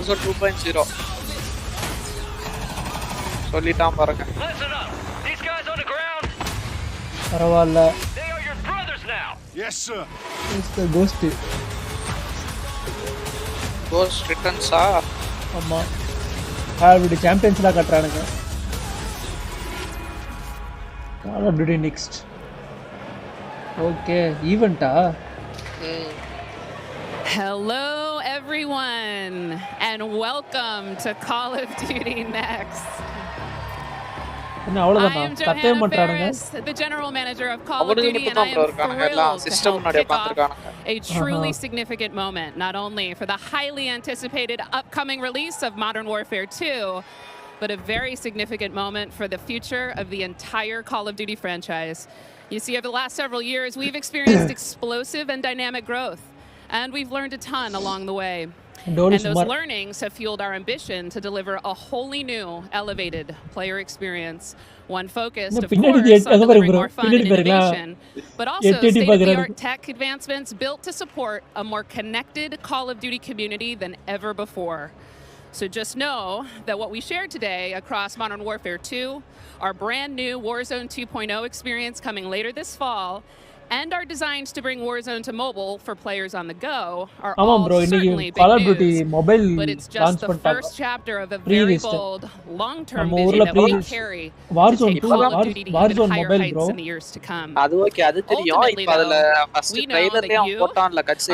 Warzone 2.0 சொல்லிட்டான் பாருங்க. பரவாயில்ல. Yes sir. கோஸ்ட் ரிட்டர்ன்ஸா? ஆமா. Callofduty சாம்பியன்ஸ்லாம் கட்டறானுங்க. Callofduty next. Okay, event-ஆ? Hello everyone and welcome to Call of Duty Next. I am Johanna Ferris, the general manager of Call of Duty, and I am thrilled to help kick off a truly significant moment, not only for the highly anticipated upcoming release of Modern Warfare 2, but a very significant moment for the future of the entire Call of Duty franchise. You see, over the last several years, we've experienced explosive and dynamic growth, and we've learned a ton along the way. And those learnings have fueled our ambition to deliver a wholly new, elevated player experience. One focused, of course, on delivering more fun and innovation, but also state-of-the-art tech advancements built to support a more connected Call of Duty community than ever before. So just know that what we shared today across Modern Warfare 2, our brand new Warzone 2.0 experience coming later this fall, and our designs to bring Warzone to mobile for players on the go are all certainly big news, but it's just the first chapter of a very bold, long-term vision that we carry to take Call of Duty to even higher heights in the years to come. Ultimately, though, we know that you,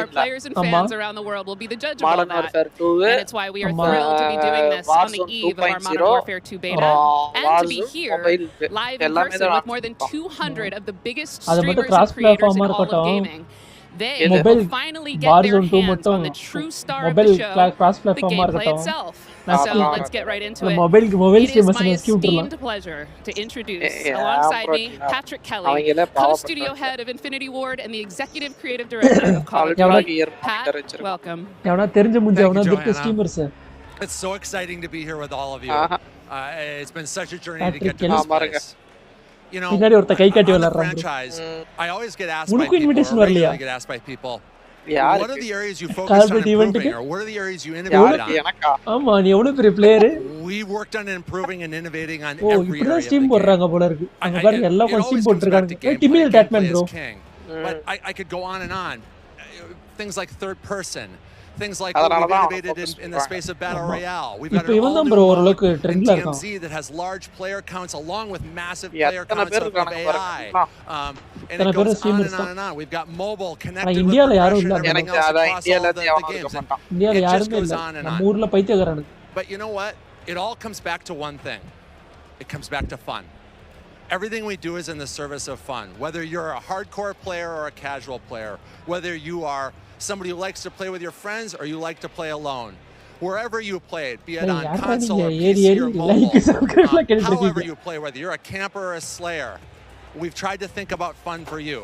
our players and fans around the world, will be the judge of all that, and it's why we are thrilled to be doing this on the eve of our Modern Warfare 2 beta, and to be here live in person with more than 200 of the biggest streamers and creators in all of gaming. They will finally get their hands on the true star of the show, the gameplay itself. So let's get right into it. It is my esteemed pleasure to introduce, alongside me, Patrick Kelly, co-studio head of Infinity Ward and the executive creative director of Call of Duty. Pat, welcome. It's so exciting to be here with all of you. It's been such a journey to get to this place. You know, on the franchise, I always get asked by people, or regularly get asked by people, what are the areas you focused on improving, or what are the areas you innovated on? We worked on improving and innovating on every area of the game. It always comes back to gameplay. Gameplay is king. But I could go on and on. Things like third person. Things like what we've innovated in the space of Battle Royale. We've got an all-new mode in DMZ that has large player counts along with massive player counts of AI. And it goes on and on and on. We've got mobile connected with progression and everything else across all the games. And it just goes on and on. But you know what? It all comes back to one thing. It comes back to fun. Everything we do is in the service of fun. Whether you're a hardcore player or a casual player, whether you are somebody who likes to play with your friends or you like to play alone, wherever you played, be it on console or PC or mobile, however you play, whether you're a camper or a slayer, we've tried to think about fun for you.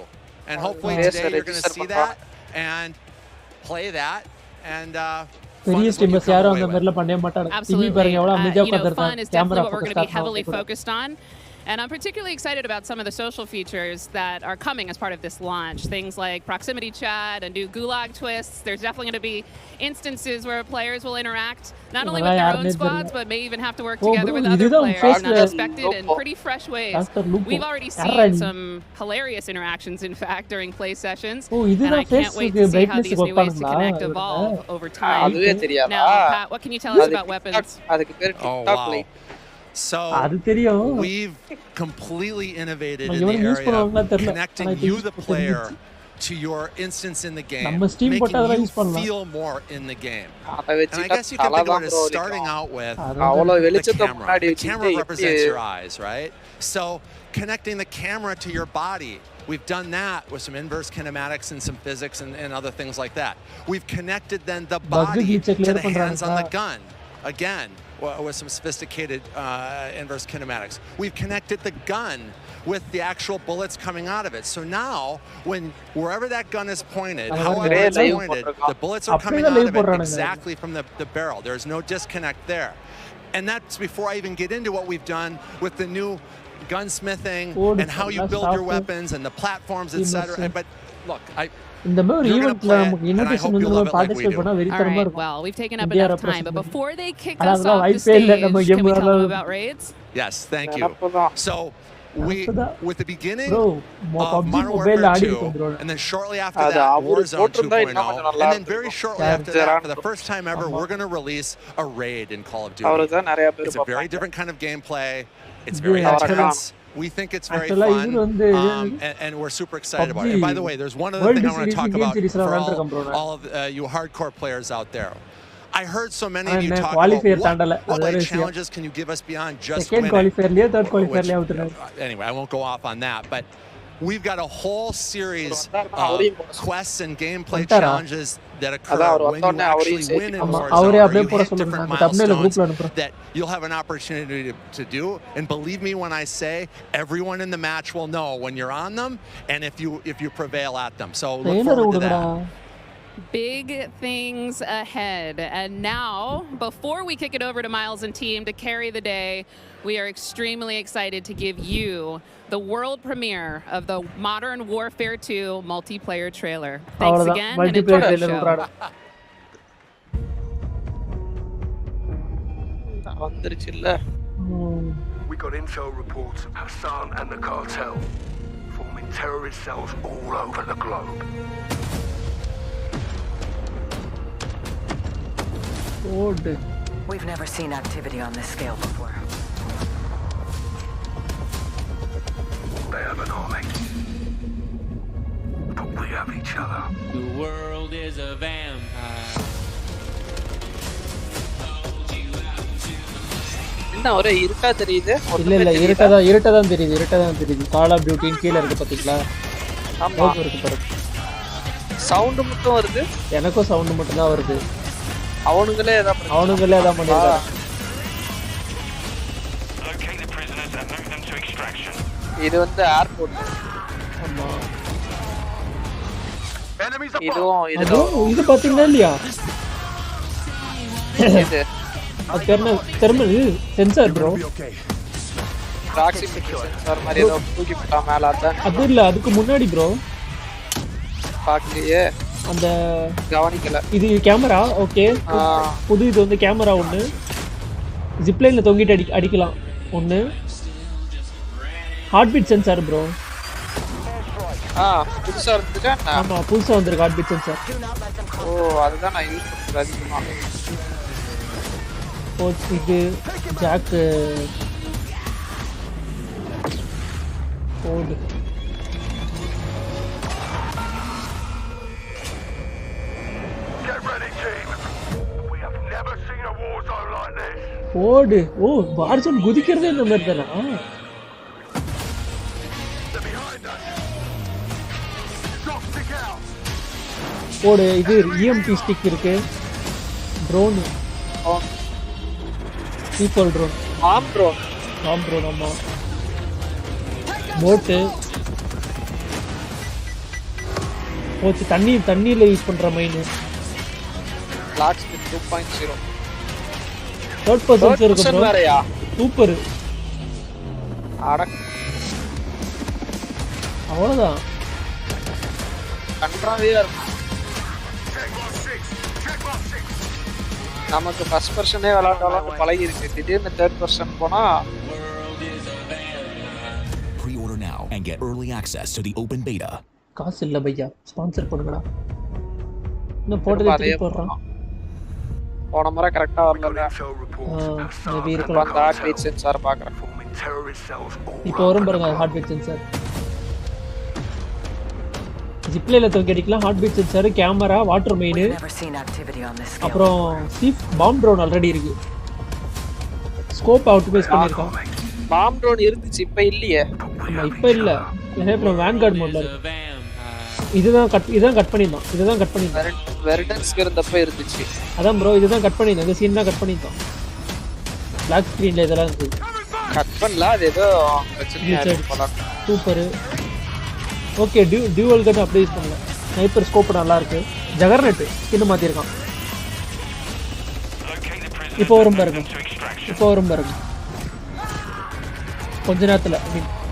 And hopefully today you're going to see that and play that and Absolutely. Fun is definitely what we're going to be heavily focused on. And I'm particularly excited about some of the social features that are coming as part of this launch. Things like proximity chat and new gulag twists. There's definitely going to be instances where players will interact not only with their own squads, but may even have to work together with other players in unexpected and pretty fresh ways. We've already seen some hilarious interactions, in fact, during play sessions. And I can't wait to see how these new ways to connect evolve over time. Now, Pat, what can you tell us about weapons? Oh, wow. So we've completely innovated in the area of connecting you, the player, to your instance in the game, making you feel more in the game. And I guess you can think about it as starting out with the camera. The camera represents your eyes, right? So connecting the camera to your body, we've done that with some inverse kinematics and some physics and other things like that. We've connected then the body to the hands on the gun. Again, with some sophisticated inverse kinematics. We've connected the gun with the actual bullets coming out of it. So now, wherever that gun is pointed, however it's pointed, the bullets are coming out of it exactly from the barrel. There's no disconnect there. And that's before I even get into what we've done with the new gunsmithing and how you build your weapons and the platforms, etc. But look, இந்த மாதிரி ஈவென்ட்ல நமக்கு invitation வந்து நம்ம participate பண்ணா வெறித்தனமா இருக்கும். Well, we've taken up enough time, but before they kick us off the வாய்ப்பே இல்ல stage, நம்ம can we game tell them about raids? Yes, thank you. So with the beginning bro of Modern mobile Warfare ஆடி 2, இருக்கும் bro. and then shortly after that Warzone 2.0, and then very shortly after that, for the first time ever, we're going to release a raid in Call of Duty. It's a very different kind of gameplay. It's very intense. We think it's very fun, and we're super excited about it. And by the way, there's one other thing I want to talk about for all of you hardcore players out there. I heard so many of you talk about what like challenges can you give us beyond just winning. Anyway, I won't go off on that, but we've got a whole series of quests and gameplay challenges that occur when you actually win in Warzone, or you hit different milestones that you'll have an opportunity to do. And believe me when I say, everyone in the match will know when you're on them and if you prevail at them. So look forward to that. Big things ahead. And now, before we kick it over to Miles and team to carry the day, we are extremely excited to give you the world premiere of the Modern Warfare 2 multiplayer trailer. Thanks again, and enjoy the show. We got intel reports of Hassan and the cartel forming terrorist cells all over the globe. We've never seen activity on this scale before. They have an army, but we have each other. The world is a vampire. என்ன ஒரே இருட்டா தெரியுது? இல்ல இருட்டா தான் தெரியுது. கால் of duty கீழ இருக்கு பாத்தீங்களா? ஆமா இருக்கு பாருங்க. சவுண்ட் மட்டும் வருது. எனக்கும் சவுண்ட் மட்டும் தான் வருது. அவனுங்களே அத பண்ணிருக்காங்க. இது வந்து ஏர்போர்ட். ஆமா. இது பாத்தீங்களா இல்லையா? இது thermal sensor bro. Proximity sensor மாதிரி ஏதோ தூக்கி போட்டா மேல அதான். அது இல்ல அதுக்கு முன்னாடி ப்ரோ. பாக்கலையே. அந்த கவனிக்கல. இது கேமரா ஓகே. புது இது வந்து கேமரா ஒன்னு. ஜிப் லைன்ல தொங்கிட்டு அடிக்கலாம் ஒன்னு. Heartbeat sensor bro. புதுசா வந்துருக்கா? ஆமா புதுசா வந்திருக்கு ஹார்ட் பீட் சென்சார். ஓ அதுதான் நான் யூஸ் பண்றது அதிகமா. ஓ இது ஜாக் கோட். ஓடு. ஓ வார்சோன் குதிக்கிறதே இந்த மாதிரி தானா? ஓடு. இது இஎம்டி ஸ்டிக் இருக்கு. ட்ரோன். People drone. ஆம் ட்ரோன் ஆமா. போட்டு. ஓச்சு தண்ணியில யூஸ் பண்ற மைன். லாக்ஸ் 2.0. தேர்ட் பர்சன் இருக்கு ப்ரோ. வேறயா? சூப்பர். அவ்வளவுதான். கண்ட்ராவே இருக்கு. நமக்கு ஃபர்ஸ்ட் பர்சனே விளையாண்டாலும் பழகி இருக்கு. திடீர்னு தேர்ட் பர்சன் போனா pre-order now and get early access to the open beta. காசு இல்ல பையா, ஸ்பான்சர் பண்ணுங்கடா. இன்னும் போட்டதே திருப்பி போடுறான். போன முறை கரெக்டா வரல. மேபி இருக்கலாம். அந்த ஹார்ட் பீட் சென்சார் பார்க்கறேன். இப்போ வரும் பாருங்க ஹார்ட் பீட் சென்சார். ஜிப்லைல தொங்கி அடிக்கலாம். Heartbeat sensor, camera, water mine, அப்புறம் சீஃப் பாம் ட்ரோன் ஆல்ரெடி இருக்கு. ஸ்கோப் ஆப்டிமைஸ் பண்ணிருக்கான். பாம் ட்ரோன் இருந்துச்சு, இப்ப இல்லையே. ஆமா இப்ப இல்ல. ஏன்னா இப்போ வேன்கார்ட் மோட்ல இருக்கு. இதுதான் கட் பண்ணிருந்தான். வெர்டன்ஸ்க்கு இருந்தப்ப இருந்துச்சு. அதான் ப்ரோ இதுதான் கட் பண்ணிருந்தோம். இந்த சீன் தான் கட் பண்ணிருந்தோம். பிளாக் ஸ்கிரீன்ல இதெல்லாம் இருக்கு. கட் பண்ணல, அது ஏதோ பிரச்சனையா இருக்கு போல. சூப்பர். ஓகே டியூவல் கன் அப்படியே யூஸ் பண்ணலாம். ஸ்னைப்பர் ஸ்கோப் நல்லா இருக்கு. ஜகர்நெட் இன்னும் மாத்தி இருக்கான். இப்போ வரும் பாருங்க. கொஞ்ச நேரத்துல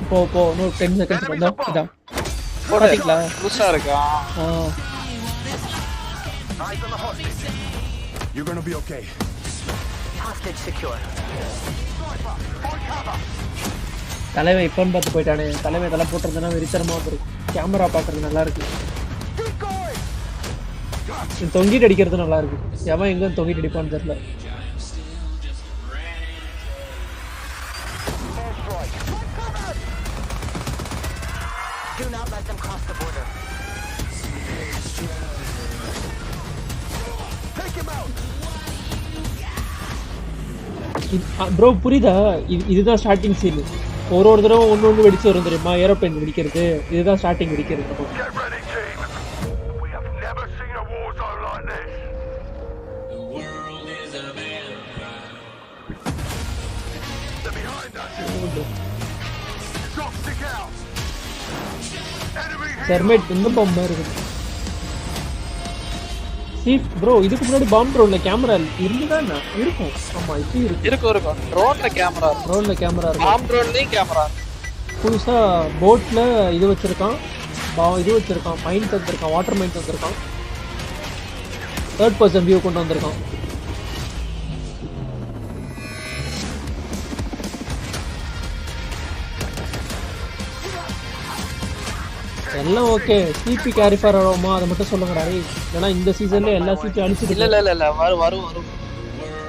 இப்போ இன்னும் 10 செகண்ட்ஸ் வந்தா இதான் பாத்தீங்களா புதுசா இருக்கா Eyes on the hostage. You're gonna be okay. Hostage secure. தலைவன் இப்பன்னு பார்த்து போயிட்டானே. தலைவன் இதெல்லாம் போட்டிருந்தேன்னா வெறித்தனமா இருக்கும். கேமரா பார்க்கறது நல்லா இருக்கு. தொங்கிட்டு அடிக்கிறது நல்லா இருக்கு. எவன் எங்க தொங்கிட்டு அடிப்பான்னு தெரியல. Do not let them cross the border. Take him out. Bro புரியுதா? இதுதான் ஸ்டார்டிங் சீன். ஒரு தடவை ஒன்று வெடிச்சு வரும் தெரியுமா? ஏரோப்ளேன் வெடிக்கிறது. இதுதான் ஸ்டார்டிங் வெடிக்கிறது. Get ready, team. We have never seen a war zone like this. The world is a vampire. They're behind us. Drop stick out. Enemy here. Thermite இந்த பாம்பா இருக்குது. சீஃப் ப்ரோ இதுக்கு முன்னாடி பாம்பு ட்ரோன்ல கேமரா இருந்துதா என்ன? இருக்கும். ஆமா இது இருக்கும். ட்ரோன்ல கேமரா இருக்கு. ட்ரோன்ல கேமரா இருக்கு. பாம்பு ட்ரோன்லயும் கேமரா. புதுசா போட்ல இது வச்சிருக்கான். இது வச்சிருக்கான். மைண்ட் தந்திருக்கான். வாட்டர் மைண்ட் தந்திருக்கான். தேர்ட் பர்சன் வியூ கொண்டு வந்திருக்கான். எல்லாம் okay. CB carry for aroma அதை மட்டும் சொல்லுங்கடா. ஏன்னா இந்த சீசன்ல எல்லா சீட்டும் அடிச்சிட்டு இல்ல வரும்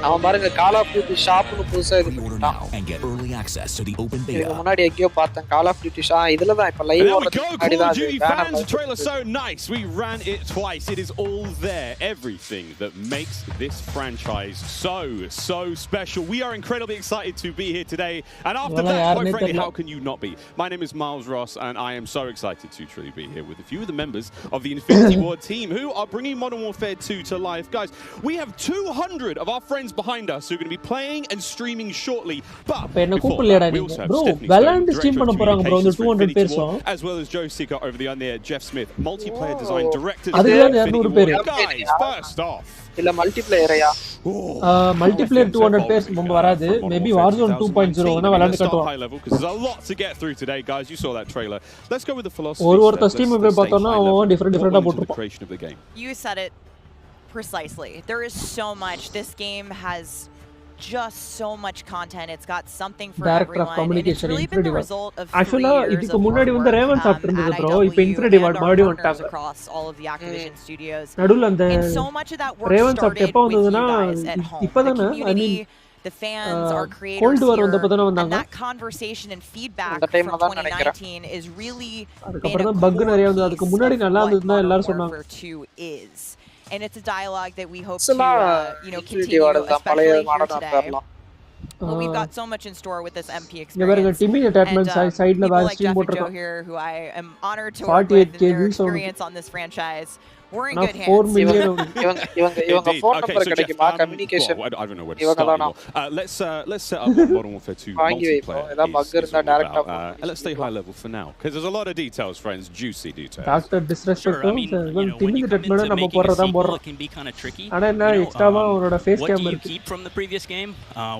அவன் பாருங்க கால் ஆஃப் டியூட்டி ஷாப்னு புதுசா இது பண்ணிட்டான். இதுக்கு முன்னாடி எங்கேயோ பார்த்தேன் கால் ஆஃப் டியூட்டி ஷாப். இதுல தான் இப்ப லைவ் ஓடுது. The trailer so nice. We ran it twice. It is all there. Everything that makes this franchise so special. We are incredibly excited to be here today. And after that, quite frankly, how can you not be? My name is Miles Ross, and I am so excited to truly be here with a few of the members of the Infinity Ward team who are bringing Modern Warfare 2 to life. Guys, we have 200 of our friends behind us who are going to be playing and streaming shortly. But before that, we also have Stephanie Stone, Director of Communications for Infinity Ward, as well as Joe Seeker over the there, Jeff Smith, multiplayer design director. Guys, first off, இல்ல மல்டிப்ளேயரயா? Multiplayer 200 purse முன்பு வராது. Maybe Warzone 2.0 னா விளையாண்டு காட்டுவோம். There's a lot to get through today, guys. You saw that trailer. Let's go with the philosophy. ஒரு stream போய் பார்த்தோம்னா அவன் டிஃபரண்டா போட்டுருப்பான். You said it precisely. There is so much. This game has just so much content. It's got something for Director everyone. of Communication, and it's really been the result of actually இதுக்கு முன்னாடி வந்து Raven chapter இருந்தது bro. இப்போ infinity ward மறுபடியும் வந்துட்டாங்க. Across all of the Activision studios. நடுவுல அந்த and so much of that work Raven chapter எப்போ வந்ததுன்னா இப்போதானே I mean the fans are creators Cold War வந்தப்பதானே வந்தாங்க. that conversation and feedback from 2019 is really அதுக்கப்புறம் buck நிறைய வந்து அதுக்கு முன்னாடி நல்லா இருந்ததுன்னா எல்லாரும் சொன்னாங்க. And it's a dialogue that we hope to continue, especially here today. Well, we've got so much in store with this MP experience. And people like Jeff and Joe here, who I am honored to work with, and their experience on this franchise. We're in good hands. இவங்க phone number கிடைக்குமா? Communication I don't know where to start anymore. Let's set up Modern Warfare 2 multiplayer. Let's stay high level for now, because there's a lot of details, friends, juicy details. Doctor disrespect நம்ம போறதா போறோம். It can be kind of tricky. ஆனா என்ன எக்ஸ்ட்ராவா அவரோட face game இருக்கு. What do you keep from the previous game?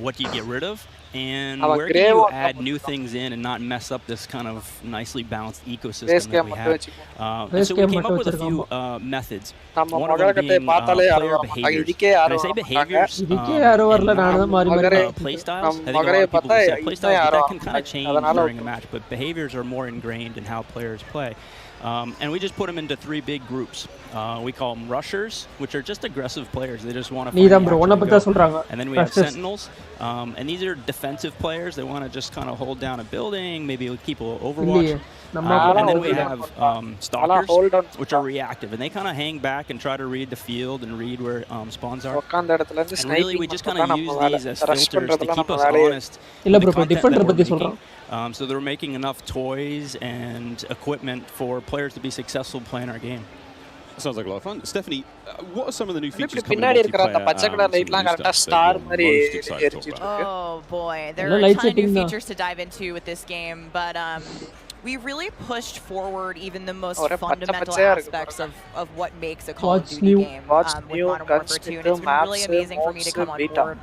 What do you get rid of? And where do you add new things in and not mess up this kind of nicely balanced ecosystem that we have? So we came up with a few methods. One of them being player behaviors. When I say behaviors, play styles, I think a lot of people say play styles, but that can kind of change during a match. But behaviors are more ingrained in how players play. And we just put them into 3 big groups. We call them rushers, which are just aggressive players. They just want to find the go. And then we have sentinels, and these are defensive players. They want to just kind of hold down a building, maybe keep a overwatch. And then we have stalkers, which are reactive, and they kind of hang back and try to read the field and read where spawns are. And really, we just kind of use these as filters to keep us honest. So they're making enough toys and equipment for players to be successful playing our game. Sounds like a lot of fun. Stephanie, what are some of the new features coming பின்னாடி to இருக்கிற அந்த பச்சை colour லைட்லாம் கரெக்ட்டா star மாதிரி எரிச்சிட்டு இருக்கு. Oh boy, there are a ton of new features to dive into with this game, but we really pushed forward even the most fundamental aspects of what makes a Call of Duty game with Modern Warfare 2, and it's been really amazing for me to come on board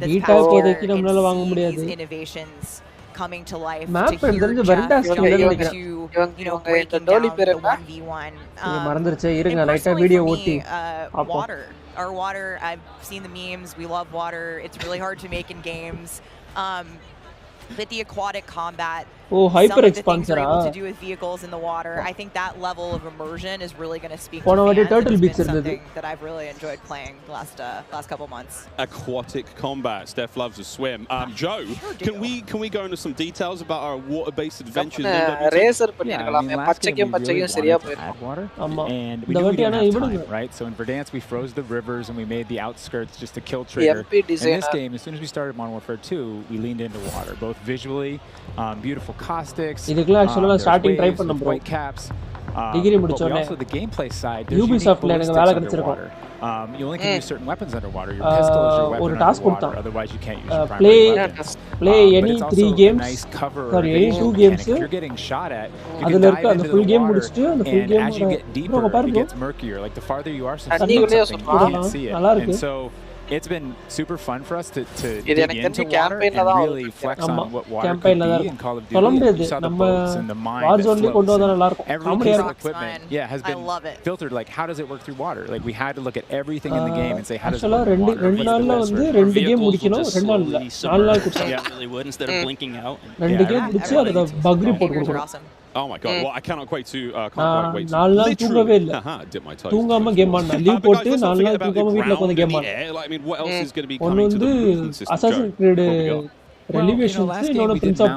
this past year and see these innovations coming to life Map to hear தெரிஞ்சு Jeff வெண்டாஸ் go நினைக்கிறேன். to, you know, breaking down the 1v1. மறந்துருச்சு இருங்க And லைட்டா personally video for ஓட்டி me, water. Our water, I've seen the memes, we love water. It's really hard to make in games. But the aquatic combat, Oh, some hyper of the things expansor you're able to do with vehicles in the water, I think that level of immersion is really going to speak to Ponavadi fans. turtle It's beach been irundhathu. something that I've really enjoyed playing the last couple months. Aquatic combat. Steph loves to swim. Joe, can we go into some details about our water-based adventures? ரேசர் பண்ணிருக்கலாமே பச்சைக்கும் பச்சைக்கும் சரியா போயிடும். Water. ஆமா And we இந்த வாட்டி didn't ஆனா have இவனுங்க time, right? So in Verdansk we froze the rivers and we made the outskirts just to kill trigger. In this game, as soon as we started Modern Warfare 2, we leaned into water, both visually, beautiful caustics. இதுக்குலாம் actually starting try பண்ணோம் bro. White caps. Degree முடிச்சோனே Also the gameplay side, there's Ubisoftல எனக்கு வேலை கிடைச்சிருக்கும். You only can use certain weapons underwater. Your pistol is your weapon ஒரு task underwater. கொடுத்தான். Otherwise you can't use your primary weapon. Play any 3 games. Nice cover Sorry, any 2 games. If you're getting shot at, you அதுல can இருக்க dive அந்த into full the game water, முடிச்சிட்டு அந்த full and game as you get deeper, it gets murkier. Like the farther you are, something you can't see it. And so it's been super fun for us to dig into water and really flex on what water could be in Call of Duty. You saw the boats and the mine Warzone கொண்டு வந்தா நல்லா இருக்கும். every piece of equipment has been filtered. Like, how does it work through water? Like, we had to look at everything in the game and say, how does it work in water? ரெண்டு நாள்ல வந்து 2 game முடிக்கணும். 2 நாள் இல்ல 4 நாள் கொடுத்தாங்க. Really would instead of blinking out. 2 game முடிச்சு அத பக் ரிப்போர்ட் கொடுக்கணும். Oh my god! Well, I cannot wait to. Can't wait to. 4 நாள் தூங்கவே இல்ல. Dip my toes. தூங்காம கேம் ஆடுனா லீவ் போட்டு 4 நாள் தூங்காம வீட்ல உட்கார்ந்து கேம் ஆடுனா. Like, I mean, what else is going to be coming to the movement system? Assassin's Creed Revelations, we did Prince of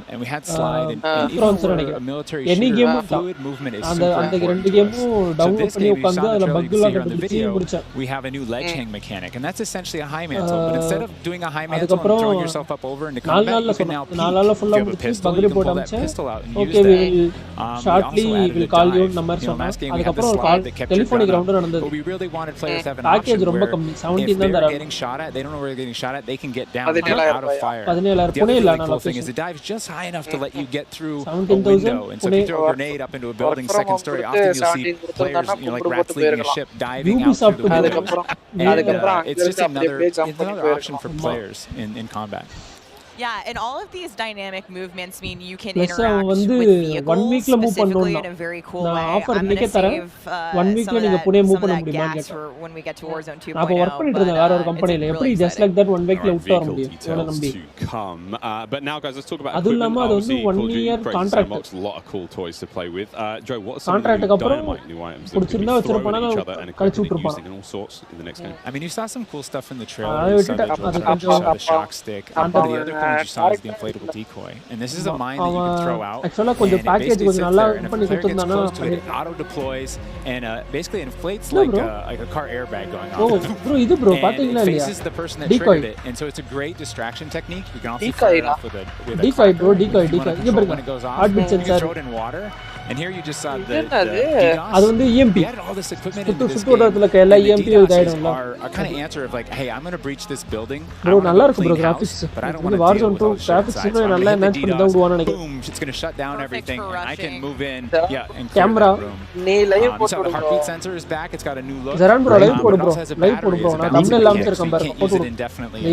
and we had slide and even a military any shooter, game fluid movement is அந்த super அந்த important ரெண்டு to கேமும் us. So download this பண்ணி game, you உட்கார்ந்து saw அதுல the buck trailer, எல்லாம் you see on the கண்டுபிடிச்சு video, முடிச்சேன். we have a new ledge hang mechanic, and that's essentially a high mantle. But instead of doing a high mantle and throwing yourself up over into combat, you can now peek. If you have a pistol, you can pull that pistol out and use Okay, that. we will shortly we also will added call a you dive. number You know, last game we had the அதுக்கப்புறம் slide that kept your telephonic gun round up. நடந்தது. But we really wanted players to have an Package option ரொம்ப where கம்மி if 17 தான் they're தராங்க. getting shot at, they don't know where they're getting shot at, they can get down out of fire. 17000 The Pune other இல்ல really நான் cool thing is location the dive is just high enough to let you get through a 17,000 window. And so if you Pune throw a grenade up into a building second story, often you'll see players, you know, like rats leaving a ship, diving out through the windows. And it's just another option for players in combat. Yeah, and all of these dynamic movements mean you can Plus, interact வந்து with 1 vehicles weekல move specifically பண்ணனும். in a very cool நான் way. Offer I'm இன்னைக்கே going to தரேன். save 1 weekல நீங்க Pune move பண்ண முடியுமா gas கேட்டேன். for when we get to Warzone 2.0. நான் அப்ப வர்க் பண்ணிட்டு இருந்தேன் வேற ஒரு கம்பெனில. எப்படி just like that 1 weekல விட்டு வர முடியும்? இவள நம்பி. But now guys, let's talk about அது இல்லாம அது வந்து 1 year contract. A lot of cool toys to play with. Joe, what are some contract of the new items that we can throw at each other and equip using in all sorts in the next game? I mean, you saw some cool stuff in the trailer. You saw the shock stick. The other thing you saw is the inflatable decoy. And this is a mine that you can throw out. Actually, கொஞ்சம் package கொஞ்சம் நல்லா பண்ணி கொடுத்திருந்தானா it auto deploys and basically inflates like a car airbag going on. Oh, bro, இது bro பாத்தீங்களா இல்லையா? Faces the person that triggered it. And so it's a great distraction technique. You can also fire it off with a decoy bro, decoy. இங்க பாருங்க. When it goes off, heartbeat you can sensor. throw it in water. And here you just saw the அது வந்து EMP. சுத்து ஓடத்துல எல்லா EMP இதாயிடும்ல. Our kind of answer of like, hey, I'm going to breach this building. Bro, நல்லா இருக்கு bro graphics. இந்த Warzone 2 graphics இன்னும் நல்லா enhance பண்ணி தான் விடுவான்னு நினைக்கிறேன். Boom, it's going to shut down everything and I can move in. Yeah, and camera. நீ live so the heartbeat sensor is back. It's got a new look. Zaran bro live போடு bro. Live போடு bro. நான் thumbnail எல்லாம் வச்சிருக்கேன் பாருங்க. போடு indefinitely.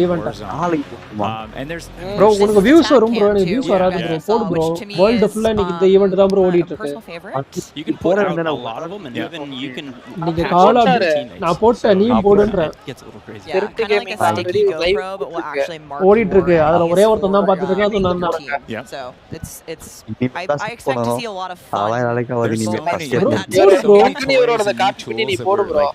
And there's bro உனக்கு views வரும் bro. எனக்கு views வராது bro. போடு bro. World full இன்னைக்கு இந்த ஈவென்ட் தான் bro ஓடிட்டு இருக்கு. You can put out a lot of them and even you can நீங்க கால் நான் போட்ட நீ போடுன்ற திருட்டு கேம் ஓடிட்டு இருக்கு. அதுல ஒரே ஒருத்தன் தான் பாத்துட்டு இருக்கேன். அது நான் தான். So it's I expect to see a lot of fun. நீ போடு bro.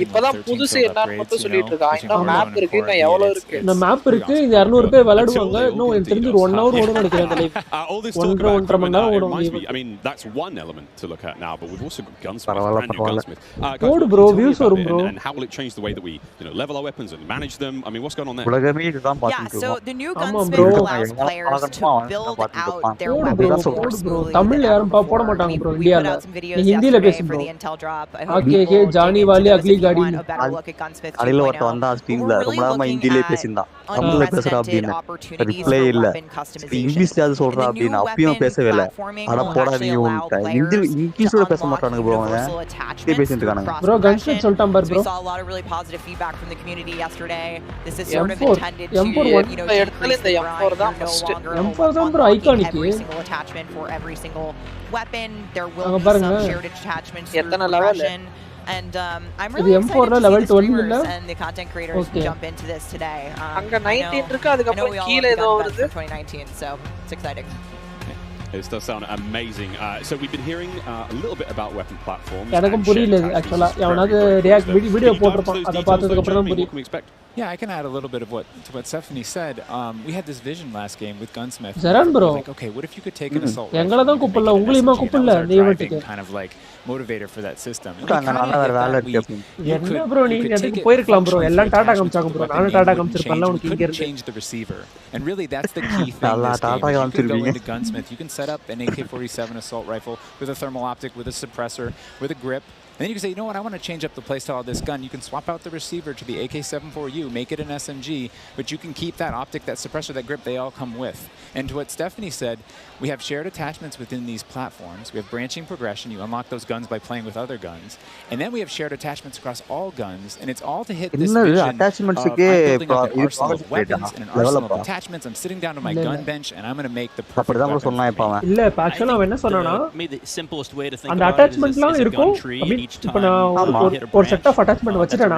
இப்பதான் புதுசு என்னன்னு மட்டும் சொல்லிட்டு இருக்கான். இந்த மேப் இருக்கு, இன்னும் எவ்வளவு இருக்கு? இந்த மேப் இருக்கு. இந்த 200 பேர் விளையாடுவாங்க. இன்னும் எனக்கு தெரிஞ்சு 1 hour ஓடும் நினைக்கிறேன் இந்த லைவ். 1.5 மணி நேரம் ஓடும். I mean, that's one element to look at now, but we've also got Gunsmith, brand new Gunsmith. Guys, bro, views வரும் bro. And how will it change the way that we, level our weapons and manage them? I mean, what's going on there? Yeah, so the new Gunsmith allows players to build out their weapons more smoothly. தமிழ்ல யாரும் போட மாட்டாங்க bro இந்தியால. நீ ஹிந்தில பேசு bro. Okay, ஜானி வாலி அக்லி காடி. அடியில ஒருத்த வந்தா ஸ்ட்ரீம்ல ரொம்ப நேரமா ஹிந்திலே பேசினான். தமிழ்ல பேசுறா அப்படினா ரிப்ளை இல்ல. இங்கிலீஷ்ல அது சொல்றா அப்படினா அப்பயும் பேச platforming will actually allow players to unlock universal attachments through cross-progression. So we saw a lot of really positive feedback from the community yesterday. This is sort of intended to, decrease the grind. You're no longer unlocking every single attachment for every single weapon. There will be some shared attachments through progression. And I'm really excited to see the streamers and the content creators jump into this today. I know we all want gun for 2019, so it's exciting. This does sound amazing. So we've been hearing a little bit about weapon platforms. Yeah, I can add a little bit of what Stephanie said. We had this vision last game with Gunsmith. Like, okay, what if you could take an assault rifle and make it an SMG? That was our driving kind of like motivator for that system. You could change the receiver, and really that's the key thing. This game. You can go into Gunsmith. You can set up an AK-47 assault rifle with a thermal optic, with a suppressor, with a grip. And then you can say, you know what, I want to change up the playstyle of this gun. You can swap out the receiver to the AK-74U, make it an SMG, but you can keep that optic, that suppressor, that grip, they all come with. And to what Stephanie said, we have shared attachments within these platforms. We have branching progression. You unlock those guns by playing with other guns. And then we have shared attachments across all guns. And it's all to hit this vision of I'm building up an arsenal of weapons and an arsenal of attachments. I'm sitting down to my gun bench, and I'm going to make the perfect weapon. Maybe the simplest way to think about it is a gun tree. இப்போ நான் ஒரு set of attachment வச்சிட்டேனா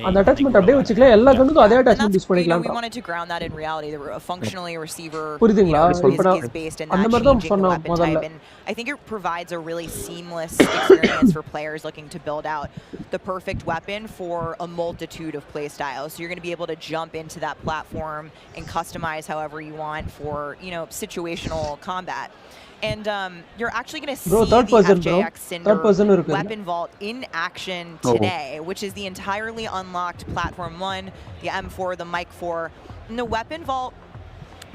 அந்த attachment அப்படியே வச்சுக்கலாம் எல்லா கன்னுக்கும் அதே attachment use பண்ணிக்கலாம். We wanted to ground that in reality. Functionally a receiver புரியுதுங்களா? is based in that changing weapon type, and I think it provides a really seamless experience for players looking to build out the perfect weapon for a multitude of play styles. So you're going to be able to jump into that platform and customize however you want for, situational combat. And you're actually going to see the FJX Cinder weapon vault in action today, which is the entirely unlocked Platform 1, the M4, the Mic 4. And the weapon vault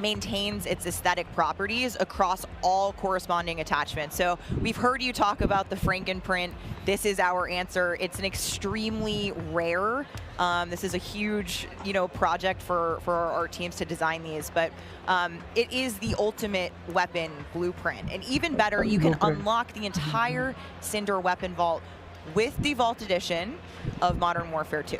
maintains its aesthetic properties across all corresponding attachments. So we've heard you talk about the Frankenprint. This is our answer. It's an extremely rare. This is a huge, project for our teams to design these, but it is the ultimate weapon blueprint. And even better, you can unlock the entire Cinder weapon vault with the Vault Edition of Modern Warfare 2.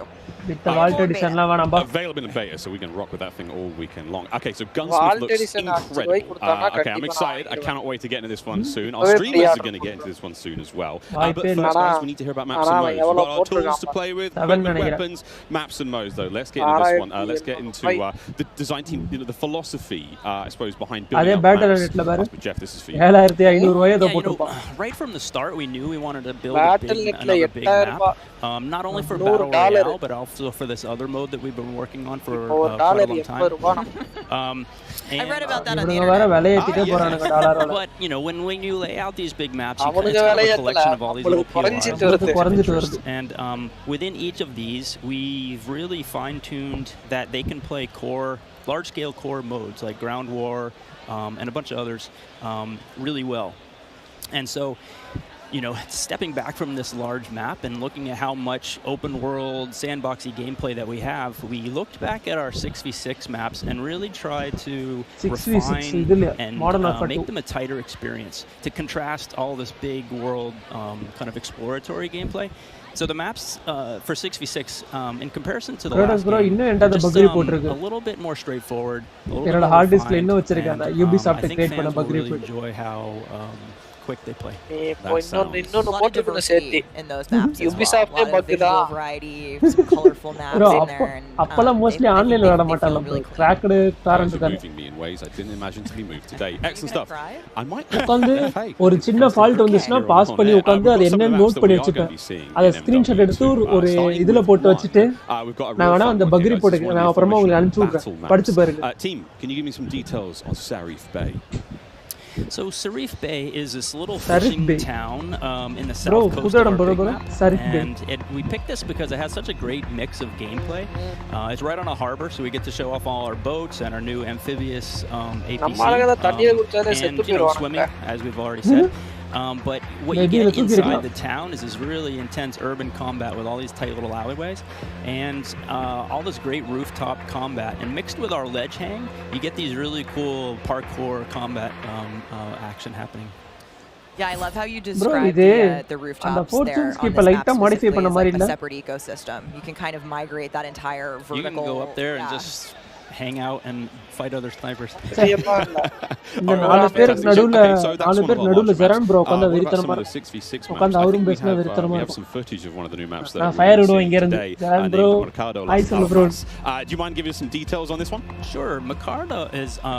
With the Vault Edition, available in beta, so we can rock with that thing all weekend long. Okay, so Gunsmith looks incredible. Okay, I'm excited. I cannot wait to get into this one soon. Our streamers are going to get into this one soon as well. But first, guys, we need to hear about maps and modes. We've got our tools to play with, weapons, maps and modes, though. Let's get into this one. Let's get into the design team, the philosophy, I suppose, behind building up maps. But Jeff, this is for you. Right from the start, we knew we wanted to build another big map. Not only for Battle Royale, but also for this other mode that we've been working on for quite a long time. I read about that on the internet. But, when you lay out these big maps, you it's kind of a collection of all these little POIs. And within each of these, we've really fine-tuned that they can play large-scale core modes like Ground War and a bunch of others really well. And so, stepping back from this large map and looking at how much open world sandboxy gameplay that we have, we looked back at our 6v6 maps and really tried to refine and make them a tighter experience to contrast all this big world kind of exploratory gameplay. So the maps for 6v6, in comparison to the last game, just a little bit more straightforward, a little bit more refined, and I think fans will really enjoy how quick they play. A lot of diversity in those maps as well. A lot of visual variety, some colorful maps in there. அப்பலாம் mostly online விளையாட மாட்டாங்க. Cracked torrent தான். Moving me in ways I didn't imagine to be moved today. Excellent stuff. I might உட்கார்ந்து ஒரு சின்ன fault வந்துச்சுனா pass பண்ணி உட்கார்ந்து அது என்னன்னு நோட் பண்ணி வச்சிட்டேன். அத ஸ்கிரீன்ஷாட் எடுத்து ஒரு இதுல போட்டு வச்சிட்டு நான் வேணா அந்த பக் ரிப்போர்ட் நான் அப்புறமா உங்களுக்கு அனுப்பிச்சு விடுறேன். படிச்சு பாருங்க. Team, can you give me some details on Sarif Bay? So Sarif Bay is this little fishing town in the south coast of Arctic, and we picked this because it has such a great mix of gameplay. It's right on a harbor, so we get to show off all our boats and our new amphibious APC, and swimming, as we've already said. But what you get inside the town is this really intense urban combat with all these tight little alleyways and all this great rooftop combat. And mixed with our ledge hang, you get these really cool parkour combat action happening. Yeah, I love how you describe the rooftops there on this map specifically as like a separate ecosystem. You can kind of migrate that entire vertical. You can go up there and just hang out and fight other snipers. இந்த நாலு பேருக்கு நடுவுல Jeron bro உட்கார்ந்து வெறித்தனமா உட்கார்ந்து அவரும் பேசினா வெறித்தனமா இருக்கும். நான் ஃபயர் விடுவேன் இங்க இருந்து. ஜெரான் ப்ரோ ஹாய் சொல்லு bro. Do you mind giving us some details on this one? Sure. Mercado is a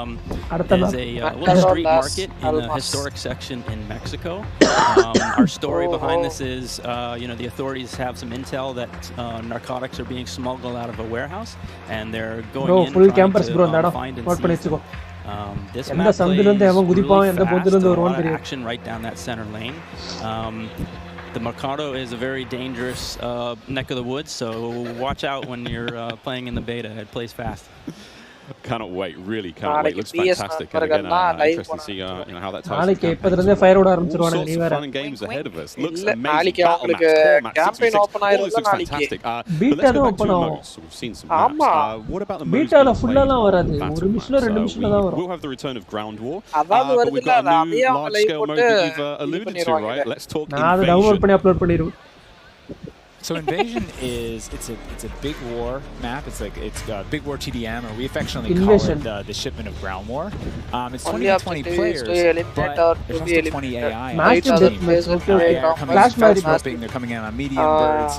little street market in a historic section in Mexico. Our story behind this is the authorities have some intel that narcotics are being smuggled out of a warehouse and they're going in trying to find and seize. This map plays really fast, a lot of action right down that center lane. The Mercado is a very dangerous neck of the woods, so watch out when you're playing in the beta. It plays fast. Cannot wait, really cannot wait. Looks fantastic. And again, interesting to see how that ties நாளைக்கு இப்போதிலிருந்தே fire விட ஆரம்பிச்சிருவாங்க. Lots of fun and games ahead of us. Looks amazing. Campaign open ஆயிருக்குல நாளைக்கு. Beta தான் open ஆகும். We've seen some maps. What about the பீட்டால ஃபுல்லாலாம் வராது. ஒரு நிமிஷம் 2 நிமிஷம் தான் வரும். We'll have the return of Ground War. அதாவது வருதுல அது அப்படியே large scale mode that you've alluded to, right? Let's talk invasion. நான் டவுன்லோட் பண்ணி அப்லோட் பண்ணிடுவேன். So Invasion it's a big war map. It's Big War TDM, or we affectionately call it the shipment of Ground War. It's 20 to 20 players, but there's also 20 AI. They're coming in on medium birds.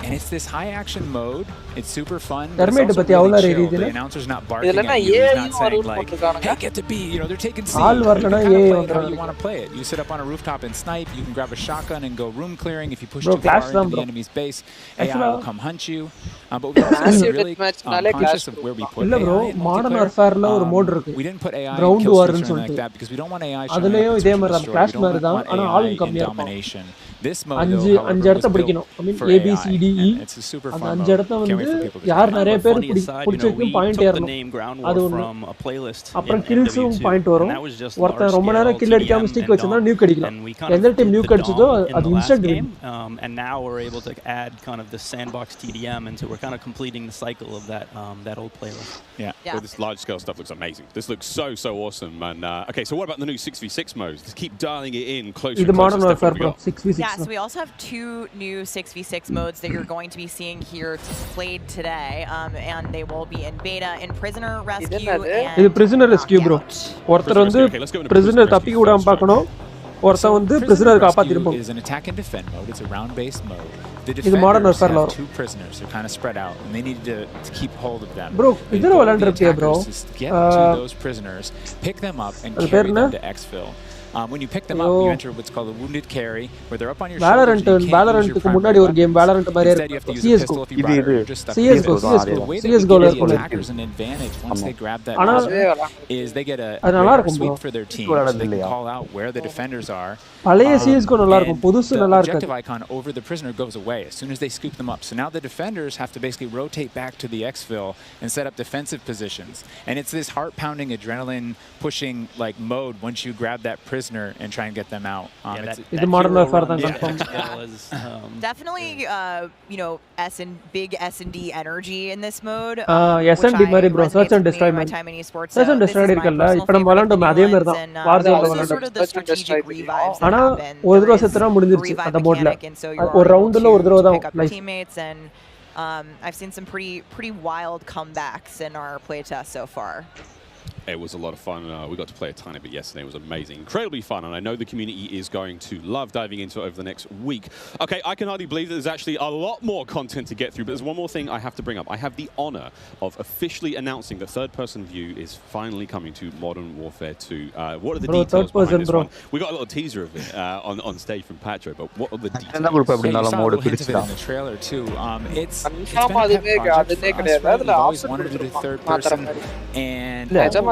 And it's this high action mode. It's super fun. But it's also really chill. The announcer's not barking at you. He's not saying like, "Hey, get to B." They're taking C. You can kind of play it how you want to play it. You sit up on a rooftop and snipe. You can grab a shotgun and go room clearing. If you push too far into the enemy's base, AI will come hunt you. But we also really conscious of where we put AI in Mordernwarfare ஒரு mode இருக்கு. We didn't put AI in kill streaks or anything like that because we don't want AI showing up to destroy. We don't want AI in domination. This mode அஞ்சு இடத்தை பிடிக்கணும். I mean A B C D E. அந்த அஞ்சு இடத்தை வந்து யார் நிறைய பேர் பிடிச்சிருக்கும் பாயிண்ட் ஏறணும். அது ஒன்று. அப்புறம் கில்ஸும் பாயிண்ட் வரும். ஒருத்தன் ரொம்ப நேரம் கில் அடிக்காம ஸ்டிக் வச்சிருந்தா நியூக் அடிக்கலாம். எந்த டைம் நியூக் அடிச்சதோ அது instant win. And now we're able to add kind of the sandbox TDM, and so we're kind of completing the cycle of that old playlist. Yeah. Well, this large scale stuff looks amazing. This looks so awesome. And okay, so what about the new 6v6 modes? Let's keep dialing it in closer. The Mordernwarfare 6v6. Yeah, so we also have 2 new 6v6 modes that you're going to be seeing here played today, and they will be in beta in Prisoner Rescue and இது Prisoner Rescue bro. ஒருத்தர் வந்து prisoner தப்பிக்க விடாம பார்க்கணும். ஒருத்தன் வந்து prisoner காப்பாத்திருப்போம். It is an attack and defend mode. It's a round based mode. The defenders have 2 prisoners. They're kind of spread out and they need to keep hold of them. Bro, இதர விளையாண்டிருக்கியா bro? Get to those prisoners, pick them up and carry them to exfil. When you pick them up, you enter what's called a wounded carry, where they're up on your shoulders. Valorantக்கு முன்னாடி ஒரு game Valorant மாதிரி இருக்கு. CS:GO. CS:GO ல இருக்கு. Attackers an advantage once they grab that prisoner is they get a sweep for their team. So they can call out where the defenders are. பழைய CS:GO நல்லா இருக்கும். புதுசு நல்லா இருக்கு. The objective icon over the prisoner goes away as soon as they scoop them up. So now the defenders have to basically rotate back to the exfil and set up defensive positions. And it's this heart-pounding, adrenaline-pushing like mode once you grab that prisoner and try and get them out. It's Mordernwarfare than confirmed. Definitely, big S&D energy in this mode. S&D மாதிரி bro, search and destroy man. Search and destroy இருக்குல்ல. இப்போ நம்ம விளையாண்டோம் அதே மாதிரி தான். Warzone விளையாண்டோம். ஆனா ஒரு தடவை செத்துனா முடிஞ்சிருச்சு அந்த மோட்ல. ஒரு ரவுண்ட்ல ஒரு தடவை தான் life. I've seen some pretty wild comebacks in our playtest so far. It was a lot of fun. We got to play a tiny bit yesterday. It was amazing. Incredibly fun, and I know the community is going to love diving into it over the next week. Okay, I can hardly believe that there's actually a lot more content to get through, but there's one more thing I have to bring up. I have the honor of officially announcing that third-person view is finally coming to Modern Warfare 2. What are the details behind this one? We got a little teaser of it on stage from Patro, but what are the details? You saw a little hint of it in the trailer, too. It's been a pet project for us, right? We've always wanted to do third-person, and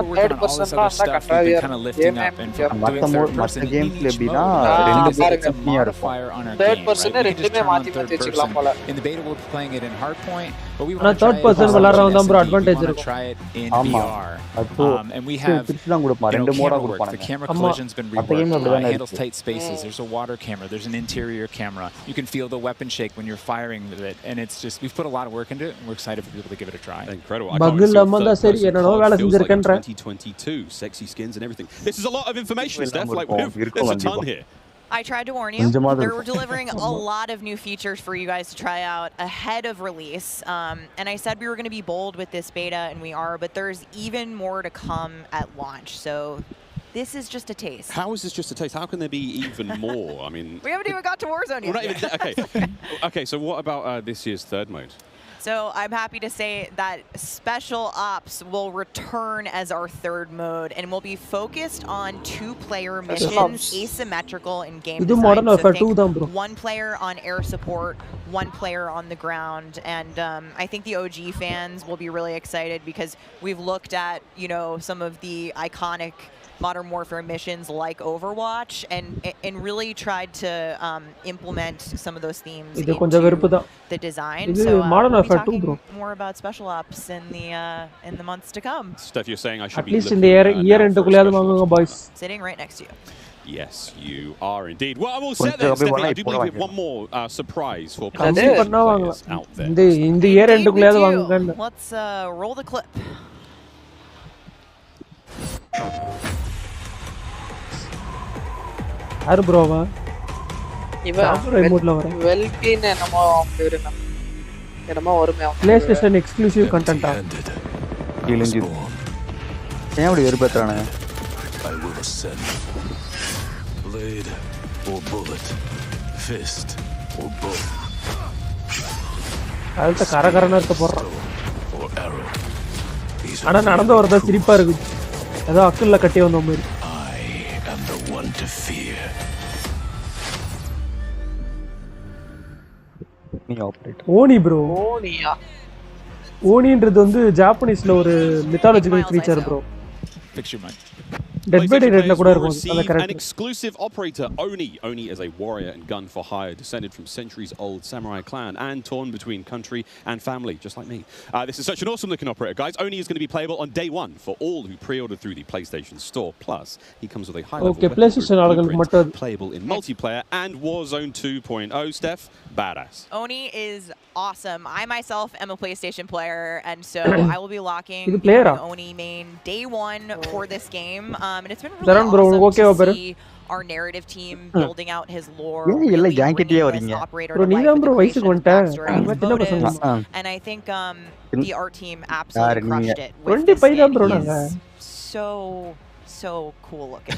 we're working on all this other stuff. We've been kind of lifting up and doing third person in each mode. It's a modifier on our game, right? We can just turn on third person. In the beta, we're playing it in hardpoint, but we want to try it in VR. And we have, camera work. The camera collision's been reworked. It handles tight spaces. There's a water camera. There's an interior camera. You can feel the weapon shake when you're firing with it, and it's just, we've put a lot of work into it, and we're excited for people to give it a try. Incredible. I can't wait to see what third person feels like in 2022. Sexy skins and everything. This is a lot of information, Steph. Like, there's a ton here. I tried to warn you. They're delivering a lot of new features for you guys to try out ahead of release. And I said we were going to be bold with this beta, and we are, but there's even more to come at launch. So this is just a taste. How is this just a taste? How can there be even more? I mean, we haven't even got to Warzone yet. We're not even okay. Okay, so what about this year's third mode? So I'm happy to say that Special Ops will return as our third mode, and will be focused on two-player missions, asymmetrical in game design. So think one player on air support, one player on the ground, and I think the OG fans will be really excited because we've looked at, you know, some of the iconic Modern Warfare missions like Overwatch, and really tried to implement some of those themes into the design. So we'll be talking more about Special Ops in the months to come. Steph, you're saying I should at be least in the year boys. Sitting right next to you. Yes, you are indeed. Well, I'm all set then, Stephanie. I do believe we have one more surprise for players out there. In the year let's roll the clip. யாரு ப்ரோவா வெல்கின் என்னமோ பேரு என்னமோ வருமே PlayStation exclusive கண்டென்ட்டா கிழிஞ்சு ஏன் அப்படி வெறுப்பேத்துறானே I will ascend. Blade or bullet, fist or bow. அதுல கரகரனா இருக்க போறான் ஆனா நடந்து வரதா சிரிப்பா இருக்கு ஏதோ அக்கல்ல கட்டி வந்த மாதிரி I am the one to fear. Oni bro ஓனின்றது வந்து ஜாப்பனீஸ்ல ஒரு mythological creature bro An exclusive operator, Oni. Oni is a warrior and gun for hire, descended from centuries-old samurai clan and torn between country and family, just like me. This is such an awesome-looking operator, guys. Oni is going to be playable on day one for all who pre-ordered through the PlayStation Store. Plus, he comes with a high-level weapon playable in multiplayer and Warzone 2.0. Steph, badass. Oni is awesome. I myself am a PlayStation player, and so I will be locking Oni main day one for this game. And it's been really awesome to see our narrative team building out his lore, really bringing this operator to life with the creation of backstory and motives. And I think the art team absolutely crushed it with this game. He's so cool looking.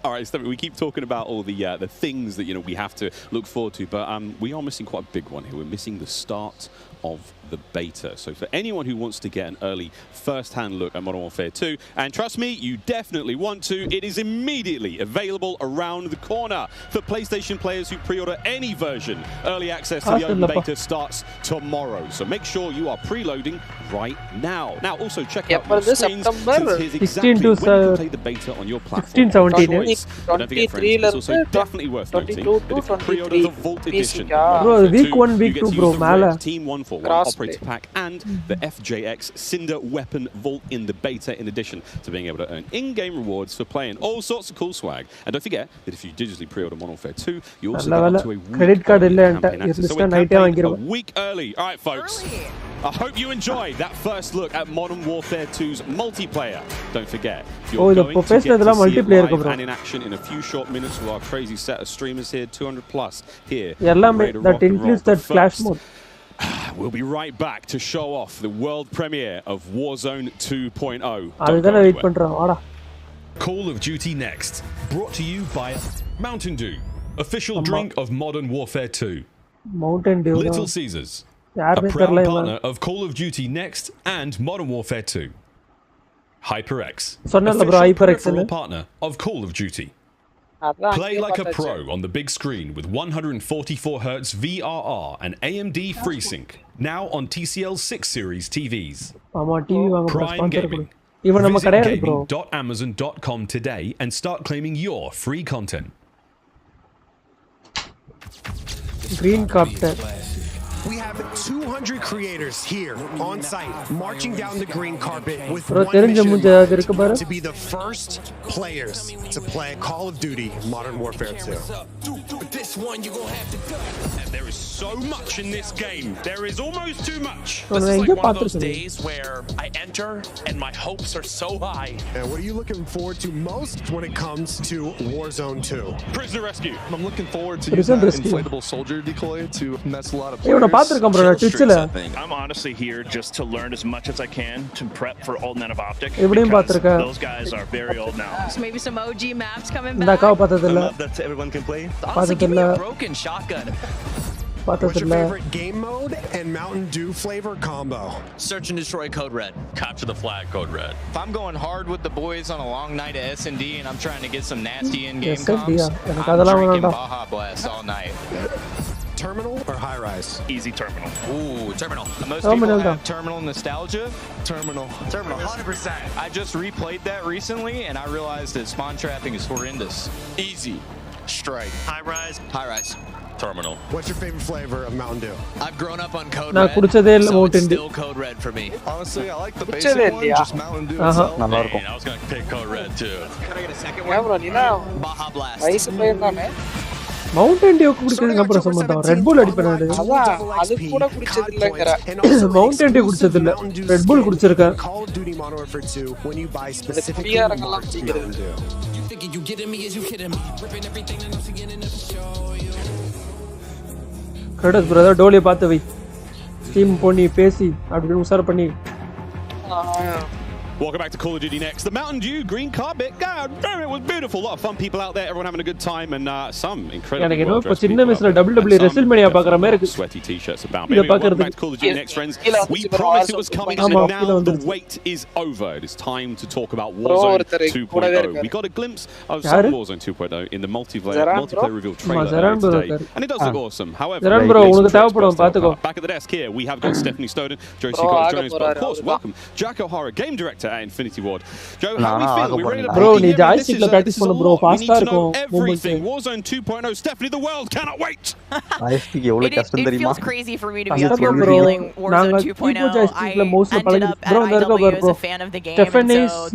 All right, Stephanie, we keep talking about all the things that we have to look forward to, but we are missing quite a big one here. We're missing the start of the beta. So for anyone who wants to get an early first-hand look at Modern Warfare 2, and trust me, you definitely want to, it is immediately available around the corner. For PlayStation players who pre-order any version, early access to the open beta starts tomorrow. So make sure you are preloading right now. Now also check out your screens, since here's exactly when you can play the beta on your platform. 16-17. Don't forget, friends, it's also definitely worth noting that if you pre-order the Vault Edition, bro, week 1, week 2, bro, mala. Team 1 for 1 operator pack and the FJX Cinder Weapon Vault in the beta, in addition to being able to earn in-game rewards for playing all sorts of cool swag. And don't forget that if you digitally pre-order Modern Warfare 2, you also get up to a week campaign access. So we're campaigning a week early. All right, folks. I hope you enjoyed that first look at Modern Warfare 2's multiplayer. Don't forget, you're going to get to see it live and in action in a few short minutes with our crazy set of streamers here, 200 plus here. That includes that flash mode. We'll be right back to show off the world premiere of Warzone 2.0. Call of Duty Next, brought to you by Mountain Dew, official drink of Modern Warfare 2. Mountain Dew. Little Caesars, a proud partner of Call of Duty Next and Modern Warfare 2. HyperX, official peripheral partner of Call of Duty. Play like a pro on the big screen with 144Hz VRR and AMD FreeSync. Now on TCL 6 Series TVs. Prime Gaming, இவன் நம்ம கிடையாது bro. Gaming.amazon.com today and start claiming your free content. Green carpet. We have 200 creators here on site marching down the green carpet with bro, one mission to be the first players to play Call of Duty Modern Warfare 2. But this one you gonna have to go. And there is so much in this game. There is almost too much. This is like one of those days where I enter and my hopes are so high. And what are you looking forward to most when it comes to Warzone 2? Prisoner rescue. I'm looking forward to using that inflatable soldier decoy to mess a lot of players. I'm honestly here just to learn as much as I can to prep for old men of Optic. Those guys are very old now. So maybe some OG maps coming back. I love that everyone can play. Honestly, give me a broken shotgun. What's your favorite game mode and Mountain Dew flavor combo? Search and destroy Code Red. Capture the flag Code Red. If I'm going hard with the boys on a long night of S&D and I'm trying to get some nasty in-game comms, I'm drinking Baja Blast all night. Terminal or high rise? Easy terminal. Ooh, terminal. Most people have terminal nostalgia. Terminal. 100%. I just replayed that recently and I realized that spawn trapping is horrendous. Easy. Strike. High rise. High rise. Terminal. What's your favorite flavor of Mountain Dew? I've grown up on Code Red, so it's still Code Red for me. Honestly, I like the basic one, just Mountain Dew itself. Man, I was going to pick Code Red too. Can I get a second one? Baja Blast. Mountain Dew குடிச்சதுக்கு அப்புறம் சொன்னேன் red புல் அடிப்பேன் அது கூட குடிச்சது இல்லங்கற mountain Dew குடிச்சது இல்ல Red Bull குடிச்சிருக்கேன் Call of Duty Modern Warfare 2 when you buy specific பியாரங்கலாம் குடிக்கிறது You thinking you getting me? Is you kidding me? Ripping everything and I'm beginning to show you. கடஸ் brother டோலியை பார்த்து வை team Fani பேசி அப்படி உசார் பண்ணி Welcome back to Call of Duty Next. The Mountain Dew green carpet. God damn, it was beautiful. A lot of fun people out there. Everyone having a good time, and some incredibly well-dressed people. Sweaty t-shirts about. Maybe welcome back to Call of Duty Next, friends. We promised it was coming, and now the wait is over. It is time to talk about Warzone 2.0. We got a glimpse of some Warzone 2.0 in the multiplayer reveal trailer today, and it does look awesome. However, back at the desk here, we have got Stephanie Snowden, Josie Collins-Jones, but of course, welcome Jack O'Hara, game director at Infinity Ward. Joe, how are we feeling? We ready to bro, need joystick la practice பண்ணு bro, fast ah irukum everything. Warzone 2.0, Stephanie, the world cannot wait. Joystick evlo kastam theriyuma. It feels crazy for me to be up here revealing Warzone 2.0. I ended up at IW as a fan of the game, so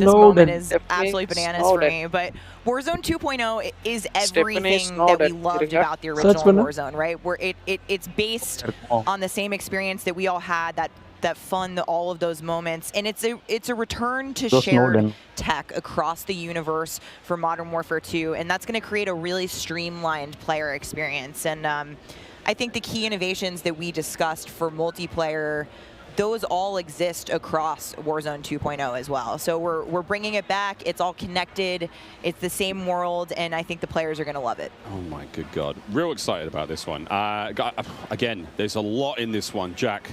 this moment is absolutely bananas for me. But Warzone 2.0 is everything that we loved about the original Warzone, right? Where it's based on the same experience that we all had, that fun, all of those moments, and it's a return to shared tech across the universe for Modern Warfare 2, and that's going to create a really streamlined player experience. And I think the key innovations that we discussed for multiplayer, those all exist across Warzone 2.0 as well. So we're bringing it back. It's all connected. It's the same world, and I think the players are going to love it. Oh my good God. Real excited about this one. Again, there's a lot in this one. Jack,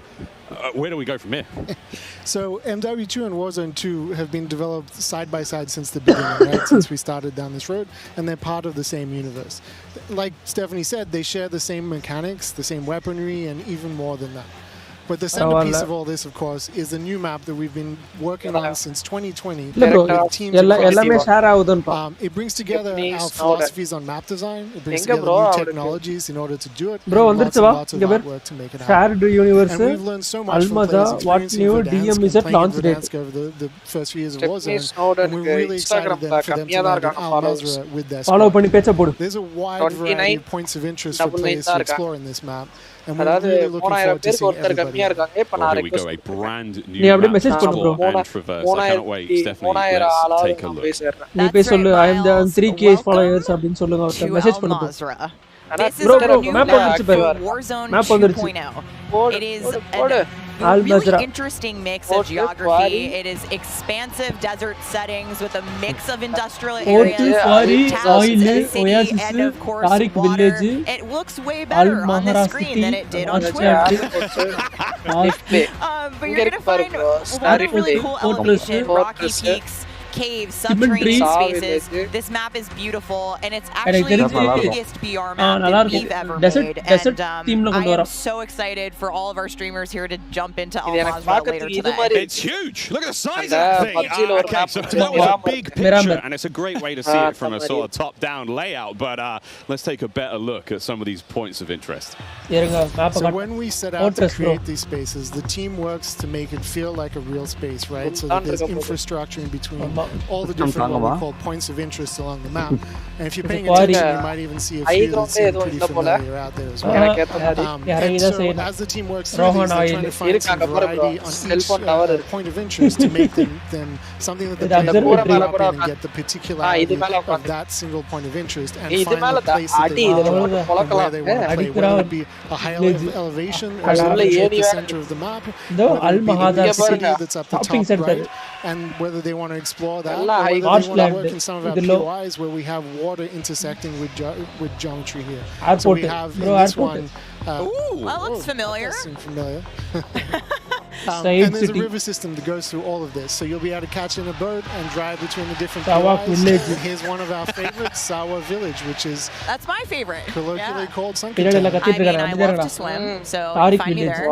where do we go from here? So MW2 and Warzone 2 have been developed side by side since the beginning, right? Since we started down this road, and they're part of the same universe. Like Stephanie said, they share the same mechanics, the same weaponry, and even more than that. But the centerpiece of all this, of course, is the new map that we've been working on since 2020. It brings together our philosophies on map design. It brings together new technologies in order to do it. Bro, lots and lots of hard work to make it happen. Shared universe. And we've learned so much from players experiencing DM is at launch date over the first few years of Warzone. And we're really excited for them to land Al-Mazrah with their squad. There's a wide variety of points of interest for players to explore in this map. And we're really looking forward to seeing everybody. Here we go, a brand new map and traverse. I cannot wait. Stephanie, let's take a look. நீ போய் சொல்லு I am the 3k followers அப்படினு சொல்லுங்க அவர்ட்ட message பண்ணு This is a new map for Warzone 2.0. It is a really interesting mix of geography. It is expansive desert settings with a mix of industrial areas, towns, a city, and of course water. It looks way better on the screen than it did on Twitter. But you're going to find a lot of really cool elevation, rocky peaks, caves, subterranean spaces. This map is beautiful, and it's actually the biggest BR map that we've ever made. And I am so excited for all of our streamers here to jump into Al-Mazrah later today. It's huge. Look at the size of that thing. Okay, so that was a big picture, and it's a great way to see it from a sort of top-down layout. But let's take a better look at some of these points of interest. So when we set out to create these spaces, the team works to make it feel like a real space, right? So that there's infrastructure in between all the different what we call points of interest along the map. And if you're paying attention, you might even see a few that seem pretty familiar out there as well. And so as the team works through these, they're trying to find some variety on each point of interest to make them something that the players will build up in and get the particularity of that single point of interest and find the place that they want to and where they want to play. Whether it be a high elevation or something at the center of the map, whether it be the city that's up the top right, and whether they want to explore that, or whether they want to work in some of our POIs where we have water intersecting with geometry here. So we have in this one. Ooh, that looks familiar. Familiar. And there's a river system that goes through all of this. So you'll be able to catch in a boat and drive between the different POIs. Here's one of our favorites, Sawa Village, which is... That's my favorite. Colloquially called Sunken Town. I mean, I love to swim, so find me there.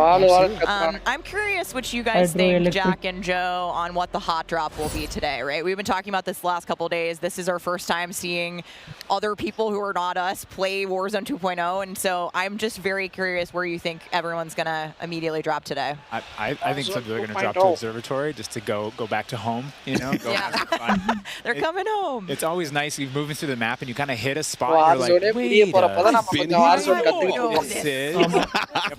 I'm curious what you guys think, Jack and Joe, on what the hot drop will be today, right? We've been talking about this the last couple of days. This is our first time seeing other people who are not us play Warzone 2.0, and so I'm just very curious where you think everyone's going to immediately drop today. I think some people are going to drop to Observatory just to go back to home, you know? Go have some fun. They're coming home. It's always nice. You're moving through the map and you kind of hit a spot and you're like, wait, you have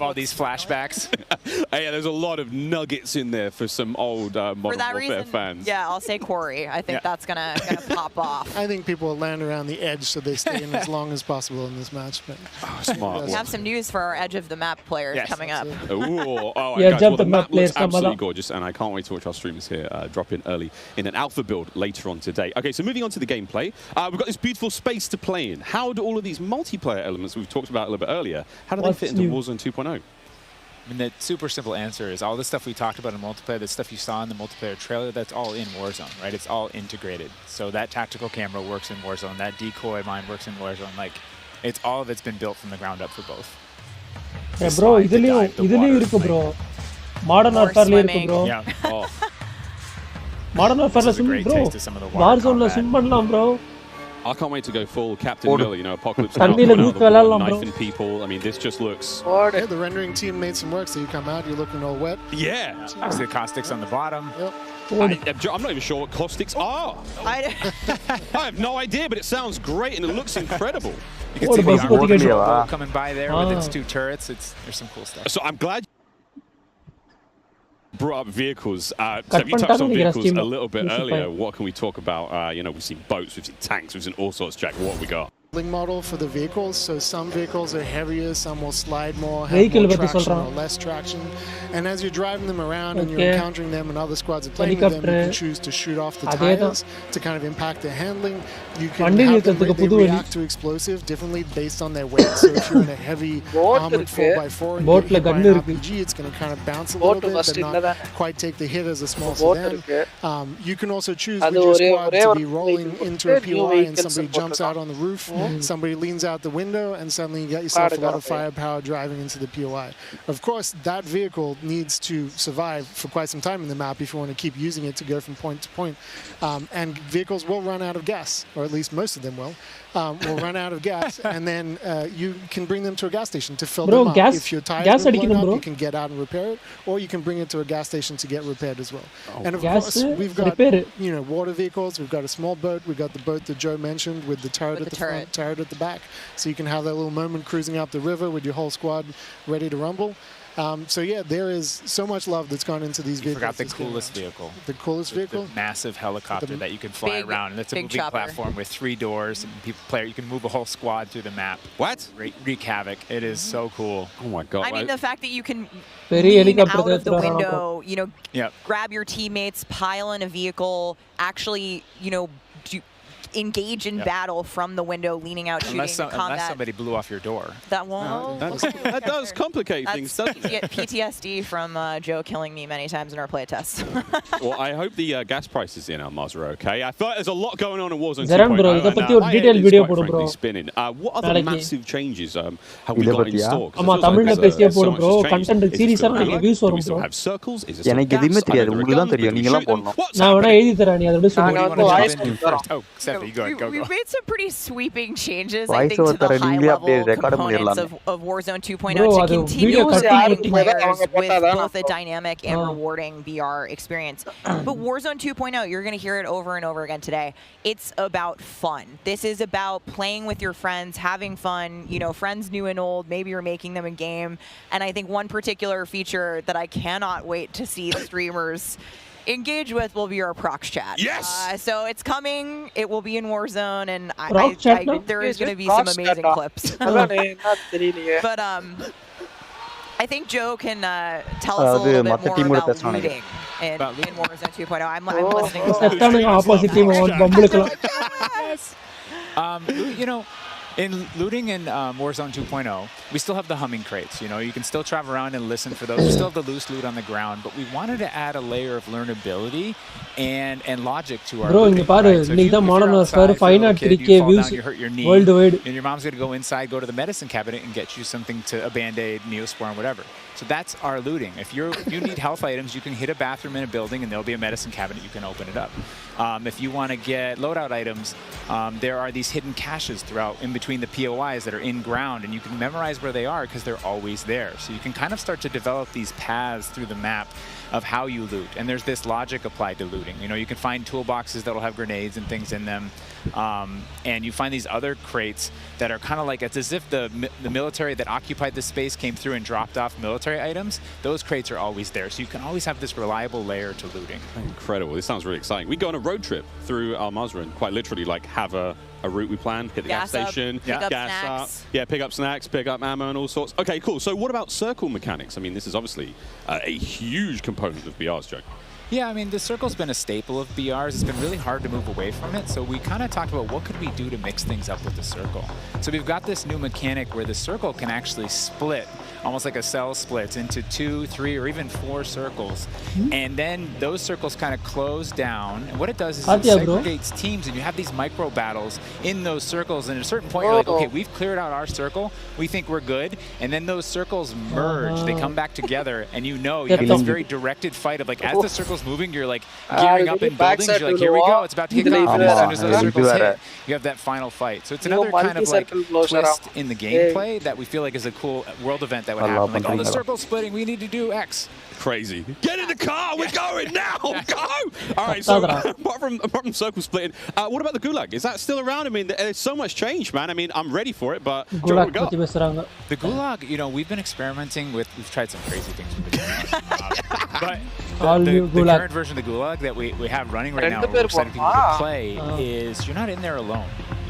all these flashbacks. Yeah, there's a lot of nuggets in there for some old Modern Warfare fans. Yeah, I'll say Corey. I think that's gonna pop off. I think people will land around the edge so they stay in as long as possible in this match. But smart. We have some news for our edge of the map players coming up. Guys, well, the map looks absolutely gorgeous, and I can't wait to watch our streamers here drop in early in an alpha build later on today. Okay, so moving on to the gameplay, we've got this beautiful space to play in. How do all of these multiplayer elements we've talked about a little bit earlier, how do they fit into Warzone 2.0? I mean, the super simple answer is all the stuff we talked about in multiplayer, the stuff you saw in the multiplayer trailer, that's all in Warzone, right? It's all integrated. So that tactical camera works in Warzone, that decoy mine works in Warzone. Like, it's all of it's been built from the ground up for both. Yeah, bro, idhiliyum irukku bro. Modern Warfare irukku bro. Yeah. Oh. Modern Warfare la swim bro. Warzone la swim pannalam bro. I can't wait to go full Captain Miller, you know, Apocalypse Now, knifing people. I mean, this just looks... Yeah, the rendering team made some work, so you come out, you're looking all wet. Yeah. Obviously, the caustics on the bottom. Yep. I'm not even sure what caustics are. I have no idea, but it sounds great and it looks incredible. You can see the armor coming by there with its two turrets. There's some cool stuff. So I'm glad brought up vehicles. So you touched on vehicles a little bit earlier. What can we talk about? You know, we've seen boats, we've seen tanks, we've seen all sorts. Jack, what have we got? Model for the vehicles, so some vehicles are heavier, some will slide more, have more traction or less traction. And as you're driving them around and you're encountering them and other squads are playing with them, you can choose to shoot off the tires to kind of impact their handling. You can have them react to explosive differently based on their weight. So if you're in a heavy armored 4x4 and you're hit by an RPG, it's going to kind of bounce a little bit, but not quite take the hit as a small sedan. You can also choose with your squad to be rolling into a POI and somebody jumps out on the roof. Somebody leans out the window and suddenly you got yourself a lot of firepower driving into the POI. Of course, that vehicle needs to survive for quite some time in the map if you want to keep using it to go from point to point. And vehicles will run out of gas, or at least most of them will run out of gas, and then you can bring them to a gas station to fill them up. If your tires are blown up, you can get out and repair it, or you can bring it to a gas station to get repaired as well. And of course, we've got water vehicles, we've got a small boat, we've got the boat that Joe mentioned with the turret at the front, turret at the back, so you can have that little moment cruising up the river with your whole squad ready to rumble. So yeah, there is so much love that's gone into these vehicles. You forgot the coolest vehicle. The coolest vehicle? The massive helicopter that you can fly around. And it's a moving platform with 3 doors. And you can move a whole squad through the map. What? Wreak havoc. It is so cool. Oh my God. I mean, the fact that you can lean out of the window, you know, grab your teammates, pile in a vehicle, actually, you know, engage in battle from the window, leaning out, shooting combat. Unless somebody blew off your door. That won't. That does complicate things, doesn't it? PTSD from Joe killing me many times in our playtest. Well, I hope the gas prices in Al Mazrah are okay. I thought there's a lot going on in Warzone 2.0. My head is video quite frankly spinning. What other massive changes have we got in store? We still have circles. Is there We've made some pretty sweeping changes, I think, to the high-level components of Warzone 2.0 to continue providing players with both a dynamic and rewarding VR experience. But Warzone 2.0, you're going to hear it over and over again today. It's about fun. This is about playing with your friends, having fun, you know, friends new and old. Maybe you're making them in game. And I think one particular feature that I cannot wait to see the streamers engage with will be our prox chat. Yes! So it's coming. It will be in Warzone, and there is going to be some amazing clips. But I think Joe can tell us a little bit more about looting in Warzone 2.0. I'm listening to that. You know, in looting in Warzone 2.0, we still have the humming crates. You know, you can still travel around and listen for those. We still have the loose loot on the ground, but we wanted to add a layer of learnability and logic to our looting. Right? So if you're outside, 503K views you hurt your knee, worldwide, and your mom's going to go inside, go to the medicine cabinet and get you something to a Band-Aid, Neosporin, whatever. So that's our looting. If you need health items, you can hit a bathroom in a building and there'll be a medicine cabinet. You can open it up. If you want to get loadout items, there are these hidden caches throughout in between the POIs that are in ground, and you can memorize where they are because they're always there. So you can kind of start to develop these paths through the map of how you loot. And there's this logic applied to looting. You know, you can find toolboxes that'll have grenades and things in them. And you find these other crates that are kind of like, it's as if the military that occupied this space came through and dropped off military items. Those crates are always there. So you can always have this reliable layer to looting. Incredible. This sounds really exciting. We go on a road trip through Al Mazrah and quite literally like have a route we plan, hit the gas station, gas up, pick up snacks, pick up ammo and all sorts. Okay, cool. So what about circle mechanics? I mean, this is obviously a huge component of BR's, Joe. Yeah, I mean, the circle's been a staple of BRs. It's been really hard to move away from it. So we kind of talked about what could we do to mix things up with the circle. So we've got this new mechanic where the circle can actually split, almost like a cell splits into 2, 3, or even 4 circles. And then those circles kind of close down. And what it does is it segregates teams, and you have these micro battles in those circles. And at a certain point, you're like, okay, we've cleared out our circle. We think we're good. And then those circles merge. They come back together, and you have this very directed fight of like, as the circle's moving, you're like gearing up in buildings. You're like, here we go. It's about to kick off. And as soon as those circles hit, you have that final fight. So it's another kind of like twist in the gameplay that we feel like is a cool world event that would happen. Like, oh, the circle's splitting. We need to do X. Crazy. Get in the car. We're going now. Go. All right. So apart from circle splitting, what about the Gulag? Is that still around? I mean, there's so much change, man. I mean, I'm ready for it, but the Gulag, we've been experimenting with. We've tried some crazy things with the Gulag, but the current version of the Gulag that we have running right now, we're excited people to play, is you're not in there alone.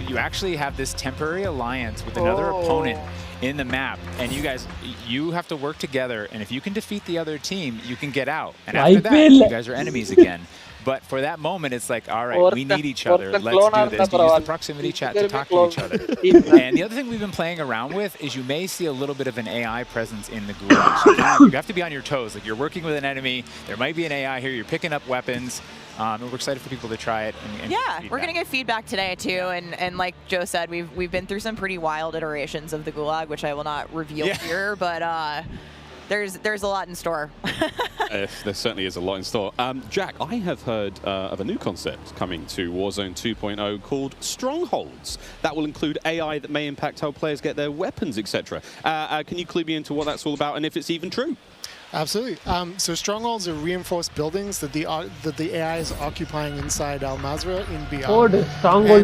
You actually have this temporary alliance with another opponent in the map, and you have to work together, and if you can defeat the other team, you can get out. And after that, you guys are enemies again. But for that moment, it's like, all right, we need each other. Let's do this. You use the proximity chat to talk to each other. And the other thing we've been playing around with is you may see a little bit of an AI presence in the Gulag. So you have to be on your toes. Like, you're working with an enemy. There might be an AI here. You're picking up weapons. And we're excited for people to try it. And we're going to get feedback today, too. And like Joe said, we've been through some pretty wild iterations of the Gulag, which I will not reveal here. But there's a lot in store. There certainly is a lot in store. Jack, I have heard of a new concept coming to Warzone 2.0 called Strongholds. That will include AI that may impact how players get their weapons, etc. Can you clue me into what that's all about and if it's even true? Absolutely. So strongholds are reinforced buildings that the AI is occupying inside Al Mazrah in BR. And the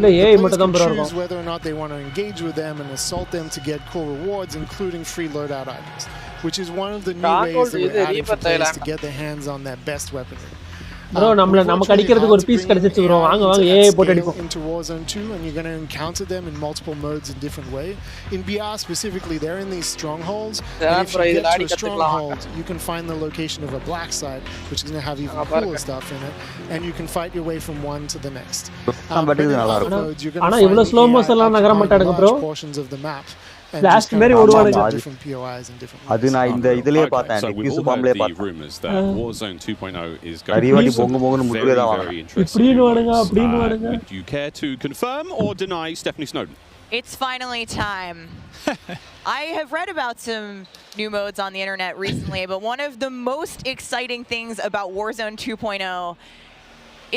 players can choose whether or not they want to engage with them and assault them to get cool rewards, including free loadout items, which is one of the new ways that we're adding for players to get their hands on that best weaponry. bro நமக்கு அடிக்கிறதுக்கு ஒரு piece கிடைச்சிச்சு bro வாங்க ஏய் போட்டு அடிப்போம் into Warzone 2 and you're going to encounter them in multiple modes in different way. In BR specifically they're in these strongholds, and if you get to a stronghold you can find the location of a black site which is going to have even cooler stuff in it, and you can fight your way from one to the next. ஆனா இவ்வளவு slow மோஷன்லாம் நகர மாட்டாங்க bro portions of the map. Flash மாதிரி ஓடுவாங்க different POIs and different. அது நான் இந்த இதுலயே பார்த்தேன் டிஃப்யூஸ் பாம்லயே பார்த்தேன் rumors that Warzone 2.0 is going to be போங்கன்னு முட்டுவே தான் very interesting. இப்படின்னு வாடுங்க Do you care to confirm or deny Stephanie Snowden? It's finally time. I have read about some new modes on the internet recently, but one of the most exciting things about Warzone 2.0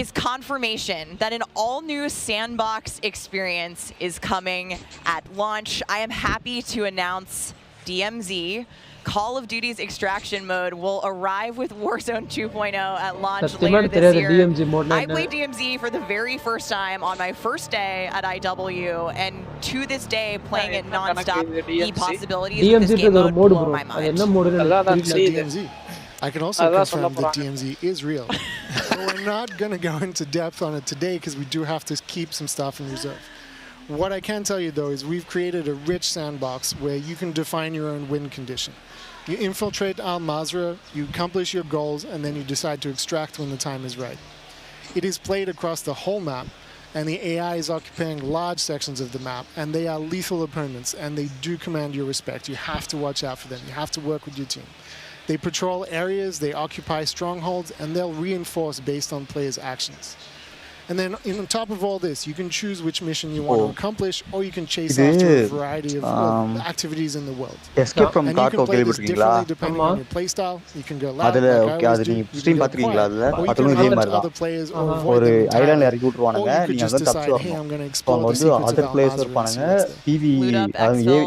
is confirmation that an all-new sandbox experience is coming at launch. I am happy to announce DMZ. Call of Duty's extraction mode will arrive with Warzone 2.0 at launch later this year. I played DMZ for the very first time on my first day at IW, and to this day, playing it non-stop, the possibilities of this game mode blow my mind. DMZ. I can also confirm that DMZ is real. We're not going to go into depth on it today because we do have to keep some stuff in reserve. What I can tell you though is we've created a rich sandbox where you can define your own win condition. You infiltrate Al Mazrah, you accomplish your goals, and then you decide to extract when the time is right. It is played across the whole map, and the AI is occupying large sections of the map, and they are lethal opponents, and they do command your respect. You have to watch out for them. You have to work with your team. They patrol areas, they occupy strongholds, and they'll reinforce based on players' actions. And then on top of all this, you can choose which mission you want to accomplish, or you can chase after a variety of activities in the world. Escape from and you can play this differently depending on your playstyle. You can go loud, like I always do. You can go quiet, or you can hunt other players or avoid them entirely. Or you could just decide, hey, I'm going to explore the secrets of Al Mazrah and see what's there. Loot up, exfil,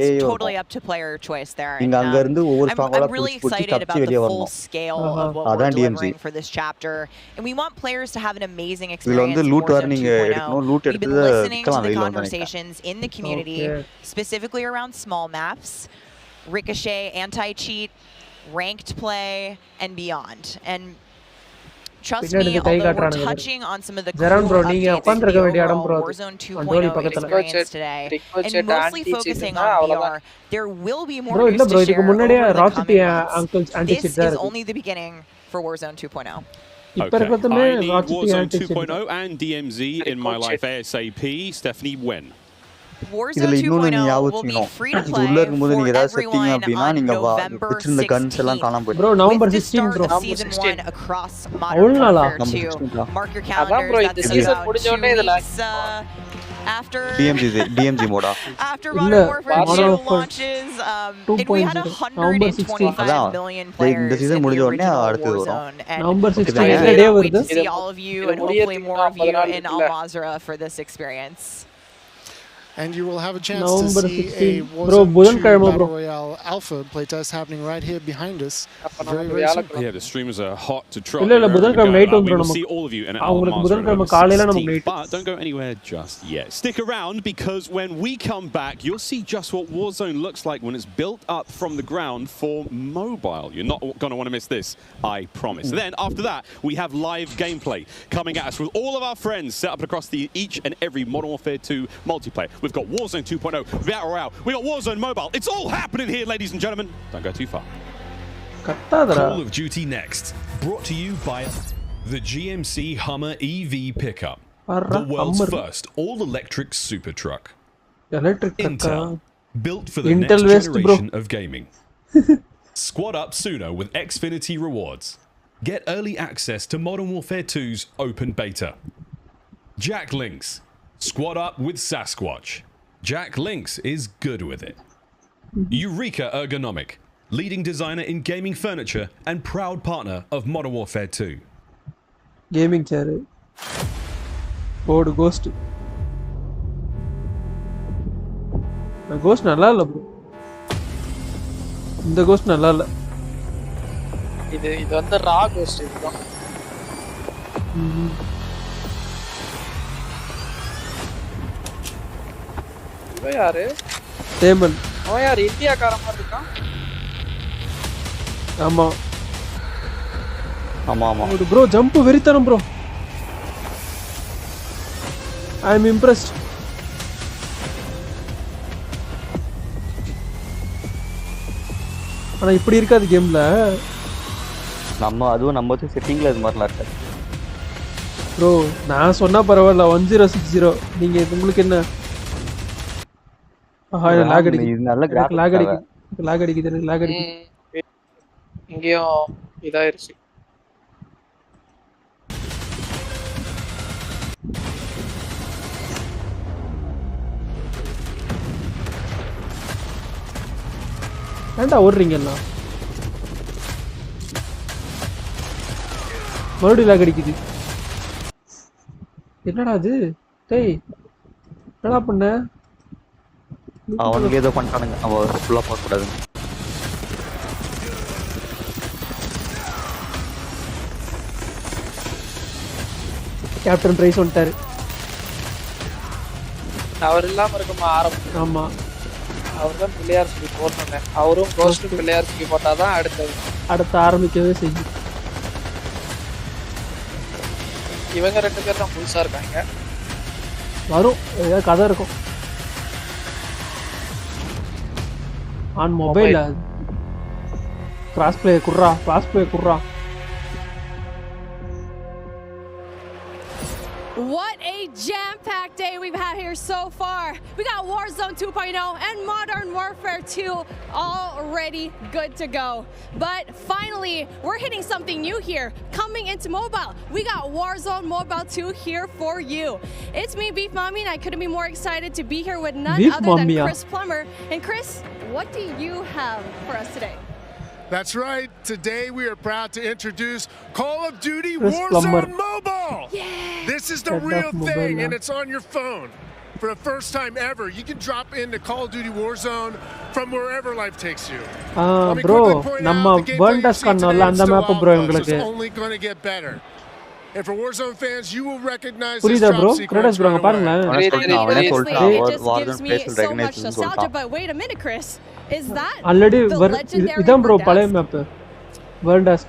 it's totally up to player choice there. And, I'm really excited about the full scale of what we're delivering for this chapter. And we want players to have an amazing experience in Warzone 2.0. We've been listening to the conversations in the community, specifically around small maps, ricochet, anti-cheat, ranked play, and beyond. And trust me, although we're touching on some of the cool updates to the overall Warzone 2.0 experience today, and mostly focusing on VR, there will be more news to share over the coming months. This is only the beginning for Warzone 2.0. Okay. I need Warzone 2.0 and DMZ in my life ASAP. Stephanie, when? Warzone 2.0 will be free to play for everyone on November 16th. Bro, November 16th, bro. Season 1 across Modern Warfare 2. Mark your calendars. That's about 2 weeks after DMZ mode. After Modern Warfare 2 launches, we had 125 million players in the original Warzone. And I can't wait to see all of you and hopefully more of you in Al Mazrah for this experience. And you will have a chance to see a Warzone 2 Battle Royale Alpha playtest happening right here behind us very, very soon. Yeah, the streamers are hot to trot. We will see all of you in Al Mazrah. But don't go anywhere just yet. Stick around because when we come back, you'll see just what Warzone looks like when it's built up from the ground for mobile. You're not going to want to miss this, I promise. Then after that, we have live gameplay coming at us with all of our friends set up across each and every Modern Warfare 2 multiplayer. We've got Warzone 2.0, Battle Royale, we got Warzone Mobile. It's all happening here, ladies and gentlemen. Don't go too far. Call of Duty next, brought to you by the GMC Hummer EV pickup, the world's first all-electric super truck. Intel, built for the next generation of gaming. Squad up sooner with Xfinity rewards. Get early access to Modern Warfare 2's open beta. Jack Links. Squad up with Sasquatch. Jack Links is good with it. Eureka Ergonomic, leading designer in gaming furniture and proud partner of Modern Warfare 2. Gaming chair. Ford Ghost. The Ghost நல்லா இல்ல bro. இந்த Ghost நல்லா இல்ல. இது வந்து ரா Ghost இதுதான். யாரு தேமன் அவன் யார் இந்தியாக்கார மாதிரி இருக்கான் ஆமா ஆமா ஆமா ப்ரோ ஜம்ப் வெறித்தனம் ப்ரோ. I am impressed. ஆனா இப்படி இருக்காது கேம்ல. நம்ம செட்டிங்ல அது மாதிரிலாம் இருக்காது ப்ரோ. நான் சொன்னா பரவாயில்ல 1060 நீங்க உங்களுக்கு என்ன லாக் அடிக்குது. நல்ல லாக் அடிக்குது. இங்கேயும் இதாயிருச்சு. ஏன்டா ஓடுறீங்க எல்லாம்? மறுபடியும் லாக் அடிக்குது. என்னடா அது? டேய் என்னடா பண்ண? அவனுக்கு ஏதோ பண்ணிட்டானுங்க. அவன் ஃபுல்லா பார்க்க கூடாது. கேப்டன் பிரைஸ் வந்துட்டாரு. அவர் இல்லாம இருக்குமா ஆரம்பம். ஆமா அவர் தான் பிள்ளையார் சொல்லி போட்டேன். அவரும் கோஸ்ட் பிள்ளையார் சொல்லி போட்டாதான் அடுத்து ஆரம்பிக்கவே செய்யும். இவங்க 2 பேர் தான் புதுசா இருக்காங்க. வரும் ஏதாவது கதை இருக்கும். ஆன் மொபைல் கிராஸ் பிளே குர்ரா. What a jam-packed day we've had here so far. We got Warzone 2.0 and Modern Warfare 2 already good to go. But finally, we're hitting something new here. Coming into mobile, we got Warzone Mobile 2 here for you. It's me, Beef Mommy, and I couldn't be more excited to be here with none other than Chris Plummer. And Chris, what do you have for us today? That's right. Today we are proud to introduce Call of Duty Warzone Mobile. Yeah. This is the real thing, and it's on your phone. For the first time ever, you can drop into Call of Duty Warzone from wherever life takes you. Bro, நம்ம World Test பண்ணோம்ல அந்த map bro உங்களுக்கு. It's only going to get better. And for Warzone fans, you will recognize this drop sequence right away. It just gives me so much nostalgia, but wait a minute, Chris. Is that already இதான் bro பழைய map World Test.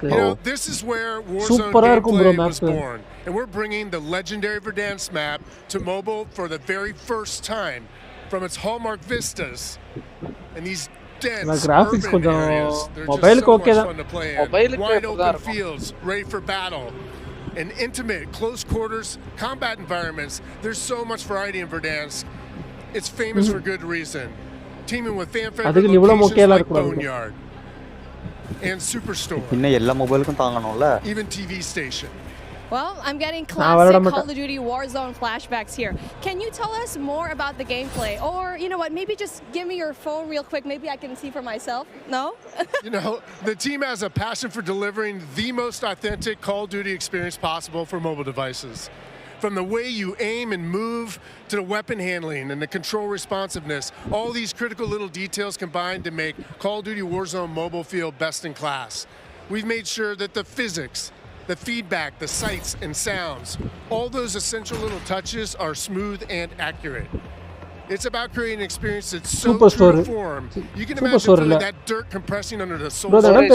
This is where Warzone gameplay was born. And we're bringing the legendary Verdansk map to mobile for the very first time from its hallmark vistas and these dense urban areas. They're just so much fun to play in. Wide open fields, ready for battle. And intimate, close quarters, combat environments. There's so much variety in Verdansk. It's famous for good reason. Teaming with fan-favorite locations like Boneyard and Superstore. Even TV station. Well, I'm getting classic Call of Duty Warzone flashbacks here. Can you tell us more about the gameplay? Or, you know what, maybe just give me your phone real quick. Maybe I can see for myself. No? The team has a passion for delivering the most authentic Call of Duty experience possible for mobile devices. From the way you aim and move to the weapon handling and the control responsiveness, all these critical little details combine to make Call of Duty Warzone mobile feel best in class. We've made sure that the physics, the feedback, the sights and sounds, all those essential little touches are smooth and accurate. It's about creating an experience that's so true to form. You can imagine feeling that dirt compressing under the soul with every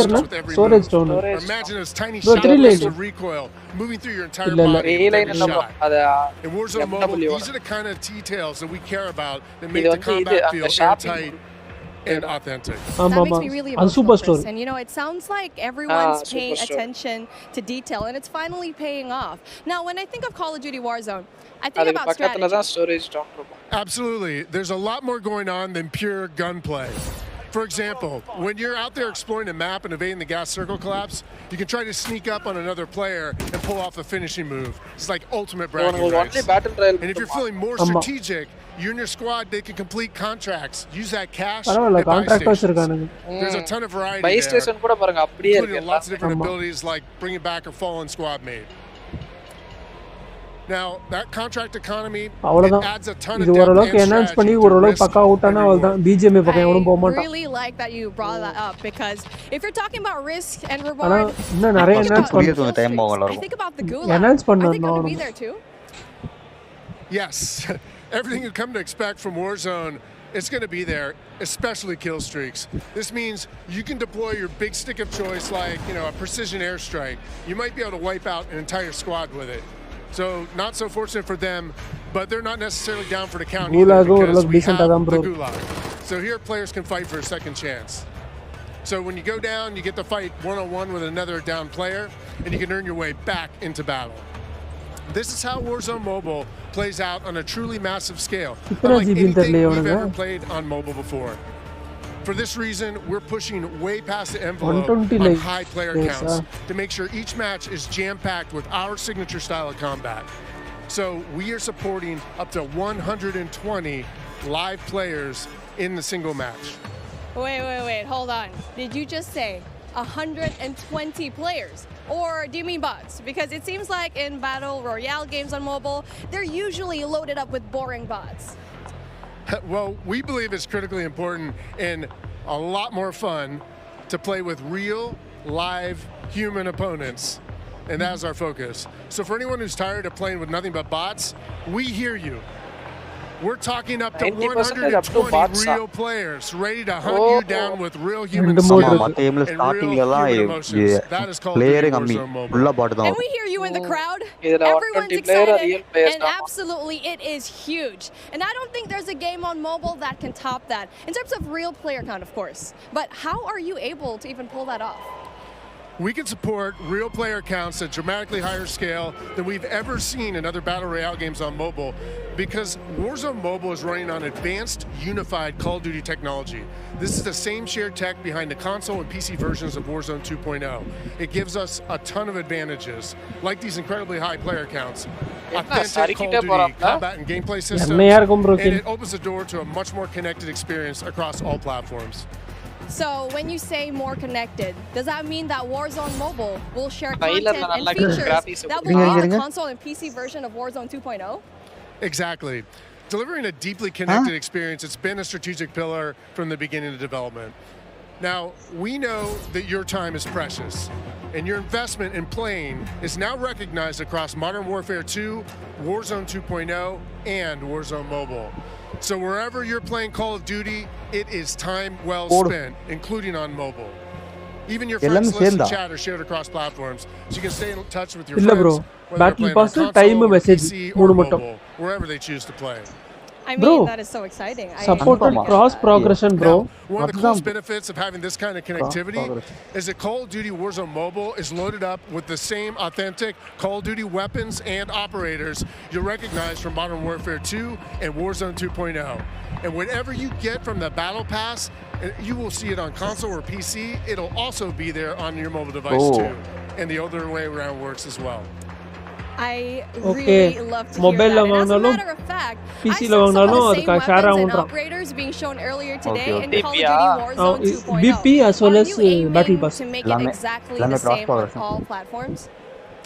move. Or imagine those tiny shots of recoil moving through your entire body with every shot. In Warzone Mobile, these are the kind of details that we care about that make the combat feel airtight and authentic. That makes me really emotional, Chris. And it sounds like everyone's paying attention to detail, and it's finally paying off. Now, when I think of Call of Duty Warzone, I think about strategy. Absolutely. There's a lot more going on than pure gunplay. For example, when you're out there exploring the map and evading the gas circle collapse, you can try to sneak up on another player and pull off a finishing move. It's like ultimate bragging rights. And if you're feeling more strategic, you and your squad, they can complete contracts. Use that cash and buy stations. There's a ton of variety there, including lots of different abilities like bringing back a fallen squad mate. Now, that contract economy, it adds a ton of depth and strategy to risk and reward. I really like that you brought that up, because if you're talking about risk and reward, I think about the Gulag. Are they going to be there too? Yes. Everything you come to expect from Warzone it's going to be there, especially kill streaks. This means you can deploy your big stick of choice like, a precision airstrike. You might be able to wipe out an entire squad with it. So not so fortunate for them, but they're not necessarily down for the count either because we have the gulag. So here players can fight for a second chance. So when you go down, you get to fight one-on-one with another down player, and you can earn your way back into battle. This is how Warzone Mobile plays out on a truly massive scale, unlike anything we've ever played on mobile before. For this reason, we're pushing way past the envelope on high player counts to make sure each match is jam-packed with our signature style of combat. So we are supporting up to 120 live players in the single match. Wait, hold on. Did you just say 120 players? Or do you mean bots? Because it seems like in Battle Royale games on mobile, they're usually loaded up with boring bots. Well, we believe it's critically important and a lot more fun to play with real, live, human opponents. And that's our focus. So for anyone who's tired of playing with nothing but bots, we hear you. We're talking up to 120 real players ready to hunt you down with real human skill and real human emotions. That is called Warzone Mobile. And we hear you in the crowd. Everyone's excited, and absolutely it is huge. And I don't think there's a game on mobile that can top that, in terms of real player count, of course. But how are you able to even pull that off? We can support real player counts at dramatically higher scale than we've ever seen in other Battle Royale games on mobile because Warzone Mobile is running on advanced, unified Call of Duty technology. This is the same shared tech behind the console and PC versions of Warzone 2.0. It gives us a ton of advantages, like these incredibly high player counts, authentic Call of Duty combat and gameplay systems, and it opens the door to a much more connected experience across all platforms. So when you say more connected, does that mean that Warzone Mobile will share content and features that will be on the console and PC version of Warzone 2.0? Exactly. Delivering a deeply connected experience, it's been a strategic pillar from the beginning of development. Now, we know that your time is precious, and your investment in playing is now recognized across Modern Warfare 2, Warzone 2.0, and Warzone Mobile. So wherever you're playing Call of Duty, it is time well spent, including on mobile. Even your friends list and chat are shared across platforms, so you can stay in touch with your friends, whether they're playing on console, or PC, or mobile, wherever they choose to play. I mean, that is so exciting. Supported cross progression, bro. Now, one of the coolest benefits of having this kind of connectivity is that Call of Duty Warzone Mobile is loaded up with the same authentic Call of Duty weapons and operators you'll recognize from Modern Warfare 2 and Warzone 2.0. And whatever you get from the Battle Pass, you will see it on console or PC. It'll also be there on your mobile device too. And the other way around works as well. I really love to hear that. And as a matter of fact, I saw some of the same weapons and operators being shown earlier today in Call of Duty Warzone 2.0. BP as well as Battle Pass. To make it exactly the same on all platforms?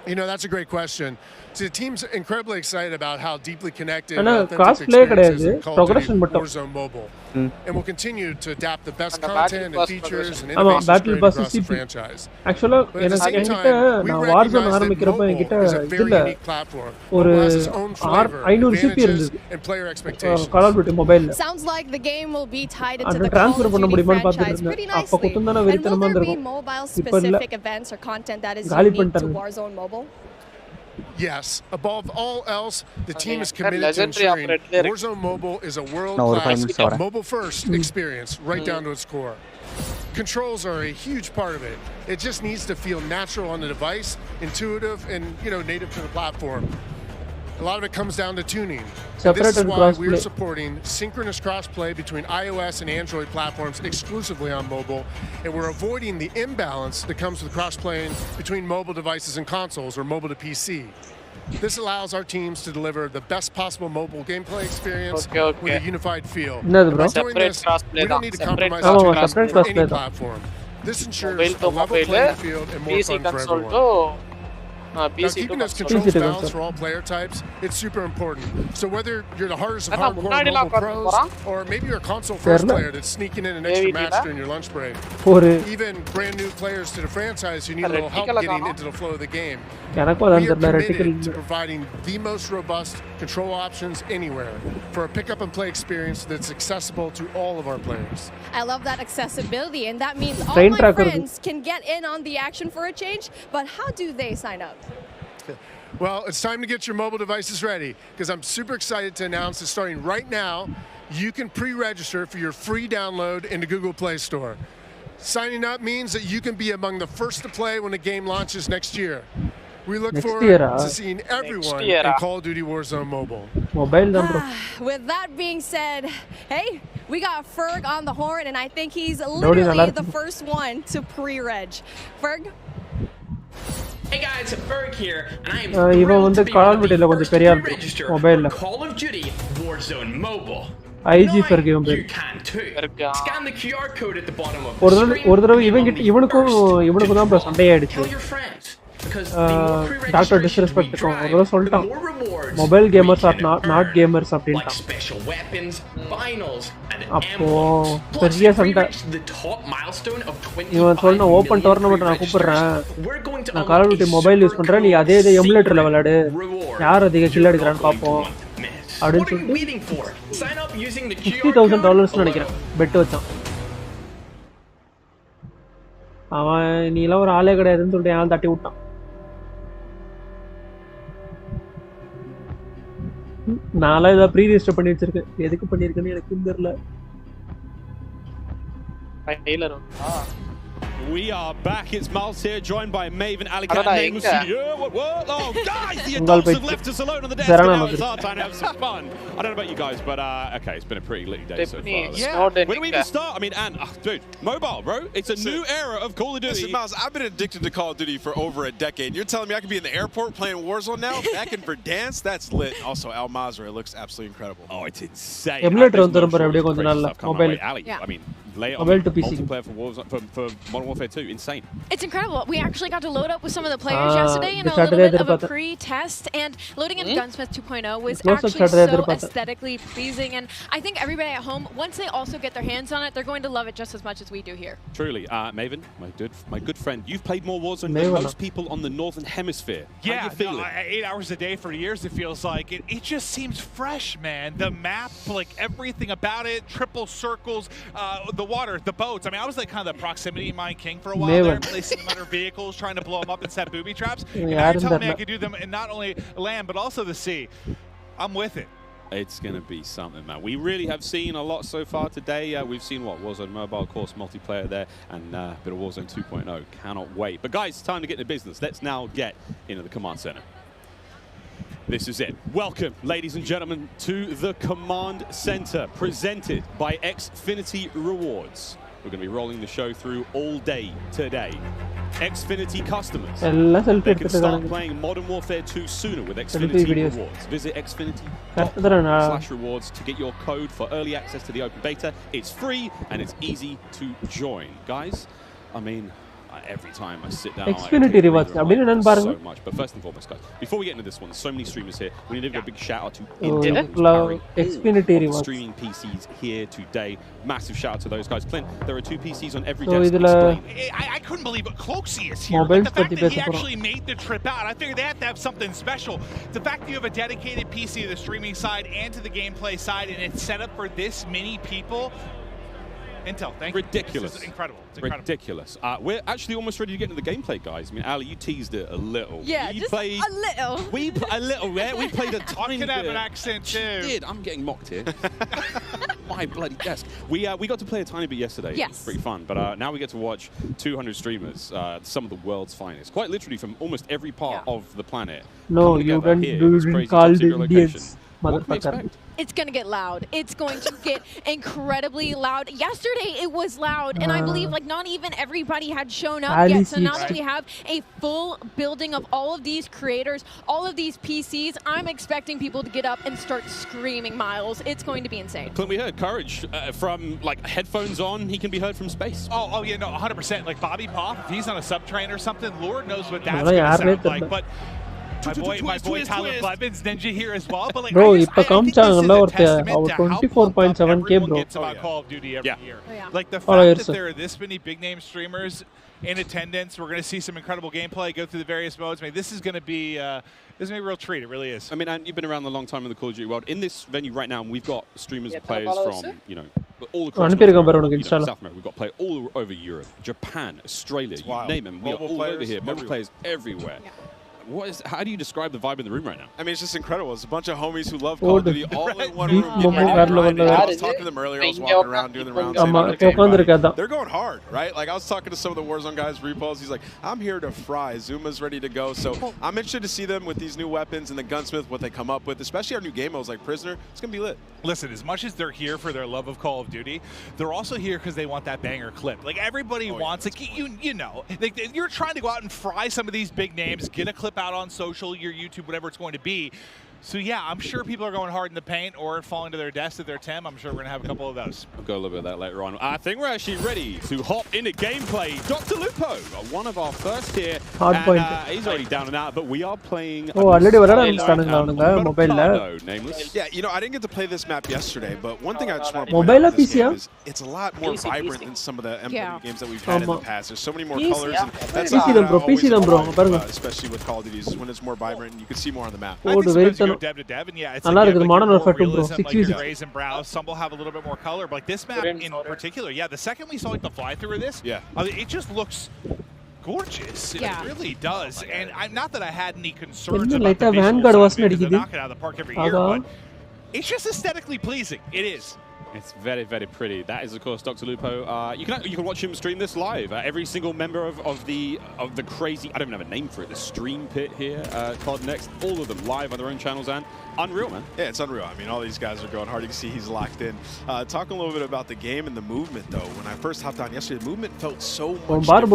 That's a great question. So the team's incredibly excited about how deeply connected and authentic experiences in Call of Duty Warzone Mobile. And we'll continue to adapt the best content and features and innovations created across the franchise. Actually, but at the same time, we recognize that mobile is a very unique platform. Mobile has its own flavor, advantages, and player expectations. Sounds like the game will be tied into the Call of Duty franchise pretty nicely. And will there be mobile-specific events or content that is unique to Warzone Mobile? Yes. Above all else, the team is committed to ensuring Warzone Mobile is a world-class, mobile-first experience right down to its core. Controls are a huge part of it. It just needs to feel natural on the device, intuitive, and native to the platform. A lot of it comes down to tuning. And this is why we're supporting synchronous crossplay between iOS and Android platforms exclusively on mobile, and we're avoiding the imbalance that comes with cross-playing between mobile devices and consoles or mobile to PC. This allows our teams to deliver the best possible mobile gameplay experience with a unified feel. By doing this, we don't need to compromise experience for any platform. This ensures a level playing field and more fun for everyone. Now, keeping those controls balanced for all player types, it's super important. So whether you're the hardest of hardcore mobile pros, or maybe you're a console first player that's sneaking in an extra match during your lunch break, even brand new players to the franchise who need a little help getting into the flow of the game, we are committed to providing the most robust control options anywhere for a pick-up-and-play experience that's accessible to all of our players. I love that accessibility, and that means all my friends can get in on the action for a change, but how do they sign up? Well, it's time to get your mobile devices ready, because I'm super excited to announce that starting right now, you can pre-register for your free download in the Google Play Store. Signing up means that you can be among the first to play when the game launches next year. We look forward to seeing everyone in Call of Duty Warzone Mobile. With that being said, hey, we got Ferg on the horn, and I think he's literally the first one to pre-reg. Ferg? Hey guys, Ferg here, and I am thrilled to be one of the first to register for Call of Duty Warzone Mobile. IG Ferg You can too. Scan the QR code at the bottom of the screen. Tell your friends. Doctor disrespect mobile gamers are not gamers like special weapons, finals, and appo seriya santa the top milestone of 25 open tournament na கூப்பிடுறேன் நான் Call of Duty mobile use பண்றேன் நீ அதே emulator ல விளையாடு யார் அதிக kill அடிக்கறான்னு பாப்போம் அப்படினு சொல்லி $50,000 நினைக்கிறேன் பெட் வச்சான் அவன் நீ எல்லாம் ஒரு ஆளே கிடையாதுன்னு சொல்லிட்டு யாரும் தட்டி விட்டான் நான்லாம் இதை ப்ரீ ரெஜிஸ்டர் பண்ணி வச்சிருக்கேன் எதுக்கு பண்ணிருக்கேன்னு எனக்கு தெரியல We are back. It's Miles here, joined by Maven, Alicat, and what? Oh, guys, the adults have left us alone on the desk. Now it's our time to have some fun. I don't know about you guys, but okay, it's been a pretty litty day so far. Yeah. When do we even start? I mean, dude, mobile, bro. It's a new era of Call of Duty. Listen, Miles, I've been addicted to Call of Duty for over a decade. You're telling me I could be in the airport playing Warzone now? Back in Verdansk? That's lit. Also, Al Mazrah, it looks absolutely incredible. Oh, it's insane. Emulator mobile. I mean, lay on mobile to PC. Multiplayer for Warzone, for Modern Warfare 2, insane. It's incredible. We actually got to load up with some of the players yesterday in a little bit of a pre-test, and loading in Gunsmith 2.0 was actually so aesthetically pleasing, and I think everybody at home, once they also get their hands on it, they're going to love it just as much as we do here. Truly. Maven, my good friend, you've played more Warzone than most people on the Northern Hemisphere. Yeah, how you feeling? 8 hours a day for years, it feels like. It just seems fresh, man. The map, like everything about it, triple circles, the water, the boats. I mean, I was like kind of the proximity mine king for a while there, placing them under vehicles, trying to blow them up and set booby traps. And now you're telling me I could do them in not only land, but also the sea. I'm with it. It's going to be something, man. We really have seen a lot so far today. We've seen, Warzone Mobile, of course, multiplayer there, and a bit of Warzone 2.0. Cannot wait. But guys, it's time to get into business. Let's now get into the command center. This is it. Welcome, ladies and gentlemen, to the command center, presented by Xfinity Rewards. We're going to be rolling the show through all day today. Xfinity customers, they can start playing Modern Warfare 2 sooner with Xfinity Rewards. Visit Xfinity.com/rewards to get your code for early access to the open beta. It's free and it's easy to join. Guys, I mean, every time I sit down, Xfinity Rewards. So much. But first and foremost, guys, before we get into this one, there's so many streamers here. We need to give a big shout out to Xfinity Rewards streaming PCs here today. Massive shout out to those guys. Clint, there are 2 PCs on every desk. I couldn't believe it. Cloaksy is here. Like the fact that he actually made the trip out, I figured they have to have something special. The fact that you have a dedicated PC to the streaming side and to the gameplay side, and it's set up for this many people. Intel, thank you. Ridiculous. This is incredible. It's incredible. Ridiculous. We're actually almost ready to get into the gameplay, guys. I mean, Ali, you teased it a little. Yeah, just a little. A little, yeah? We played a tiny bit. I could have an accent, too. I'm getting mocked here. My bloody desk. We got to play a tiny bit yesterday. Yes. It was pretty fun. But now we get to watch 200 streamers, some of the world's finest. Quite literally from almost every part of the planet. No, you don't do Call Indians. motherfucker. It's going to get loud. It's going to get incredibly loud. Yesterday it was loud, and I believe like not even everybody had shown up yet. So now that we have a full building of all of these creators, all of these PCs, I'm expecting people to get up and start screaming, Miles. It's going to be insane. Clint, we heard Courage from like headphones on. He can be heard from space. Oh yeah, no, 100%. Like Bobby Pop, if he's on a subtrain or something, Lord knows what that's going to sound like. But my boy Tyler Blevins, Ninja here as well. But like, bro, I think this is a testament to how pumped up everyone gets about Call of Duty every year. Like the fact that there are this many big name streamers in attendance, we're going to see some incredible gameplay, go through the various modes. I mean, this is going to be a real treat. It really is. I mean, and you've been around a long time in the Call of Duty world. In this venue right now, we've got streamers and players from, you know, all across South America. We've got players all over Europe, Japan, Australia, you name them. We are all over here. Mobile players everywhere. How do you describe the vibe in the room right now? I mean, it's just incredible. It's a bunch of homies who love Call of Duty all in one room. I was talking to them earlier. I was walking around doing the rounds. They're going hard, right? Like I was talking to some of the Warzone guys, Repos. He's like, I'm here to fry. Zuma's ready to go. So I'm interested to see them with these new weapons and the gunsmith, what they come up with, especially our new game modes like Prisoner. It's going to be lit. Listen, as much as they're here for their love of Call of Duty, they're also here because they want that banger clip. Like everybody wants, like you know, like, you're trying to go out and fry some of these big names, get a clip out on social, your YouTube, whatever it's going to be. So yeah, I'm sure people are going hard in the paint or falling to their deaths at their Tim. I'm sure we're going to have a couple of those. I'll go a little bit of that later on. I think we're actually ready to hop into gameplay. Dr. Lupo, one of our first here. He's already down and out, but we are playing... already nameless. Yeah, you know, I didn't get to play this map yesterday, but one thing I just want to point out with this game is it's a lot more vibrant than some of the MW games that we've had in the past. There's so many more colors. And that's especially with Call of Duty, is when it's more vibrant and you can see more on the map. Dev to Dev, and yeah, it's like, more realism, like your grays and brows. Some will have a little bit more color, but like this map in particular, yeah, the second we saw like the fly through of this, it just looks gorgeous. It really does. And I'm not that I had any concerns about the visuals. They knock it out of the park every year, but it's just aesthetically pleasing. It is. It's very, very pretty. That is, of course, Dr. Lupo. You can watch him stream this live. Every single member of the crazy, I don't even have a name for it, the stream pit here, COD Next, all of them live on their own channels, and unreal, man. Yeah, it's unreal. I mean, all these guys are going hard. You can see he's locked in. Talking a little bit about the game and the movement, though. When I first hopped on yesterday, the movement felt so much different.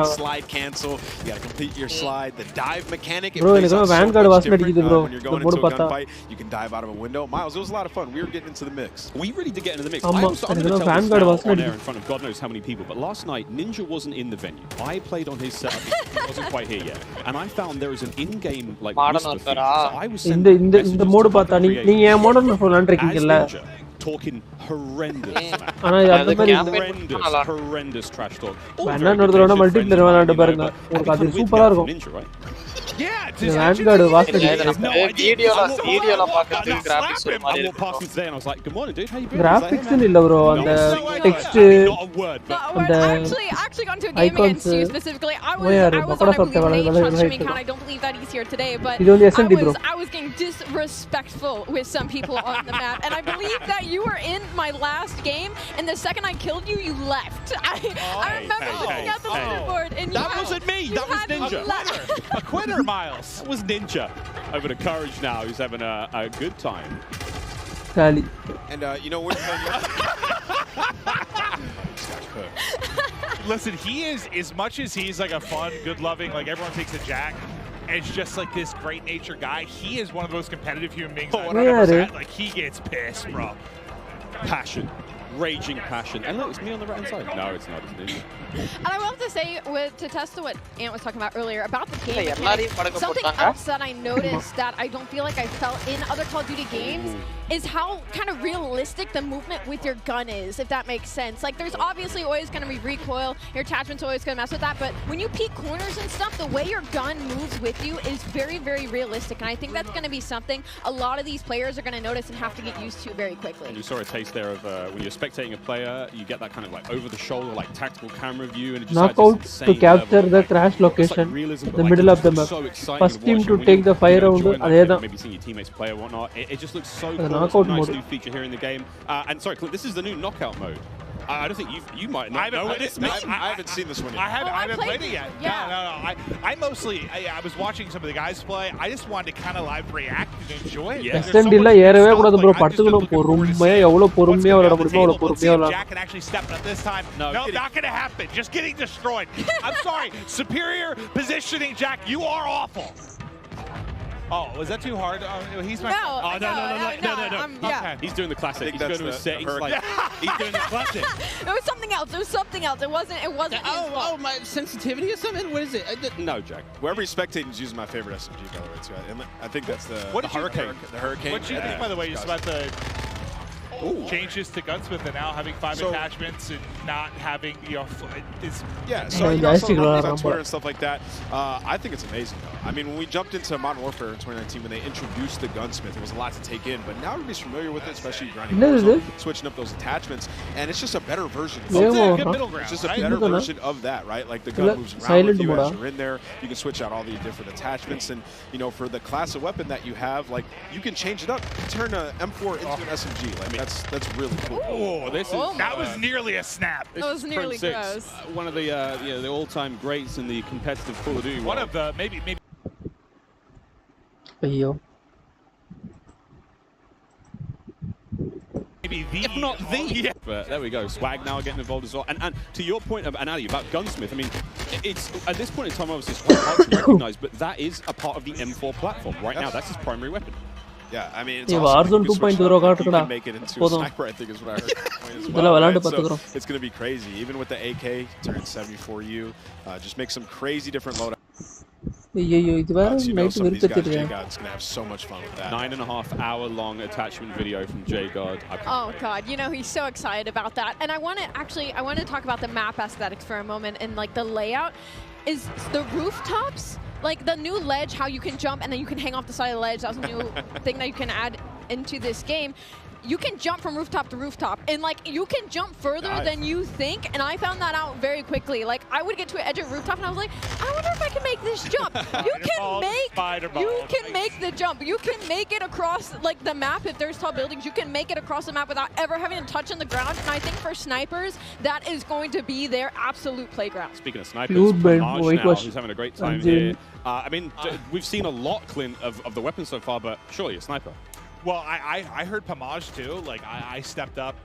Slide cancel. You got to complete your slide. The dive mechanic. When you're going into a gunfight, you can dive out of a window. Miles, it was a lot of fun. We were getting into the mix. We really did get into the mix. I'm going to tell this now on air in front of God knows how many people, but last night, Ninja wasn't in the venue. I played on his setup. He wasn't quite here yet. And I found there is an in-game, like, இந்த mode பார்த்தா நீங்க ஏன் modern விளாண்டிருக்கீங்கல்ல talking horrendous horrendous trash talk. என்ன நடந்துறோம்னா multiplayer விளையாண்டு பாருங்க உங்களுக்கு அது சூப்பரா இருக்கும். Yeah, Vanguard வாஸ்ட் வீடியோல பார்க்கிறதுக்கு கிராபிக்ஸ் ஒரு மாதிரி இருக்கும். Today and I was like, good morning dude, how you been? Graphics இல்ல bro, அந்த text and actually gone to a game against you specifically. I was on a late streaming account. I don't believe that he's here today, but I was getting disrespectful with some people on the map, and I believe that you were in my last game, and the second I killed you, you left. I remember looking at the leaderboard, and that wasn't me. That was Ninja. A quitter, Miles. That was Ninja. Over to Courage now, who's having a good time. Kali. And you know what? Listen, he is, as much as he's like a fun, good-loving, like everyone takes a jack, it's just like this great-natured guy. He is one of those competitive human beings I've ever met. Like, he gets pissed, bro. Passion. Raging passion. And look, it's me on the right-hand side. No, it's not. It's Ninja. And I will have to say, to test what Ant was talking about earlier, about the game mechanics, something else that I noticed that I don't feel like I felt in other Call of Duty games is how kind of realistic the movement with your gun is, if that makes sense. Like, there's obviously always going to be recoil, your attachment's always going to mess with that, but when you peek corners and stuff, the way your gun moves with you is very, very realistic, and I think that's going to be something a lot of these players are going to notice and have to get used to very quickly. And you saw a taste there of when you're spectating a player, you get that kind of like over-the-shoulder, like tactical camera view, and it just knockout to capture the crash location, the middle of the map. First team to take the fire round, maybe seeing your teammates play or whatnot. It just looks so cool. It's a nice new feature here in the game. And sorry, Clint, this is the new knockout mode. I don't think you might not know what this means. I haven't seen this one yet. I haven't played it yet. Yeah. No. I mostly, I was watching some of the guys play. I just wanted to kind of live react and enjoy it. Yeah. SND-ல ஏறவே கூடாது bro. படுத்துக்கணும் பொறுமையா எவ்வளவு பொறுமையா விளையாட முடியுமோ அவ்வளவு பொறுமையா விளையாடணும். Jack can actually step up this time. No, not going to happen. Just getting destroyed. I'm sorry. Superior positioning, Jack. You are awful. Oh, was that too hard? He's my No. Okay. He's doing the classic. He's going to a set. He's like, he's doing the classic. It was something else. It wasn't. Oh, my sensitivity or something? What is it? No, Jack. Wherever he's spectating is using my favorite SMG, by the way, too. I think that's the Hurricane. The Hurricane. What do you think, by the way, just about the changes to Gunsmith and now having 5 attachments and not having, so on Twitter and stuff like that. I think it's amazing, though. I mean, when we jumped into Modern Warfare in 2019, when they introduced the Gunsmith, it was a lot to take in, but now everybody's familiar with it, especially grinding Warzone, switching up those attachments, and it's just a better version. It's just a better version of that, right? Like the gun moves around with you as you're in there. You can switch out all the different attachments, and for the class of weapon that you have, like you can change it up. You turn an M4 into an SMG. Like that's really cool. Oh, that was nearly a snap. That was nearly gross. One of the all-time greats in the competitive Call of Duty. One of the maybe. Ayyo. Maybe the, if not the. But there we go. Swag now getting involved as well. And to your point, Anali, about Gunsmith, I mean, it's at this point in time, obviously, it's quite hard to recognize, but that is a part of the M4 platform. Right now, that's his primary weapon. Yeah, I mean, it's Warzone 2.0 காட்டுடா. make it into a sniper, I think is what I heard. So it's going to be crazy. Even with the AK, turn 74U, just make some crazy different loadouts. ஐயோ இது வேற night வெறுத்துட்டீங்க. It's going to have so much fun with that. 9.5 hour long attachment video from J-God. Oh god, he's so excited about that. And I want to talk about the map aesthetics for a moment, and like the layout is the rooftops. Like the new ledge, how you can jump and then you can hang off the side of the ledge. That was a new thing that you can add into this game. You can jump from rooftop to rooftop, and like you can jump further than you think. And I found that out very quickly. Like I would get to an edge of a rooftop, and I was like, I wonder if I can make this jump. You can make the jump. You can make it across like the map. If there's tall buildings, you can make it across the map without ever having to touch on the ground. And I think for snipers, that is going to be their absolute playground. Speaking of snipers, Pamaj now, who's having a great time here. I mean, we've seen a lot, Clint, of the weapons so far, but surely a sniper. Well, I heard Pamaj too. Like I stepped up.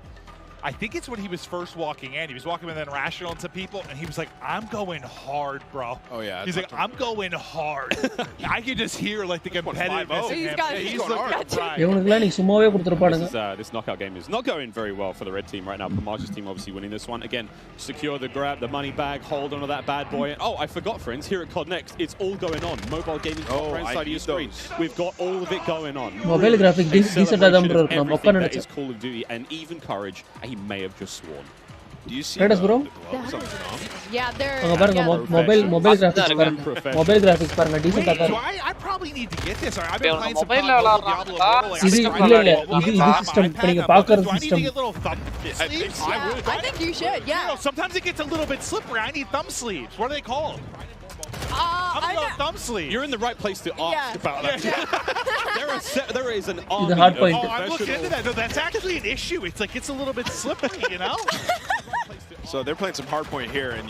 I think it's when he was first walking in. He was walking with an Irrational and some people, and he was like, I'm going hard, bro. Oh, yeah. He's like, I'm going hard. I could just hear like the competitiveness in him. He's looking hard. This knockout game is not going very well for the red team right now. Pamaj's team obviously winning this one. Again, secure the grab, the money bag, hold on to that bad boy. Oh, I forgot, friends, here at COD Next, it's all going on. Mobile gaming right side of your screen. We've got all of it going on. Mobile graphics decent everything that is Call of Duty, and even Courage, he may have just sworn. Do you see bro? Yeah, they're mobile graphics paranga decent ah I probably need to get this. I've been playing some Diablo. This system நீங்க பாக்குற system. I think you should. Yeah. Sometimes it gets a little bit slippery. I need thumb sleeves. What are they called? Thumb sleeve. You're in the right place to ask about that. There is an army the hard point. I'm looking into that. No, that's actually an issue. It's like it's a little bit slippery, So they're playing some hardpoint here, and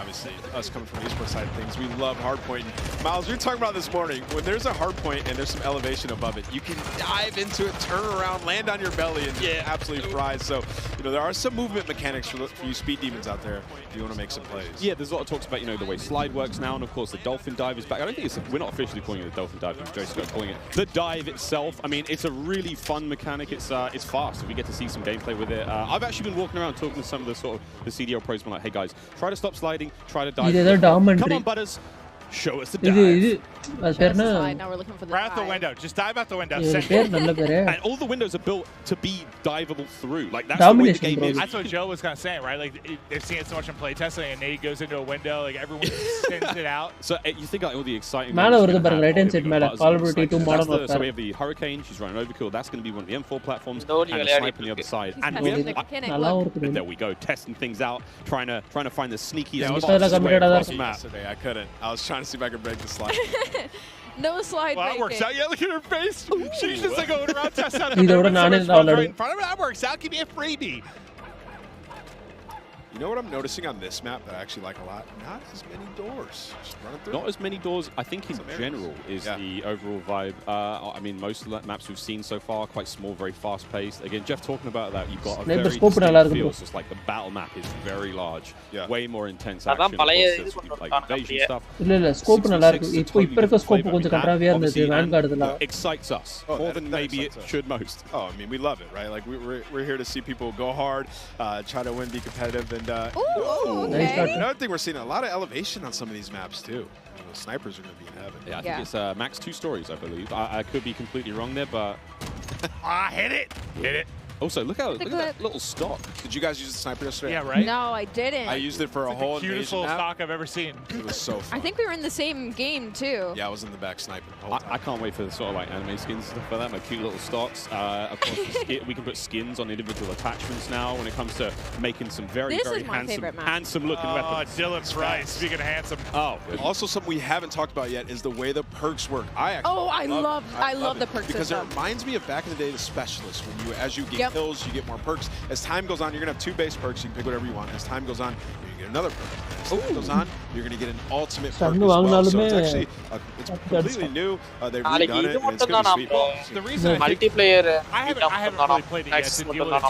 obviously us coming from the esports side of things, we love hardpoint. Miles, we were talking about this morning, when there's a hardpoint and there's some elevation above it, you can dive into it, turn around, land on your belly, and absolutely fry. So there are some movement mechanics for you speed demons out there if you want to make some plays. Yeah, there's a lot of talks about the way slide works now, and of course the dolphin dive is back. I don't think we're not officially calling it the dolphin dive, Joe's calling it the dive itself. I mean, it's a really fun mechanic. It's fast. We get to see some gameplay with it. I've actually been walking around talking to some of the the CDL pros, been like, hey guys, try to stop sliding, try to dive. Come on, Butters. Show us the dive. Now we're looking for the right out the window. Just dive out the window. And all the windows are built to be diveable through. Like that's the way the game is. That's what Joe was kind of saying, right? Like they're seeing it so much in playtesting, and Nate goes into a window, like everyone sends it out. So you think like all the exciting. Right hand side Callofduty to Modern Warfare. So we have the Hurricane. She's running overkill. That's going to be one of the M4 platforms, and the sniper on the other side. And there we go, testing things out, trying to find the sneakiest map. I couldn't. I was trying to see if I could break the slide. No slide. Well, that works out. Yeah, look at her face. She's just like going around testing out. That works out. Give me a freebie. You know what I'm noticing on this map that I actually like a lot? Not as many doors. Just running through. Not as many doors, I think, in general, is the overall vibe. I mean, most of the maps we've seen so far, quite small, very fast-paced. Again, Jeff talking about that, you've got a very distinct feel. It's just like the battle map is very large. Way more intense action. Like invasion stuff. Excites us more than maybe it should most. Oh, I mean, we love it, right? Like, we're here to see people go hard, try to win, be competitive, and another thing, we're seeing a lot of elevation on some of these maps too. The snipers are going to be in heaven. Yeah, I think it's max 2 stories, I believe. I could be completely wrong there, but hit it. Hit it. Also, look at that little stock. Did you guys use the sniper yesterday? Yeah, right? No, I didn't. I used it for a whole cutest little stock I've ever seen. It was so fun. I think we were in the same game, too. Yeah, I was in the back sniping the whole time. I can't wait for the sort of like anime skins and stuff like that, my cute little stocks. Of course, we can put skins on individual attachments now when it comes to making some very handsome looking weapons. Oh, Dylan's right. Speaking of handsome. Oh, also something we haven't talked about yet is the way the perks work. I love the perks because system. it reminds me of back in the day the specialists. When as you get kills, you get more perks. As time goes on, you're gonna have 2 base perks. You can pick whatever you want. As time goes on, you're gonna get another perk. As time goes on, you're gonna get an ultimate perk as well. So it's actually it's completely new. They've redone it, and it's gonna be sweet. The reason multiplayer, I haven't really played it yet to deal with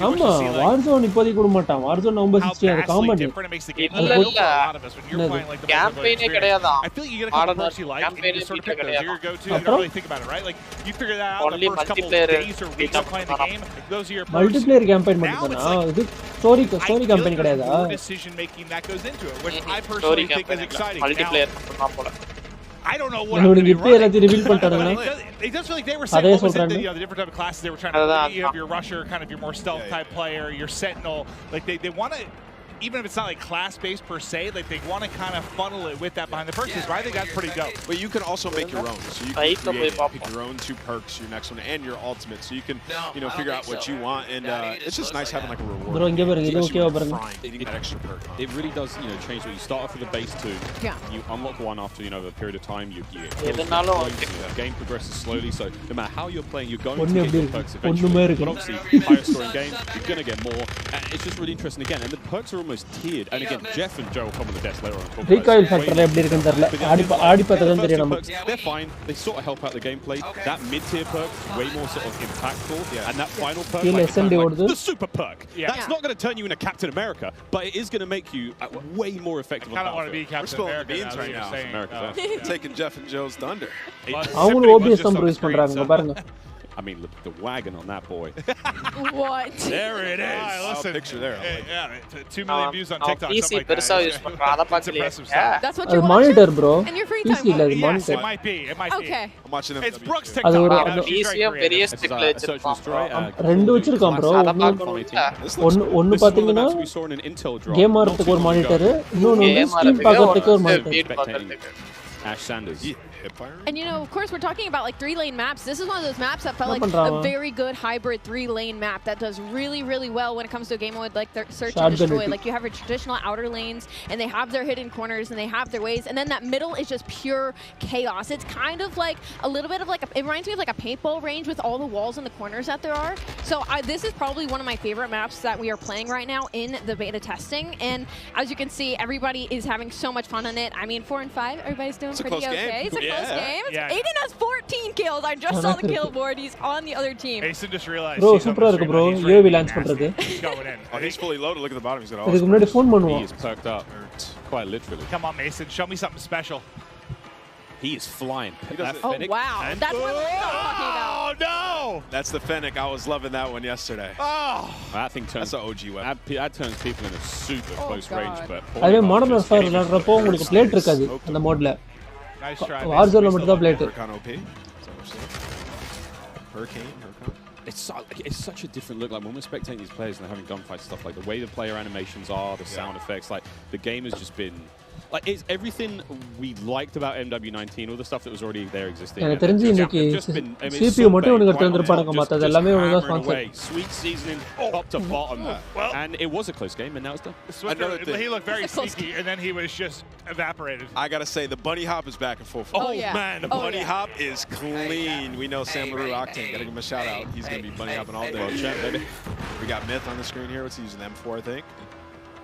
Warzone இப்போதைக்கு கூட மாட்டான். Warzone number 60 அது comedy. different it makes the game a lot of us when you're playing like the campaign கிடையாதா? I feel like you get a couple perks you like, and you sort of pick those. You're your go-to. You don't really think about it, right? Like you figure that out in the first couple of days or weeks of playing the game. Those are your perks. Multiplayer campaign மட்டும்தானா? இது story campaign கிடையாதா? Decision making that goes into it, which I personally think is exciting. Multiplayer I don't know what I'm going to do. It does feel like they were saying what was in the different type of classes they were trying to. You have your rusher, kind of your more stealth type player, your sentinel. Like they want to, even if it's not like class-based per se, like they want to kind of funnel it with that behind the perks. So I think that's pretty dope. But you can also make your own. So you can pick your own 2 perks, your next one, and your ultimate. So you can, figure out what you want, and it's just nice having like a reward. That extra perk. It really does, change what you start off with a base 2. Yeah. You unlock 1 after, a period of time. You the game progresses slowly. So no matter how you're playing, you're going to get your perks eventually. But obviously, higher scoring game, you're going to get more. And it's just really interesting again. And the perks are almost tiered. And again, Jeff and Joe will come on the desk later on. Recoil factor எப்படி இருக்குன்னு தெரியல. ஆடி பார்த்தா தான் தெரியும் நமக்கு. They're fine. They sort of help out the gameplay. That mid-tier perk way more sort of impactful. And that final perk, the super perk. That's not going to turn you into Captain America, but it is going to make you way more effective. I kind of want to be Captain America right now. Taking Jeff and Joe's thunder. அவங்களும் OBS தான் Bruce பண்றாங்க பாருங்க. I mean, look at the wagon on that boy. What? There it is. Listen, picture there. Yeah, 2 million views on TikTok. PC பெருசா use பண்றாங்க அத impressive stuff. That's what you want monitor, bro. In your free PC time. இல்ல அது Yes, monitor. it might be. It might Okay. be. I'm watching them. It's Brooks TikTok. PC பெரிய ஸ்டிக்ல வச்சிருப்பாங்க. ரெண்டு வச்சிருக்கான் bro. ஒன்னு பாத்தீங்கன்னா கேம் ஆடுறதுக்கு ஒரு மானிட்டர், இன்னொன்னு ஸ்ட்ரீம் பார்க்கிறதுக்கு ஒரு monitor. Ash Sanders. And of course, we're talking about like 3-lane maps. This is one of those maps that felt like a very good hybrid 3-lane map that does really, really well when it comes to a game mode like Search and Destroy. Like you have your traditional outer lanes, and they have their hidden corners, and they have their ways, and then that middle is just pure chaos. It's kind of like a little bit of like it reminds me of like a paintball range with all the walls and the corners that there are. So this is probably one of my favorite maps that we are playing right now in the beta testing. And as you can see, everybody is having so much fun on it. I mean, 4 and 5, everybody's doing pretty okay. It's a close game. Aiden has 14 kills. I just saw the kill board. He's on the other team. Aiden just realized. Bro, super இருக்கு bro. UAV launch பண்றது. He's going in. Oh, he's fully loaded. Look at the bottom. He's got all. இதுக்கு முன்னாடி phone பண்ணுவான். He is perked up. Quite literally. Come on, Mason. Show me something special. He is flying. Oh, wow. That's what we're talking about. Oh, no. That's the Fennec. I was loving that one yesterday. Oh. That thing turns. That's an OG weapon. That turns people in a super close range. But அதே Modern Warfare விளையாடுறப்போ உங்களுக்கு plate இருக்காது அந்த மோட்ல. Nice try. Warzone மட்டும் தான் plate. Hurricane. It's such a different look. Like when we're spectating these players and they're having gunfights, stuff like the way the player animations are, the sound effects. Like the game has just been. Like it's everything we liked about MW19, all the stuff that was already there existing. எனக்கு தெரிஞ்சு இன்னைக்கு CPU மட்டும் உனக்கு எடுத்து வந்திருப்பாங்க மத்தது எல்லாமே உனக்கு தான் sponsor. Sweet seasoning top to bottom. And it was a close game and now it's done. He looked very sneaky and then he was just evaporated. I got to say the bunny hop is back in full force. Man, the bunny hop is clean. We know Sam LaRue Octane. Got to give him a shout out. He's going to be bunny hopping all day. We got Myth on the screen here. What's he using? M4, I think.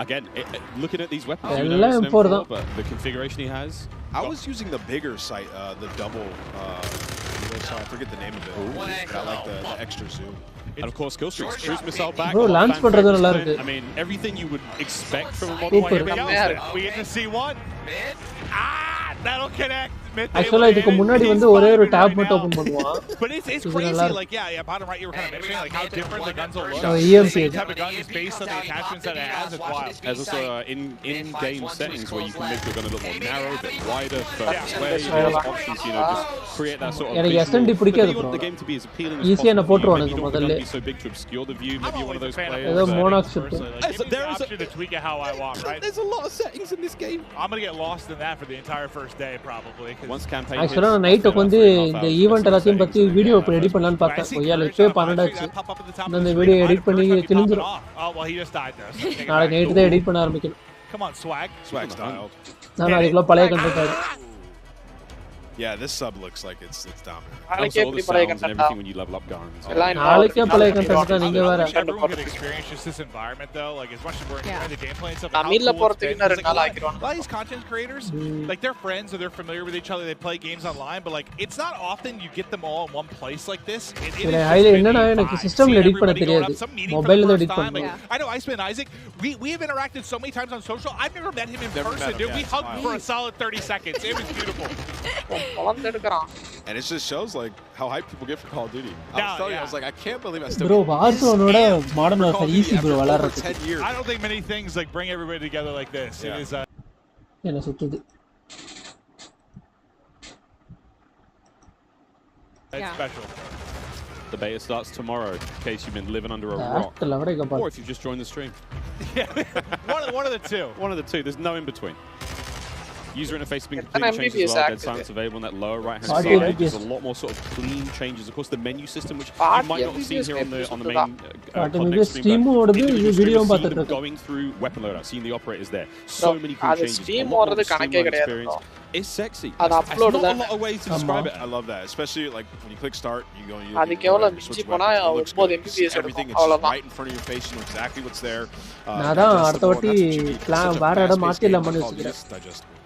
Again, looking at these weapons, you know it's M4, but the configuration he has. I was using the bigger sight, the double. I forget the name of it. I like the extra zoom. And of course, kill streaks, cruise missile back. Bro, launch பண்றது நல்லா இருக்கு. I mean, everything you would expect from a Modern Warfare. We get to see one. That'll connect. Actually, இதுக்கு முன்னாடி வந்து ஒரே ஒரு tab மட்டும் open பண்ணுவான். But it's crazy, like yeah, bottom right you were kind of mentioning like how different the guns will look. EMP. The type of gun is based on the attachments that it has. It's wild. There's also in-game settings where you can make your gun a little more narrow, a bit wider for display. Options, you know, just create that sort of. எனக்கு SND பிடிக்காது bro. The game to be as appealing as possible. ஈஸியா நான் போட்டுருவானுங்க முதல்ல. Be so big to obscure the view. Maybe one of those players. ஏதோ மோனாக் ship. There is option to tweak it how I walk, right? There's a lot of settings in this game. I'm gonna get lost in that for the entire first day probably. Once campaign. Actually, நான் night உட்கார்ந்து இந்த event எல்லாத்தையும் பத்தி video edit பண்ணலாம்னு பார்த்தேன். ஒய்யால இப்பவே 12 ஆச்சு. இந்த வீடியோ எடிட் பண்ணி கிழிஞ்சிரும். நாளைக்கு நைட் தான் எடிட் பண்ண ஆரம்பிக்கணும். Come on, swag style. நான் அதுக்குள்ள பழைய கண்டென்ட் ஆடு. Yeah, this sub looks like it's dominant. Also, all the sounds and everything when you level up guns. நாளைக்கே பழைய கண்டென்ட் தான் நீங்க வேற. Everyone can experience just this environment though, like as much as we're enjoying the gameplay and stuff. தமிழ்ல போறதுக்கு இன்னும் 2 நாள் ஆகிரும். A lot of these content creators, like they're friends or they're familiar with each other, they play games online, but like it's not often you get them all in one place like this. என்னன்னா எனக்கு சிஸ்டம்ல edit பண்ண தெரியாது. மொபைல்ல edit பண்ணுவேன். I know Iceman and Isaac, we have interacted so many times on social. I've never met him in person, dude. We hugged for a solid 30 seconds. It was beautiful. And it just shows like how hyped people get for Call of Duty. I was telling you, I was like, I can't believe I still. Bro, Warzone oda Modern Warfare easy bro விளையாடுறது. I don't think many things like bring everybody together like this. It is என்ன சுத்துது. It's special. The beta starts tomorrow, in case you've been living under a rock, or if you've just joined the stream. One of the two. One of the two. There's no in between. User interface has been completely changed as well. Dead silence available on that lower right hand side. There's a lot more sort of clean changes. Of course, the menu system, which you might not have seen here on the main next stream, but video going through weapon loadout, seeing the operators there. So many cool changes. Experience. It's sexy. There's not a lot of ways to describe it. I love that, especially like when you click start, you go. Everything is just right in front of your face. You know exactly what's there.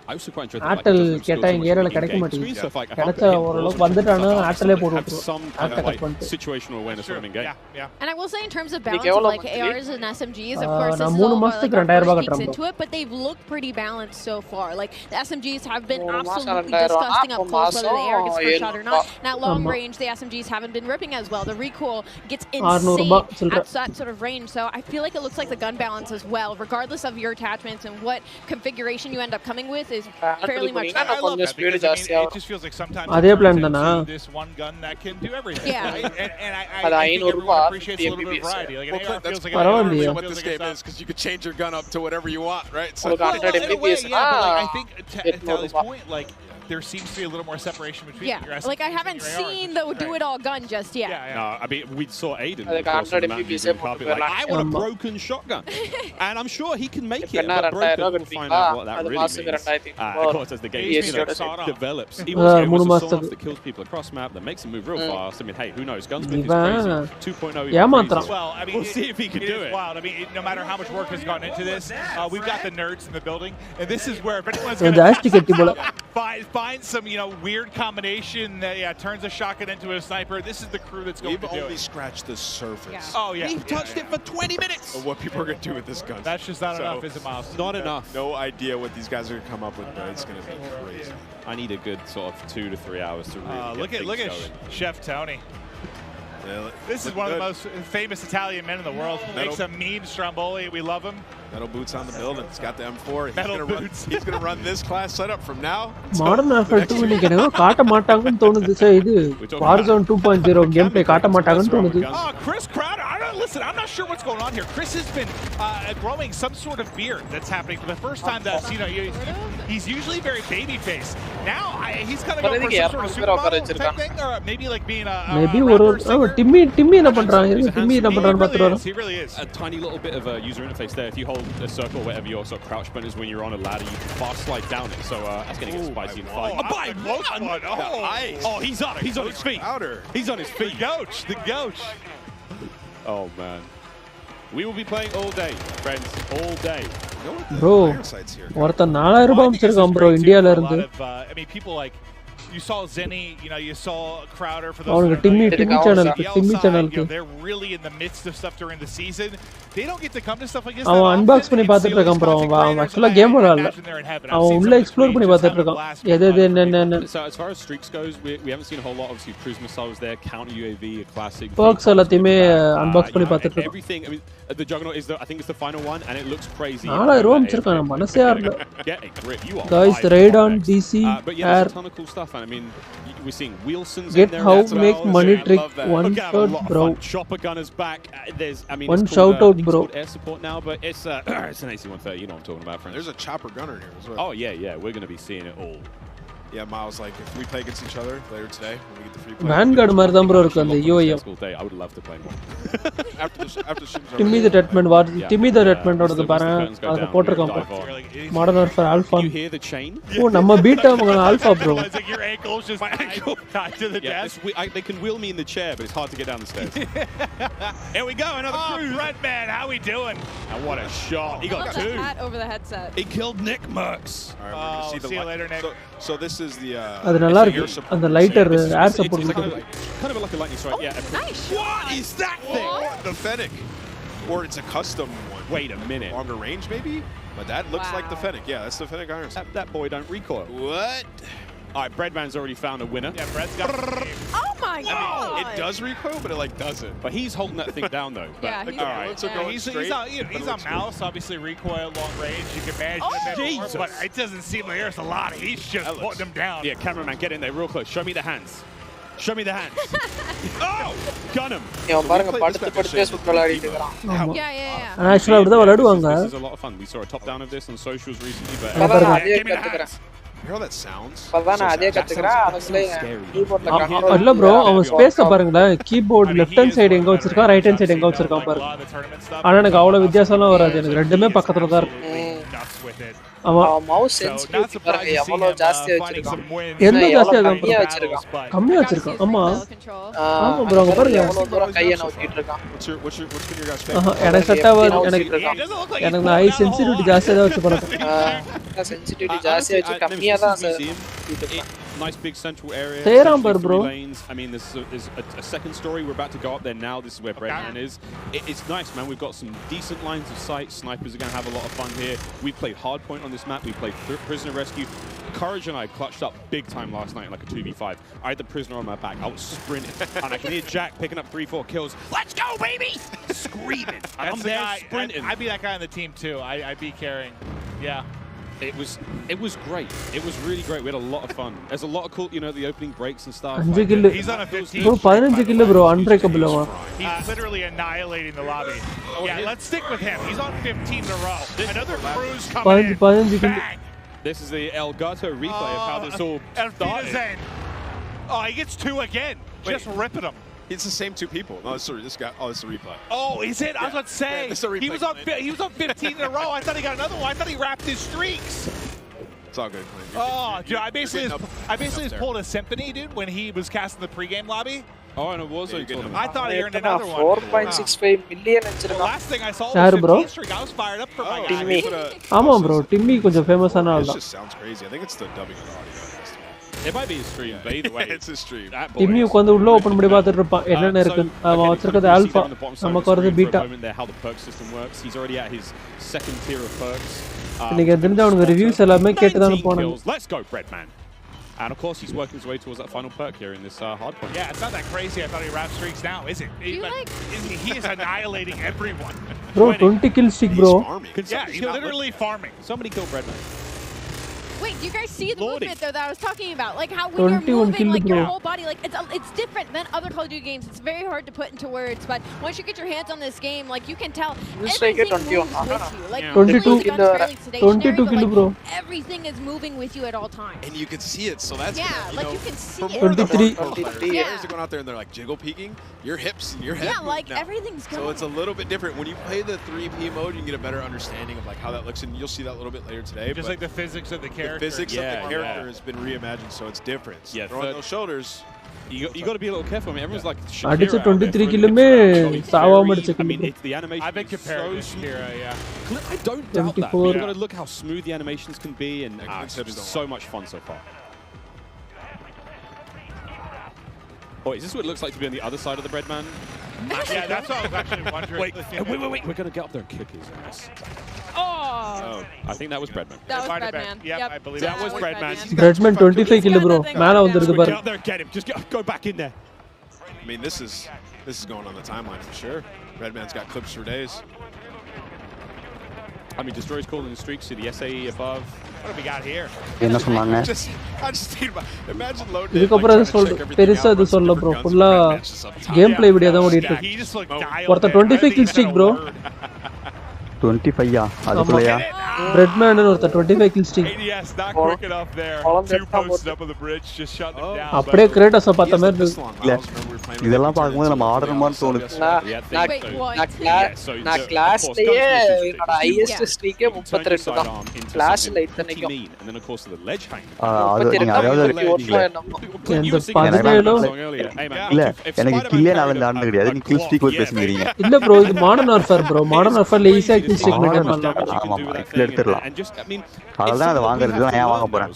I was quite enjoyed Airtel கேட்டா இங்க ஏரியால கிடைக்க மாட்டேங்குது. கிடைச்சா ஓரளவுக்கு வந்துட்டானா Airtelே போட்டு விட்டுரும். Situational awareness of game. And I will say in terms of balance of like ARs and SMGs, of course this is all மாசத்துக்கு 2000 ரூபாய் கட்டறோம் into it, but they've looked pretty balanced so far. Like the SMGs have been absolutely disgusting up close, whether the AR gets first shot or not. Now long range, the SMGs haven't been ripping as well. The recoil gets insane at that sort of range. So I feel like it looks like the gun balance as well, regardless of your attachments and what configuration you end up coming with, is fairly much. I love that because I mean, it just feels like sometimes this one gun that can do everything. Yeah. And I think everyone appreciates a little bit of variety. Like an AR feels like what this game is, because you can change your gun up to whatever you want, right? So in a way, yeah, but like, I think to Tally's point, like there seems to be a little more separation between your SMGs. Like I haven't seen the do-it-all gun just yet. No, I mean we saw Aiden I want a broken shotgun, and I'm sure he can make it. But broken, we'll find out what that really means. Of course, as the game develops, even with a that kills people across map, that makes him move real fast. I mean, hey, who knows? Gunsmith is crazy. 2.0. Well, I mean, we'll see if he can do it. Wild. I mean, no matter how much work has gone into this, we've got the nerds in the building, and this is where if anyone's going to find some, you know, weird combination that turns a shotgun into a sniper, this is the crew that's going to do it. We've only scratched the surface. Oh yeah, we've touched it for 20 minutes of what people are going to do with this gun. That's just not enough, is it, Miles? Not enough. No idea what these guys are going to come up with, but it's going to be crazy. I need a good sort of 2 to 3 hours to really look at Chef Tony. This is one of the most famous Italian men in the world. Makes a mean stromboli. We love him. Metal boots on the building. It's got the M4. He's going to run this class setup from now. Modern Warfare 2 நீங்க காட்ட மாட்டாங்கன்னு தோணுது sir. இது Warzone 2.0 gameplay காட்ட மாட்டாங்கன்னு தோணுது. Chris Crowder. Listen, I'm not sure what's going on here. Chris has been growing some sort of beard that's happening for the first time. That's, you know, he's usually very baby face. Now he's kind of going for some sort of supermodel type thing, or maybe like being a Timmy என்ன பண்றாங்க? Timmy என்ன பண்றான்னு பாத்துறோம். He really is. A tiny little bit of a user interface there. If you hold a circle, whatever your sort of crouch button is when you're on a ladder, you can fast slide down it. So that's going to get spicy in the fight. Oh, he's on it. He's on his feet. He's on his feet. The Goach. Oh man. We will be playing all day, friends, all day. Bro, ஒருத்தன் 4000 ரூபாய் அனுப்பிச்சிருக்கான் bro இந்தியால இருந்து. I mean, people like you saw Zenny, you know, you saw Crowder for those. அவனுக்கு Timmy channel. They're really in the midst of stuff during the season. They don't get to come to stuff like this. அவன் unbox பண்ணி பார்த்துட்டு இருக்கான் bro. அவன் actually game விளையாடல. அவன் உள்ள explore பண்ணி பார்த்துட்டு இருக்கான். எது என்ன. So as far as streaks goes, we haven't seen a whole lot. Obviously, cruise missiles there, counter UAV, a classic. Perks எல்லாத்தையுமே அன்பாக்ஸ் பண்ணி பார்த்துட்டு இருக்கான். Everything. I mean, the Juggernaut is I think it's the final one, and it looks crazy. 4000 ரூபாய் அனுப்பிச்சிருக்கான். மனசே ஆறல. Get a grip. You are. Guys, raid on DC. But yeah, there's a ton of cool stuff, and I mean, we're seeing Wilson's Get in there how as well. make money trick one shot, bro. Chopper gunner's back. There's, I mean, one shout out, bro. It's called air support now, but it's an AC-130. You know what I'm talking about, friends. There's a chopper gunner here as well. Oh yeah, we're going to be seeing it all. Yeah, Miles, like if we play against each other later today, when we get the free play. Vanguard மாதிரி தான் bro இருக்கு அந்த UAM. I would love to play more. after Timmy the Deadman war Timmy the Deadman ஓடது பாரு அத போட்டுருக்கான் Modern Warfare Alpha. You hear the chain? ஓ நம்ம beta அவங்க Alpha bro. It's like your ankle's just tied to the desk. They can wheel me in the chair, but it's hard to get down the stairs. Here we go, another cruise. Red man, how we doing? And what a shot. He got two. Hat over the headset. He killed Nick Merckx. All right, we're going to see you later, Nick. So this is the அது நல்லா இருக்கு அந்த lighter air support kind of like a lightning strike. Yeah. Nice. What is that thing? the Fennec, or it's a custom one. Wait a minute. Longer range maybe, but that looks like the Fennec. Yeah, that's the Fennec iron sight. That boy don't recoil. What? All right, Breadman's already found a winner. Yeah, Bread's got Oh my god. It does recoil, but it like doesn't. But he's holding that thing down though. Yeah, but, he's all right. So going straight, he's on mouse, obviously recoil, long range. You can manage them more, but it doesn't seem like there's a lot. He's just putting them down. Yeah, cameraman, get in there real close. Show me the hands. Show me the hands. Oh, gun him. இவன் பாருங்க படுத்து சுத்த விளையாடிட்டு இருக்கான். Yeah. actually அப்படிதான் விளையாடுவாங்க. This is a lot of fun. We saw a top down of this on socials recently, but அதே கத்துக்கறேன். You hear how that sounds? பதான அதே கத்துக்கறேன். அதுல கீபோர்ட்ல கண்ட்ரோல் இல்ல bro அவன் ஸ்பேஸ பாருங்க கீபோர்ட் லெஃப்ட் ஹேண்ட் சைடு எங்க வச்சிருக்கான் ரைட் ஹேண்ட் சைடு எங்க வச்சிருக்கான் பாருங்க. ஆனா எனக்கு அவ்வளவு வித்தியாசம்லாம் வராது எனக்கு ரெண்டுமே பக்கத்துல தான் இருக்கு. மவுஸ் சென்சிட்டிவிட்டி பாருங்க எவ்வளவு ஜாஸ்தியா வச்சிருக்கான். என்ன ஜாஸ்தியா வச்சிருக்கான்? கம்மியா வச்சிருக்கான். ஆமா bro அங்க பாருங்க எவ்வளவு தூரம் கையை நோக்கிட்டு இருக்கான். What's your guys' எனக்கு செட் ஆகாது எனக்கு ஹை சென்சிட்டிவிட்டி ஜாஸ்தியா தான் வச்சு பண்றேன். சென்சிட்டிவிட்டி ஜாஸ்தியா வச்சு கம்மியா தான் nice big central area. Bro. Lanes. I mean, this is a second story. We're about to go up there now. This is where Breadman is. It's nice, man. We've got some decent lines of sight. Snipers are going to have a lot of fun here. We played hardpoint on this map. We played prisoner rescue. Courage and I clutched up big time last night in like a 2v5. I had the prisoner on my back. I was sprinting. And I can hear Jack picking up 3-4 kills. Let's go, baby! Screaming. I'm there sprinting. I'd be that guy on the team too. I'd be carrying. Yeah. It was great. It was really great. We had a lot of fun. There's a lot of cool, you know, the opening breaks and stuff. He's on a 15. Bro, 15 kill bro, unbreakable. He's literally annihilating the lobby. Yeah, let's stick with him. He's on 15 in a row. Another cruise coming in. Bang! This is the Elgato replay of how this all started. Oh, he gets two again. Just ripping them. It's the same two people. No, sorry, this guy. Oh, it's a replay. Oh, is it? I was about to say. He was on 15 in a row. I thought he got another one. I thought he wrapped his streaks. It's all good. Oh, dude, I basically just pulled a symphony, dude, when he was casting the pregame lobby. Oh, and it was I thought he earned another one. 4.65 million. The last thing I saw was 15 streak. I was fired up for my guy. Timmy. Ama bro, Timmy கொஞ்சம் ஃபேமஸான ஆள் தான். It just sounds crazy. I think it's the dubbing of audio. It might be his stream, but either way, it's his stream. Timmy உட்கார்ந்து உள்ள open பண்ணி பார்த்துட்டு இருப்பான். என்னென்ன இருக்கு? அவன் வச்சிருக்கிறது ஆல்பா. நமக்கு வரது beta. How the perk system works. He's already at his second tier of perks. நீங்க தெரிஞ்ச அவனுக்கு ரிவ்யூஸ் எல்லாமே கேட்டு தான் போறாங்க. Let's go, Breadman. And of course, he's working his way towards that final perk here in this hard point. Yeah, it's not that crazy. I thought he wrapped streaks now, is it? He is annihilating everyone. Bro, 20 kill streak, bro. Yeah, he's literally farming. Somebody kill Breadman. Wait, do you guys see the movement though that I was talking about? Like how when you're moving, like your whole body, like it's different than other Call of Duty games. It's very hard to put into words, but once you get your hands on this game, like you can tell everything moves with you. Like 22 kill, bro. Everything is moving with you at all times. And you can see it, so that's like you can see it. 23. Players are going out there and they're like jiggle peeking. Your hips and your head. Yeah, like everything's going. So it's a little bit different when you play the 3P mode. You can get a better understanding of like how that looks, and you'll see that a little bit later today. Just like the physics of the character. physics of the character has been reimagined, so it's different. Yeah, throwing those shoulders. You got to be a little careful. I mean, everyone's like அடிச்ச 23 கில்லுமே சாவாம அடிச்ச I mean, it's the animation. I've been comparing to Shakira, yeah. I don't doubt that. You've got to look how smooth the animations can be, and it's been so much fun so far. Oh, is this what it looks like to be on the other side of the bread man? Yeah, that's what I was actually wondering. Wait. We're going to get up there and kick his ass. Oh, I think that was Breadman. That was Breadman. Yep, I believe that was Breadman. Breadman 25 kill bro. Man vandirudhu Get up there and get him. Just go back in there. I mean, this is going on the timeline for sure. Breadman's got clips for days. I mean, Destroyer's calling the streaks to the SAE above. What have we got here? என்ன சொன்னாங்க? I just think about imagine loading. இதுக்கு அப்புறம் அது சொல்ற பெருசா அது சொல்ல bro. ஃபுல்லா கேம் ப்ளே வீடியோ தான் ஓடிட்டு இருக்கு. ஒருத்த 25 kill streak bro. 25 அதுக்குள்ளயா? Breadman ஒருத்த 25 kill streak. ADS not quick enough there. Two posts up on the bridge, just shut them down. அப்படியே கிரேட்டஸ் பார்த்த மாதிரி இருக்கு. இல்ல இதெல்லாம் பாக்கும்போது நம்ம ஆர்டர்மான்னு தோணுது. நான் கிளாஸ்லயே என்னோட ஹையஸ்ட் ஸ்ட்ரீக்கே 32 தான். கிளாஸ்ல இத்தனைக்கும். And then of course the ledge hang. அது நீங்க அதாவது இந்த 17 இல்ல எனக்கு கில்லே நாலு தாண்டு கிடையாது. நீ கில் ஸ்ட்ரீக் போய் பேசுறீங்க. இல்ல bro இது மாடர்ன் வார்ஃபேர் bro. மாடர்ன் வார்ஃபேர்ல ஈஸியா கில் ஸ்ட்ரீக் மெயின்டைன் பண்ணலாம். ஆமா எடுத்துறலாம். அதனால அத வாங்குறது நான் ஏன் வாங்க போறேன்?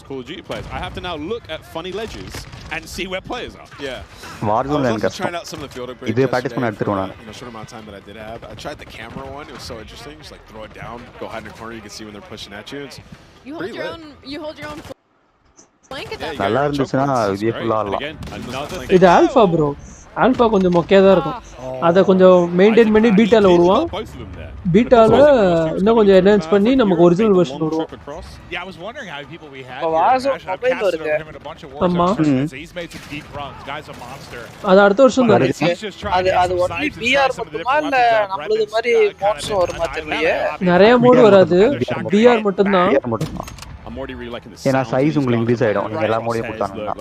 I have to now look at funny ledges and see where players are. Yeah. Warzone எனக்கு trying out some of the field upgrades. இதே பிராக்டீஸ் பண்ண எடுத்துறேன் நான். Short amount of time that I did have. I tried the camera one. It was so interesting. Just like throw it down, go hide in the corner. You can see when they're pushing at you. You hold your own flank at that. நல்லா இருந்துச்சுனா இதே ஃபுல்லா ஆடலாம். இது alpha bro. Alpha கொஞ்சம் மொக்கையா தான் இருக்கும். அத கொஞ்சம் மெயின்டைன் பண்ணி பீட்டால விடுவான். பீட்டால இன்னும் கொஞ்சம் என்ஹான்ஸ் பண்ணி நமக்கு ஒரிஜினல் வெர்ஷன் விடுவோம். Yeah, I was wondering how many people we had. ஆமா. He's made some deep runs. Guy's a monster. அது அடுத்த வருஷம் தான். அது ஒன்லி பிஆர் மட்டுமா இல்ல நம்மளது மாதிரி மோட்ஸ் வருமா தெரியலையே. நிறைய மோட் வராது. பிஆர் மட்டும் தான். I'm already really liking the ஏனா சைஸ் உங்களுக்கு இன்க்ரீஸ் ஆயிடும். நீங்க எல்லா மோடையும் கொடுத்தாங்கன்னா.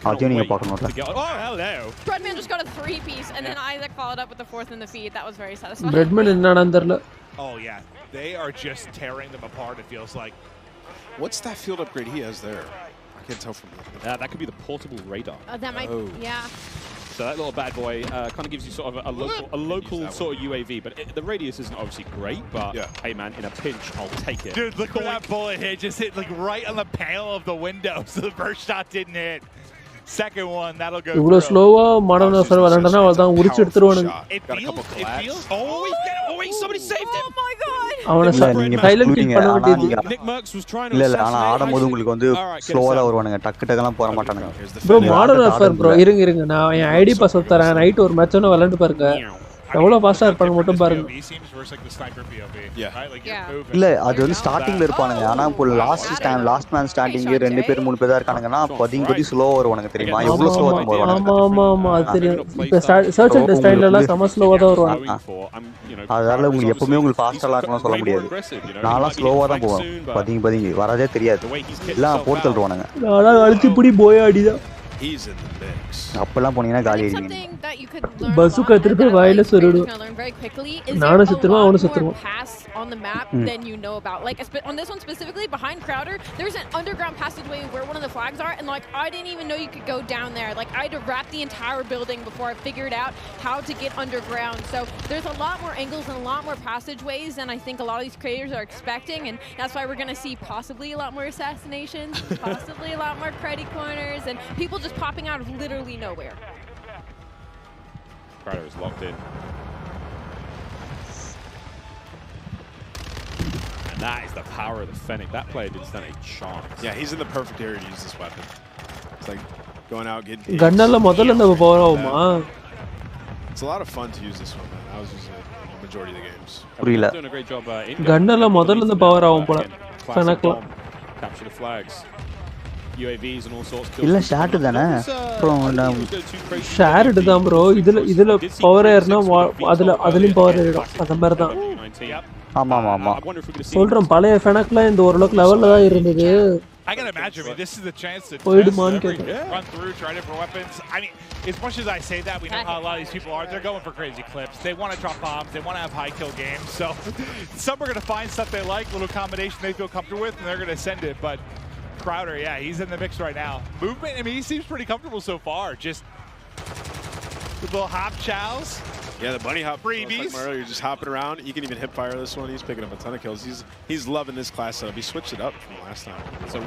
அது நீங்க பார்க்கணும்ல. Oh, hello. Breadman just got a 3-piece and then Isaac followed up with the 4th in the feed. That was very satisfying. Breadman என்னன்னா தெரியல. Oh yeah, they are just tearing them apart it feels like. What's that field upgrade he has there? I can't tell from that. That could be the portable radar. That might yeah. So that little bad boy kind of gives you sort of a local sort of UAV, but the radius isn't obviously great, but hey man, in a pinch, I'll take it. Dude, look where that bullet hit, just hit like right on the panel of the window, so the first shot didn't hit. Second one, that'll go இவ்வளவு ஸ்லோவா modern warfare வரண்டனா அதான் உரிச்சு எடுத்துருவானுங்க. It feels somebody saved him. Oh my god. அவன silent kill பண்ண வேண்டியது. Nick Merckx was trying to இல்ல ஆனா ஆடும்போது உங்களுக்கு வந்து ஸ்லோவா தான் வருவானுங்க. டக்கு டக்கெல்லாம் போற மாட்டானுங்க. bro மாடர்ன் வார்ஃபேர் bro இருங்க நான் என் ஐடி பாஸ்வேர்ட் தரேன். நைட் ஒரு மேட்ச் ஒன்னு விளையாண்டு பாருங்க. எவ்வளவு ஃபாஸ்டா இருப்பாங்க மட்டும் பாருங்க. இல்ல அது வந்து ஸ்டார்டிங்ல இருப்பானுங்க. ஆனா இப்போ லாஸ்ட் மேன் ஸ்டாண்டிங் 2 பேர் 3 பேர் தான் இருக்கானுங்கன்னா பதி ஸ்லோவா வருவானுங்க தெரியுமா? எவ்வளவு ஸ்லோவா தான் வருவாங்க. ஆமா அது தெரியும். இப்ப சர்ச் அண்ட் டெஸ்ட் எல்லாம் சம ஸ்லோவா தான் வருவாங்க. அதனால உங்களுக்கு எப்பவுமே உங்களுக்கு ஃபாஸ்டா இருக்கணும்னு சொல்ல முடியாது. நான்லாம் ஸ்லோவா தான் போவேன். பதி வரதே தெரியாது. எல்லாம் போட்டு தள்ளுவானுங்க. ஆனா அழுத்தி புடி போய் அடிதான். He's in the mix. அப்பலாம் போனீங்கன்னா காலி ஆயிடுவீங்க. பசுக்கு திருப்பி வாயில சொருடு. நானும் சுத்துறேன் அவனும் சுத்துறான். On the map than you know about. Like on this one specifically behind Crowder, there's an underground passageway where one of the flags are, and like I didn't even know you could go down there. Like I had to wrap the entire building before I figured out how to get underground. So there's a lot more angles and a lot more passageways than I think a lot of these creators are expecting, and that's why we're going to see possibly a lot more assassinations, possibly a lot more cruddy corners, and people just popping out of literally nowhere. Crowder is locked in. That is the power of the Fennec. That player didn't stand a chance. Yeah, he's in the perfect area to use this weapon. It's like going out getting. Gunnalla modalla நம்ம போறோமா? It's a lot of fun to use this one, man. I was using it in the majority of the games. புரியல. Doing a great job Gunnalla முதல்ல இருந்து power ஆகும் போல. Fennecல. Capture the flags. UAVs and all sorts. இல்ல shot தானே. அப்புறம் shirt தான் bro. இதுல பவர் ஏறனா அதுலயும் பவர் ஏறிடும். அந்த மாதிரி தான். ஆமா சொல்றேன் பழைய ஃபெனக்ல இந்த ஓரளவுக்கு லெவல்ல தான் இருந்தது. I can imagine. I mean, this is the chance to run through, try different weapons. I mean, as much as I say that, we know how a lot of these people are. They're going for crazy clips. They want to drop bombs. They want to have high kill games. So some are going to find stuff they like, little combination they feel comfortable with, and they're going to send it. But Crowder, yeah, he's in the mix right now. Movement, I mean, he seems pretty comfortable so far. Just the little hop chows. Yeah, the bunny hop. Freebies. Like earlier, just hopping around. You can even hip fire this one. He's picking up a ton of kills. He's loving this class setup. He switched it up from last time. So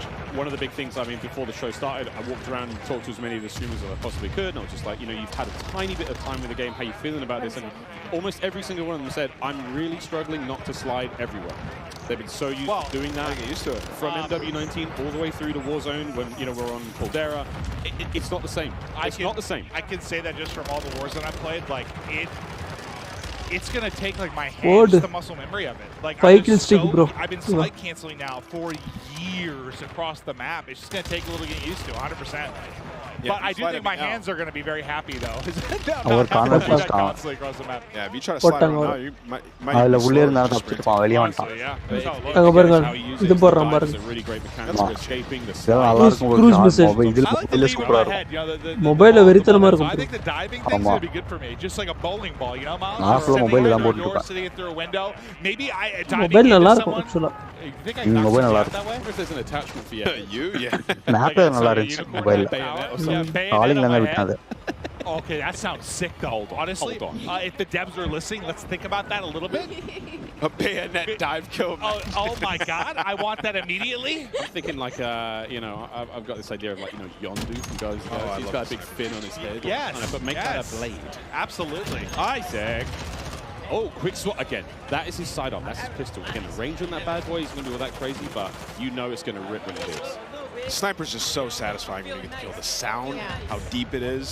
one of the big things, I mean, before the show started, I walked around and talked to as many of the streamers as I possibly could. And I was just like, you know, you've had a tiny bit of time with the game. How you feeling about this? And almost every single one of them said, I'm really struggling not to slide everywhere. They've been so used to doing that. Get used to it. From MW19 all the way through to Warzone when, you know, we're on Caldera. It's not the same. It's not the same. I can say that just from all the Warzone I've played, like, it's gonna take like my hands, the muscle memory of it. Like I've been slide canceling now for years across the map. It's just gonna take a little getting used to, 100%. Yeah, but I do think my hands are going to be very happy though. Constantly across the map. Yeah, if you try to slide around now, you might இது போறோம் பாருங்க cruise missile மொபைல்ல வெரித்தனமா இருக்கும் I think the diving thing's going to be good for me, just like a bowling ball, you know, Miles? மொபைல்ல தான் போட்டுருக்கேன் sitting through a window. Maybe I diving mobile நல்லா இருக்கும் actually you think I got that way? If there's an attachment for you, yeah. Map நல்லா இருந்துச்சு மொபைல்ல calling நல்லா விட்டாது. Okay, that sounds sick though. Honestly, if the devs are listening, let's think about that a little bit. A bayonet dive kill. Oh my God, I want that immediately. I'm thinking like, you know, I've got this idea of like, you know, Yondu from Guys. He's got a big fin on his head. Yes, but make that a blade. Absolutely. Isaac. Oh, quick swat again. That is his sidearm. That's his pistol. Again, the range on that bad boy is going to be all that crazy, but you know it's going to rip when it hits. Sniper's just so satisfying when you get to kill the sound, how deep it is.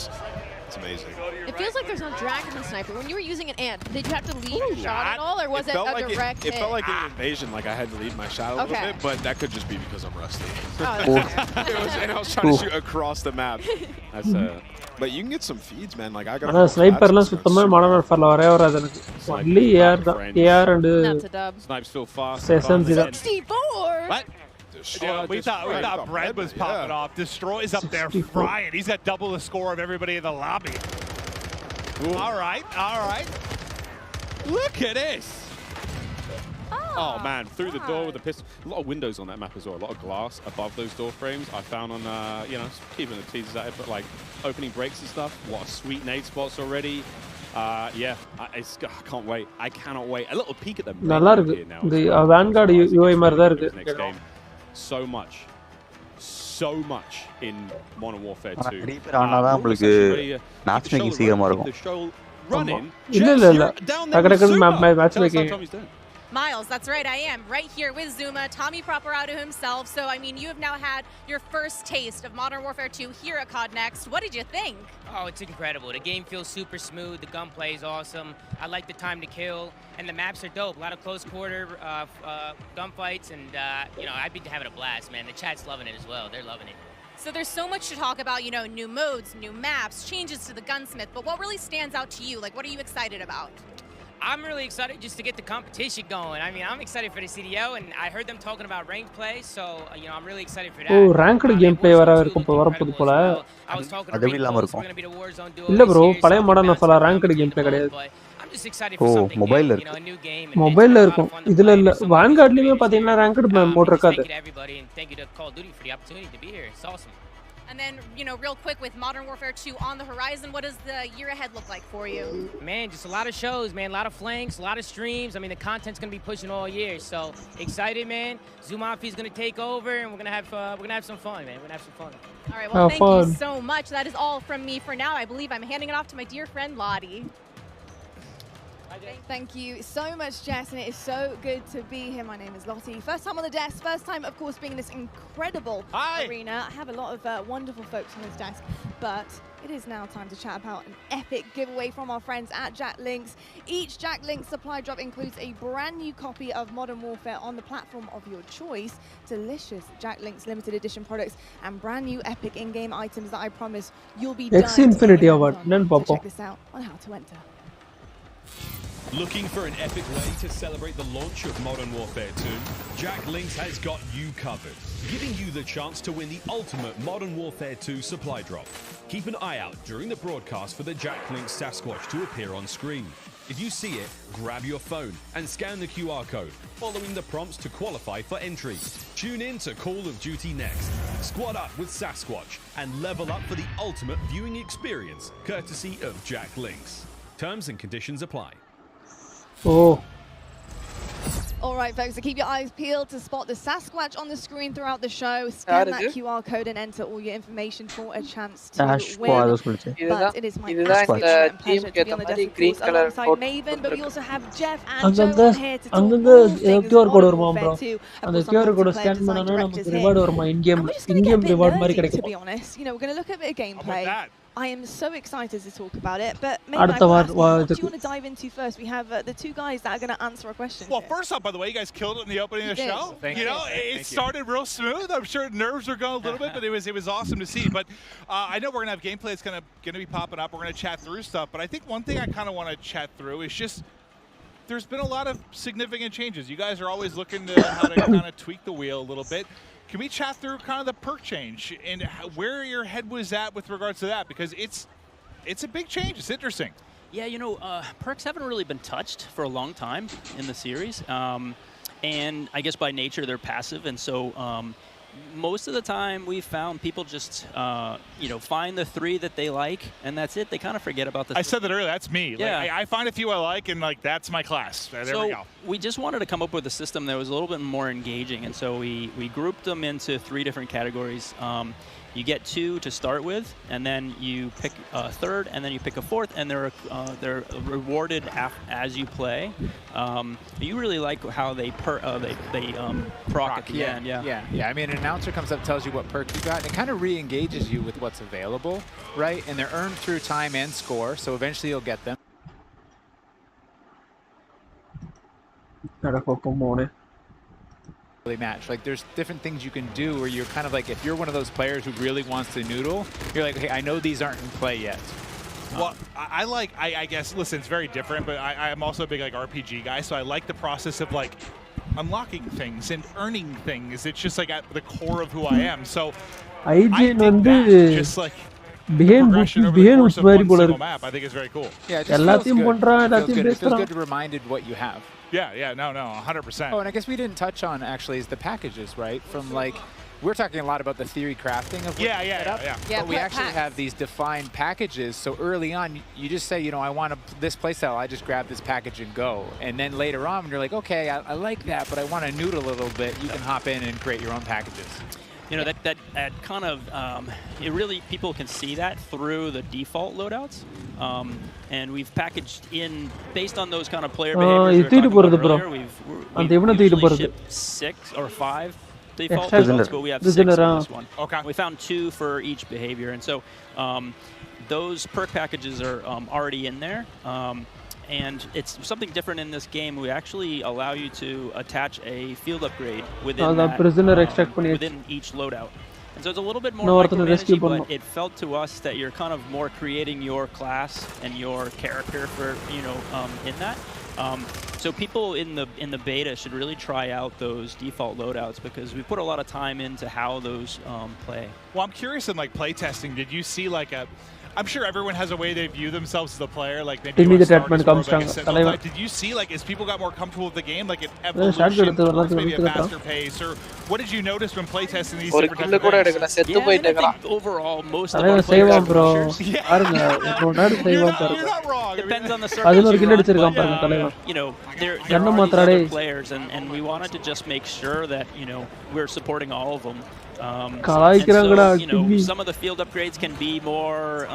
It's amazing. It feels like there's no drag in the sniper. When you were using an ant, did you have to lead your shot at all, or was it a direct hit? It felt like an invasion, like I had to lead my shot a little bit, but that could just be because I'm rusty. And I was trying to shoot across the map. That's but you can get some feeds, man. Like I got. ஆனா ஸ்னைப்பர்லாம் சுத்தமா modern வார்ஃபேர்ல வரவே வராது எனக்கு. Only AR தான். AR and snipes feel fast. SMG தான். 64. What? We thought Brad was popping off. Destroy's up there frying. He's got double the score of everybody in the lobby. All right. Look at this. Oh man, through the door with the pistol. A lot of windows on that map as well. A lot of glass above those door frames. I found on, you know, keeping the teasers at it, but like opening breaks and stuff. What a sweet nade spots already. Yeah, I can't wait. I cannot wait. A little peek at them. நல்லா இருக்கு. இந்த Vanguard UI மாதிரி தான் இருக்கு. Next game. So much in Modern Warfare 2. ரீபர் ஆனாதான் உங்களுக்கு match making சீக்கிரமா இருக்கும். இல்ல டக்கு match making. Miles, that's right, I am right here with Zuma, Tommy Properado himself. So, I mean, you have now had your first taste of Modern Warfare 2 here at COD Next. What did you think? Oh, it's incredible. The game feels super smooth. The gunplay is awesome. I like the time to kill, and the maps are dope. A lot of close quarter gunfights, and you know, I've been having a blast, man. The chat's loving it as well. They're loving it. So there's so much to talk about, you know, new modes, new maps, changes to the gunsmith. But what really stands out to you? Like, what are you excited about? I'm really excited just to get the competition going. I mean, I'm excited for the CDO, and I heard them talking about ranked play, so you know, I'm really excited for that. Oh, ranked gameplay வரப்போகுது போல. அது இல்லாம இருக்கும். இல்ல bro, பழைய modern வார்ஃபேர்ல ranked gameplay கிடையாது. I'm just excited for something mobile new, you know, a new game. மொபைல்ல இருக்கும். இதுல இல்ல. Vanguardலயே பாத்தீங்கன்னா ranked mode இருக்காது. Thank you to everybody, and thank you to Call of Duty for the opportunity to be here. It's awesome. And then, you know, real quick with Modern Warfare 2 on the horizon, what does the year ahead look like for you? Man, just a lot of shows, man. A lot of flanks, a lot of streams. I mean, the content's going to be pushing all year. So, excited, man. Zumafi's going to take over, and we're going to have some fun, man. We're going to have some fun. All right, well, thank you so much. That is all from me for now. I believe I'm handing it off to my dear friend, Lottie. Thank you so much, Jess, and it is so good to be here. My name is Lottie. First time on the desk, first time, of course, being in this incredible arena. I have a lot of wonderful folks on this desk, but it is now time to chat about an epic giveaway from our friends at Jack Links. Each Jack Links supply drop includes a brand new copy of Modern Warfare on the platform of your choice, delicious Jack Links limited edition products, and brand new epic in-game items that I promise you'll be X Infinity Award. Check this out on how to enter. Looking for an epic way to celebrate the launch of Modern Warfare 2? Jack Links has got you covered, giving you the chance to win the ultimate Modern Warfare 2 supply drop. Keep an eye out during the broadcast for the Jack Links Sasquatch to appear on screen. If you see it, grab your phone and scan the QR code, following the prompts to qualify for entry. Tune in to Call of Duty Next. Squad up with Sasquatch and level up for the ultimate viewing experience, courtesy of Jack Links. Terms and conditions apply. Oh. All right, folks, so keep your eyes peeled to spot the Sasquatch on the screen throughout the show. Scan that QR code and enter all your information for a chance to win. But it is my absolute pleasure to be on the desk, of course, alongside Maven, but we also have Jeff and Joe on here to talk all things Modern Warfare 2. Of course, I'm going to play design directors here. And we're just going to get a bit nerdy, to be honest. You know, we're going to look at a bit of gameplay. I am so excited to talk about it, but maybe what do you want to dive into first? We have the two guys that are going to answer a question. Well, first off, by the way, you guys killed it in the opening of the show. You know, it started real smooth. I'm sure nerves were going a little bit, but it was awesome to see. But I know we're going to have gameplay that's going to be popping up. We're going to chat through stuff, but I think one thing I kind of want to chat through is just there's been a lot of significant changes. You guys are always looking to how to kind of tweak the wheel a little bit. Can we chat through kind of the perk change and where your head was at with regards to that? Because it's a big change. It's interesting. Yeah, you know, perks haven't really been touched for a long time in the series. And I guess by nature, they're passive. And so most of the time we found people just, you know, find the 3 that they like, and that's it. They kind of forget about the I said that earlier. That's me. Yeah. Like, I find a few I like, and like that's my class. There we go. We just wanted to come up with a system that was a little bit more engaging, and so we grouped them into 3 different categories. You get 2 to start with, and then you pick a 3rd, and then you pick a 4th, and they're rewarded as you play. You really like how they proc at the end. Yeah. I mean, an announcer comes up, tells you what perk you got, and it kind of re-engages you with what's available, right? And they're earned through time and score, so eventually you'll get them. Match. Like there's different things you can do where you're kind of like, if you're one of those players who really wants to noodle, you're like, hey, I know these aren't in play yet. Well, I guess, listen, it's very different, but I'm also a big like RPG guy, so I like the process of like unlocking things and earning things. It's just like at the core of who I am. So I think that just like progression over the course of one single map, I think is very cool. Yeah, it just feels good to be reminded what you have. Yeah, no, 100%. Oh, and I guess we didn't touch on actually is the packages, right? From like, we're talking a lot about the theory crafting of what you set up. But we actually have these defined packages. So early on, you just say, you know, I want this playstyle. I just grab this package and go. And then later on, when you're like, okay, I like that, but I want to noodle a little bit, you can hop in and create your own packages. You know, that kind of, it really, people can see that through the default loadouts. And we've packaged in, based on those kind of player behaviors we were talking about earlier, we've usually shipped 6 or 5 default loadouts, but we have 6 on this one. Okay. We found 2 for each behavior. And so those perk packages are already in there. And it's something different in this game. We actually allow you to attach a field upgrade within within each loadout. And so it's a little bit more micromanaging, but it felt to us that you're kind of more creating your class and your character for, you know, in that. So people in the beta should really try out those default loadouts because we put a lot of time into how those play. Well, I'm curious in like play testing, did you see like a, I'm sure everyone has a way they view themselves as a player, like maybe did you see like as people got more comfortable with the game, like an evolution towards maybe a faster pace, or what did you notice when play testing these different games? I think overall most of our players are rushers. You're not wrong. Depends on the circumstances. You know, there are these other players, and we wanted to just make sure that, you know, we're supporting all of them. And so, you know, some of the field upgrades can be more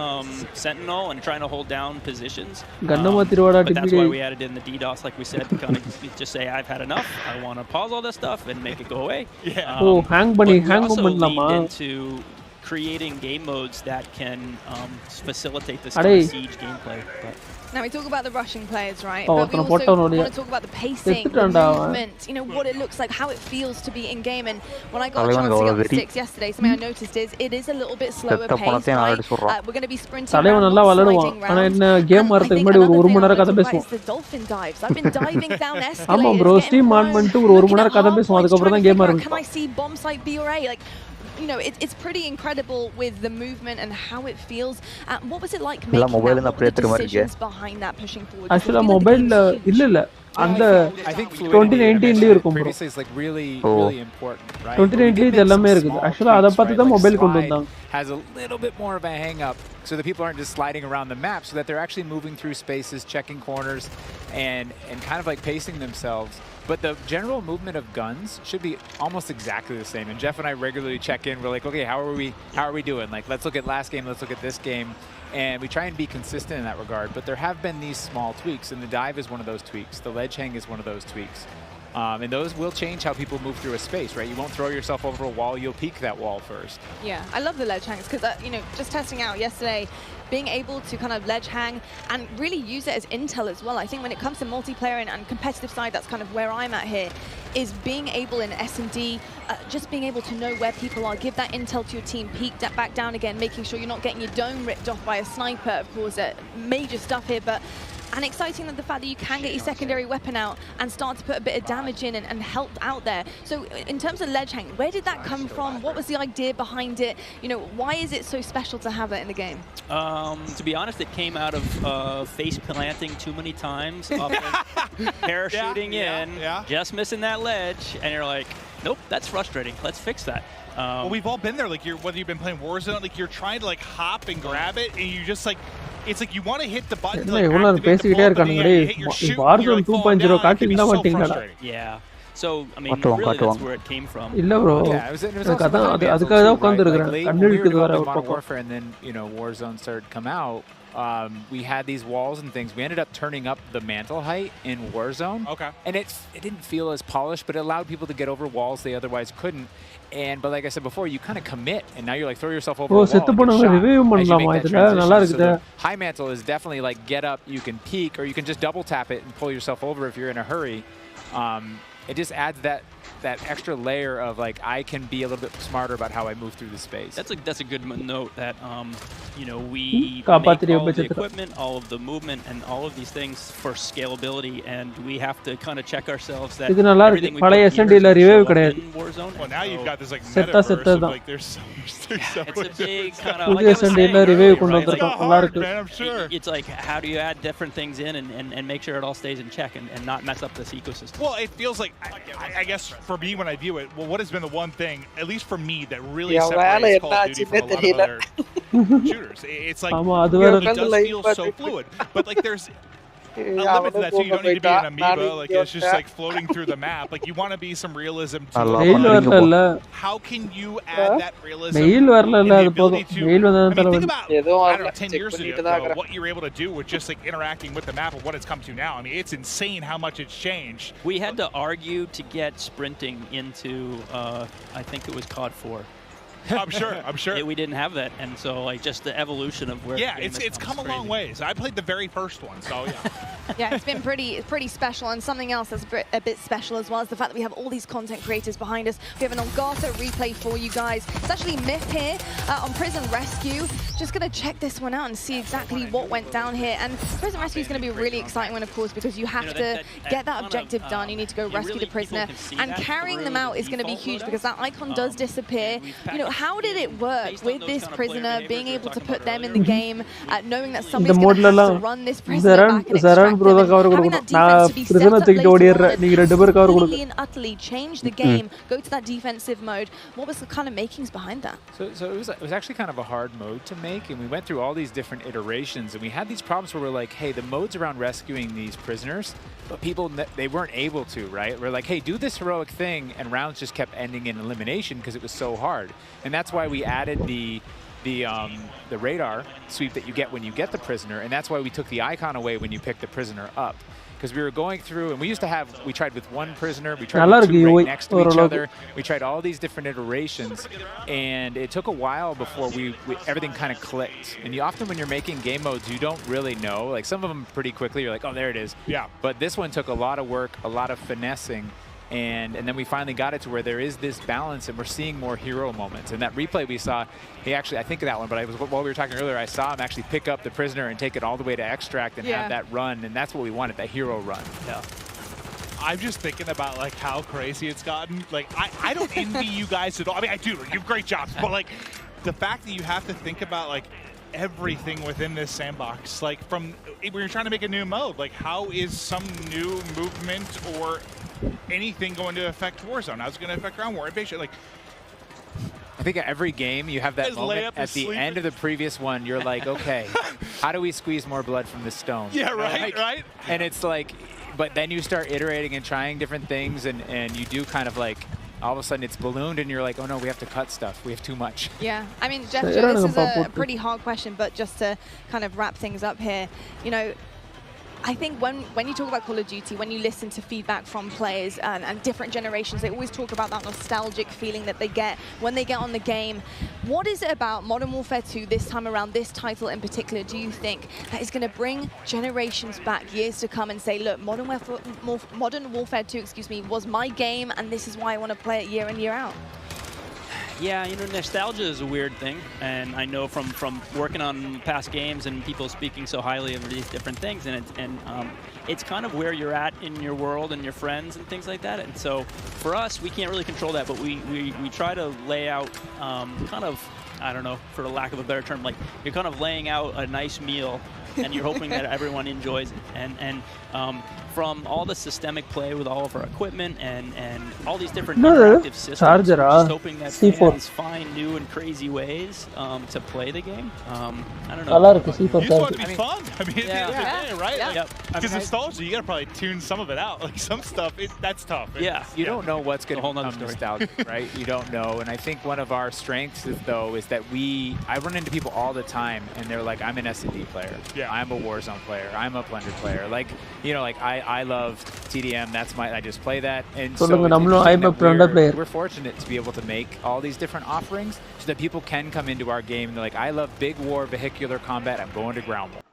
sentinel and trying to hold down positions. But that's why we added in the DDoS, like we said, to kind of just say, I've had enough. I want to pause all this stuff and make it go away. But we also leaned into creating game modes that can facilitate this kind of siege gameplay. Now we talk about the rushing players, right? But we also want to talk about the pacing, the movement, you know, what it looks like, how it feels to be in game. And when I got a chance to get the sticks yesterday, something I noticed is it is a little bit slower paced, right? We're going to be sprinting around, sliding around. And I think another thing I want to talk about is the dolphin dives. I've been diving down escalators, getting can I see bomb site B or A? Like, you know, it's pretty incredible with the movement and how it feels. What was it like making that? What were the decisions behind that pushing forward? Actually, mobile illa. And I think 2019 previously is like really important, right? 2019 எல்லாமே இருக்குது. Actually அத பார்த்து தான் mobile கொண்டு வந்தாங்க. Has a little bit more of a hang up so that people aren't just sliding around the map, so that they're actually moving through spaces, checking corners and kind of like pacing themselves. But the general movement of guns should be almost exactly the same. And Jeff and I regularly check in. We're like, okay, how are we doing? Like, let's look at last game, let's look at this game. And we try and be consistent in that regard. But there have been these small tweaks, and the dive is one of those tweaks. The ledge hang is one of those tweaks. And those will change how people move through a space, right? You won't throw yourself over a wall, you'll peek that wall first. Yeah, I love the ledge hangs because, you know, just testing out yesterday, being able to kind of ledge hang and really use it as intel as well. I think when it comes to multiplayer and competitive side, that's kind of where I'm at here, is being able in S&D, just being able to know where people are, give that intel to your team, peek that back down again, making sure you're not getting your dome ripped off by a sniper, of course, major stuff here, but and exciting that the fact that you can get your secondary weapon out and start to put a bit of damage in and help out there. So in terms of ledge hang, where did that come from? What was the idea behind it? You know, why is it so special to have it in the game? To be honest, it came out of face planting too many times, up and parachuting just missing that ledge, and you're like, nope, that's frustrating. Let's fix that. Well, we've all been there. Like, whether you've been playing Warzone, like you're trying to like hop and grab it, and you just like, it's like you want to hit the button. Like, activate the ball, but then you hit your shoot, and you're like falling down. It can be so frustrating. Yeah. So, I mean, really, that's where it came from. illa bro adukada ukandirukren kannu irukku vara Modern Warfare, and then, you know, Warzone started to come out. We had these walls and things. We ended up turning up the mantle height in Warzone. Okay. And it didn't feel as polished, but it allowed people to get over walls they otherwise couldn't. But like I said before, you kind of commit, and now you're like, throw yourself over a wall. So high mantle is definitely like get up, you can peek, or you can just double tap it and pull yourself over if you're in a hurry. It just adds that extra layer of like, I can be a little bit smarter about how I move through the space. That's a good note that you know, we make all of the equipment, all of the movement, and all of these things for scalability, and we have to kind of check ourselves that everything we put in Warzone. Well, now you've got this like metaverse of, like, there's so much. It's a big kind of, like I was saying, right? Man, I'm sure. It's like, how do you add different things in and make sure it all stays in check and not mess up this ecosystem? Well, it feels like, I guess for me when I view it, well, what has been the one thing, at least for me, that really separates Call of Duty from a lot of other shooters? It's like, it does feel so fluid, but like there's a limit to that too. You don't need to be an amoeba, like it's just like floating through the map. Like you want to be some realism to it. How can you add that realism and the ability to, I mean, think about, I don't know, 10 years ago, what you're able to do with just like interacting with the map and what it's come to now. I mean, it's insane how much it's changed. We had to argue to get sprinting into, I think it was COD 4. I'm sure. We didn't have that, and so like just the evolution of where. Yeah, it's come a long ways. I played the very first one, so yeah. Yeah, it's been pretty special, and something else that's a bit special as well is the fact that we have all these content creators behind us. We have an Elgato replay for you guys. It's actually Myth here on Prison Rescue. Just gonna check this one out and see exactly what went down here. And Prison Rescue is gonna be a really exciting one, of course, because you have to get that objective done. You need to go rescue the prisoner, and carrying them out is gonna be huge because that icon does disappear. You know, how did it work with this prisoner, being able to put them in the game, knowing that somebody's going to have to run this prisoner back and extract them, and having that defense to be set up later on and completely and utterly change the game, go to that defensive mode? What was the kind of makings behind that? So it was actually kind of a hard mode to make, and we went through all these different iterations, and we had these problems where we're like, hey, the modes around rescuing these prisoners, but people, they weren't able to, right? We're like, hey, do this heroic thing, and rounds just kept ending in elimination because it was so hard. And that's why we added the radar sweep that you get when you get the prisoner, and that's why we took the icon away when you pick the prisoner up. Because we were going through, and we tried with one prisoner, we tried with two right next to each other, we tried all these different iterations, and it took a while before everything kind of clicked. And often when you're making game modes, you don't really know. Like some of them pretty quickly, you're like, oh, there it is. Yeah. But this one took a lot of work, a lot of finessing, and then we finally got it to where there is this balance, and we're seeing more hero moments. And that replay we saw, he actually, I think of that one, but while we were talking earlier, I saw him actually pick up the prisoner and take it all the way to extract and have that run, and that's what we wanted, that hero run. Yeah. I'm just thinking about like how crazy it's gotten. Like I don't envy you guys at all. I mean, I do. You have great jobs, but like the fact that you have to think about like everything within this sandbox, like from when you're trying to make a new mode, like how is some new movement or anything going to affect Warzone? How's it going to affect Ground War? Like, I think at every game you have that moment at the end of the previous one. You're like, okay, how do we squeeze more blood from this stone? Yeah, right, right. And it's like, but then you start iterating and trying different things, and you do kind of like, all of a sudden it's ballooned, and you're like, oh no, we have to cut stuff. We have too much. Yeah, I mean, Jeff, this is a pretty hard question, but just to kind of wrap things up here, you know, I think when you talk about Call of Duty, when you listen to feedback from players and different generations, they always talk about that nostalgic feeling that they get when they get on the game. What is it about Modern Warfare 2 this time around, this title in particular, do you think that is going to bring generations back years to come and say, look, Modern Warfare 2, excuse me, was my game, and this is why I want to play it year in, year out? Yeah, you know, nostalgia is a weird thing, and I know from working on past games and people speaking so highly of these different things, and it's kind of where you're at in your world and your friends and things like that. And so for us, we can't really control that, but we try to lay out kind of, I don't know, for the lack of a better term, like you're kind of laying out a nice meal, and you're hoping that everyone enjoys it. And from all the systemic play with all of our equipment and all these different interactive systems, just hoping that fans find new and crazy ways to play the game. I don't know. You just want it to be fun. I mean, at the end of the day, right? Yeah. Because nostalgia, you got to probably tune some of it out. Like some stuff, that's tough. Yeah. You don't know what's going to become nostalgic, right? You don't know. And I think one of our strengths is that I run into people all the time, and they're like, I'm an S&D player. Yeah. I'm a Warzone player. I'm a Plunder player. Like, you know, like I love TDM. I just play that. And so I'm a Plunder player. We're fortunate to be able to make all these different offerings so that people can come into our game. And they're like, I love big war, vehicular combat. I'm going to ground war.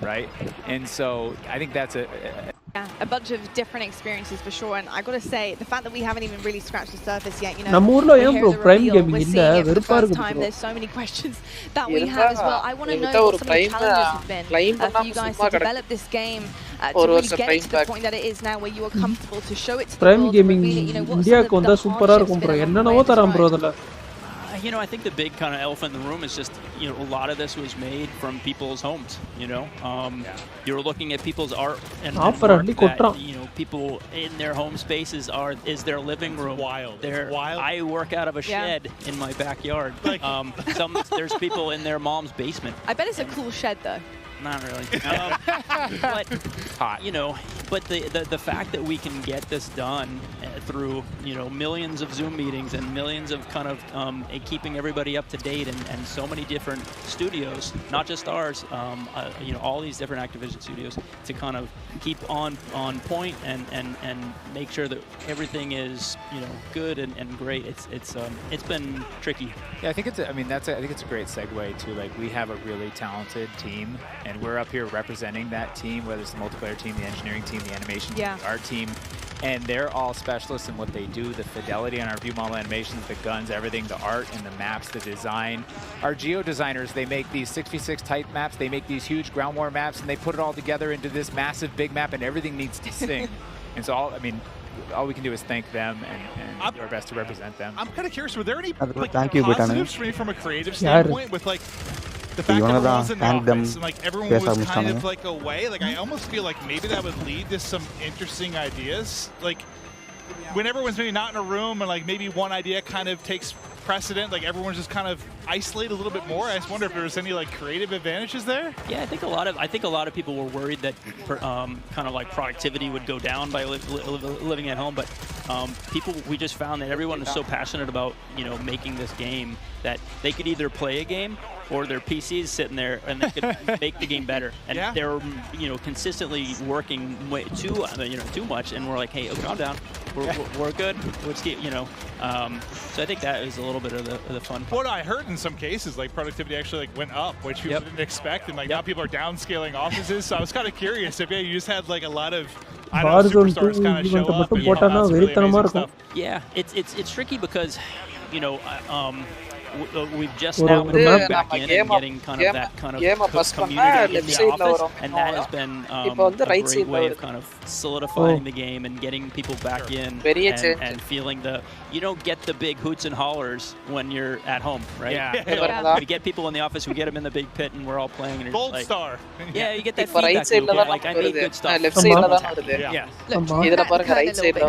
Right? And so I think that's a bunch of different experiences for sure, and I gotta say, the fact that we haven't even really scratched the surface yet, you know, we're seeing it for the first time. There's so many questions that we have as well. I want to know what some of the challenges have been for you guys to develop this game, to really get it to the point that it is now, where you are comfortable to show it to the world, and reveal it. You know, what some of the hardships been. You know, I think the big kind of elephant in the room is just, you know, a lot of this was made from people's homes, you know. You're looking at people's art and work that, you know, people in their home spaces is their living room. Wild. I work out of a shed in my backyard. There's people in their mom's basement. I bet it's a cool shed, though. Not really. But you know, but the fact that we can get this done through, you know, millions of Zoom meetings and millions of kind of keeping everybody up to date, and so many different studios, not just ours, you know, all these different Activision studios, to kind of keep on point and make sure that everything is, you know, good and great. It's been tricky. Yeah, I think it's a great segue to, like, we have a really talented team. And we're up here representing that team, whether it's the multiplayer team, the engineering team, the animation team, the art team. And they're all specialists in what they do, the fidelity on our view model animations, the guns, everything, the art and the maps, the design. Our geo designers, they make these 6v6 type maps, they make these huge ground war maps, and they put it all together into this massive big map, and everything needs to sing. And so all we can do is thank them and do our best to represent them. I'm kind of curious, were there any positives for me from a creative standpoint with, like, the fact that everyone's in the office and, like, everyone was kind of like away? Like, I almost feel like maybe that would lead to some interesting ideas. Like, when everyone's maybe not in a room and, like, maybe one idea kind of takes precedent, like everyone's just kind of isolated a little bit more. I just wonder if there was any, like, creative advantages there. Yeah, I think a lot of people were worried that kind of like productivity would go down by living at home, but we just found that everyone is so passionate about, you know, making this game that they could either play a game or their PC's sitting there and they could make the game better. And they're, you know, consistently working way too much, and we're like, hey, calm down. We're good. Let's keep, you know. So I think that is a little bit of the fun part. What I heard in some cases, like, productivity actually, like, went up, which people didn't expect, and, like, now people are downscaling offices. So I was kind of curious if you just had, like, a lot of superstars kind of show up and really amazing stuff. Yeah, it's tricky because, you know, we've just now been moving back in and getting kind of that kind of community in the office, and that has been a great way of kind of solidifying the game and getting people back in and feeling the, you don't get the big hoots and hollers when you're at home, right? Yeah. We get people in the office, we get them in the big pit, and we're all playing. And Gold like, star. Yeah, you get that feedback loop, like I made good stuff. Look,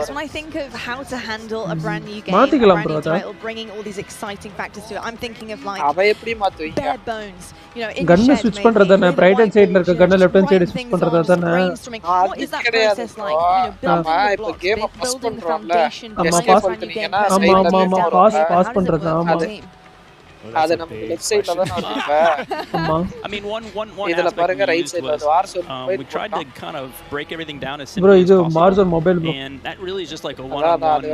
when I think of how to handle a brand new game, a brand new title, bringing all these exciting factors to it, I'm thinking of like bare bones. You know, in gun the switch பண்றதானே right hand side ல இருக்க gun left hand side switch பண்றதானே what is that process like? You know, building the blocks, building the foundation, pass பண்றதா ஆமா அது நம்ம left சைடுல தான் இருக்கு ஆமா I mean one இதல பாருங்க ரைட் சைடுல Warzone we tried to kind of break everything down as bro simply இது as possible. Warzone mobile bro And that really is just like a one-on-one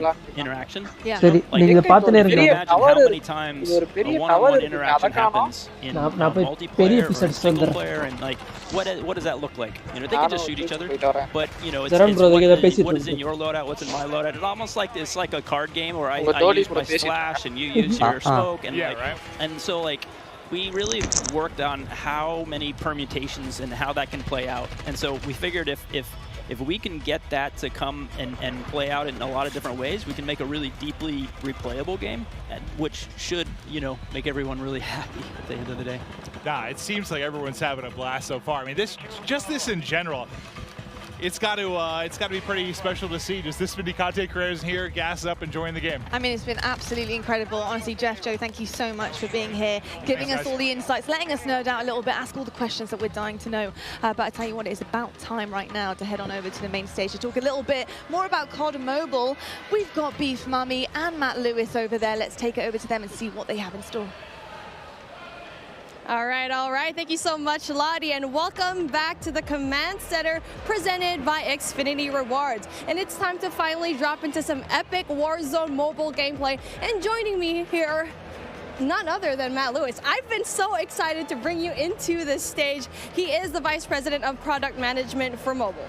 interaction. சரி நீங்க இத பாத்துனே இருங்க How many times a one-on-one interaction happens in பெரிய multiplayer or single player, and like what does that look like? You know, they can just shoot each other, but you know, it's what is in your loadout, what's in my loadout. It's almost like it's like a card game where I use my splash and you use your smoke, and and so like we really worked on how many permutations and how that can play out. And so we figured if we can get that to come and play out in a lot of different ways, we can make a really deeply replayable game, which should, you know, make everyone really happy at the end of the day. Nah, it seems like everyone's having a blast so far. I mean, this in general, it's got to be pretty special to see just this many content creators here gassed up enjoying the game. I mean, it's been absolutely incredible. Honestly, Jeff, Joe, thank you so much for being here, giving us all the insights, letting us nerd out a little bit, ask all the questions that we're dying to know. But I tell you what, it's about time right now to head on over to the main stage to talk a little bit more about COD Mobile. We've got Beef Mummy and Matt Lewis over there. Let's take it over to them and see what they have in store. All right. Thank you so much, Lottie, and welcome back to the Command Center presented by Xfinity Rewards. And it's time to finally drop into some epic Warzone mobile gameplay. And joining me here, none other than Matt Lewis. I've been so excited to bring you into this stage. He is the Vice President of Product Management for mobile.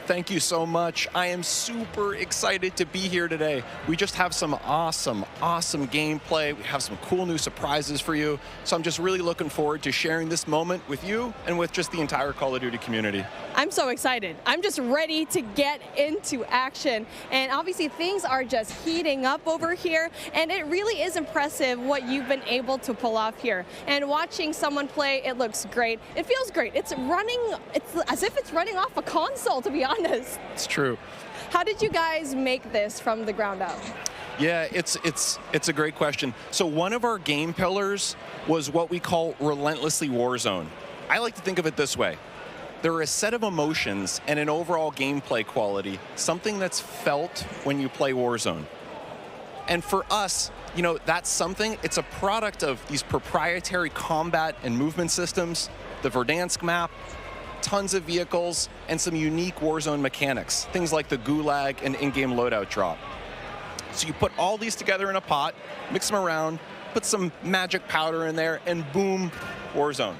Thank you so much. I am super excited to be here today. We just have some awesome gameplay. We have some cool new surprises for you. So I'm just really looking forward to sharing this moment with you and with just the entire Call of Duty community. I'm so excited. I'm just ready to get into action. And obviously things are just heating up over here. And it really is impressive what you've been able to pull off here. And watching someone play, it looks great. It feels great. It's as if it's running off a console, to be honest. It's true. How did you guys make this from the ground up? Yeah, it's a great question. So one of our game pillars was what we call relentlessly Warzone. I like to think of it this way. There are a set of emotions and an overall gameplay quality, something that's felt when you play Warzone. And for us, you know, that's something, it's a product of these proprietary combat and movement systems, the Verdansk map, tons of vehicles, and some unique Warzone mechanics, things like the Gulag and in-game loadout drop. So you put all these together in a pot, mix them around, put some magic powder in there, and boom, Warzone.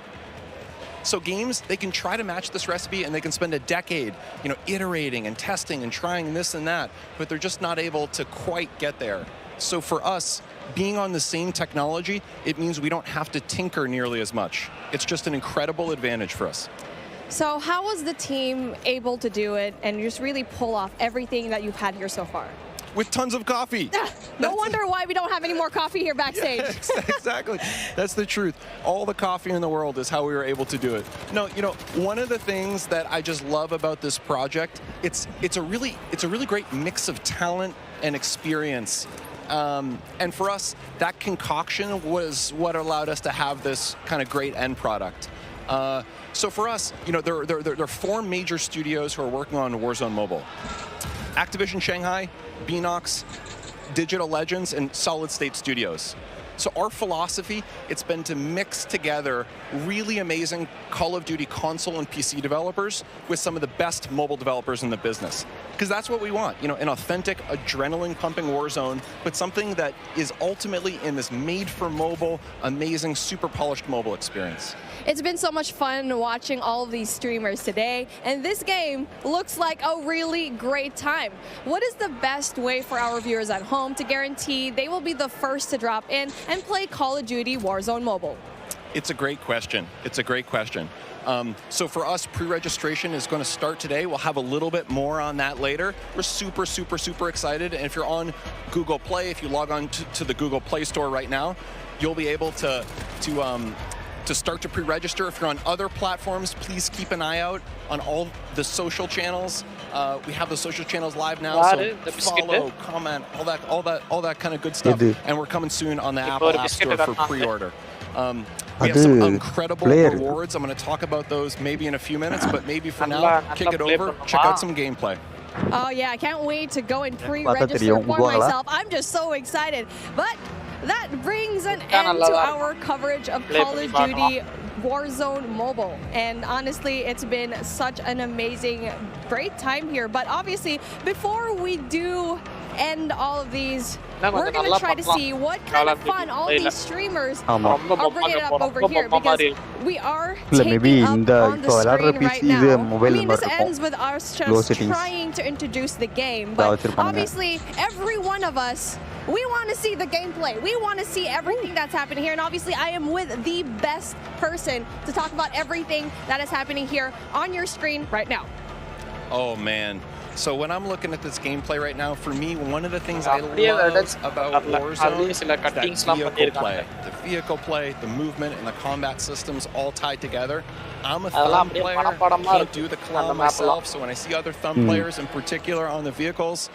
So games, they can try to match this recipe and they can spend a decade, you know, iterating and testing and trying this and that, but they're just not able to quite get there. So for us, being on the same technology, it means we don't have to tinker nearly as much. It's just an incredible advantage for us. So how was the team able to do it and just really pull off everything that you've had here so far? With tons of coffee. No wonder why we don't have any more coffee here backstage. Yeah, exactly. That's the truth. All the coffee in the world is how we were able to do it. No, you know, one of the things that I just love about this project, it's a really great mix of talent and experience. And for us, that concoction was what allowed us to have this kind of great end product. So for us, you know, there are 4 major studios who are working on Warzone Mobile. Activision Shanghai, Beanox, Digital Legends, and Solid State Studios. So our philosophy, it's been to mix together really amazing Call of Duty console and PC developers with some of the best mobile developers in the business. Because that's what we want, you know, an authentic, adrenaline-pumping Warzone, but something that is ultimately in this made-for-mobile, amazing, super polished mobile experience. It's been so much fun watching all of these streamers today, and this game looks like a really great time. What is the best way for our viewers at home to guarantee they will be the first to drop in and play Call of Duty Warzone Mobile? It's a great question. It's a great question. So for us, pre-registration is going to start today. We'll have a little bit more on that later. We're super, super, super excited. And if you're on Google Play, if you log on to the Google Play Store right now, you'll be able to start to pre-register. If you're on other platforms, please keep an eye out on all the social channels. We have the social channels live now, so follow, comment, all that kind of good stuff. And we're coming soon on the Apple App Store for pre-order. We have some incredible rewards. I'm going to talk about those maybe in a few minutes, but maybe for now, kick it over, check out some gameplay. Oh yeah, I can't wait to go and pre-register for myself. I'm just so excited. But that brings an end to our coverage of Call of Duty Warzone Mobile. And honestly, it's been such an amazing, great time here. But obviously, before we do end all of these, we're going to try to see what kind of fun all these streamers are bringing it up over here, because we are taking up on the screen right now. I mean, this ends with us just trying to introduce the game, but obviously every one of us, we want to see the gameplay. We want to see everything that's happening here, and obviously I am with the best person to talk about everything that is happening here on your screen right now. Oh man. So when I'm looking at this gameplay right now, for me, one of the things I love about Warzone is that vehicle play. The vehicle play, the movement, and the combat systems all tied together. I'm a thumb player, I can't do the claw myself, so when I see other thumb players in particular on the vehicles,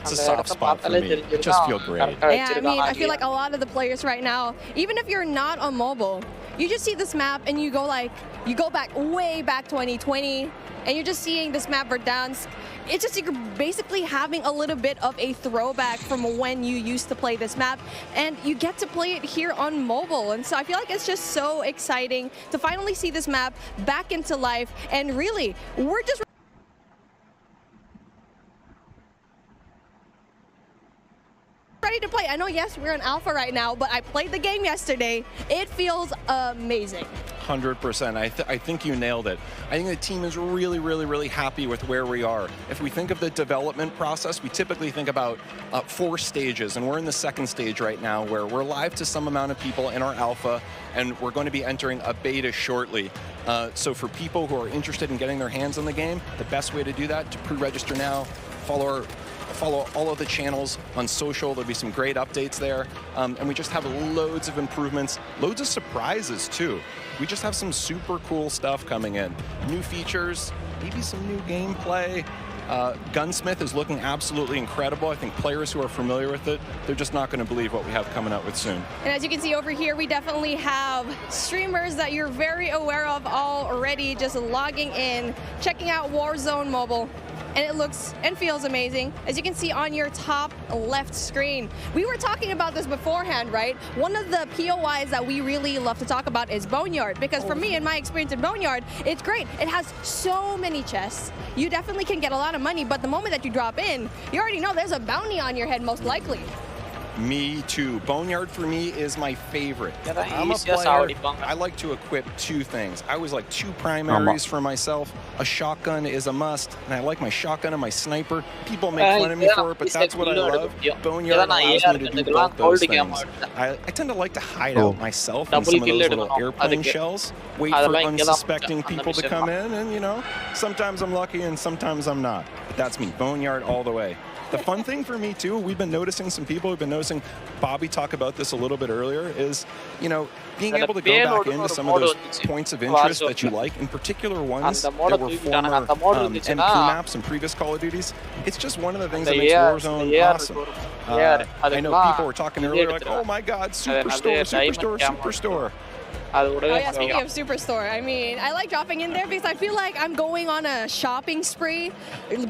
it's a soft spot for me. It just feels great. Yeah, I mean, I feel like a lot of the players right now, even if you're not on mobile, you just see this map and you go back way back 2020, and you're just seeing this map Verdansk. It's just you're basically having a little bit of a throwback from when you used to play this map, and you get to play it here on mobile. And so I feel like it's just so exciting to finally see this map back into life. And really, we're just ready to play. I know, yes, we're in alpha right now, but I played the game yesterday. It feels amazing. 100%. I think you nailed it. I think the team is really, really, really happy with where we are. If we think of the development process, we typically think about 4 stages, and we're in the 2nd stage right now, where we're live to some amount of people in our alpha, and we're going to be entering a beta shortly. So for people who are interested in getting their hands on the game, the best way to do that, to pre-register now, follow all of the channels on social. There'll be some great updates there. And we just have loads of improvements, loads of surprises too. We just have some super cool stuff coming in. New features, maybe some new gameplay. Gunsmith is looking absolutely incredible. I think players who are familiar with it, they're just not going to believe what we have coming out with soon. And as you can see over here, we definitely have streamers that you're very aware of already, just logging in, checking out Warzone Mobile. And it looks and feels amazing, as you can see on your top left screen. We were talking about this beforehand, right? One of the POIs that we really love to talk about is Boneyard, because for me, in my experience in Boneyard, it's great. It has so many chests. You definitely can get a lot of money, but the moment that you drop in, you already know there's a bounty on your head, most likely. Me too. Boneyard for me is my favorite. I'm a player. I like to equip 2 things. I always like 2 primaries for myself. A shotgun is a must, and I like my shotgun and my sniper. People make fun of me for it, but that's what I love. Boneyard allows me to do both those things. I tend to like to hide out myself in some of those little airplane shells, wait for unsuspecting people to come in, and you know, sometimes I'm lucky and sometimes I'm not. But that's me. Boneyard all the way. The fun thing for me too, we've been noticing some people who've been noticing, Bobby talked about this a little bit earlier, is, you know, being able to go back into some of those points of interest that you like, in particular ones that were former MP maps and previous Call of Duties. It's just one of the things that makes Warzone awesome. I know people were talking earlier like, oh my God, Superstore, Superstore, Superstore. Oh yeah, speaking of Superstore, I mean, I like dropping in there because I feel like I'm going on a shopping spree,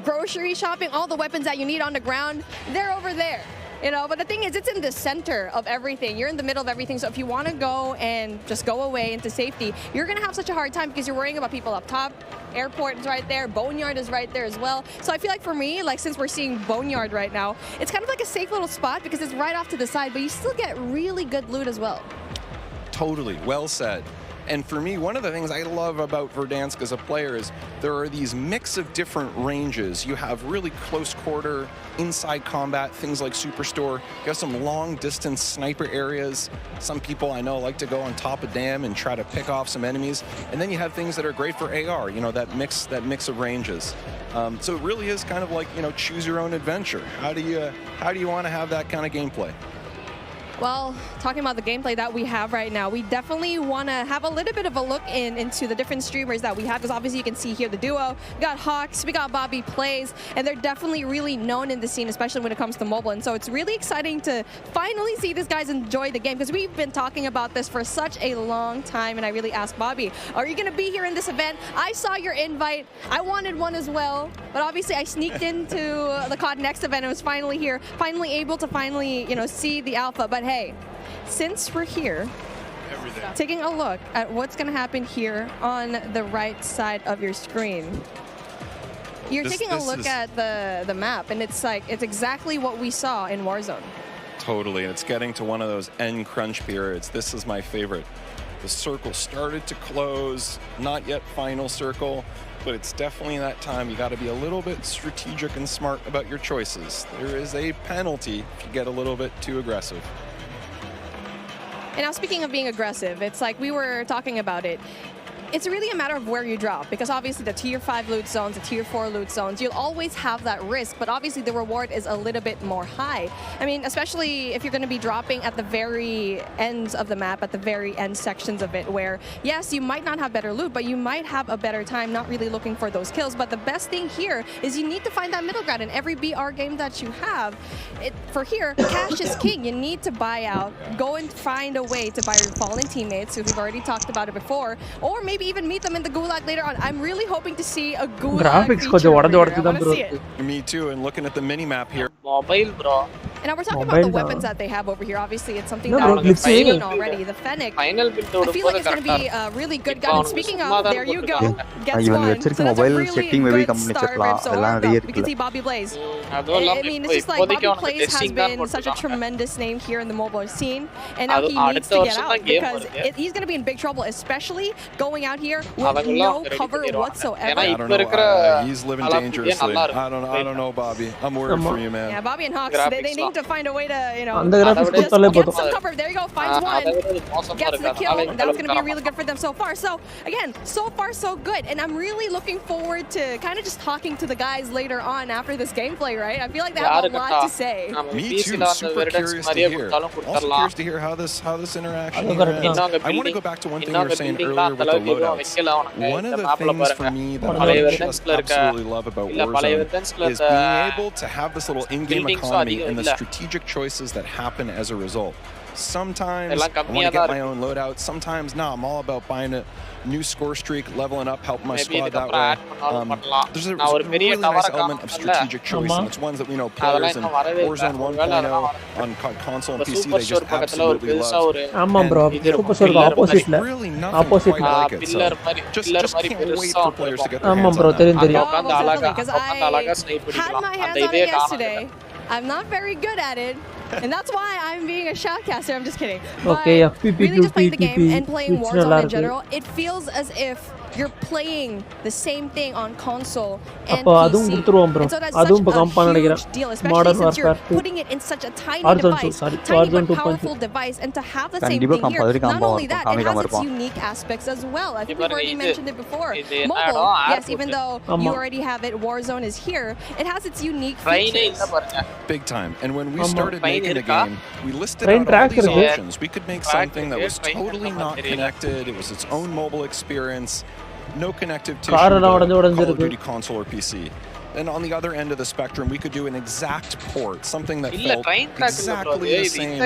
grocery shopping, all the weapons that you need on the ground, they're over there. You know, but the thing is, it's in the center of everything. You're in the middle of everything. So if you want to go and just go away into safety, you're going to have such a hard time because you're worrying about people up top. Airport is right there. Boneyard is right there as well. So I feel like for me, like since we're seeing Boneyard right now, it's kind of like a safe little spot because it's right off to the side, but you still get really good loot as well. Totally, well said. And for me, one of the things I love about Verdansk as a player is there are these mix of different ranges. You have really close quarter, inside combat, things like Superstore. You have some long distance sniper areas. Some people I know like to go on top of dam and try to pick off some enemies. And then you have things that are great for AR, you know, that mix of ranges. So it really is kind of like, you know, choose your own adventure. How do you want to have that kind of gameplay? Well, talking about the gameplay that we have right now, we definitely want to have a little bit of a look into the different streamers that we have, because obviously you can see here the duo. We got Hawks, we got Bobby Plays, and they're definitely really known in the scene, especially when it comes to mobile. And so it's really exciting to finally see these guys enjoy the game, because we've been talking about this for such a long time. And I really asked Bobby, are you going to be here in this event? I saw your invite. I wanted one as well, but obviously I sneaked into the COD Next event and was finally here, finally able to you know, see the alpha. But hey, since we're here, taking a look at what's going to happen here on the right side of your screen. You're taking a look at the map, and it's like, it's exactly what we saw in Warzone. Totally, and it's getting to one of those end crunch periods. This is my favorite. The circle started to close, not yet final circle, but it's definitely that time. You got to be a little bit strategic and smart about your choices. There is a penalty if you get a little bit too aggressive. And now, speaking of being aggressive, it's like we were talking about it. It's really a matter of where you drop, because obviously the tier 5 loot zones, the tier 4 loot zones, you'll always have that risk, but obviously the reward is a little bit more high. I mean, especially if you're going to be dropping at the very ends of the map, at the very end sections of it, where yes, you might not have better loot, but you might have a better time not really looking for those kills. But the best thing here is you need to find that middle ground in every BR game that you have. For here, cash is king. You need to buy out, go and find a way to buy your fallen teammates, who we've already talked about it before, or maybe even meet them in the gulag later on. I'm really hoping to see a gulag graphics feature over here. Me too, and looking at the mini map here. Mobile, bro. And now we're talking about the weapons that they have over here. Obviously, it's something that we've seen already. The Fennec. I feel like it's going to be a really good gun. And speaking of, there you go. Gets one. So that's a really good start. So we can see Bobby Blaze. I mean, it's just like Bobby Blaze has been such a tremendous name here in the mobile scene. And now he needs to get out, because he's going to be in big trouble, especially going out here with no cover whatsoever. I don't know. He's living dangerously. I don't know, Bobby. I'm worried for you, man. Yeah, Bobby and Hawks, they need to find a way to, you know, just get some cover. There you go, finds one, gets the kill. That's going to be really good for them so far. So, again, so far so good. And I'm really looking forward to kind of just talking to the guys later on after this gameplay, right? I feel like they have a lot to say. Me too, super curious to hear. Also curious to hear how this interaction ends. I want to go back to one thing you were saying earlier with the loadouts. One of the things for me that I just absolutely love about Warzone is being able to have this little in-game economy and the strategic choices that happen as a result. Sometimes I want to get my own loadout. Sometimes, no, I'm all about buying a new score streak, leveling up, helping my squad that way. There's a really nice element of strategic choice, and it's ones that we know players in Warzone 1.0 on console and PC, they just absolutely love. opposite really nothing quite like it, so just can't wait for players to get their hands on that. Because I had my hands on it yesterday. I'm not very good at it, and that's why I'm being a shoutcaster. I'm just kidding. But really just playing the game and playing Warzone in general, it feels as if you're playing the same thing on console and PC. And so that's such a huge deal, especially since you're putting it in such a tiny device, tiny but powerful device, and to have the same thing here. Not only that, it has its unique aspects as well. I think we've already mentioned it before. Mobile, yes, even though you already have it, Warzone is here, it has its unique features. Big time. And when we started making the game, we listed out all these options. We could make something that was totally not connected. It was its own mobile experience. No connective tissue to Call of Duty console or PC. And on the other end of the spectrum, we could do an exact port, something that felt exactly the same,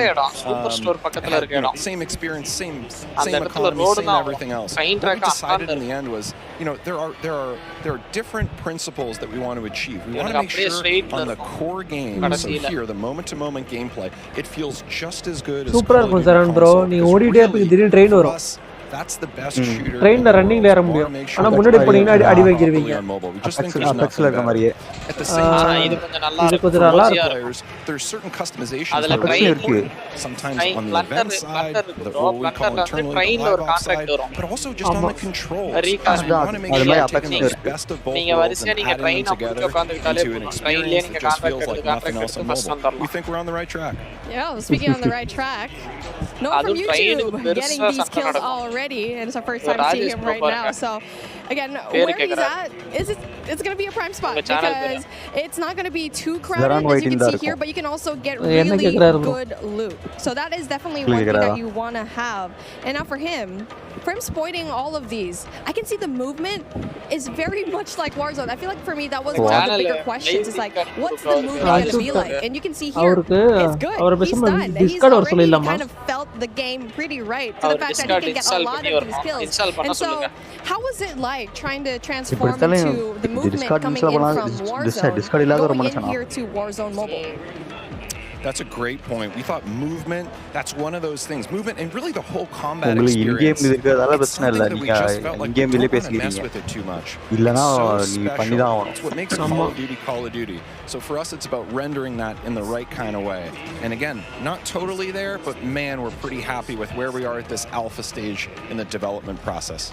same experience, same economy, same everything else. What we decided in the end was, you know, there are different principles that we want to achieve. We want to make sure on the core game, so here, the moment-to-moment gameplay, it feels just as good as Call of Duty console. For us, that's the best shooter. ட்ரெயின்ல ரன்னிங்ல ஏற முடியும். ஆனா முன்னாடி போனீங்கன்னா அடி வாங்கிடுவீங்க. அபெக்ஸ்ல இருக்க மாதிரியே. At the same time, இது கொஞ்சம் நல்லா players, there's certain customizations அதுல இருக்கு. sometimes on the event side, what we call internally the live ops side, but also just on the control. We want to make sure we're taking the best of both worlds and adding them together into an experience that just feels like nothing else on mobile. We think we're on the right track. Yeah, speaking on the right track, Noah from YouTube getting these kills already, and it's our first time seeing him right now. So, again, where he's at, it's going to be a prime spot because it's not going to be too crowded as you can see here, but you can also get really good loot. So that is definitely one thing that you want to have. And now for him spoiting all of these, I can see the movement is very much like Warzone. I feel like for me that was one of the bigger questions. It's like, what's the movement going to be like? And you can see here, it's good. He's done. He's already kind of felt the game pretty right to the fact that he can get a lot of these kills. And so, how was it like trying to transform into the movement coming in from Warzone, going in here to Warzone Mobile? That's a great point. We thought movement, that's one of those things. Movement and really the whole combat experience. It's something that we just felt like we don't want to mess with it too much. It's so special. It's what makes Call of Duty Call of Duty. So for us, it's about rendering that in the right kind of way. And again, not totally there, but man, we're pretty happy with where we are at this alpha stage in the development process.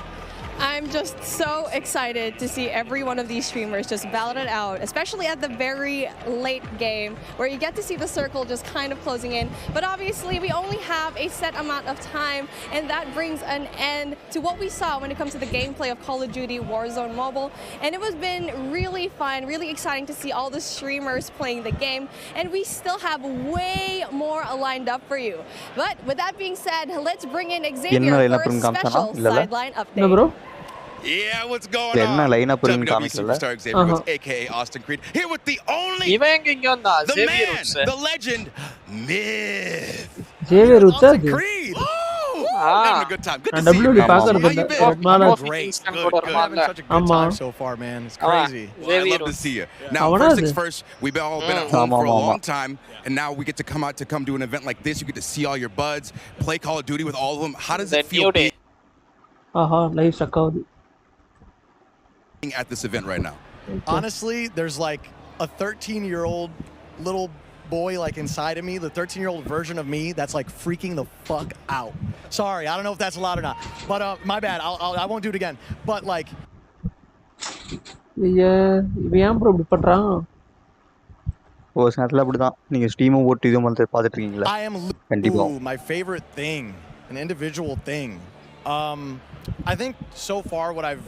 I'm just so excited to see every one of these streamers just battle it out, especially at the very late game where you get to see the circle just kind of closing in. But obviously we only have a set amount of time, and that brings an end to what we saw when it comes to the gameplay of Call of Duty Warzone Mobile. And it was been really fun, really exciting to see all the streamers playing the game, and we still have way more lined up for you. But with that being said, let's bring in Xavier for a special sideline update. No, bro. Yeah, what's going on? WWE Superstar Xavier Woods, aka Austin Creed, here with the only, the man, the legend, Myth. Xavier Woods, Austin Creed. Having a good time. Good to see you. How you been? Great. Good. Having such a good time so far, man. It's crazy. Well, I love to see you. Now, first things first, we've all been at home for a long time, and now we get to come out to come do an event like this. You get to see all your buds, play Call of Duty with all of them. How does it feel live suck at this event right now? Honestly, there's like a 13-year-old little boy like inside of me, the 13-year-old version of me that's like freaking the fuck out. Sorry, I don't know if that's allowed or not, but my bad. I won't do it again. But like, ஏன் bro இப்படி பண்றான்? ஓ ஸ்னாட்ல அப்படி தான். நீங்க steam ஓட்டி இது வந்து பாத்துட்டு இருக்கீங்களா? I am my favorite thing, an individual thing. I think so far what I've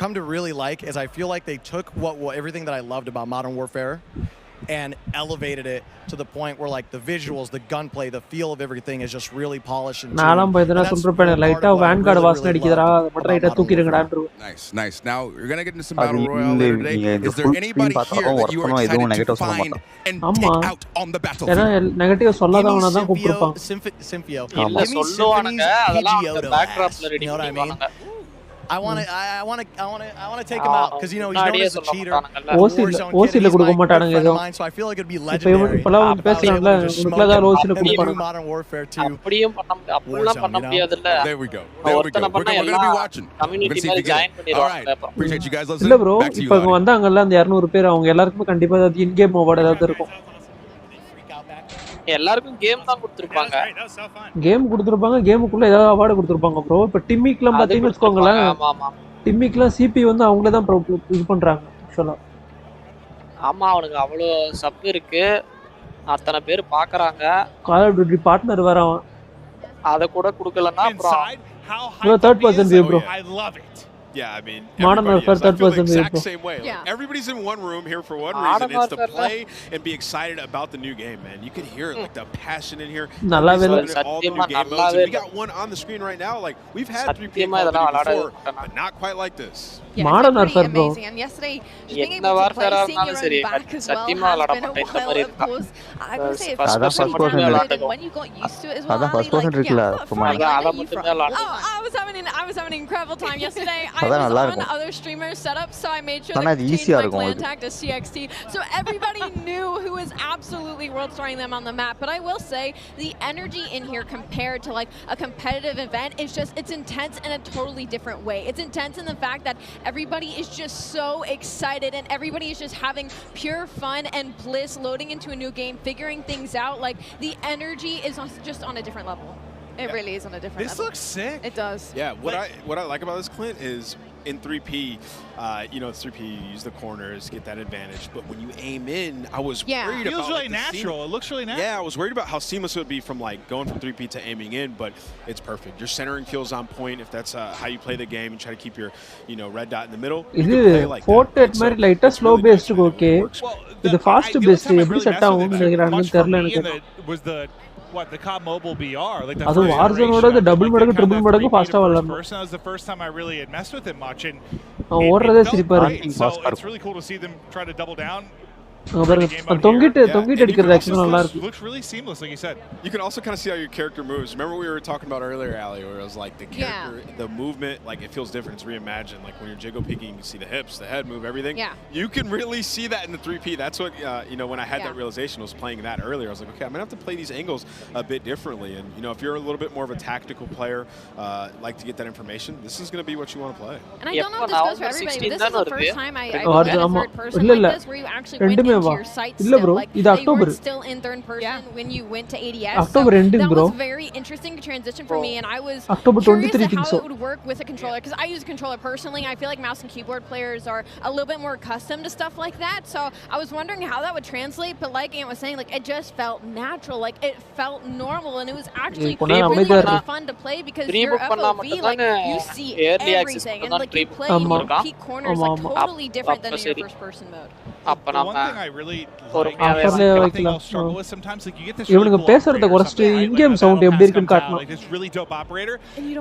come to really like is I feel like they took everything that I loved about Modern Warfare and elevated it to the point where like the visuals, the gunplay, the feel of everything is just really polished and நாலாம் போய்தனா சொல்றேன் லைட்டா Vanguard வாசனை அடிக்குதுடா மட்டும் ரைட்டா தூக்கிடுங்கடான்னு. Nice. Now we're going to get into some battle royale later today. Is there anybody here that you are excited to find and take out on the battlefield? ஏனா negative சொல்லாதவனா தான் கூப்பிடுவாங்க. Sympio. இல்ல சொல்லுவானுங்க அதெல்லாம் பேக்ட்ராப்ல ready பண்ணுவாங்க. I want to take him out because you know he's known as a cheater. ஓசில கொடுக்க மாட்டானுங்க ஏதோ. So I feel like it'd be legendary. இப்பலாம் பேசுறாங்கல உங்களுக்குல தான் ஓசில கொடுப்பாங்க. Modern Warfare 2. அப்படியே பண்ண முடியாதுல்ல. There we go. We're going to be watching. Community மேல ஜாயின் பண்ணிடுவாங்க. Appreciate you guys listening. இல்ல bro இப்போ வந்தாங்கல்ல அந்த 200 பேர் அவங்க எல்லாருக்கும் கண்டிப்பா இன் கேம் அவார்ட் ஏதாவது இருக்கும். எல்லாருக்கும் கேம் தான் கொடுத்திருப்பாங்க. கேமுக்குள்ள ஏதாவது அவார்ட் கொடுத்திருப்பாங்க ப்ரோ. இப்ப டிம்மிக்லாம் பாத்தீங்கன்னா வெச்சுக்கோங்களே. ஆமா. டிம்மிக்லாம் சிபி வந்து அவங்களே தான் இது பண்றாங்க ஆக்சுவலா. ஆமா அவனுக்கு அவ்வளோ சப் இருக்கு. அத்தனை பேர் பார்க்கறாங்க. Call of Duty பார்ட்னர் வரவன். அத கூட கொடுக்கலனா bro third person view bro. I love it. Yeah, I mean, Mordernwarfare third person view. Exact same way. Like, everybody's in one room here for one reason. It's to play and be excited about the new game, man. You can hear like the passion in here. Nalla vela all the new game modes. We got one on the screen right now. Like we've had 3 people before, but not quite like this. Mordernwarfare bro. And yesterday, just being able to play seeing your own back as well has been a while, of course. I would say especially when you got used to it as well. first person இருக்குல. I was having an incredible time yesterday. I நல்லா on இருக்கும் other streamers setup, so I made sure ஆனா to அது change ஈஸியா my இருக்கும் clan tag to CXT, so everybody knew who was absolutely world starring them on the map. But I will say the energy in here compared to like a competitive event is just, it's intense in a totally different way. It's intense in the fact that everybody is just so excited and everybody is just having pure fun and bliss loading into a new game, figuring things out. Like the energy is just on a different level. It really is on a different level. This looks sick. It does. Yeah, what I like about this, Clint, is in 3P, you know, it's 3P, you use the corners, get that advantage. But when you aim in, I was worried about it feels really natural. It looks really natural. Yeah, I was worried about how seamless it would be from like going from 3P to aiming in, but it's perfect. Your centering feels on point if that's how you play the game and try to keep your, you know, red dot in the middle. இது Fortnite மாதிரி லைட்டா slow paste okay. இது fast paste எப்படி set ஆகும் நினைக்கிறாங்கன்னு தெரியல எனக்கு. Was the what the COD Mobile BR like the அது Warzone ஓட டபுள் மடங்கு ட்ரிபிள் மடங்கு ஃபாஸ்டா வரலாம். That was the first time I really had messed with it much and ஓடுறதே சிரிப்பா இருக்கு. So it's really cool to see them try to double down. தொங்கிட்டு அடிக்கிறது actually நல்லா இருக்கு. Looks really seamless like you said. You can also kind of see how your character moves. Remember we were talking about earlier, Ali, where it was like the character, the movement, like it feels different. It's reimagined. Like when you're jiggle peeking, you can see the hips, the head move, everything. Yeah. You can really see that in the 3P. That's what you know. When I had that realization, I was playing that earlier. I was like, okay, I'm gonna have to play these angles a bit differently. And you know, if you're a little bit more of a tactical player, like to get that information, this is gonna be what you want to play. And I don't know if this goes for everybody, but this is the first time I played a third person like this, where you actually went into your sights. Bro, இது October still in third person when you went to ADS. October ending, bro. That was very interesting transition for me, and I was October 23 curious think how so. it would work with a controller, because I use a controller personally. I feel like mouse and keyboard players are a little bit more accustomed to stuff like that, so I was wondering how that would translate. But like Ant was saying, like it just felt natural, like it felt normal, and it was actually really fun to play because your FOV, like you see everything, and like you play in your peak corners like totally different than in your first person mode. One thing I really like, I'll struggle with sometimes, like you get this really cool பேசுறத குறைச்சிட்டு in-game sound எப்படி இருக்குன்னு காட்டணும். Like this really dope operator,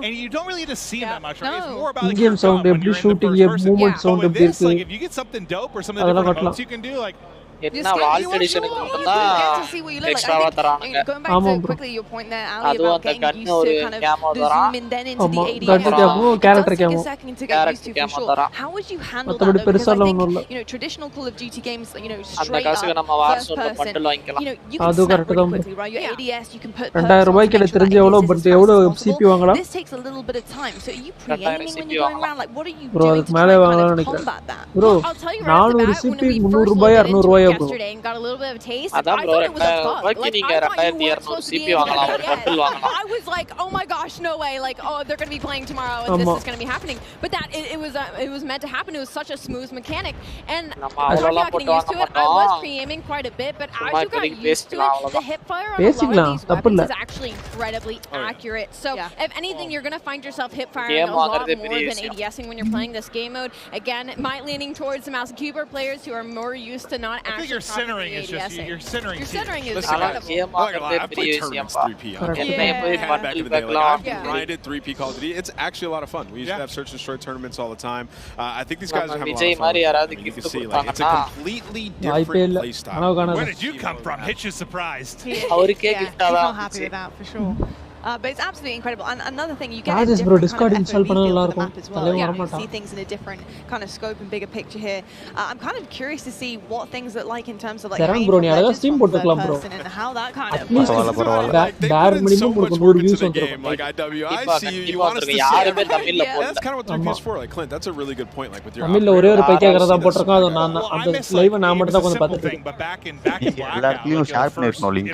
and you don't really get to see that much, right? It's more about in-game sound எப்படி shooting, movement sound எப்படி இருக்கு. Like if you get something dope or something different you can do, like என்ன Walt எடிஷனுக்கு மட்டும் தான் எக்ஸ்ட்ராவா தரானுங்க. Going back to quickly your point there, Ali, about getting used to kind of the zoom in then into the ADS. Character camo. How would you handle that? Because I think, you know, traditional Call of Duty games, you know, straight up first person, you know, you can snap really quickly, right? Your ADS, you can put 2000 ரூபாய்க்கு எனக்கு தெரிஞ்ச எவ்வளவு CPU வாங்கலாம். This takes a little bit of time. So are you pre-aiming when you're going around? Like what are you bro, doing to try to combat that? Bro, 400 CPU 300 ரூபாய் 600 ரூபாய் yesterday and got a little bit of a taste. I thought it was a bug. Like, I thought you weren't supposed to be able to get it. I was like, oh my gosh, no way. Like, oh, they're going to be playing tomorrow and this is going to be happening. But that, it was meant to happen. It was such a smooth mechanic. And I got getting used to it. I was pre-aiming quite a bit, but as you got used to it, the hip fire on a lot of these weapons is actually incredibly accurate. So if anything, you're going to find yourself hip firing a lot more than ADSing when you're playing this game mode. Again, might leaning towards the mouse and keyboard players who are more used to not actually your centering is just your centering is incredible. I played tournaments 3P. Back in the day, like I've grinded 3P Call of Duty. It's actually a lot of fun. We used to have search and destroy tournaments all the time. I think these guys are having a lot of fun. I mean, you can see like it's a completely different play style. Where did you come from? Hitch is surprised. He's not happy with that for sure. But it's absolutely incredible. And another thing, you get a different kind of FOV feel to the map as well. You can see things in a different kind of scope and bigger picture here. I'm kind of curious to see what things look like in terms of like aim from legends from third person and how that kind of works. They so much work into the game. Like I see you want us to see everything. That's kind of what 3P is for. Like Clint, that's a really good point. Like with your தமிழ்ல ஒரே ஒரு பைத்தியக்காரர் தான் போட்டுருக்கான். அது நான் அந்த live நான் மட்டும் தான் கொஞ்சம் பார்த்துட்டேன். But back in Blackout, share பண்ணிரணும் link.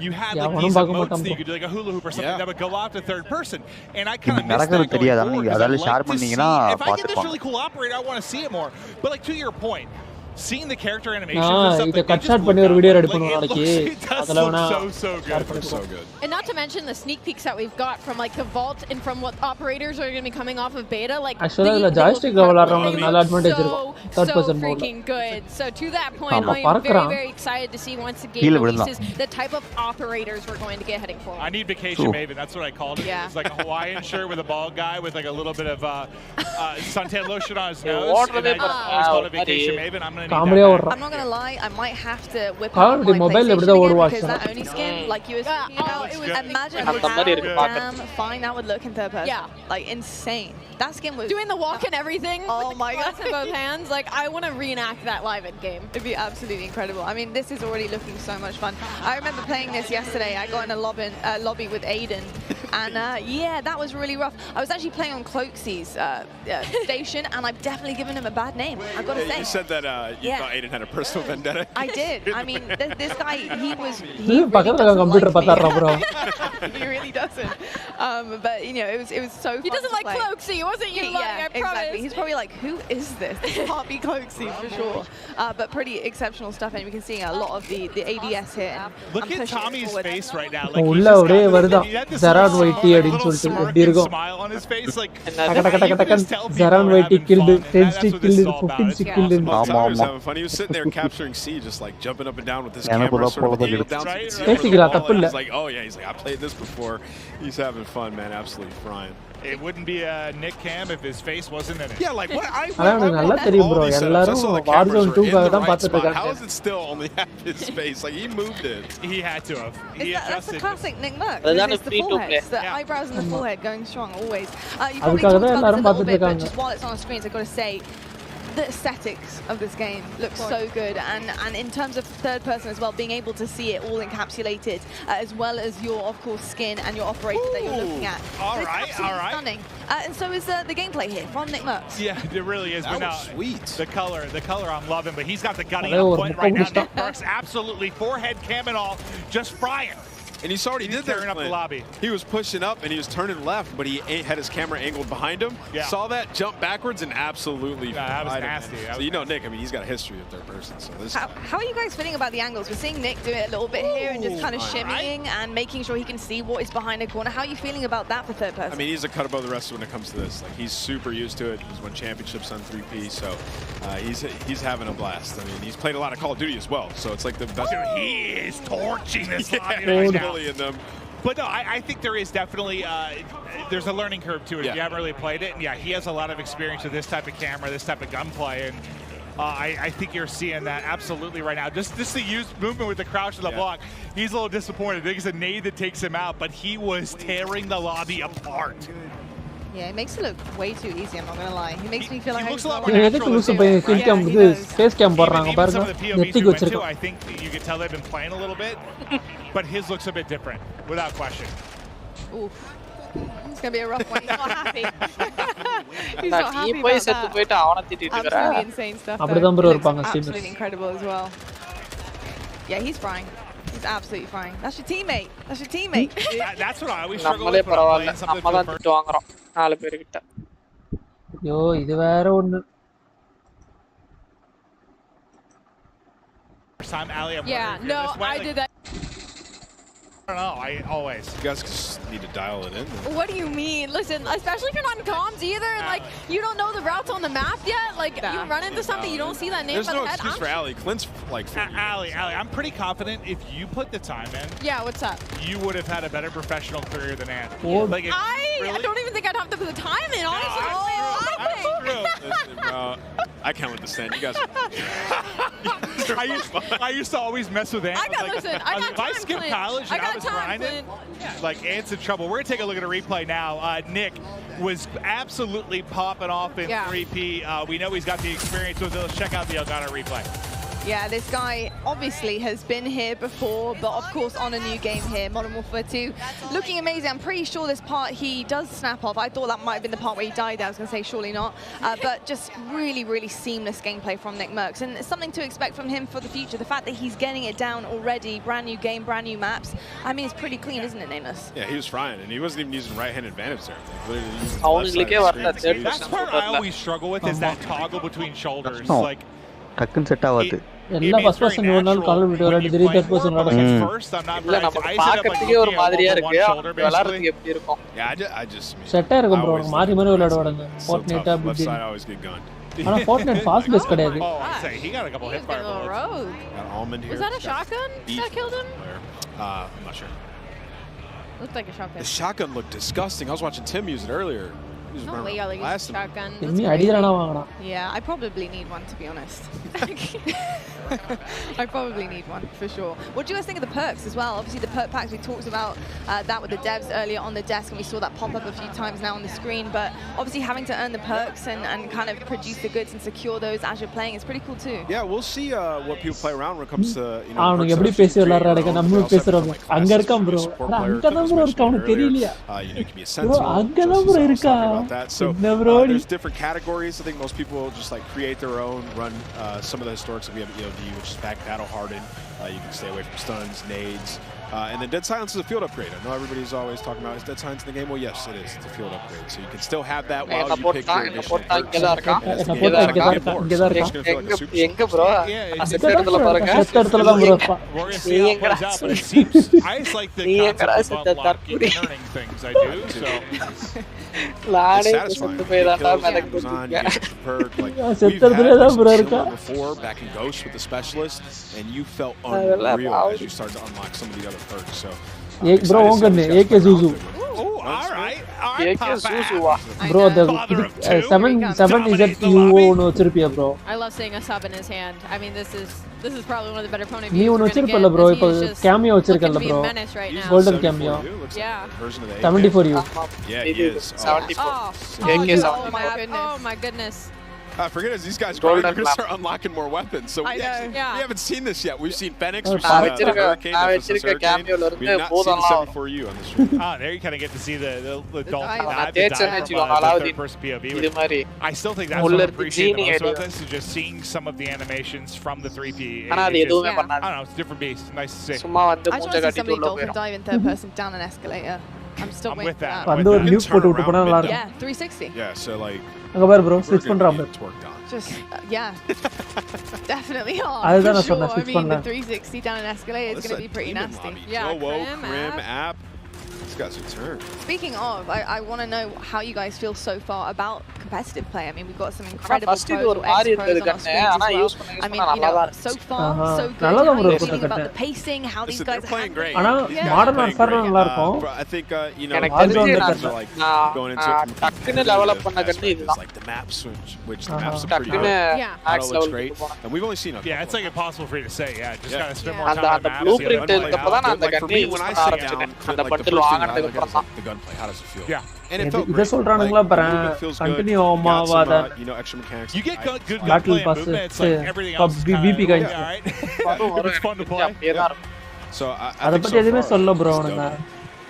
You had like these emotes that you could do like a hula hoop or something that would go out to third person, and I kind of missed that going forward. If I get this really cool operator, I want to see it more. But like to your point, seeing the character animations and stuff, like, cut shot பண்ணி ஒரு video ready பண்ணுவோம் நாளைக்கு. அதல வேணா so good. And not to mention the sneak peeks that we've got from like the vault and from what operators are going to be coming off of beta, like actually the joystick விளையாடுறவங்களுக்கு நல்ல advantage இருக்கும். Third person mode. Freaking good. So to that point, I'm very excited to see once the game releases the type of operators we're going to get heading for. I need Vacation Maven. That's what I called it. It's like a Hawaiian shirt with a bald guy with like a little bit of suntan lotion on his nose. And I just always called it Vacation Maven. I'm gonna need that. I'm not gonna lie, I might have to whip Call out of my Duty mobile PlayStation again watch because that Oni skin, like you were talking about, imagine how damn fine that would look in third person. Yeah. Like insane. That skin was doing the walk and everything. Oh with my the glass god. in both hands. Like I want to reenact that live in game. It'd be absolutely incredible. I mean, this is already looking so much fun. I remember playing this yesterday. I got in a lobby with Aiden, and yeah, that was really rough. I was actually playing on Cloaksy's station, and I've definitely given him a bad name. I've got to say. You said that you thought Aiden had a personal vendetta. I did. I mean, this guy, he really doesn't. But you know, it was so fun. He doesn't like Cloaksy. It wasn't you, like, I promise. Exactly. He's probably like, who is this? This can't be Cloaksy for sure. But pretty exceptional stuff, and we can see a lot of the ADS here. Look at Tommy's face right now. Like he had this little smile on his face. Like Zaran Whitey killed, 10 stick killed, 15 stick killed. Tommy was having fun. He was sitting there capturing C, just like jumping up and down with his camera. Sort of he's like, oh yeah, he's like, I played this before. He's having fun, man. Absolutely frying. It wouldn't be a Nick Cam if his face wasn't in it. Yeah, like what I Warzone 2 How is it still only half his face? Like he moved it. He had to have. That's the classic Nick Merck. It's the forehead, the eyebrows and the forehead going strong always. You probably talked about this a little bit, but just while it's on the screens, I've got to say, the aesthetics of this game look so good, and in terms of third person as well, being able to see it all encapsulated, as well as your, of course, skin and your operator that you're looking at. All right. Stunning. And so is the gameplay here from Nick Merckx. Yeah, it really is. That but was sweet. The color I'm loving, but he's got the gunning on point right now. Nick Merckx absolutely forehead cam and all, just frying. And you saw what he did there. Up the lobby. He was pushing up and he was turning left, but he had his camera angled behind him. Yeah. Saw that, jump backwards, and absolutely. That was nasty. So you know, Nick. I mean, he's got a history of third person. So this. How are you guys feeling about the angles? We're seeing Nick do it a little bit here and just kind of shimmying and making sure he can see what is behind a corner. How are you feeling about that for third person? I mean, he's a cut above the rest when it comes to this. Like he's super used to it. He's won championships on 3P, so he's having a blast. I mean, he's played a lot of Call of Duty as well, so it's like the best. Dude, he is torching this lobby right now. Bullying them. But no, I think there is definitely, there's a learning curve to it if you haven't really played it. And yeah, he has a lot of experience with this type of camera, this type of gunplay. And I think you're seeing that absolutely right now. Just the used movement with the crouch to the block. He's a little disappointed. I think it's a nade that takes him out, but he was tearing the lobby apart. Yeah, it makes it look way too easy, I'm not gonna lie. He makes me feel like I think you can tell they've been playing a little bit, but his looks a bit different, without question. Oof. It's gonna be a rough one. He's not happy. He's not happy about that. Absolutely insane stuff. Absolutely incredible as well. Yeah, he's frying. He's absolutely frying. That's your teammate. That's your teammate. That's what I always struggle with when I'm playing something for the first time. Ali, yeah, no, I did that. I don't know, I always. You guys just need to dial it in. What do you mean? Listen, especially if you're not in comms either, and like you don't know the routes on the map yet, like you run into something, you don't see that name. There's no excuse for Ali. Clint's like Ali, I'm pretty confident if you put the time in. Yeah, what's up? You would have had a better professional career than Ann. Like, I don't even think I'd have to put the time in, honestly. Listen, bro, I can't let this stand. You guys. I used to always mess with Ann. I got if I skipped college and I was grinding, like Ant's in trouble. We're gonna take a look at a replay now. Nick was absolutely popping off in 3P. We know he's got the experience with it. Let's check out the Elgato replay. Yeah, this guy obviously has been here before, but of course on a new game here, Modern Warfare 2. Looking amazing. I'm pretty sure this part he does snap off. I thought that might have been the part where he died. I was going to say surely not. But just really, really seamless gameplay from Nick Merckx. And it's something to expect from him for the future. The fact that he's getting it down already, brand new game, brand new maps. I mean, it's pretty clean, isn't it, Nameless? Yeah, he was frying, and he wasn't even using right-hand advantage there. That's where I always struggle with is that toggle between shoulders. Like, எல்லா first person ஓடுனால Call of Duty விளையாடி தெரியும் third person விளையாட இல்ல நமக்கு பார்க்கிறதுக்கே ஒரு மாதிரியா இருக்கு விளையாடுறதுக்கு எப்படி இருக்கும் செட்டா இருக்கும் ப்ரோ மாறி மாறி விளையாட விடுங்க Fortnite அப்படி ஆனா Fortnite fast base கிடையாது he got a couple hit fire bullets. Was that a shotgun that killed him? I'm not sure. Looked like a shotgun. The shotgun looked disgusting. I was watching Tim use it earlier. No way, y'all use shotgun. Yeah, I probably need one, to be honest. I probably need one, for sure. What do you guys think of the perks as well? Obviously, the perk packs, we talked about that with the devs earlier on the desk, and we saw that pop up a few times now on the screen. But obviously, having to earn the perks and kind of produce the goods and secure those as you're playing is pretty cool, too. Yeah, we'll see what people play around when it comes to, you know, there's different categories. I think most people just like create their own, run some of the historics that we have at EOD, which is back battle hardened. You can stay away from stuns, nades, and then Dead Silence is a field upgrade. I know everybody's always talking about, is Dead Silence in the game? Well, yes, it is. It's a field upgrade. So you can still have that while you pick your additional perks. I just like the concept of unlocking and earning things. I do, so. It's satisfying. Before back in Ghost with the specialist, and you felt unreal as you started to unlock some of the other perks. So, bro, AK Zuzu. Oh, all right. AK Zuzu. Bro, the 7 is that you know, bro. I love seeing a sub in his hand. I mean, this is probably one of the better point of views. You know, bro. Cameo bro. Golden cameo. Yeah. 70 for you. Yeah, he is. 74. Oh my goodness. Forget as these guys grow, they're going to start unlocking more weapons. So we haven't seen this yet. We've seen Fenix, we've seen Hurricane, we've not seen 74 you on the stream. There you kind of get to see the dolphin dive from the third-person POV. I still think that's what I appreciate the most about this, is just seeing some of the animations from the 3P. I don't know, it's a different beast. Nice to see. I just want to see somebody dolphin dive in third person down an escalator. I'm still waiting for that. Yeah, 360. Yeah, so like... bro, switch just, yeah. Definitely hard. For sure. I mean, the 360 down an escalator is going to be pretty nasty. Yeah, Crim app. These guys are turned. Speaking of, I want to know how you guys feel so far about competitive play. I mean, we've got some incredible pros or ex-pros on our screens as well. I mean, you know, so far, so good. How are you feeling about the pacing? How these guys are playing great. Mordernwarfare, I think, you know, going into it like the map switch, which the maps are pretty good. Auto looks great. And we've only seen it. Yeah, it's like impossible for you to say. Yeah, just gotta spend more time on maps. Like for me, when I sit down, like the first thing I look at is like the gunplay. How does it feel? Yeah. And it felt great. Like, feels good. You got some, you know, extra mechanics. You get good gunplay and movement. It's like everything else is kind of, all right. It's fun to play. So I think so far,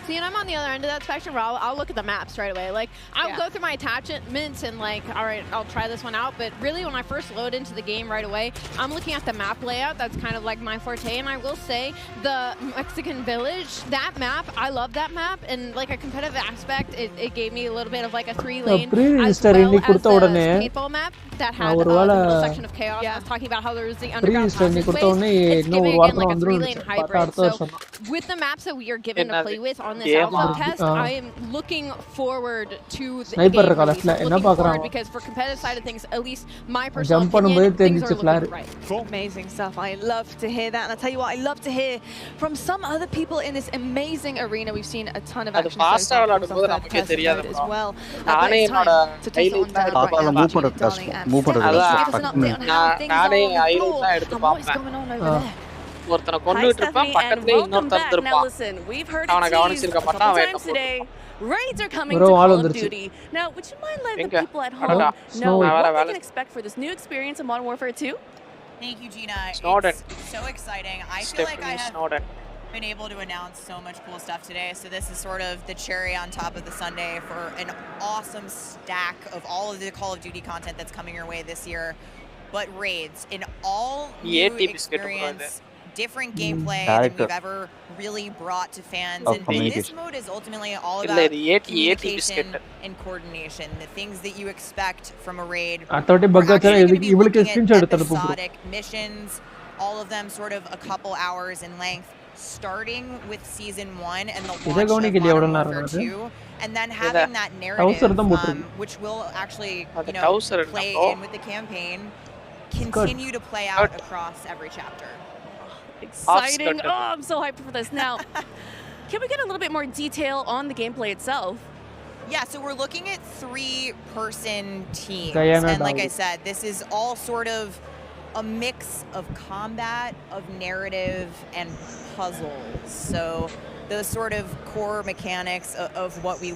See, and I'm on the other end of that spectrum where I'll look at the maps right away. Like, I'll go through my attachments and like, all right, I'll try this one out. But really, when I first load into the game right away, I'm looking at the map layout. That's kind of like my forte. And I will say, the Mexican Village, that map, I love that map. And like a competitive aspect, it gave me a little bit of like a 3-lane as well as the paintball map that had a little section of chaos. I was talking about how there was the underground passageways. It's giving again like a 3-lane hybrid. So with the maps that we are given to play with on this alpha test, I am looking forward to the game release. I'm looking forward because for competitive side of things, at least my personal opinion, things are looking right. Amazing stuff. I love to hear that. And I'll tell you what, I love to hear from some other people in this amazing arena. We've seen a ton of action so far from some third-person mode as well. But it's time to toss it on down right now to Judy, darling, and Stephanie, give us an update on how things are on the floor and what is going on over there. ஒருத்தனை கொன்னுட்டு இருப்பான் பக்கத்துலயே இன்னொருத்தன் இருப்பான் அவனை கவனிச்சிருக்க மாட்டான் அவன் என்ன போடுறான் Raids are coming to Call of Duty. Now, would you mind letting the people at home know what they can expect for this new experience of Modern Warfare 2? Thank you, Gina. It's so exciting. I feel like I have been able to announce so much cool stuff today. So this is sort of the cherry on top of the sundae for an awesome stack of all of the Call of Duty content that's coming your way this year. But Raids, an all new experience, different gameplay than we've ever really brought to fans. And this mode is ultimately all about communication and coordination, the things that you expect from a raid. We're actually going to be looking at episodic missions, all of them sort of a couple hours in length, starting with Season 1 and the launch of Modern Warfare 2, and then having that narrative, which will actually, you know, play in with the campaign, continue to play out across every chapter. Exciting. Oh, I'm so hyped for this. Now, can we get a little bit more detail on the gameplay itself? Yeah, so we're looking at 3-person teams. And like I said, this is all sort of a mix of combat, of narrative, and puzzles. So those sort of core mechanics of what we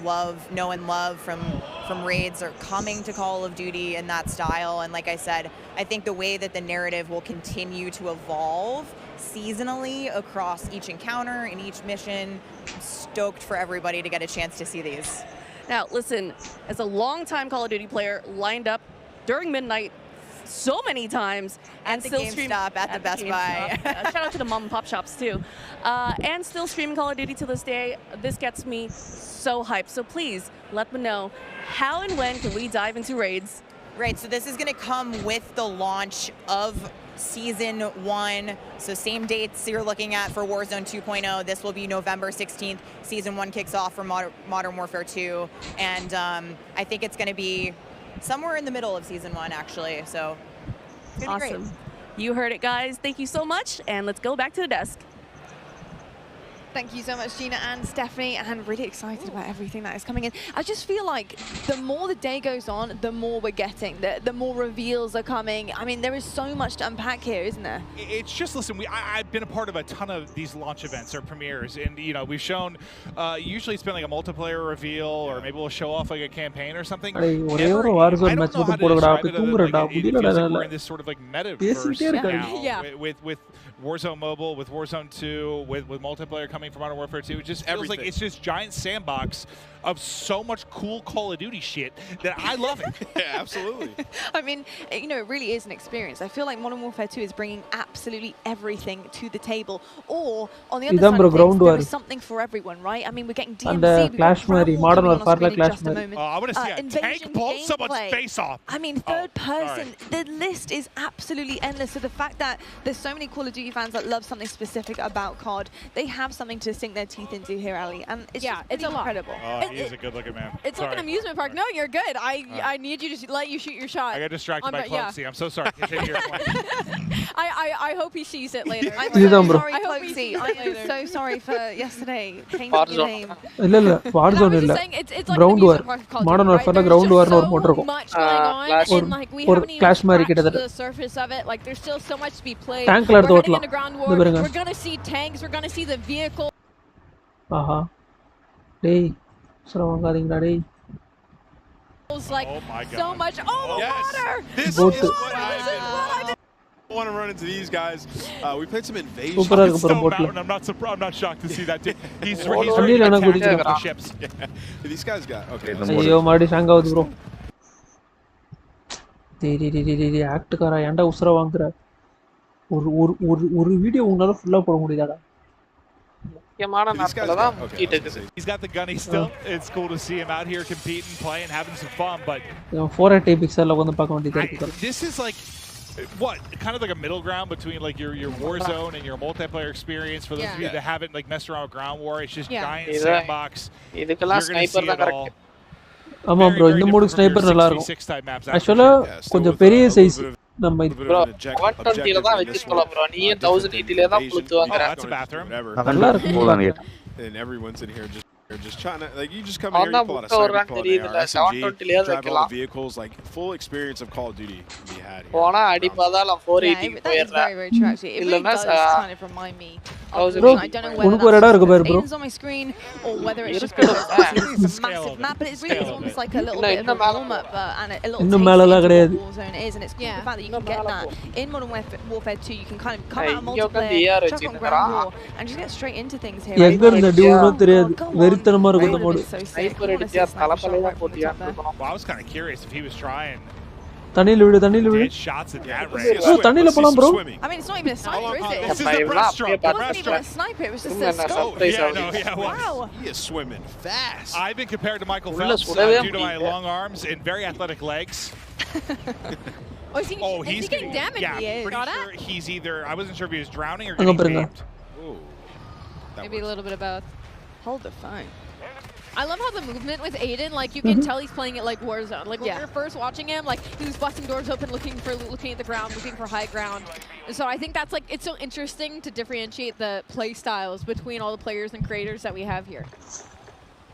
know and love from raids are coming to Call of Duty in that style. And like I said, I think the way that the narrative will continue to evolve seasonally across each encounter and each mission, I'm stoked for everybody to get a chance to see these. Now, listen, as a longtime Call of Duty player, lined up during midnight so many times, and the still GameStop, at the Best Buy. Shout out to the mom and pop shops too, and still streaming Call of Duty to this day. This gets me so hyped. So please let me know how and when can we dive into raids. Right. So this is going to come with the launch of Season 1. So same dates you're looking at for Warzone 2.0. This will be November 16th. Season 1 kicks off for Modern Warfare 2, and I think it's going to be somewhere in the middle of Season 1, actually. So it's gonna be Awesome. great. You heard it, guys. Thank you so much, and let's go back to the desk. Thank you so much, Gina and Stephanie, and really excited about everything that is coming in. I just feel like the more the day goes on, the more we're getting, the more reveals are coming. I mean, there is so much to unpack here, isn't there? It's just, listen, I've been a part of a ton of these launch events or premieres, and you know, we've shown, usually it's been like a multiplayer reveal, or maybe we'll show off like a campaign or something. I don't know how to describe it other than, like, it feels like we're in this sort of like metaverse now, with Warzone Mobile, with Warzone 2, with multiplayer coming from Modern Warfare 2. It just feels like it's this giant sandbox of so much cool Call of Duty shit that I love it. Yeah, absolutely. I mean, you know, it really is an experience. I feel like Modern Warfare 2 is bringing absolutely everything to the table. Or, on the other side of things, there is something for everyone, right? I mean, we're getting DMZ, we've got Modern Warfare just a moment. I want to see a tank blow someone's face off. I mean, third person, the list is absolutely endless. So the fact that there's so many Call of Duty fans that love something specific about COD, they have something to sink their teeth into here, Ali. And it's just it's incredible. He is a good-looking man. It's like an amusement park. No, you're good. I need you to let you shoot your shot. I got distracted by Cloaksy. I'm so sorry. Continue your point. I hope he sees it later. I'm so sorry, Cloaksy. I am so sorry for yesterday. Changing your name. Warzone illa. Ground war. Modern Warfare ground war or motor ko. Or clash mari kidathata. The surface of it, like there's still so much to be played. Tank la We're getting into ground war. We're going to see tanks. We're going to see the vehicle. Aha. Hey. Like so much. Oh, the water! This is what I want to run into these guys. We played some invasion. I'm not shocked to see that. He's ready to attack the ships. Yeah. These guys got okay. Ayyo madi hang avudhu bro. Dee act kara enda usra vaangra. ஒரு video உன்னால ஃபுல்லா போட முடியாதா? He's got the gunny still. It's cool to see him out here competing, playing, having some fun, but 480 pixel வந்து பார்க்க வேண்டியதா இருக்கு. This is like what, kind of like a middle ground between like your Warzone and your multiplayer experience. For those of you that haven't like messed around with ground war, it's just giant sandbox. இதுக்கெல்லாம் sniper தான் correct. ஆமா bro, இந்த mode sniper நல்லா இருக்கும். ஆக்சுவலா கொஞ்சம் பெரிய size நம்ம bro 120 ல தான் வெச்சிருக்கலாம் bro. நீ 1080 ல தான் புளுத்து வாங்குற. That's a bathroom. நல்லா இருக்கு. And everyone's in here just trying to, like, you just come here, you pull out a cyber, pull out an SMG, drive all the vehicles, like full experience of Call of Duty to be had here. போனா அடிப்பாதால 480 That's very, very true actually. It really does kind of remind me of bro, I don't know whether that's on my screen or whether it's just because it's a massive map, but it really is almost like a little bit of a warm-up and a little taste of Warzone is, and it's cool the fact that you can get that in Modern Warfare 2. You can kind of come out multiplayer, chuck on ground war, and just get straight into things here. எங்க இருந்த டியூனோ தெரியாது. வெறித்தனமா இருக்கும் இந்த mode. Sniper அடிச்சா தலப்பலையா போட்டியா இருக்கணும். Well, I was kind of curious if he was trying. தண்ணில விடு. Shots at that range. bro, தண்ணில போலாம் bro. I mean, it's not even a sniper, is it? This is the breaststroke. It wasn't even a sniper, it was just a scope. Wow. He is swimming fast. I've been compared to Michael Phelps due to my long arms and very athletic legs. He's getting damaged. Yeah, pretty sure he's either, I wasn't sure if he was drowning or getting beamed. Maybe a little bit of both. Hold the phone. I love how the movement with Aiden, like you can tell he's playing it like Warzone. Like when we were first watching him, like he was busting doors open, looking at the ground, looking for high ground. And so I think that's like, it's so interesting to differentiate the play styles between all the players and creators that we have here.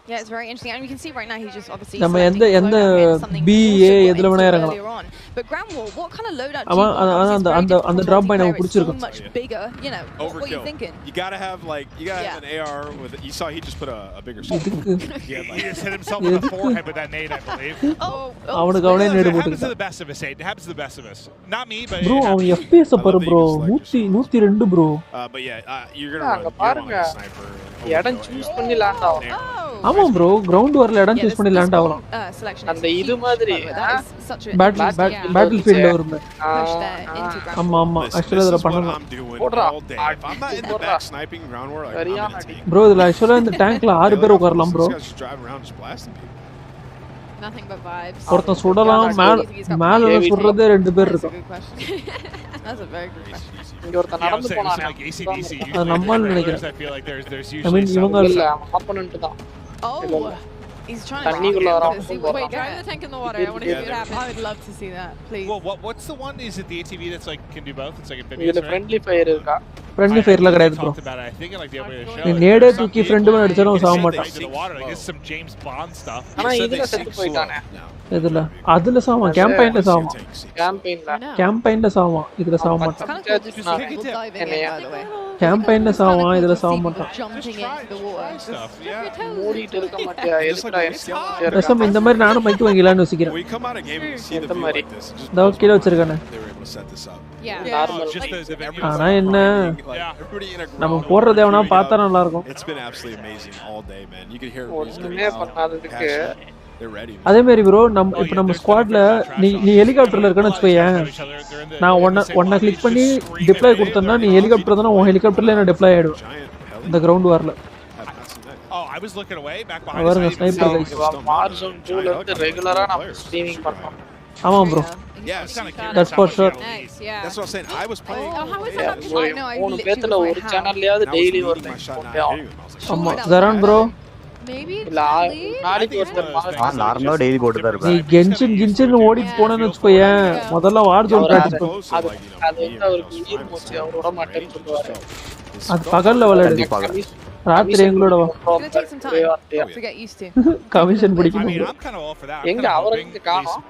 Yeah, it's very interesting. And you can see right now he's just obviously நம்ம எந்த BA எதுல வேணா இறங்கலாம். But Ground War, what kind of loadout? அந்த drop by நமக்கு பிடிச்சிருக்கு. Much bigger, you know. What are you thinking? You got to have an AR with you saw he just put a bigger scope. He just hit himself in the forehead with that nade, I believe. அவனுக்கு அவனே நேடு It happens போட்டுட்டான். to the best of us, Aiden. It happens to the best of us. Not me, but bro அவன் FPS பாரு bro 102 bro. But yeah, you're going to run like a sniper. இடம் choose பண்ணி land ஆகும். ஆமா bro ground வார்ல இடம் choose பண்ணி land ஆகலாம். அந்த இது மாதிரி பேட்டில் ஃபீல்ட்ல வருமே. ஆமா एक्चुअली அதல பண்ணலாம். போடுறா. I'm not in the back sniping ground war like bro இதுல एक्चुअली இந்த டேங்க்ல 6 பேர் உட்காரலாம் bro. Nothing but vibes. ஒருத்தன் சுடலாம் மேல சுடுறதே 2 பேர் இருக்காங்க. That's a very good question. இங்க ஒருத்தன் நடந்து போனானே. அது நம்மால் நினைக்கிறேன். I mean இவங்க இல்ல ஆப்போனன்ட் தான். Oh. He's trying தண்ணிக்குள்ள வரான். Wait, drive the tank in the water. I want to see what happens. I would love to see that, please. Well, what's the one? Is it the ATV that's like can do both? It's like amphibious. இதுல friendly fire இருக்கா? friendly fireல கிடையாது bro. I think I like the other way to show. நீ நேடே தூக்கி friend மேல அடிச்சாலும் சாவ மாட்டான். Like some James Bond stuff. ஆனா இதுல செத்து போயிட்டானே. இதுல அதுல சாவான் கேம்பெயின்ல சாவான். கேம்பெயின்ல சாவான் இதுல சாவ மாட்டான். கேம்பெயின்ல சாவான் இதுல சாவ மாட்டான். மூடிட்டு இருக்க மாட்டியா? எதுக்குடா எஸ்கேப் ரசம் இந்த மாதிரி நானும் மைக் வாங்கிலாம்னு யோசிக்கிறேன். இந்த மாதிரி இதோ கீழ வச்சிருக்கானே. ஆனா என்ன நம்ம போறது எவனா பார்த்தா நல்லா இருக்கும். ஒண்ணுமே பண்ணாததுக்கு அதே மாதிரி ப்ரோ இப்போ நம்ம ஸ்குவாட்ல நீ ஹெலிகாப்டர்ல இருக்கன்னு வச்சுக்கோயேன். நான் ஒன்ன கிளிக் பண்ணி டிப்ளாய் கொடுத்தேன்னா நீ ஹெலிகாப்டர் தானே உன் ஹெலிகாப்டர்ல நான் டிப்ளாய் ஆயிடும் இந்த ground வார்ல. Oh, I was looking away back behind the sniper guys. Warzone 2ல வந்து ரெகுலரா நம்ம ஸ்ட்ரீமிங் பண்றோம். ஆமா bro. Yeah, that's for sure. Nice, yeah. That's what I'm saying. I was playing. Oh, how is that? I know. மூணு பேத்துல ஒரு சேனல்லையாவது daily ஒரு time போடுவோம். ஆமா ஜரான் bro. Maybe நாளைக்கு ஒருத்தர் நார்மலா டெய்லி போட்டுதான் இருப்பேன். நீ கென்ஷன் ஓடி போனேன்னு வச்சுக்கோயேன் முதல்ல Warzone பிராக்டிஸ் பண்ணு. அது வந்து அவருக்கு உயிர் மூச்சு அவர் விட மாட்டேன்னு சொல்லுவாரு. அது பகல்ல விளையாடு. ராத்திரி எங்களோட வா. கமிஷன் பிடிக்கணும். எங்க அவருக்கு காணோம்.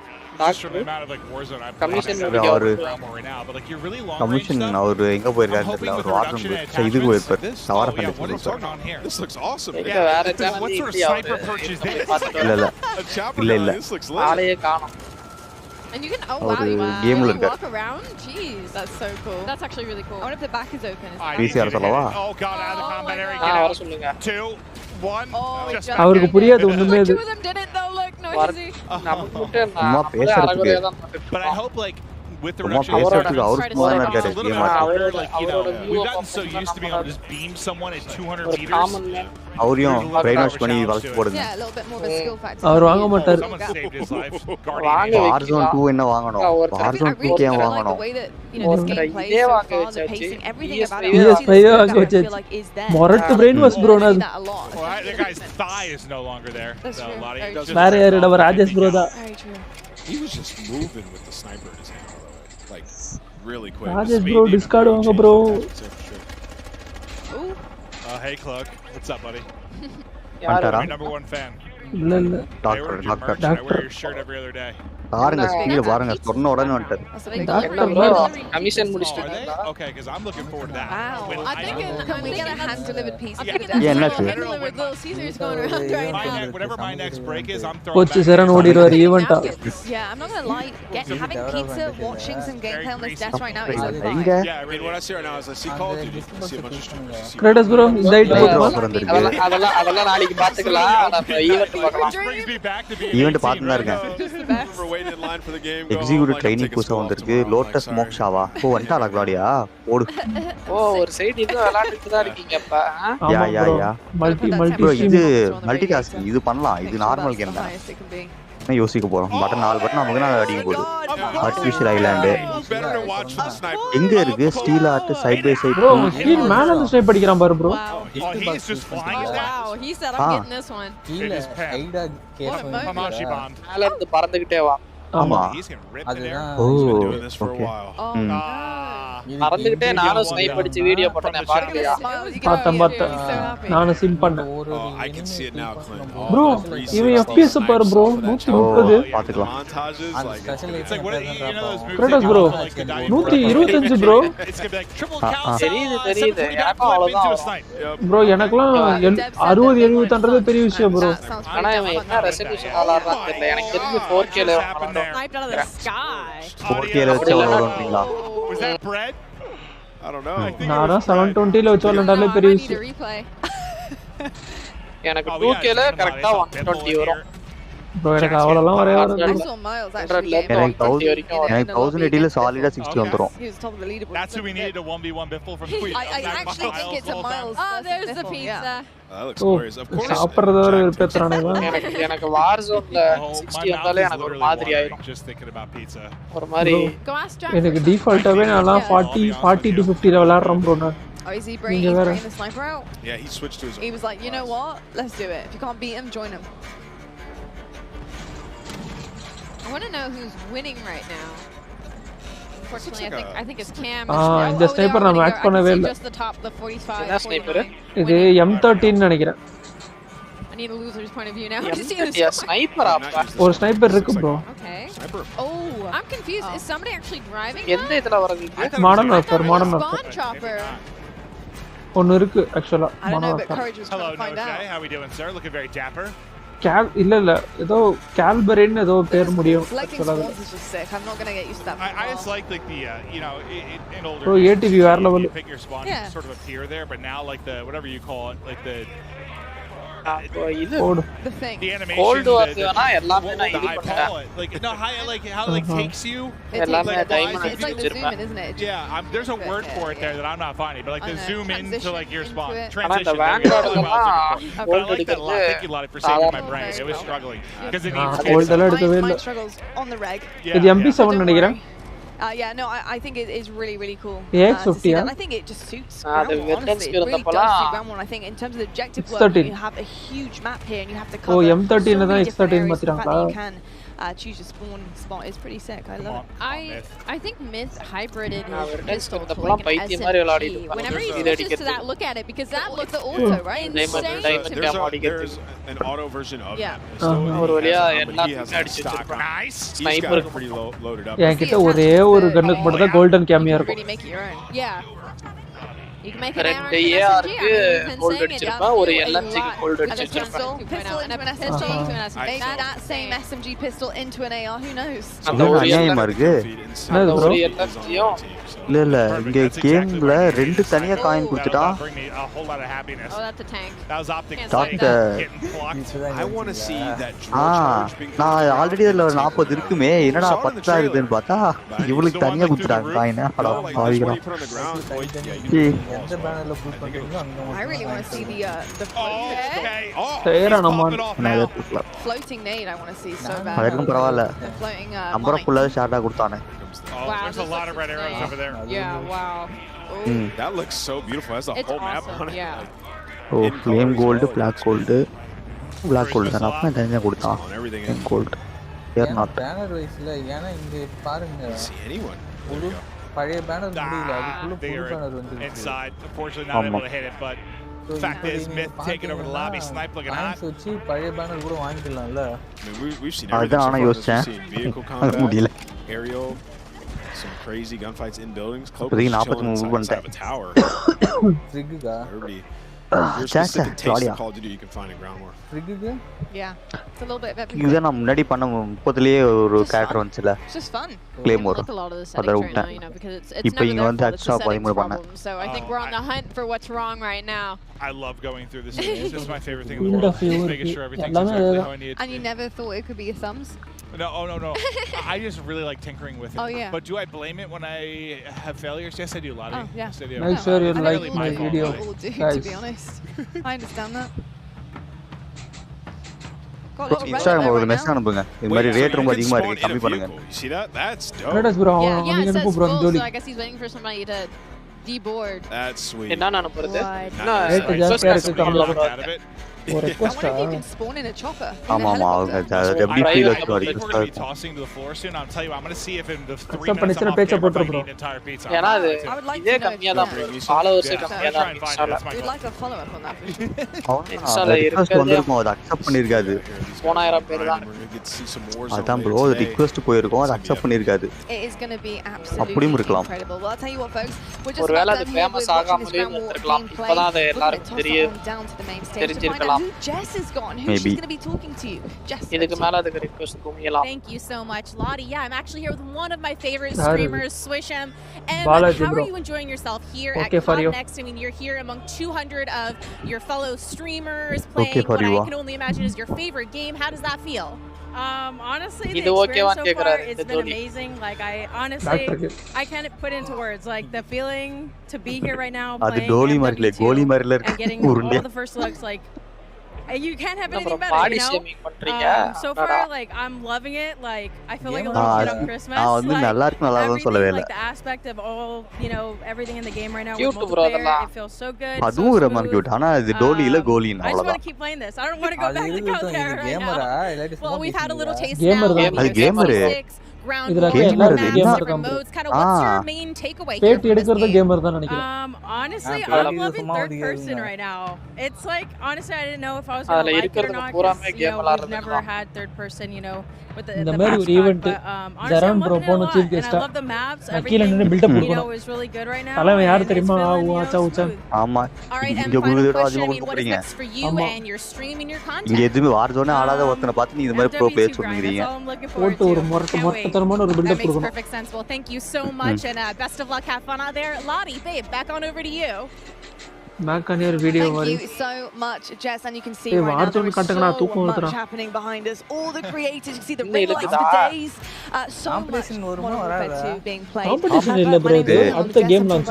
கமிஷன் அவரு எங்க போயிருக்காரு தெரியல. அவர் Warzone இதுக்கு போயிருப்பாரு. சவார பண்ணி இல்ல ஆளையே காணோம். And you can கேம்ல you இருக்காரு. walk around. Jeez, that's so cool. That's actually really cool. I wonder if the back is open. VCR சொல்லவா? Oh god, out of the combat area. வர சொல்லுங்க. 2 1 just அவருக்கு புரியாது ஒண்ணுமே அது. Two of them didn't though. Look, no easy. நமக்கு மட்டும் சும்மா பேசுறதுக்கு. But I hope like with the சும்மா பேசுறதுக்கு அவருக்கு சும்மா இருக்காரு கேம் ஆடுறாரு. We've gotten so used to being able to just beam someone at 200 meters. அவரையும் பிரெயின் வாஷ் பண்ணி வளர்த்து போடுங்க. Yeah, a little bit more of a skill factor. அவர் வாங்க மாட்டார். Someone saved his life. Warzone 2 என்ன வாங்கணும்? Warzone 2 கேம் வாங்கணும். இதே வாங்க வச்சாச்சு. PS5 வாங்க வச்சாச்சு. மொரட்டு பிரெயின் வாஷ் ப்ரோ நான். Well, that guy's thigh is no longer there. So a lot of வேற யாரோட ராஜேஷ் ப்ரோ தான். He was just moving with the sniper in his hand. Like really quick. Rajesh bro Discord வாங்க bro. Hey Cloak, what's up buddy? Pantara. My number 1 fan. இல்ல Doctor. I wear your shirt every other day. பாருங்க speed பாருங்க சொன்ன உடனே வந்துட்டாரு. Commission முடிச்சிட்டீங்களா? Okay, cuz I'm looking forward to that. Wow. I think can we get a hand delivered piece? என்னாச்சு? With little Caesars going around right now. Whatever my next break is, I'm throwing coach Charan ஓடிடுவார் ஈவென்ட்டா. Yeah, I'm not going to lie. Having pizza, watching some gameplay on this desk right now is a எங்க? Yeah, I mean what I see right now is I see Callofduty. I see a bunch of streamers. Credits bro இந்த ஐட் அதெல்லாம் நாளைக்கு பாத்துக்கலாம். நம்ம event பார்க்கலாம். Event பார்த்துதான் இருக்கேன். Executive training புதுசா வந்திருக்கு. லோட்டஸ் மோக்ஷாவா? ஓ வந்துட்டாளா க்ளாடியா? ஓடு. ஓ ஒரு சைடு இது விளையாடிட்டு தான் இருக்கீங்க அப்ப. யா மல்டி இது மல்டி டாஸ்கிங் இது பண்ணலாம். இது நார்மல் கேம் தான். நான் யோசிக்க போறோம். பட்டன் 4 பட்டன் நமக்கு நான் அடிக்க போகுது. ஆர்டிஃபிஷியல் ஐலாண்ட் எங்க இருக்கு? Steel art side by side. Bro steel மேல இருந்து ஸ்னைப் அடிக்கறான் பாரு bro. He's just flying now. Wow, he said I'm getting this one. Hamashi bomb. மேல இருந்து பறந்துட்டே வா. ஆமா He's going to rip in there. O doing this for a while. பறந்துட்டே நானும் snipe அடிச்சு வீடியோ போட்டேன் பாக்கலையா? பார்த்தேன். நானு சிம் பண்ணேன். I can see it now, Clint. Bro, இவன் FPS பாரு bro. 130 பாத்துக்கலாம். Kratos bro. 125 bro. தெரியுது. எனக்கு அவ்வளவுதான். Bro, எனக்குலாம் 60 70 தாண்டறது பெரிய விஷயம் bro. ஆனா இவன் என்ன ரெசல்யூஷன் ஆளாறான்னு தெரியல. எனக்கு தெரிஞ்சு 4K ல Sniped out of the sky. 4K ல வச்சு விளையாடுவீங்களா? Was that bread? I don't know. நானா 720 ல வச்சு விளையாண்டாலே பெரிய விஷயம். எனக்கு 2K ல கரெக்ட்டா 120 வரும். bro எனக்கு அவ்வளவுலாம் வரவே வராது. I saw Miles actually get எனக்கு 1080 ல சாலிடா 60 வந்துரும். He was top of the leaderboard. That's who we needed a 1v1 before from Tweet. I actually think it's a Miles. Oh, there's the pizza. That looks glorious. Of course. சாப்பிடுறத வர விருப்பறானே. எனக்கு Warzone ல 60 வந்தாலே எனக்கு ஒரு மாதிரி ஆயிடும். Just thinking about pizza. ஒரு மாதிரி எனக்கு டிஃபால்ட்டாவே நான் 40 to 50 ல விளையாடுறேன் bro நான். Oh, is he bringing the sniper out? Yeah, he switched to his He was like, you know what? Let's do it. If you can't beat him, join him. I want to know who's winning right now. Unfortunately, I think it's Cam. இந்த sniper நான் maths பண்ணவே இல்ல. Just the top, the 45. என்ன sniper? இது M13 நினைக்கிறேன். I need a loser's point of view now. Yeah, sniper அப்ப. ஒரு sniper இருக்கு bro. Okay. Oh, I'm confused. Is somebody actually driving? எந்த இதுல வருது? Modern Warfare. Spawn chopper. ஒன்னு இருக்கு actually. I don't know, but Courage was trying to find out. How we doing, sir? Looking very dapper. இல்ல ஏதோ கால்பரின் ஏதோ பேர் முடியும். Selecting spawns is just sick. I'm not going to get used to that. I just like the you know, in older Bro, ATV வேற level. You pick your spawn, you sort of appear there, but now like the whatever you call it, like the இது the thing. The animation. Cold War னா எல்லாமே நான் இது பண்ணேன். Like no, how how it takes you. எல்லாமே diamond It's like the zoom in, isn't it? Yeah, there's a word for it there that I'm not finding, but like the zoom into like your spawn. ஆனா இந்த Transition. Vanguard But I gold like that a lot. Thank you, Lottie, for saving my brain. It was struggling because it needs gold எல்லாம் எடுக்கவே இல்ல. Mine struggles on the reg. இது MP7 நினைக்கிறேன். Yeah, no, I think it is really, really cool. AX50, and I think it just suits ground war, honestly. It really does suit ground war. I think in terms of the objective work, you have a huge map here and you have to cover M13 so many தான் different X13 areas. The fact that மாத்திராங்களா? you can choose your spawn spot is pretty sick. I love it. I think Myth hybrided his pistol to இதெல்லாம் like an பைத்தியம் மாதிரி SMG. விளையாடிட்டு இருப்பாங்க. Whenever he இது switches to that, look at it because that looks the auto, right? Insane. There's an auto version of Yeah. that pistol. ஒரு வழியா But he எல்லாத்தையும் has அடிச்சு வச்சிருக்கான். Nice. He's got it pretty loaded up. என்கிட்ட ஒரே ஒரு கன்னுக்கு மட்டும் தான் கோல்டன் கேமியா இருக்கும். Really make it your own. Yeah. You can make it ரெண்டு ஏஆருக்கு கோல்ட் அடிச்சிருப்பான் ஒரு எல்எம்ஜிக்கு gold அடிச்சிருப்பான் Pistol into an SMG. Maybe that same SMG pistol into an AR. Who knows? அந்த ஒரு அநியாயமா இருக்கு. அந்த ஒரு எல்எம்ஜியும் இல்ல இங்க கேம்ல ரெண்டு தனியா காயின் கொடுத்துட்டான். Oh, that's a tank. That was optic. I want to see that charge being நான் ஆல்ரெடி அதுல 40 இருக்குமே என்னடா 10 ஆகுதுன்னு பார்த்தா இவளுக்கு தனியா கொடுத்துட்டாங்க காயின். அட பாவிகளா. I really want to see the சேரா நம்ம floating nade. I want to see so bad. அதுக்கும் பரவாயில்ல. The floating நம்பர் ஃபுல்லா ஷார்ட்டா கொடுத்தானே. Oh, there's a lot of red arrows over there. Yeah, wow. That looks so beautiful. That's the whole map on it. Yeah. Oh, flame gold, black gold. Black gold தான் அப்ப தனியா கொடுத்தான். Gold. Here not. Banner waysல ஏனா இங்க பாருங்க. See anyone? பழைய banner முடியல அதுக்குள்ள புது பேனர் வந்துருச்சு. Inside, unfortunately not able to hit it, but the fact is Myth taking over the lobby, snipe looking hot. வச்சு பழைய பேனர் கூட வாங்கிடலாம்ல. We've seen everything. அதான் நான் யோசிச்சேன். Vehicle combat, முடியல. aerial, some crazy gunfights in buildings. இப்போதைக்கு 40 move பண்ணிட்டேன். ஃப்ரிக்குகா. Everybody. Your specific taste of Call of Duty you can find in ground war. ஃப்ரிக்குகா? Yeah. It's a little bit of everything. இத நான் முன்னாடி பண்ண 30லயே ஒரு கேரக்டர் வந்துச்சுல. It's just fun. Claymore. Like a lot of the settings right now, you know, because it's இப்போ இங்க வந்து never extra 13 பண்ணேன். So I think we're on the hunt for what's wrong right now. I love going through this. This is my favorite thing in the world. Just making sure everything's exactly how I need it. And you never thought it could be your thumbs? No, oh no. I just really like tinkering with it. Oh yeah. But do I blame it when I have failures? Yes, I do, Lottie. Oh yeah. Yes, I do. Make sure you It's like really my fault, video. Lottie. All do, Guys. to be honest. I understand that. Instagram ஒரு message அனுப்புங்க. இந்த மாதிரி rate ரொம்ப அதிகமா இருக்கு கம்மி பண்ணுங்க. You see that? That's dope. Kratos bro Yeah, அவன் it எனக்கு says bro full, Jolie. so I guess he's waiting for somebody to deboard. That's sweet. என்ன அனுப்புறது ரேட் ஜாஸ்தியா இருக்கு கம்மி Out of it. ஒரு ரெக்வெஸ்டா spawn in a chopper. ஆமா அவங்க WP ல we're tossing to the floor soon. I'm telling you, I'm going to see if in the 3 minutes பண்ணிச்சன பேச்ச போட்ற bro. ஏனா அது இதே கம்மியா தான் ஃபாலோவர்ஸ் கம்மியா தான் இன்ஸ்டால. We'd like a follow up on that. இன்ஸ்டால ரிக்வெஸ்ட் வந்திருக்கும் அது அக்செப்ட் பண்ணிருக்காது. 4000 பேர் தான். அதான் bro ரிக்வெஸ்ட் போயிருக்கும் அது accept பண்ணிருக்காது. It is going to be absolutely அப்படியும் இருக்கலாம். incredible. Well, I'll tell you what folks, we're just ஒருவேளை அது ஃபேமஸ் ஆகாமலே இருந்திருக்கலாம். இப்போதான் அது எல்லாருக்கும் தெரிஞ்சிருக்கலாம். Jess is gone. Who's going to be talking to you? Jess. இதுக்கு மேல அதுக்கு request குமியலாம். Thank you so much, Lottie. Yeah, I'm actually here with one of my favorite streamers, Swisham. And how are you enjoying yourself here at Con Next? I mean, you're here among 200 of your fellow streamers playing what I can only imagine is your favorite game. How does that feel? Honestly, the experience so far, it's been amazing. Like, I can't put into words. Like, the feeling to be here right now, playing MW2 and getting all the first looks, like, you can't have anything better, you know? So far, like, I'm loving it. Like, I feel like a little kid on Christmas. Everything, like, the aspect of all, you know, everything in the game right now with multiplayer, it feels so good, so smooth. I just want to keep playing this. I don't want to go back to Callofduty right now. Well, we've had a little taste now. இதுல எல்லாரும் gamer தான் kind of what's your main takeaway here? பேட்டி எடுக்கிறது gamer தான் நினைக்கிறேன். Honestly, I'm loving third person right now. It's like, honestly, I didn't know if I was going to like it or not, because, you know, we've never had third person, you know, with the மாதிரி ஒரு event ஜரான் bro போன chief கெஸ்டா கீழ நின்னு build up கொடுக்கணும். தலைவன் யார் தெரியுமா? ஆச்சா ஊச்சா. ஆமா இங்க குருதேவ ராஜமா கொடுக்குறீங்க. இங்க எதுமே Warzone ஆடாத ஒருத்தனை பார்த்து நீ இந்த மாதிரி ப்ரோ பேச சொல்றீங்க. போட்டு ஒரு மொத்தமான ஒரு பில்ட் அப் கொடுக்கணும். Perfect sense. Well, thank you so much and best of luck. Have fun out there. Lottie, babe, back on over to you. Back on your video. Thank you so much, Jess, and you can see right now there is so much happening behind us. All the creators, you can see the ring lights, the days, so much Modern Warfare 2 being played. Competition illa bro, adutha game launch.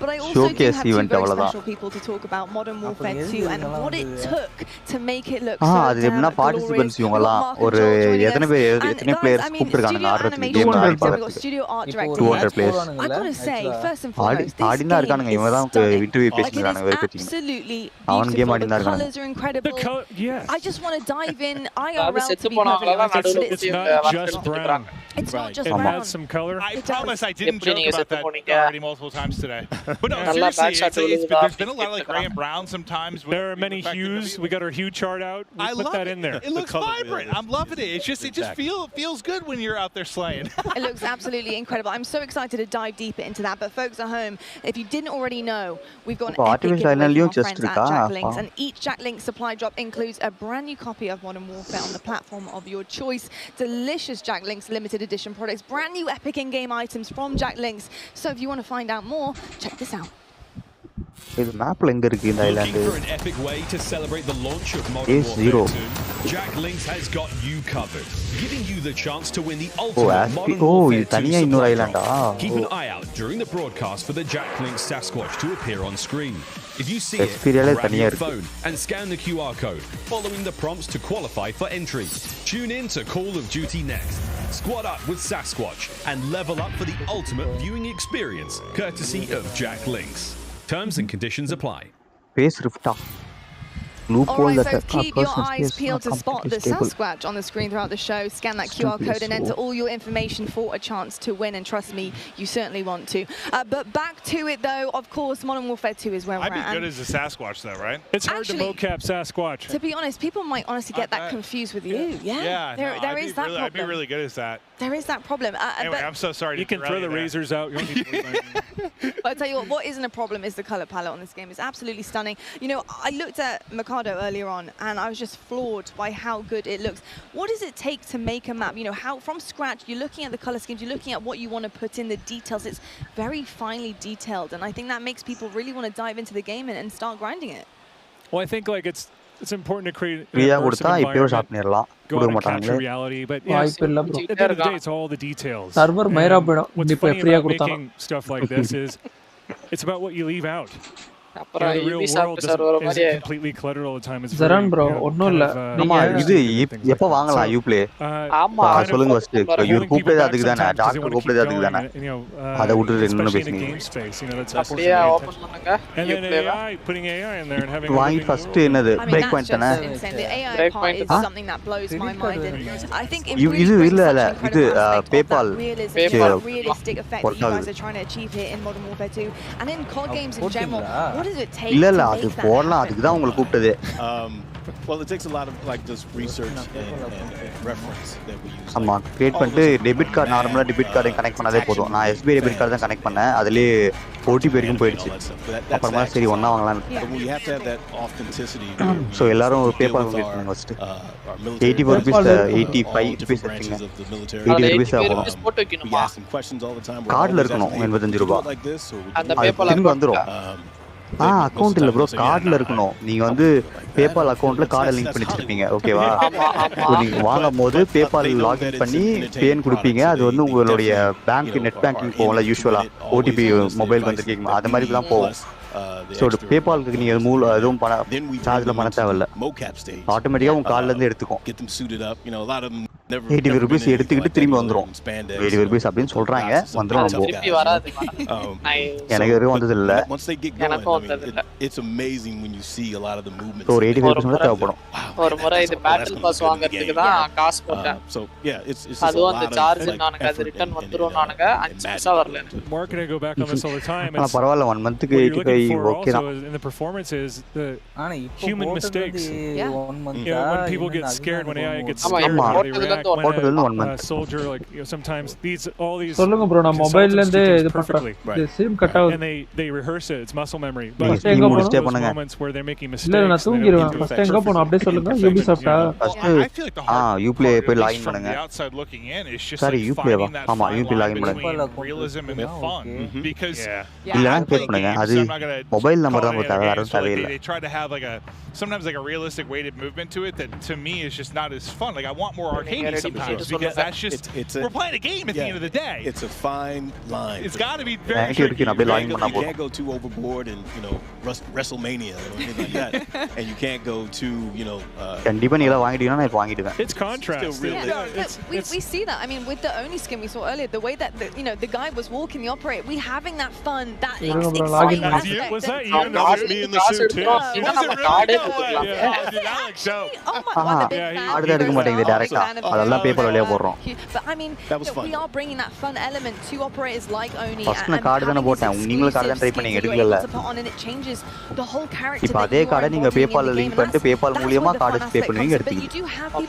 But I also do have two very special people to talk about Modern Warfare 2 and what it took to make it look so அது என்ன participants இவங்கலாம் ஒரு எத்தனை players கூப்பிட்டுருக்காங்க ஆடுறதுக்கு game ஆடுறதுக்கு studio art director 200 players I got to say first and foremost ஆடினா இருக்கானுங்க இவங்க தான் interview absolutely beautiful. The colors are incredible. I just want to dive in IRL to be perfect. It's not just brown. It's not just brown. brown. It has some color. I promise I didn't joke about that already multiple times today. But no, seriously, there's been a lot of like gray and brown sometimes. There are many hues. We got our hue chart out. We put that in there. It looks vibrant. I'm loving it. It just feels good when you're out there slaying. It looks absolutely incredible. I'm so excited to dive deeper into that. But folks at home, if you didn't already know, we've got an epic giveaway from our friends at Jack Links, and each Jack Link supply drop includes a brand new copy of Modern Warfare on the platform of your choice. Delicious Jack Links limited edition products, brand new epic in-game items from Jack Links. So if you want to find out more, check this out. இது மேப்ல எங்க இருக்கு இந்த island? For an epic way to celebrate the launch of Modern Warfare 2, Jack Links has got you covered, giving you the chance to win the ultimate Modern Warfare 2 supply drop. Keep an eye out during the broadcast for the Jack Links Sasquatch to appear on screen. If you see it, grab your phone and scan the QR code, following the prompts to qualify for entry. Tune in to Call of Duty Next. Squad up with Sasquatch and level up for the ultimate viewing experience, courtesy of Jack Links. Terms and conditions apply. Face rift off. Alright, so keep your eyes peeled to spot the Sasquatch on the screen throughout the show. Scan that QR code and enter all your information for a chance to win. And trust me, you certainly want to. But back to it though, of course, Modern Warfare 2 is where we're at. I'd be good as a Sasquatch though, right? It's hard to mocap Sasquatch. To be honest, people might honestly get that confused with you. Yeah, there is that problem. I'd be really good as that. There is that problem. Anyway, I'm so sorry. You can throw the razors out. But I tell you what isn't a problem is the color palette on this game. It's absolutely stunning. You know, I looked at Mikado earlier on and I was just floored by how good it looks. What does it take to make a map? You know, how from scratch, you're looking at the color schemes, you're looking at what you want to put in, the details. It's very finely detailed, and I think that makes people really want to dive into the game and start grinding it. Well, I think like it's important to create an environment, go out and capture reality, but yeah, at the end of the day, it's all the details. What's funny about making stuff like this is it's about what you leave out. அப்புறம் Ubisoft server மாதிரி ஜரான் bro ஒண்ணும் இல்ல ஆமா இது எப்ப வாங்கலாம் யூப்ளே ஆமா சொல்லுங்க ஃபர்ஸ்ட் இவர் கூப்பிட்டது அதுக்கு தானே டாக்டர் கூப்பிட்டது அதுக்கு தானே அத விட்டுட்டு என்ன பேசுறீங்க அப்படியே ஓபன் பண்ணுங்க வாங்கி ஃபர்ஸ்ட் என்னது பிரேக் பாயிண்ட் தானே break point is something that blows my mind and I think இது இல்ல இது PayPal realistic effect that you guys are trying to achieve here in Modern Warfare 2 and in COD games in general. What does it take இல்ல அது போடலாம் அதுக்கு தான் உங்களுக்கு கூப்பிட்டது Well, it takes a lot of like just research and reference that we use. ஆமா create பண்ணிட்டு debit card நார்மலா டெபிட் கார்டு கனெக்ட் பண்ணாதே போதும் நான் SBI டெபிட் கார்டு தான் கனெக்ட் பண்ணேன் அதுலயே OTP வரைக்கும் போயிடுச்சு அப்புறமா சரி ஒண்ணா வாங்கலாம் We have to have that authenticity. So எல்லாரும் ஒரு பேப்பர் கிரியேட் பண்ணுங்க ஃபர்ஸ்ட் 84 rupees 85 rupees எடுத்துங்க 80 rupees ஆகும் கார்டுல இருக்கணும் 85 ரூபாய் அந்த பேப்பர் திரும்ப வந்துரும் அக்கவுண்ட் இல்ல ப்ரோ கார்டுல இருக்கணும் நீங்க வந்து PayPal அக்கவுண்ட்ல கார்டை லிங்க் பண்ணி வச்சிருப்பீங்க ஓகேவா நீங்க வாங்கும்போது PayPal லாகின் பண்ணி பேன் கொடுப்பீங்க அது வந்து உங்களுடைய பேங்க் நெட் பேங்கிங் போகும்ல யூசுவலா OTP மொபைல் வந்திருக்கீங்க அது மாதிரி தான் போகும் ஸோ பேபாலுக்கு நீங்க எதுவும் சார்ஜ்ல பண்ண தேவையில்ல ஆட்டோமேட்டிக்கா உங்க கார்டுல இருந்து எடுத்துக்கும் 80 rupees எடுத்துக்கிட்டு திரும்பி வந்துரும் 80 rupees அப்படின்னு சொல்றாங்க வந்துரும் திருப்பி வராது எனக்கு எதுவும் வந்தது இல்ல எனக்கும் வந்தது இல்ல It's amazing when you see a lot of the movements. ஒரு 85 rupees தேவைப்படும் ஒரு முறை இது பேட்டில் பாஸ் வாங்குறதுக்கு தான் காசு போட்டேன் So yeah, it's அது வந்து சார்ஜ் நானுக்கு அது ரிட்டர்ன் வந்துரும் நானுக்கு 5 பைசா வரல Mark and I go back on this all the time. பரவாயில்ல 1 monthக்கு 85 ஓகே தான் in the performance is the human mistakes. When people get scared when AI gets scared soldier like sometimes all these சொல்லுங்க bro நான் மொபைல்ல இருந்து இது பண்றேன் இது sim cut ஆகுது and they rehearse it it's muscle memory but எங்க முடிச்சே பண்ணுங்க moments where they're making mistakes இல்ல நான் தூங்கிடுவேன் ஃபர்ஸ்ட் எங்க போணும் அப்படியே சொல்லுங்க Ubisoft Uplay போய் லாகின் பண்ணுங்க சரி Uplay வா ஆமா Uplay லாகின் பண்ணுங்க இல்ல கிளிக் பண்ணுங்க அது மொபைல் நம்பர் தான் தேவை வேற தேவையில்லை they try to have like a sometimes like a realistic weighted movement to it that to me is just not as fun like I want more arcade sometimes because that's just we're playing a game at the end of the day it's a fine line it's got to be very tricky you can't go too overboard and WrestleMania or anything like that and you can't go too கண்டிப்பா நீங்க வாங்கிட்டீங்கன்னா நான் வாங்கிடுவேன் it's contrast we see that I mean with the Oni skin we saw earlier the way that the guy was walking the operator we having that fun that exciting aspect was that you me in the suit too ஆடு எடுக்க மாட்டேங்குது டைரக்ட்டா அதெல்லாம் paper வழியா போறோம் but I mean we are bringing that fun element to operators like Oni first நான் card தான போட்டேன் நீங்களும் கார்டு தான் ட்ரை பண்ணீங்க எடுக்கல இப்போ அதே கார்டை நீங்க பேபால் லிங்க் பண்ணிட்டு பேபால் மூலமா கார்டு பே பண்ணுவீங்க எடுத்துக்கிட்டு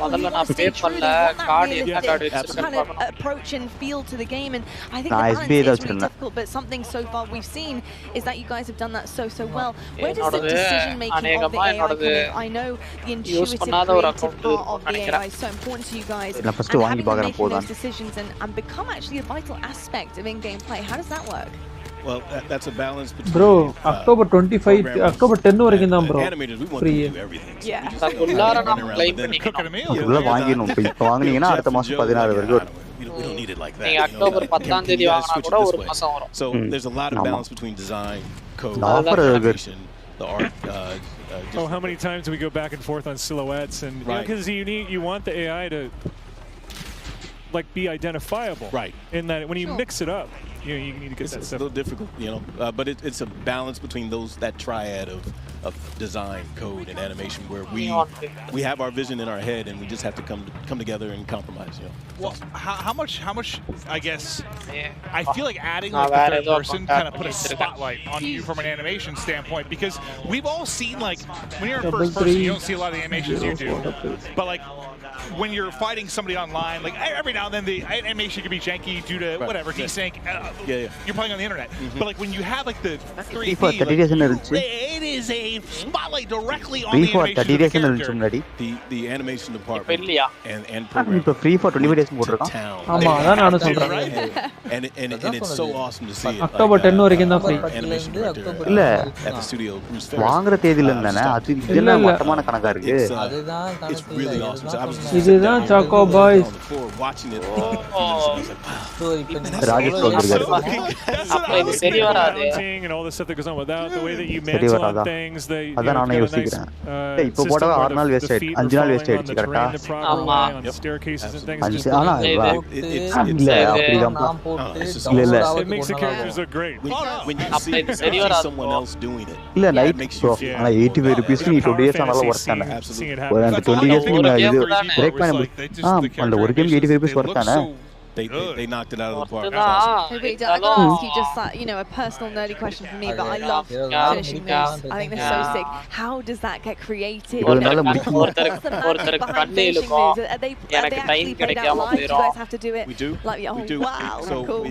முதல்ல நான் பேபால்ல கார்டு என்ன கார்டு வச்சிருக்கேன் approach and feel to the game and I think that's really difficult but something so far we've seen is that you guys have done that so well where does the decision making of the AI come in? I know the intuitive creative part of the AI is so important to you guys and having to make those decisions and become actually a vital aspect of in-game play how does that work? Well, that's a balance between bro October 25 October 10 வரைக்கும் தான் bro animators we want to do everything உள்ளார நம்ம claim பண்ணிக்கணும் உள்ள வாங்கிடணும் இப்போ வாங்குனீங்கன்னா அடுத்த மாசம் 16 வரைக்கும் வரும் we don't need it like that நீங்க அக்டோபர் 10 ஆம் தேதி வாங்குனா கூட ஒரு மாசம் வரும் so there's a lot of balance between design code the art how many times do we go back and forth on silhouettes and because you want the AI to like be identifiable right in that when you mix it up you need to get that stuff. It's a little difficult, but it's a balance between that triad of design, code, and animation where we have our vision in our head and we just have to come together and compromise. Well, how much I guess I feel like adding like the third person kind of put a spotlight on you from an animation standpoint because we've all seen like when you're in first person you don't see a lot of the animations you do, but like when you're fighting somebody online, like every now and then the animation can be janky due to whatever desync. You're playing on the internet, but like when you have like the 3D, it is a main spotlight directly on the animation of the character. The animation department and இப்போ free for 25 days போட்டுருக்கான். ஆமா அதான் நானும் சொல்றேன். and it's so awesome to see it. October 10 வரைக்கும் தான் free. இல்ல at the studio வாங்குற தேதியில இருந்தானே அது இதெல்லாம் மட்டமான கணக்கா இருக்கு. அதுதான் really awesome. So I was இதுதான் சாக்கோ பாய்ஸ் watching it. So இப்போ ராஜேஷ் சொல்றாரு. அப்ப இது சரி வராது. And all the stuff that goes on without the way that you mantle on things they அதான் நானே யோசிக்கிறேன். இப்போ போடவே 6 நாள் வேஸ்ட் ஆயிடுச்சு 5 நாள் வேஸ்ட் ஆயிடுச்சு கரெக்ட்டா ஆமா staircases and things ஆனா இல்ல அப்படிதான் இல்ல it makes the characters look great when you see someone else doing it. இல்ல லைட் ப்ரோ ஆனா 85 rupees நீ 20 days ஆனால வர்த் தானே ஒரு அந்த 20 days நீ இது பிரேக் பண்ண அந்த ஒரு கேம் 85 rupees வர்த் தானே They knocked it out of the park. I gotta ask you just a personal nerdy question for me, but I love finishing moves. I think they're so sick. How does that get created? What's the magic behind finishing moves? Are they actually played out live? Do you guys have to do it? We do. Like, oh, we do. Wow, so cool.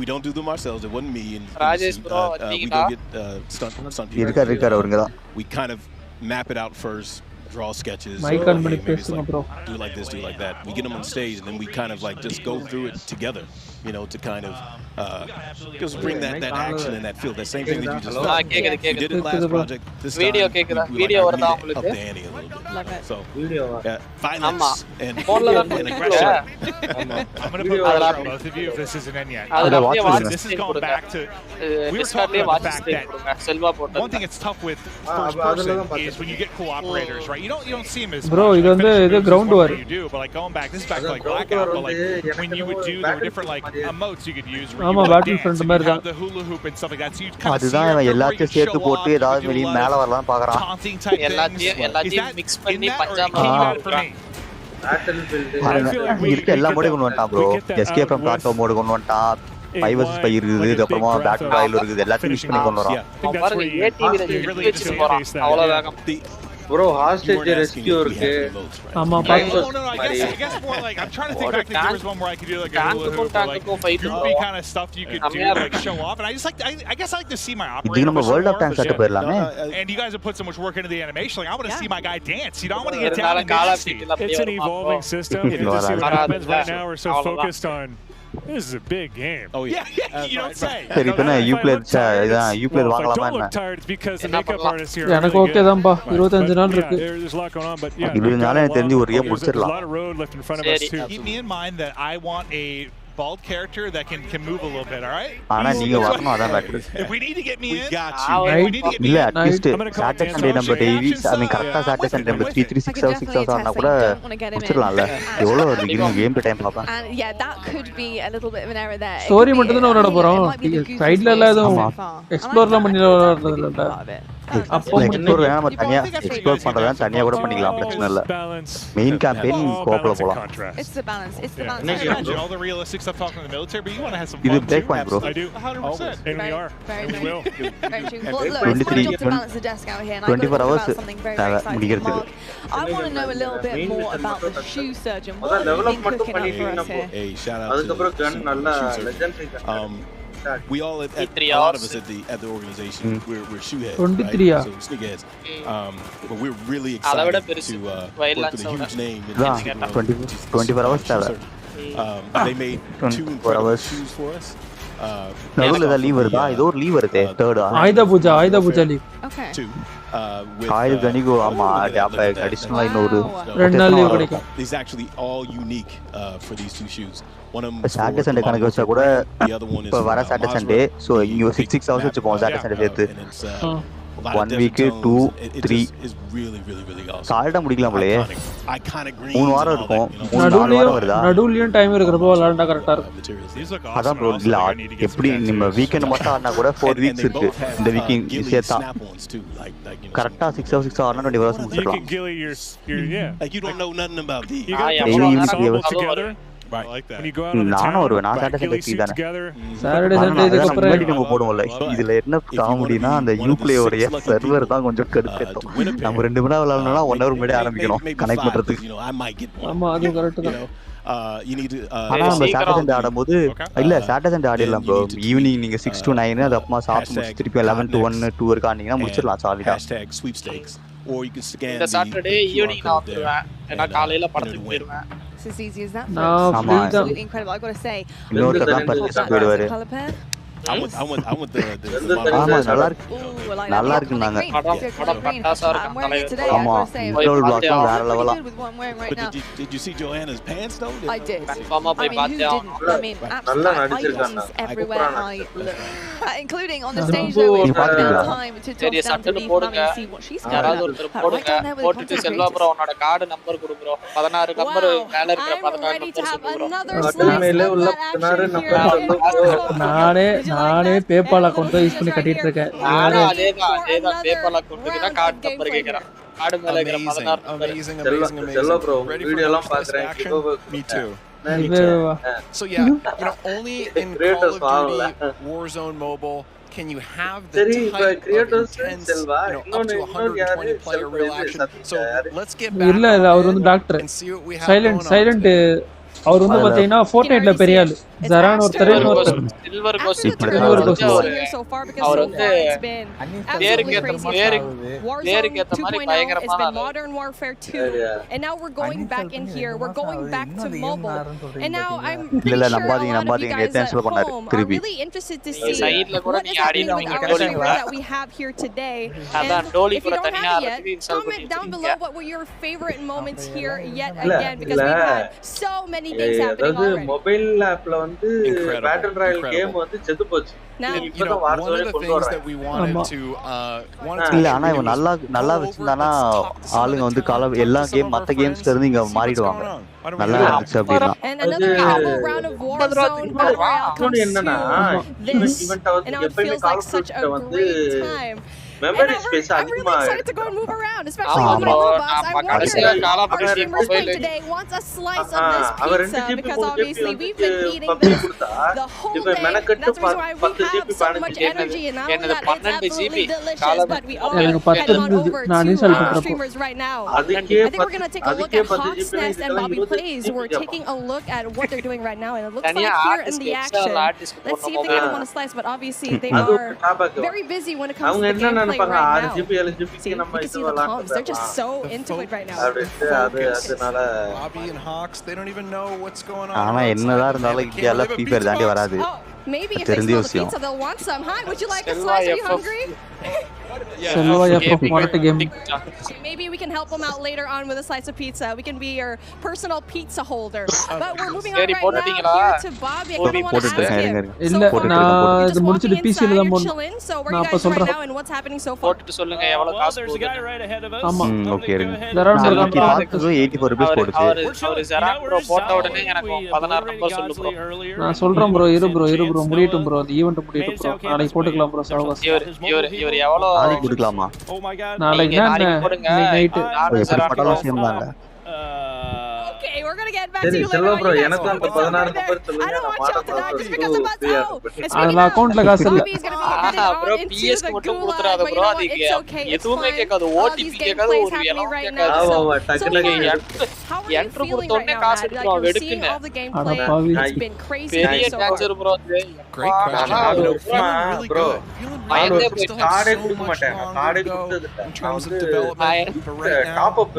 we don't do them ourselves. It wasn't me. And Rajesh bro, we go get stunt people. We kind of map it out first. Draw sketches. Mic on many places, bro. Do like this, do like that. We get them on stage, and then we kind of like just go through it together, to kind of just bring that action and that feel. That same thing that you just you did it last project. This video time, video up the ante a little bit. Love it. So violence and aggression. I'm gonna put pressure on both of you if this isn't in yet. This is going back to we were talking about the fact that one thing that's tough with first person is when you get cool operators, right? You don't see them as bro much, இது வந்து இது ground war you do, but like going back, this is back to like Blackout, but like when you would do there were different like emotes you could use where you would dance, and you have the hula hoop and stuff like that, so you kind of see எல்லாத்தையும் சேர்த்து போட்டு ஏதாவது வெளிய மேல வரலாம் பார்க்கறான் எல்லாத்தையும் mix பண்ணி பஞ்சாமா இருக்கு எல்லா மோடையும் கொண்டு வந்துட்டான் bro escape from platform mode கொண்டு வந்துட்டான் 5vs5 இருக்குது அப்புறமா பேக் டு ராயல் இருக்குது எல்லாத்தையும் மிக்ஸ் பண்ணி கொண்டு வரான் பாருங்க ஏடிவி ரெடி வச்சு போறான் அவ்வளவு வேகம் bro hostage rescue இருக்கு ஆமா I guess more like I'm trying to think back to there was one where I could do like a little like goofy kind of stuff you could do like show off, and I just like I guess I like to see my operator. நம்ம world of dance ஆட்ட போயிரலாமே And you guys have put so much work into the animation, like I want to see my guy dance, I want to get down and dance. It's an evolving system. You just see what happens right now. We're so focused on this is a big game. Oh yeah, you don't say. சரி இப்போ நான் you play வாங்கலாமா என்ன? Tired because the makeup artist here. எனக்கு okay தான்ப்பா 25 நாள் இருக்கு. There's a lot going on, but yeah. 20 நாள் எனக்கு தெரிஞ்சு ஒரு game முடிச்சிரலாம். A lot of road left in front of us too. Keep me in mind that I want a bald character that can move a little bit, all right? ஆனா நீங்க வரணும் அதான் better. If we need to get me in, got you. We need to get me இல்ல in. At least Saturday Sunday நம்ம daily கரெக்ட்டா Saturday Sunday நம்ம 336 hours ஆனா கூட முடிச்சிரலாம்ல எவ்வளவு வருது கேம் டைம் பாப்பேன் And yeah, that could be a little bit of an error there. Story மட்டும் தான் விளையாட போறோம் சைடுல எல்லாம் எதுவும் எக்ஸ்ப்ளோர்லாம் பண்ணி விளையாடுறது இல்ல அப்போ எக்ஸ்ப்ளோர் வேணாம தனியா எக்ஸ்ப்ளோர் பண்றதா தனியா கூட பண்ணிக்கலாம் பிரச்சனை இல்ல மெயின் கேம்பெயின் கோப்ல போலாம் It's the balance. Imagine all the realistic stuff talking to the military, but you want to have some fun. இது break point bro. I do 100%. And we are. And we will. Very true. Well, look, it's my job to balance the desk out here, and I've got to talk about something very, very exciting. Mark, I want to know a little bit more about the shoe surgeon. What have you been cooking up for us here? Hey, shout out to the shoe surgeon. We all a lot of us at the organization we're shoe heads, right? So sneakerheads. But we're really excited to work with a huge name in 24 hours they made 2 incredible shoes for us. நடுவுல ஏதாவது leave வருதா ஏதோ ஒரு leave வருதே third ஆயுத Pooja leave Okay. ஆயுத கணிகோ ஆமா அப்ப அடிஷனலா இன்னொரு 2 நாள் லீவ் கிடைக்கும். These actually all unique for these 2 shoes. One of them Saturday Sunday கணக்கு வச்சா கூட இப்ப வர சாட்டர்டே சண்டே சோ இங்க 6 hours வச்சுப்போம் சாட்டர்டே சண்டே சேர்த்து 1 week 2 3 is really awesome. Salta முடிக்கலாம் போலயே Iconic green 3 வாரம் இருக்கும் 4 வாரம் வருதா நடுவுலயும் டைம் இருக்கிறப்போ விளையாண்டா கரெக்ட்டா இருக்கும். அதான் ப்ரோ இல்ல எப்படி நம்ம வீக்கெண்ட் மட்டும் ஆனா கூட 4 weeks இருக்கு இந்த வீக்கெண்ட் சேர்த்தா கரெக்ட்டா 6 hours 6 hours 24 hours முடிக்கலாம். Like you don't know nothing about these. You got together. Right. I like that. When you go out on the town, Saturday Sunday இதுக்கு அப்புறம் நம்ம போடுவோம்ல இதுல என்ன காமெடினா அந்த யூப்ளே உடைய சர்வர் தான் கொஞ்சம் கடுப்பேத்தும். நம்ம 2 மணி நேரம் விளையாடணும்னா 1 hour முன்னாடி ஆரம்பிக்கணும் கனெக்ட் பண்றதுக்கு. ஆமா அது கரெக்ட் தான். You need to. ஆனா நம்ம சாட்டர்டே சண்டே ஆடும்போது இல்ல சாட்டர்டே சண்டே ஆடிடலாம் ப்ரோ. ஈவினிங் நீங்க 6 to 9 அது அப்புறமா சாப்பிட்டு முடிச்சு திருப்பி 11 to 1 2 வரைக்கும் ஆடினீங்கன்னா முடிச்சிடலாம் சாலிடா. #sweepstakes or you can scan இந்த சாட்டர்டே ஈவினிங் நான் வந்துருவேன். ஏன்னா காலையில படத்துக்கு போயிடுவேன். It's as easy as that. No, absolutely incredible. I got to say. இன்னொரு தான் பர்ச்சேஸ் போயிடுவாரு. I want the ஆமா நல்லா இருக்கு. நல்லா இருக்கு நாங்க. படம் பட்டாசா இருக்கு. ஆமா. இன்ட்ரோல் பிளாக் வேற லெவலா. Did you see Joanna's pants though? I did. கன்ஃபார்மா போய் பார்த்தேன். I mean, நல்லா நடிச்சிருக்காங்க. Everywhere I look, including on the stage where we spent time to talk down to Beef Mom and see what she's got. யாராவது ஒருத்தர் போடுங்க. போட்டுட்டு Selva bro உன்னோட கார்டு நம்பர் கொடு ப்ரோ. 16 நம்பர் மேல இருக்கிற 16 நம்பர் சொல்லு. நானே பேபால் அக்கவுண்ட் யூஸ் பண்ணி கட்டிட்டு இருக்கேன். அதேதான் பேபால் அக்கவுண்ட்க்கு தான் கார்டு நம்பர் கேக்குறேன். கார்டு மேல இருக்கிற 16 நம்பர். செல்வா ப்ரோ வீடியோ எல்லாம் பாக்குறேன். Me too. So yeah, only in Call of Duty Warzone Mobile can you have the type of intense, up to 120 player real action. So let's get back இல்ல அவர் வந்து doctor. Silent அவர் வந்து பாத்தீங்கன்னா ஃபோர்ட்நைட்ல பெரிய ஆளு. ஜரான் ஒருத்தர் silver cost அவர் வந்து பேருக்கு ஏத்த மாதிரி பயங்கரமான Modern Warfare 2 and now we're going back in here. We're going back to mobile. And now I'm இல்ல நம்பாதீங்க நேத்து பண்ணாரு திருப்பி. Really interested to see சைடுல கூட நீ ஆடினவங்க that we have here today. அதான் டோலி கூட தனியா இருக்கு. Comment down below what were your favorite moments here yet again because we've had so many things happening already. Mobile ஆப்ல வந்து பேட்டில் ராயல் கேம் வந்து செத்து போச்சு. One of the things that we wanted to இல்ல ஆனா இவன் நல்லா வச்சிருந்தானா ஆளுங்க வந்து எல்லா கேம் மத்த கேம்ஸ்ல இருந்து இங்க மாறிடுவாங்க. நல்லா இருந்துச்சு அப்படினா. And another incredible round of Warzone battle royale comes என்னன்னா event வந்து எப்பவுமே கால் ஆஃப் டியூட்டி வந்து memory space அதிகமா excited to go and move around, especially on my mobile box. I want to see mobile today wants a slice of this pizza because obviously we've been eating this the whole day. That's why we have so much energy and now that it's absolutely delicious. But we are heading on over to our streamers right now. I think we're going to take a look at Hawk's Nest and Bobby Plays. We're taking a look at what they're doing right now and it looks like here in the action. Let's see if they get one slice, but obviously they are very busy when it comes to the gameplay right now. See, you can see the comms. They're just so into it right now. Bobby and Hawks, they don't even know what's going on. ஆனா என்னதான் இருந்தாலும் இந்தியால பீப்பர் தாண்டி வராது. Maybe if they smell the pizza, they'll want some. Hi, would you like a slice? Are you hungry? Maybe we can help them out later on with a slice of pizza. We can be your personal pizza holder. But we're moving on right now here to Bobby. I kind of want to ask him. இல்ல நான் இது முடிச்சிட்டு PC ல தான் போறேன். So where are you guys right now and what's happening so far? போட்டுட்டு சொல்லுங்க எவ்வளவு காசு போகுது. ஆமா ஓகே இருங்க. ஜரான் பாத்து 84 ரூபாய் போடுச்சு. அவர் ஜரான் ப்ரோ போட்ட உடனே எனக்கு 16 நம்பர் சொல்லு ப்ரோ. நான் சொல்றேன் ப்ரோ இரு ப்ரோ முடியட்டும் ப்ரோ. அந்த ஈவென்ட் முடியட்டும் ப்ரோ. நாளைக்கு போட்டுக்கலாம் ப்ரோ சாவகாஸ். இவர் எவ்வளவு நாளைக்கு கொடுக்கலாமா? நாளைக்கு நைட் பட்டாளம் சேர்ந்தாங்க. Okay, we're going to get back to you later. bro, எனக்கு அந்த 16 நம்பர் சொல்லுங்க. I don't want y'all to die just because I'm about to go. அந்த அக்கவுண்ட்ல காசு இல்ல. bro PS மட்டும் கொடுத்துறாத bro அதுக்கு எதுவுமே கேட்காது OTP கேட்காது ஒரு எல்லாம் கேட்காது. ஆமா டக்குனு என்ட்ரு கொடுத்த உடனே காசு எடுத்துறோம் வெடுக்குன்னு. பெரிய டேஞ்சர் bro அது. Great question. bro பயந்தே கார்டே கொடுக்க மாட்டேன். கார்டே கொடுத்தது in terms of development for right now. Top up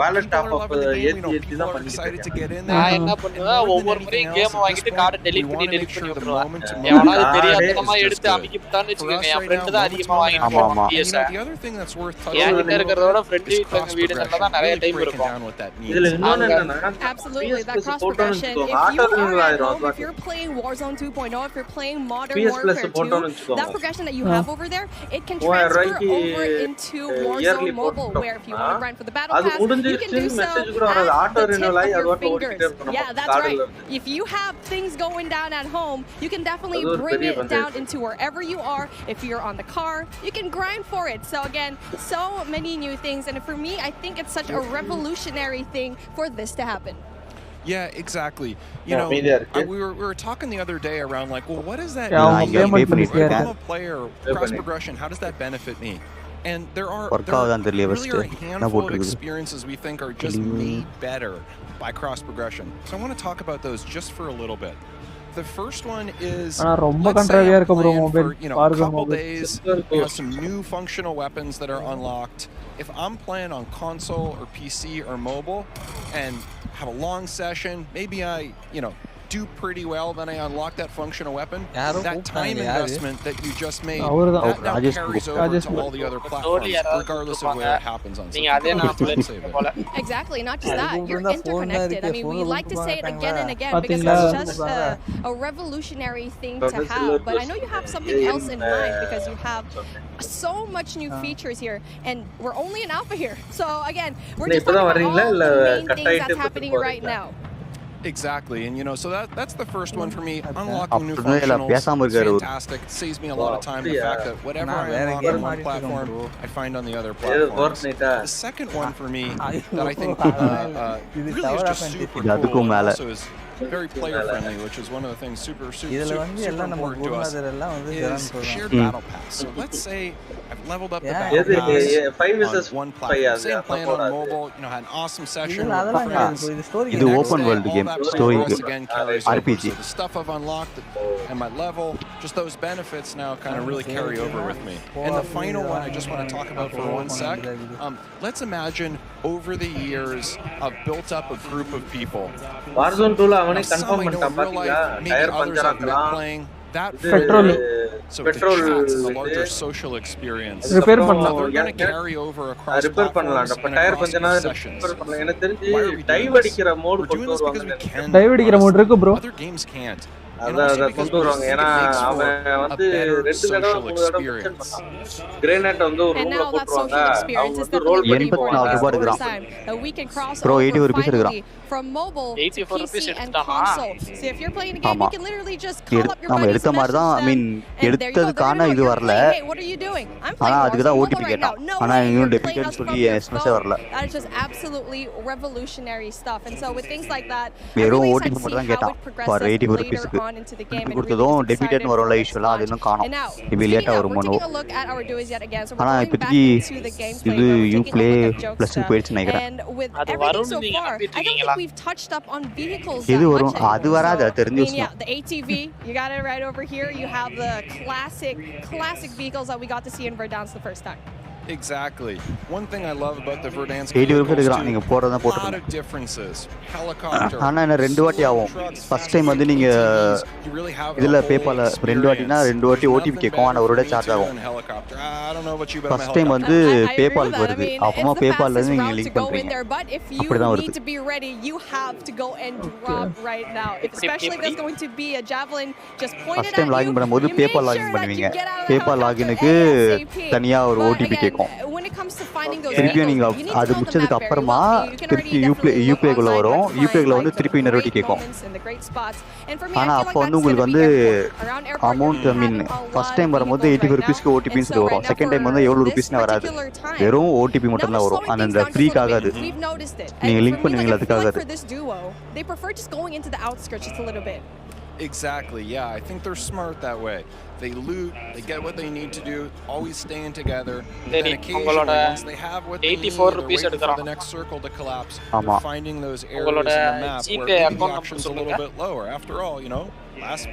wallet top up ஏத்தி தான் excited to get in there. நான் என்ன பண்ணுவேன் ஒவ்வொரு முறையும் கேம் வாங்கிட்டு கார்டை டெலீட் பண்ணி விட்டுருவேன். எவனாவது தெரியாதனமா எடுத்து அமிக்கிட்டான்னு வெச்சுக்கங்க. என் ஃப்ரெண்ட் தான் அதிகமா வாங்கிட்டு PS. The other thing that's worth touching என்கிட்ட இருக்கிறதோட ஃப்ரெண்ட் வீட்ல வீடுல தான் நிறைய டைம் இருக்கும். இதுல இன்னொன்னு என்னன்னா absolutely that cross progression if you're playing Warzone 2.0 if you're playing Modern Warfare 2 that progression that you have over there it can transfer over into Warzone mobile where if you want to grind for the battle pass you can do so yeah that's right if you have things going down at home you can definitely bring it down into wherever you are if you're on the car you can grind for it so again so many new things and for me I think it's such a revolutionary thing for this to happen. Yeah, exactly. You know, we were talking the other day around like, well, what does that mean? I'm a player, cross progression, how does that benefit me? And there really are a handful of experiences we think are just made better by cross progression. So I want to talk about those just for a little bit. The first one is, let's say I'm playing for a couple days, we have some new functional weapons that are unlocked. If I'm playing on console or PC or mobile and have a long session, maybe I, do pretty well, then I unlock that functional weapon. That time investment that you just made, that now carries over to all the other platforms, regardless of where it happens on something. Exactly, not just that, you're interconnected. I mean, we like to say it again and again because it's just a revolutionary thing to have, but I know you have something else in mind because you have so much new features here, and we're only in alpha here. So again, we're just talking about all the main things that's happening right now. Exactly, and so that's the first one for me. Unlocking new functionals is fantastic. It saves me a lot of time. The fact that whatever I unlock on one platform, I find on the other platforms. The second one for me that I think really is just super cool, and also is very player friendly, which is one of the things super important to us, is shared battle pass. So let's say I've leveled up the battle pass on one platform. Say I'm playing on mobile, had an awesome session with friends. It's open world game, story RPG. So the stuff I've unlocked and my level, just those benefits now kind of really carry over with me. And the final one I just want to talk about for 1 sec. Let's imagine over the years I've built up a group of people. Warzone 2 அவனே confirm பண்ணிட்டான் பாத்தீங்களா tyre puncture ஆக்கலாம் petrol larger social experience repair பண்ணலாம் repair பண்ணலாம் அப்ப tyre பஞ்சர்னா repair பண்ணலாம் எனக்கு தெரிஞ்சு டைவ் அடிக்கிற மோட் கொண்டு வருவாங்க டைவ் அடிக்கிற மோட் இருக்கு bro other games can't அத கொண்டு வருவாங்க ஏனா அவன் வந்து 2 தடவை 3 தடவை கிரேனேட் வந்து ஒரு ரூம்ல போட்டுருவாங்க அவங்க வந்து ரோல் பண்ணி 84 ரூபாய் எடுக்கறான் bro 80 rupees எடுக்கறான் from mobile to PC and console. So if you're playing a game, you can literally just call up your buddies. எடுத்த மாதிரி தான் I mean எடுத்ததுக்கான இது வரல. Hey, what are you doing? I'm playing. அதுக்கு தான் OTP கேட்டான். ஆனா இன்னும் டெபிகேட் சொல்லி எஸ்எம்எஸ் வரல. That is just absolutely revolutionary stuff. And so with things like that, வெறும் OTP மட்டும் தான் கேட்டான். for 80 rupees கொடுத்ததும் டெபிகேட் வரல இஷ்யூல அது இன்னும் காணோம். இது லேட்டா வருமோ. ஆனா இப்போதைக்கு இது யூ ப்ளே ப்ளஸ் போயிடுச்சு நினைக்கிறேன். அது வரும் we've touched up on vehicles. இது வரும் அது வராது தெரிஞ்சு yeah, the ATV, you got it right over here. You have the classic vehicles that we got to see in Verdansk the first time. Exactly. One thing I love about the Verdansk நீங்க போறதா போட்டுருங்க. differences. Helicopter. ஆனா என்ன ரெண்டு வாட்டி ஆகும். First time வந்து நீங்க இதுல PayPal ரெண்டு வாட்டினா ரெண்டு வாட்டி OTP கேக்கும் ஆனா ஒருட சார்ஜ் ஆகும். ஃபர்ஸ்ட் டைம் வந்து PayPal வருது. அப்பமா PayPal ல இருந்து நீங்க லிங்க் பண்றீங்க. But if you need to be ready, you have to go and drop right now. Especially if there's going to be a javelin just pointed at you. First time login பண்ணும்போது PayPal login பண்ணுவீங்க. PayPal லாகினுக்கு தனியா ஒரு OTP கேக்கும். திருப்பி நீங்க அது முடிச்சதுக்கு அப்புறமா திருப்பி யூபிஐ குள்ள வரும். யூபிஐ குள்ள வந்து திருப்பி இன்னொரு வாட்டி கேக்கும். ஆனா அப்ப வந்து உங்களுக்கு வந்து அமௌண்ட் ஐ மீன் ஃபர்ஸ்ட் டைம் வரும்போது 85 ரூபீஸ்க்கு ஓடிபின்னு சொல்லி வரும். செகண்ட் டைம் வந்து எவ்வளவு ரூபீஸ்னு வராது. வெறும் ஓடிபி மட்டும் தான் வரும். அந்த ஃப்ரீக்கு ஆகாது. நீங்க லிங்க் பண்ணுவீங்களா அதுக்காக அது. Exactly, yeah. I think they're smart that way. They loot, they get what they need to do, always staying together. Then occasionally, once they have what they need, they're waiting for the next circle to collapse. They're finding those areas in the map where maybe the option's a little bit lower. After all, last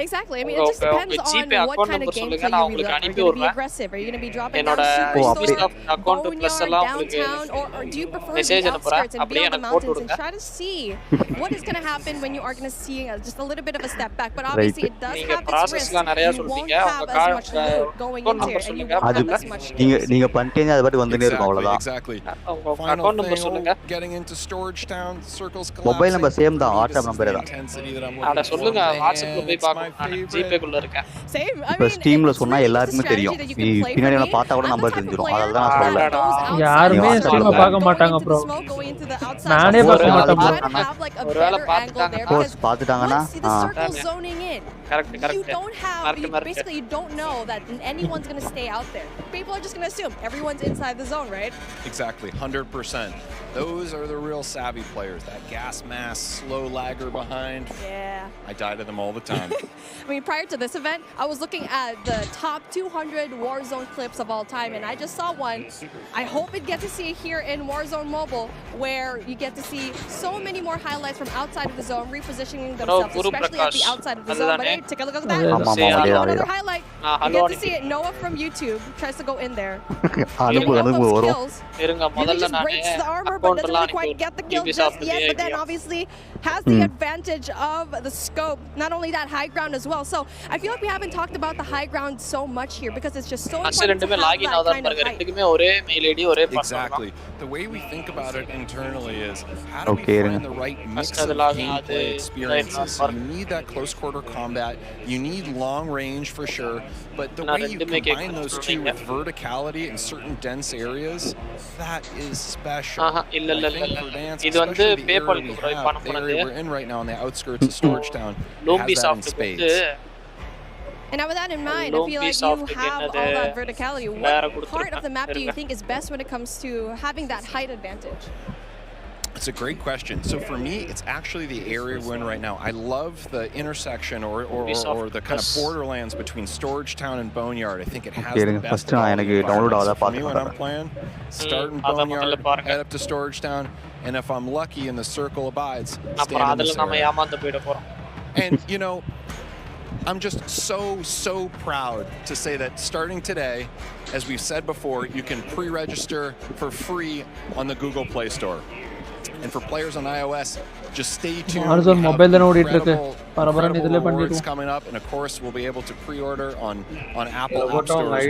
exactly. I mean, it just depends on what kind of gameplay you really like. Are you going to be aggressive? Are you going to be dropping down super slow, boneyard, downtown, or do you prefer the outskirts and be on the mountains and try to see what is going to happen when you are going to see just a little bit of a step back? But obviously, it does have its risks. You won't have as much loot going into it, and you won't have as much. நீங்க பண்ணிட்டீங்க அது பாட்டு வந்துட்டே இருக்கும் அவ்வளவுதான். Exactly. Final thing, getting into storage town, circles collapse. Mobile number same தான், WhatsApp number தான். அட சொல்லுங்க, வாட்ஸ்அப்ல போய் பாருங்க. ஜிபே குள்ள இருக்கேன். Same. I mean, ஸ்டீம்ல சொன்னா எல்லாருக்குமே தெரியும். பின்னாடி நான் பார்த்தா கூட நம்பர் தெரிஞ்சிரும். அதனால தான் நான் சொல்றேன். யாருமே ஸ்ட்ரீம் பார்க்க மாட்டாங்க bro. நானே பார்க்க மாட்டேன் bro. ஒருவேளை பார்த்துட்டாங்க. போஸ்ட் பார்த்துட்டாங்கன்னா correct. You don't have, basically you don't know that anyone's going to stay out there. People are just going to assume everyone's inside the zone, right? Exactly, 100%. Those are the real savvy players. That gas mask, slow lagger behind. Yeah. Yeah. I die to them all the time. I mean, prior to this event, I was looking at the top 200 Warzone clips of all time, and I just saw one. I hope we get to see it here in Warzone Mobile, where you get to see so many more highlights from outside of the zone, repositioning themselves, especially at the outside of the zone. But hey, take a look at that. Another highlight. You get to see it. Noah from YouTube tries to go in there. Getting all those kills. Really just breaks the armor, but doesn't really quite get the kill just yet. But then obviously has the advantage of the scope. Not only that, high ground as well. So I feel like we haven't talked about the high ground so much here because it's just so important to have that kind of height. Exactly. The way we think about it internally is how do we find the right mix of gameplay experiences? So you need that close quarter combat. You need long range for sure. But the way you combine those two with verticality in certain dense areas, that is special. I think Verdansk, especially the area we have, the area we're in right now on the outskirts of Storage Town, has that in spades. And now with that in mind, I feel like you have all that verticality. What part of the map do you think is best when it comes to having that height advantage? It's a great question. So for me, it's actually the area we're in right now. I love the intersection or the kind of borderlands between Storage Town and Boneyard. I think it has the best environments. For me when I'm playing, start in Boneyard, head up to Storage Town, and if I'm lucky and the circle abides, stand in this area. And you know, I'm just so proud to say that starting today, as we've said before, you can pre-register for free on the Google Play Store. And for players on iOS, just stay tuned. Warzone mobile la incredible rewards coming up, and of course we'll be able to pre-order on Apple App Store as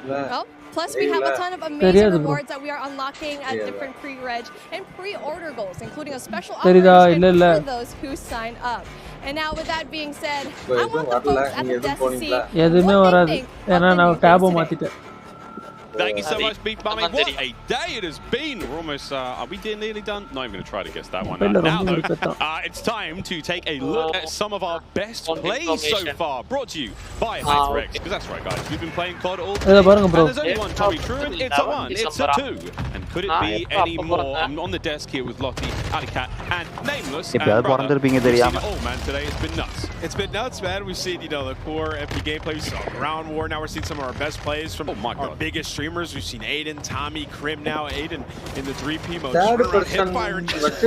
well. Plus, we have a ton of amazing rewards that we are unlocking at different pre-reg and pre-order goals, including a special offer for those who sign up. And now, with that being said, I want the folks at the desk to see what they think of Thank you so much, Beat Bummy. What a day it has been. We're almost, are we nearly done? Not even going to try to guess that one. Now, though, it's time to take a look at some of our best plays so far. Brought to you by HyperX. Because that's right, guys. We've been playing COD all day. And there's only one Tommy Truant. It's a one. It's a two. And could it be any more? I'm on the desk here with Lottie, Alicat, and Nameless. And brother, we've seen it all, man. Today it's been nuts. It's been nuts, man. We've seen, you know, the core MP gameplay. We saw Ground War. Now we're seeing some of our best plays from our biggest streamers. We've seen Aiden, Tommy, Krim now. Aiden in the 3P mode. Hipfire and just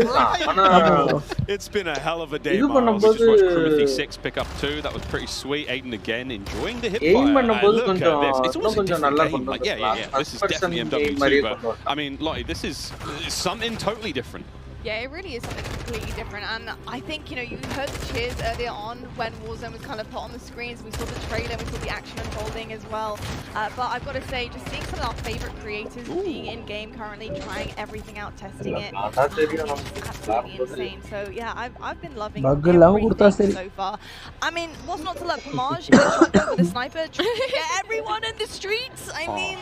it's been a hell of a day, Miles. We just watched Crimothy 6 pick up 2. That was pretty sweet. Aiden again enjoying the hipfire. Look at this. It's almost a different game. Like, yeah. This is definitely MW2, but I mean, Lottie, this is something totally different. Yeah, it really is something completely different, and I think, you know, you heard the cheers earlier on when Warzone was kind of put on the screens. We saw the trailer, we saw the action unfolding as well, but I've got to say, just seeing some of our favorite creators being in-game currently, trying everything out, testing it, it's absolutely insane. So yeah, I've been loving everything so far. I mean, what's not to love? Homage, with the sniper, trying to get everyone in the streets. I mean,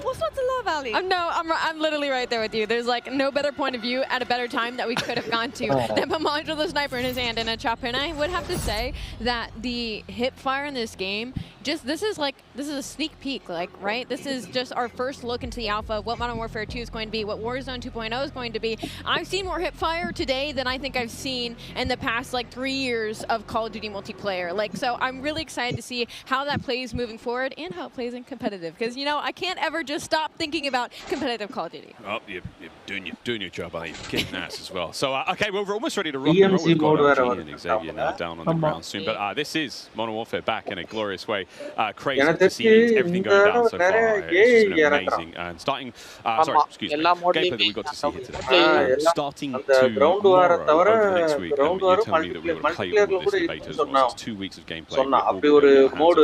what's not to love, Ali? No, I'm literally right there with you. There's like no better point of view at a better time that we could have gone to than Homage with a sniper in his hand and a chopper. And I would have to say that the hip fire in this game, this is a sneak peek, like, right? This is just our first look into the alpha of what Modern Warfare 2 is going to be, what Warzone 2.0 is going to be. I've seen more hip fire today than I think I've seen in the past like 3 years of Call of Duty multiplayer. Like, so I'm really excited to see how that plays moving forward and how it plays in competitive, because, you know, I can't ever just stop thinking about competitive Call of Duty. Oh, you're doing your job, are you? Kicking ass as well. So, okay, well, we're almost ready to rock and roll. We've got and Xavier now down on the ground soon. But this is Modern Warfare back in a glorious way. Crazy to see everything going down so far. It's just been amazing. And starting, gameplay that we got to see here today. Starting tomorrow, over the next week, you're telling me that we were play all of this debate as well. It's 2 weeks of gameplay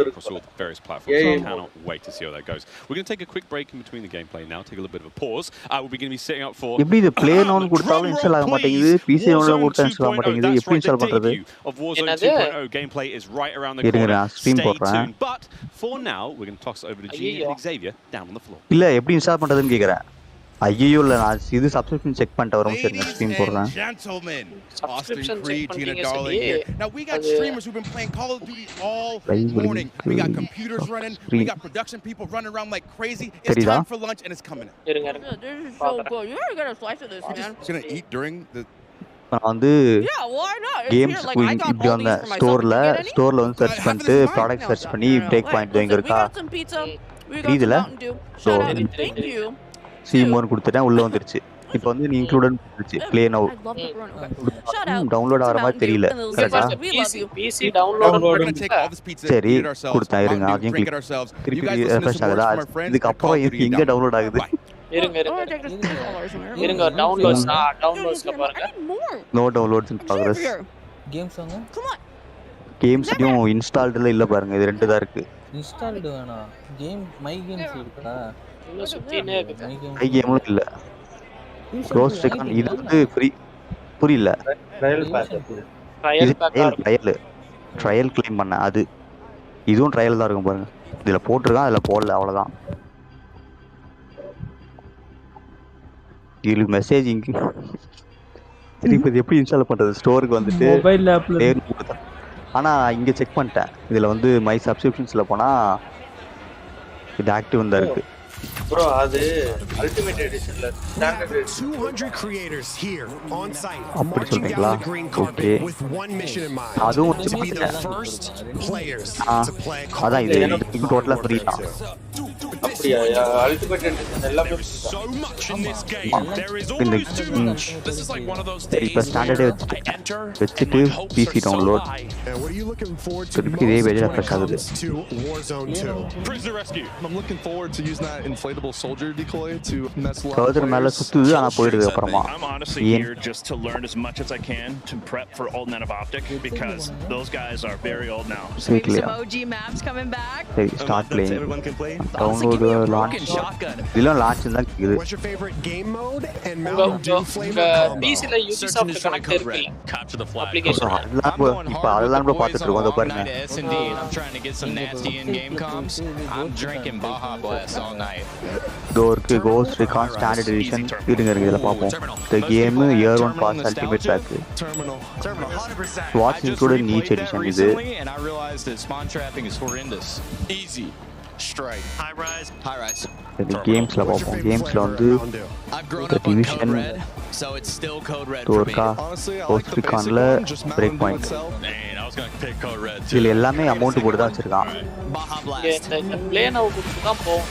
across all the various platforms. So I cannot wait to see how that goes. We're going to take a quick break in between the gameplay now, take a little bit of a pause. We're going to be setting up for மாட்டேங்குது PC ல போட்டு install ஆக மாட்டேங்குது எப்படி install பண்றது of Warzone 2.0 gameplay is right around the corner. Stay tuned. But for now we're going to toss it over to G and Xavier down on the floor. இல்ல எப்படி install பண்றதுன்னு கேக்குறேன். ஐயோ இல்ல நான் இது சப்ஸ்கிரிப்ஷன் செக் பண்ணிட்டு வரேன் சரி நான் ஸ்ட்ரீம் போடுறேன். Gentlemen, Austin Creed, Gina Darling here. Now we got streamers who've been playing Call of Duty all morning. We got computers running, we got production people running around like crazy. It's time for lunch and it's coming up. This is so good. You gotta get a slice of this, man. Just gonna eat during the நான் வந்து games இப்படி வந்த ஸ்டோர்ல வந்து search பண்ணிட்டு product search பண்ணி break point எங்க இருக்கா புரியுதுல ஸோ C1 கொடுத்துட்டேன் உள்ள வந்துருச்சு. இப்போ வந்து நீ இன்க்ளூடட் வந்துருச்சு ப்ளே நவ் டவுன்லோட் ஆகிற மாதிரி தெரியல கரெக்டா? சரி கொடுத்தேன் இருங்க அதையும் திருப்பி ரெஃப்ரெஷ் ஆகுதா? இதுக்கப்புறம் எங்க டவுன்லோட் ஆகுது? இருங்க டவுன்லோட்ஸ்ல பாருங்க. No downloads in progress. கேம்ஸ்லயும் இன்ஸ்டால்டுல இல்ல பாருங்க, இது ரெண்டு தான் இருக்கு. இன்ஸ்டால்டு வேணாம், கேம் மை கேம்ஸ் இருக்கா? இன்னும் சுத்தினே இருக்கு. மை கேமும் இல்ல. க்ளோஸ் ரெக்கார்ட் இது வந்து ஃப்ரீ புரியல. ட்ரையல் க்ளைம் பண்ண அது இதுவும் ட்ரையல் தான் இருக்கும் பாருங்க. இதுல போட்டிருக்கான் அதுல போடல அவ்வளவுதான். இதுல மெசேஜ் இங்க திருப்பி எப்படி இன்ஸ்டால் பண்றது? ஸ்டோருக்கு வந்துட்டு மொபைல் ஆப்ல ஆனா இங்க செக் பண்ணிட்டேன். இதுல வந்து மை சப்ஸ்கிரிப்ஷன்ஸ்ல போனா இது ஆக்டிவ் தான் இருக்கு. bro அது ultimate எடிஷன்ல standard 200 creators here on site அப்படி சொல்றீங்களா? ஓகே அதுவும் அதான் இது டோட்டலா ஃப்ரீ தான். அப்படியா? அல்டிமேட் எடிஷன் எல்லாமே இப்போ ஸ்டாண்டர்டே வச்சுட்டு பிசி டவுன்லோட் திருப்பி இதே பேஜ் ரெஃப்ரெஷ் ஆகுது. inflatable soldier decoy to mess with கவுதர் மேல சுத்துது ஆனா போயிடுது அப்புறமா. I'm honestly here just to learn as much as I can to prep for alternate of optic because those guys are very old now. Some OG maps coming back. Hey, start playing. Everyone can play. Download launch. இதெல்லாம் launch தான் கேக்குது. What's your favorite game mode and Mountain Dew flavor combo? PC ல Ubisoft connect இருக்கு. Capture the flag. இப்போ அதெல்லாம் கூட பார்த்துட்டு இருக்கோம். அத பாருங்க. I'm trying to get some nasty in game comps. I'm drinking Baja Blast all night. டோர்க்கு கோஸ்ட் ரிகான் ஸ்டாண்டர்ட் எடிஷன் இருங்க இதுல பாப்போம். The game year 1 pass ultimate pack. What's included in each edition இது? And I realized that spawn trapping is horrendous. Easy. Strike. High rise. இந்த கேம்ஸ்ல பாப்போம். கேம்ஸ்ல வந்து Division so it's still code red டோர்க்கா Ghost ரிகான்ல பிரேக் பாயிண்ட். இதுல எல்லாமே amount போட்டு தான் வச்சிருக்கான். இந்த ப்ளே நவ் கொடுத்து தான் போவோம்.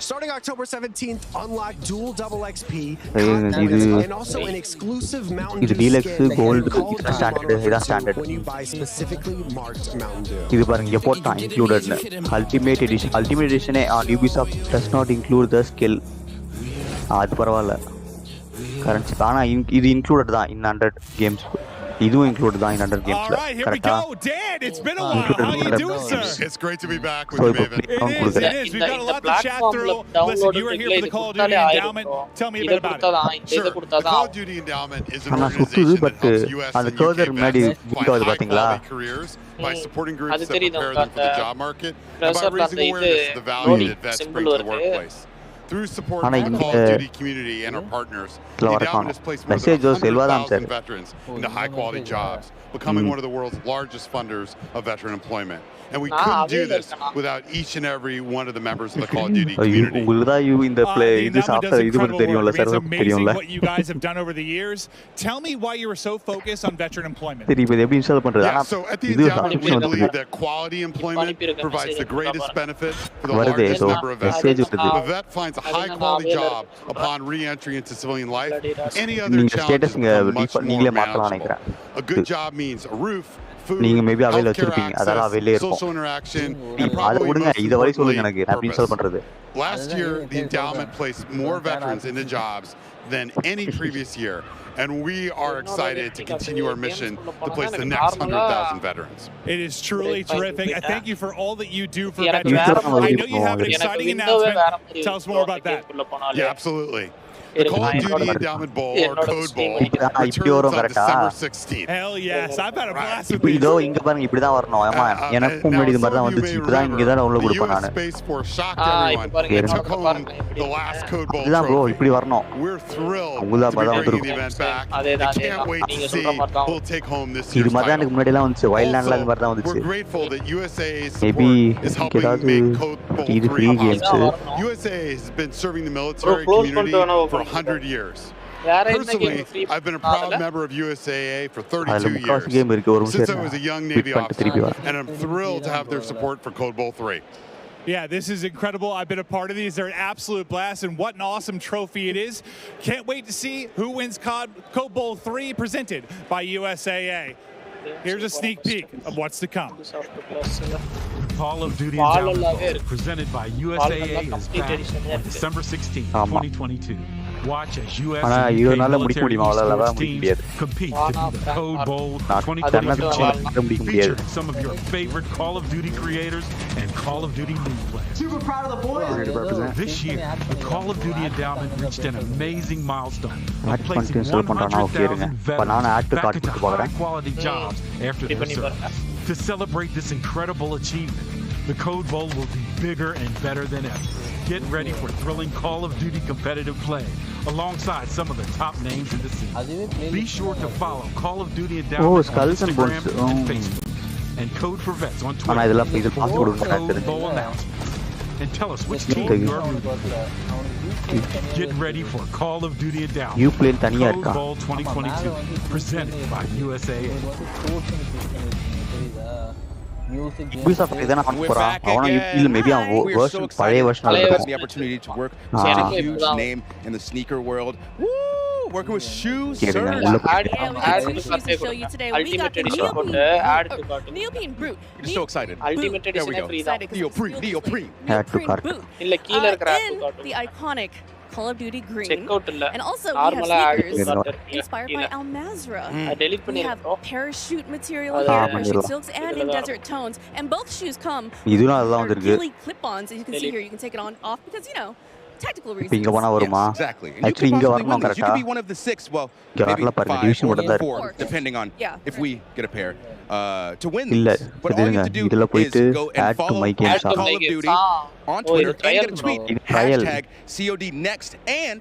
Starting October 17th, unlock dual double XP and also an exclusive Mountain இது டீலக்ஸ் கோல்ட் ஸ்டாண்டர்ட் இதான் standard. when you buy specifically marked Mountain Dew. இது பாருங்க இங்க போட்டான் இன்க்ளூடட்னு. அல்டிமேட் எடிஷனே on Ubisoft does not include the skill. அது பரவாயில்ல கரன்சி ஆனா இது இன்க்ளூடட் தான் in 100 games. இதுவும் இன்க்ளூட் தான் in 100 gamesல கரெக்ட்டா? Dan, it's been a while. How you doing, sir? It's great to be back with you, Maven. It is. We've got a lot to chat through. Listen, you were here for the Call of Duty endowment. Tell me a bit about it. Sure. The Call of Duty endowment is an organization that helps US and UK vets find high-quality careers by supporting groups that prepare them for the job market and by raising awareness of the value that vets bring to the workplace. Through support from the Call of Duty community and our partners, the endowment has placed more than 100,000 veterans into high-quality jobs, becoming one of the world's largest funders of veteran employment. And we couldn't do this without each and every one of the members of the Call of Duty community. You in the play. This after it's amazing what you guys have done over the years. Tell me why you were so focused on veteran employment. Yeah, so at the endowment, we believe that quality employment provides the greatest benefit for the largest number of veterans. If a vet finds a high-quality job upon re-entry into civilian life, any other challenges become much more manageable. A good job means a roof, நீங்க maybe அவைல வச்சிருப்பீங்க அதெல்லாம் அவைல இருக்கும். அத விடுங்க இத வரை சொல்லுங்க எனக்கு நான் இன்ஸ்டால் பண்றது. Last year the endowment placed more veterans into jobs than any previous year, and we are excited to continue our mission to place the next 100,000 veterans. It is truly terrific. I thank you for all that you do for veterans. I know you have an exciting announcement. Tell us more about that. Yeah, absolutely. The Call of Duty Endowment Bowl or Code Bowl returns on December 16th. Hell yes, I've had a blast with இதோ இங்க பாருங்க இப்படி தான் வரணும். ஆமா எனக்கு முன்னாடி இது மாதிரி தான் வந்துச்சு. இப்பதான் இங்க தான் டவுன்லோட் கொடுப்பேன் நான். Space Force shocked everyone and took home the last Code Bowl இதுதான் bro இப்படி வரணும். We're thrilled உங்களா to பதம் bring the வந்துருக்கு. event back. I can't wait to see who'll take home this year's இது மாதிரி எனக்கு முன்னாடி எல்லாம் வந்துச்சு. வைல்ட்லாண்ட்ல இது மாதிரி தான் வந்துச்சு. We're grateful that USA's support is helping make Code Bowl 3 possible. USA has been serving the military community for 100 years. Personally, I've been a proud member of USAA for 32 years, since I was a young Navy officer, and I'm thrilled to have their support for Code Bowl 3. Yeah, this is incredible. I've been a part of these. They're an absolute blast, and what an awesome trophy it is. Can't wait to see who wins Code Bowl 3 presented by USAA. Here's a sneak peek of what's to come. Call of Duty Endowment presented by USAA is back on December 16, 2022. Watch as US and UK military esports teams compete to be the Code Bowl 2022 champion, featuring some of your favorite Call of Duty creators and Call of Duty new players. Super proud of the boys. This year, the Call of Duty Endowment reached an amazing milestone of placing 100,000 veterans back into high-quality jobs after their service. To celebrate this incredible achievement, the Code Bowl will be bigger and better than ever. Get ready for thrilling Call of Duty competitive play alongside some of the top names in the scene. Be sure to follow Call of Duty Endowment on Instagram and Facebook, and Code for Vets on Twitter for more Code Bowl announcements. And tell us which team you are rooting for. Get ready for Call of Duty Endowment Code Bowl 2022, presented by USAA. Ubisoft idana on pora avana UPL maybe a version palaye version the opportunity to work with such a huge name in the sneaker world. Woo! Working with shoes, sir. We got two shoes to show you today. We got the Neoprene Brute. You're so excited. Ultimate edition free da. Neoprene. Add to cart. illa keela irukra And the iconic Call of Duty green. Check out illa. And also we have sneakers inspired by Al Mazrah. We have parachute material here, parachute silks, and in desert tones. And both shoes come with really clip-ons. As you can see here, you can take it on off because, you know, tactical reasons. Exactly. Actually, you could be one of the 6, well, maybe 5 or 4, depending on if we get a pair. To win these. But all you have to do is go and follow Call of Duty on Twitter and get a tweet. Hashtag COD next and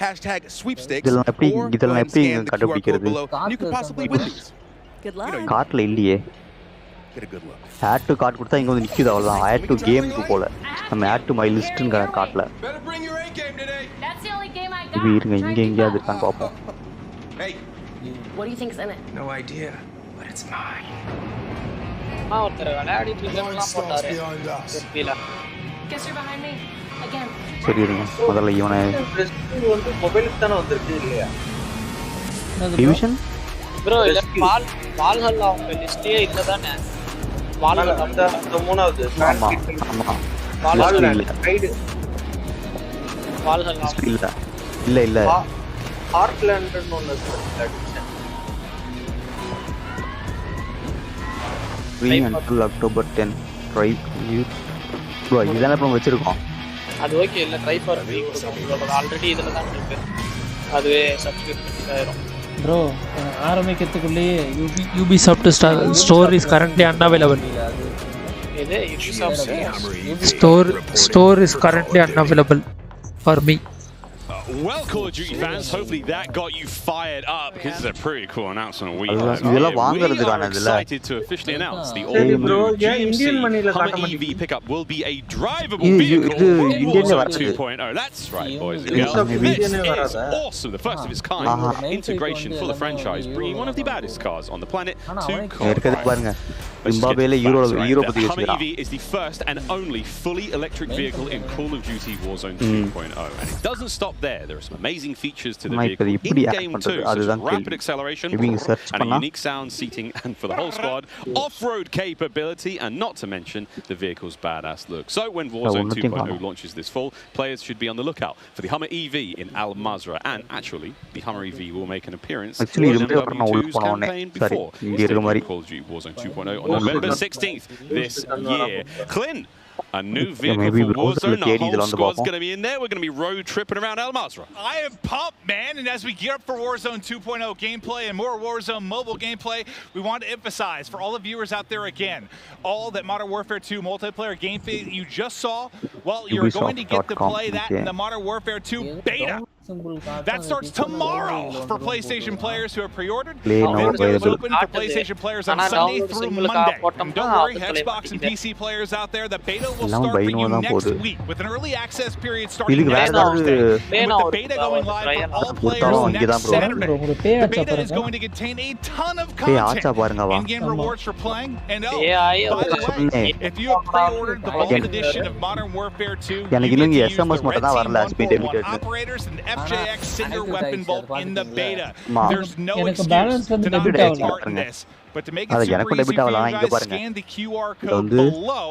hashtag sweepstakes or go and scan the QR code below. And you could possibly win these. Good luck. கார்ட்ல இல்லையே. Get a good look. Add to cart கொடுத்தா இங்க வந்து நிக்குது அவ்வளவுதான். Add to game க்கு போல. நம்ம add to my list ங்கற கார்ட்ல. Better bring your A game today. That's the only game I got. இது இருங்க இங்க எங்கயாவது இருக்கான்னு பாப்போம். Hey, what do you think's in it? No idea, but it's mine. ஒருத்தர் விளையாடிட்டு இருக்கறவங்க போட்டாரு. செப்பில. Guess you're behind me again. சரி இருங்க. முதல்ல இவனை வந்து மொபைலுக்கு தான வந்திருக்கு இல்லையா? டிவிஷன் bro இல்ல வால்ஹல்லா அவங்க லிஸ்ட்லயே இல்ல தானே. வால்ஹல்லா அந்த மூணாவது. ஆமா ஆமா. வால்ஹல்லா ரைட். வால்ஹல்லா இல்ல. ஹார்ட்லேண்ட்னு ஒன்னு இருக்கு. Free until October 10. Try you. Bro, இதெல்லாம் நம்ம வச்சிருக்கோம். அது ஓகே இல்ல ட்ரை ஃபார் ஃப்ரீ ஆல்ரெடி இதுல தான் இருக்கு. அதுவே சப்ஸ்கிரிப்ஷன் ஆயிரும். Bro, ஆரம்பிக்கிறதுக்குள்ளேயே Ubisoft store is currently unavailable. இது Ubisoft store is currently unavailable for me. Well, Call of Duty fans, hopefully that got you fired up because it's a pretty cool announcement. We are excited to officially announce the all-new GMC Hummer EV pickup will be a drivable vehicle in Warzone 2.0. That's right, boys and girls. This is awesome, the first of its kind integration for the franchise, bringing one of the baddest cars on the planet to combat. The Hummer EV is the first and only fully electric vehicle in Call of Duty Warzone 2.0, and it doesn't stop there. There are some amazing features to the vehicle in-game too, such as rapid acceleration and a unique sound seating, and for the whole squad, off-road capability, and not to mention the vehicle's badass look. So when Warzone 2.0 launches this fall, players should be on the lookout for the Hummer EV in Al Mazrah, and actually, the Hummer EV will make an appearance in MW2's campaign before Call of Duty Warzone 2.0 on November 16th this year. Clint, a new vehicle for Warzone, our whole squad's going to be in there. We're going to be road tripping around Al Mazrah. I am pumped, man, and as we gear up for Warzone 2.0 gameplay and more Warzone mobile gameplay, we want to emphasize for all the viewers out there again, all that Modern Warfare 2 multiplayer gameplay you just saw, well, you're going to get to play that in the Modern Warfare 2 beta. That starts tomorrow for PlayStation players who have pre-ordered. Then it's open for PlayStation players on Sunday through Monday. And don't worry, Xbox and PC players out there, the beta will start for you next week with an early access period starting next Thursday. And with the beta going live for all players next Saturday. The beta is going to contain a ton of content, in-game rewards for playing, and by the way, if you have pre-ordered the Vault Edition of Modern Warfare 2, you get to use the Red Team 141 operators and FJX Cinder Weapon Vault in the beta. There's no excuse to not take part in this. But to make it super easy for you guys, scan the QR code below.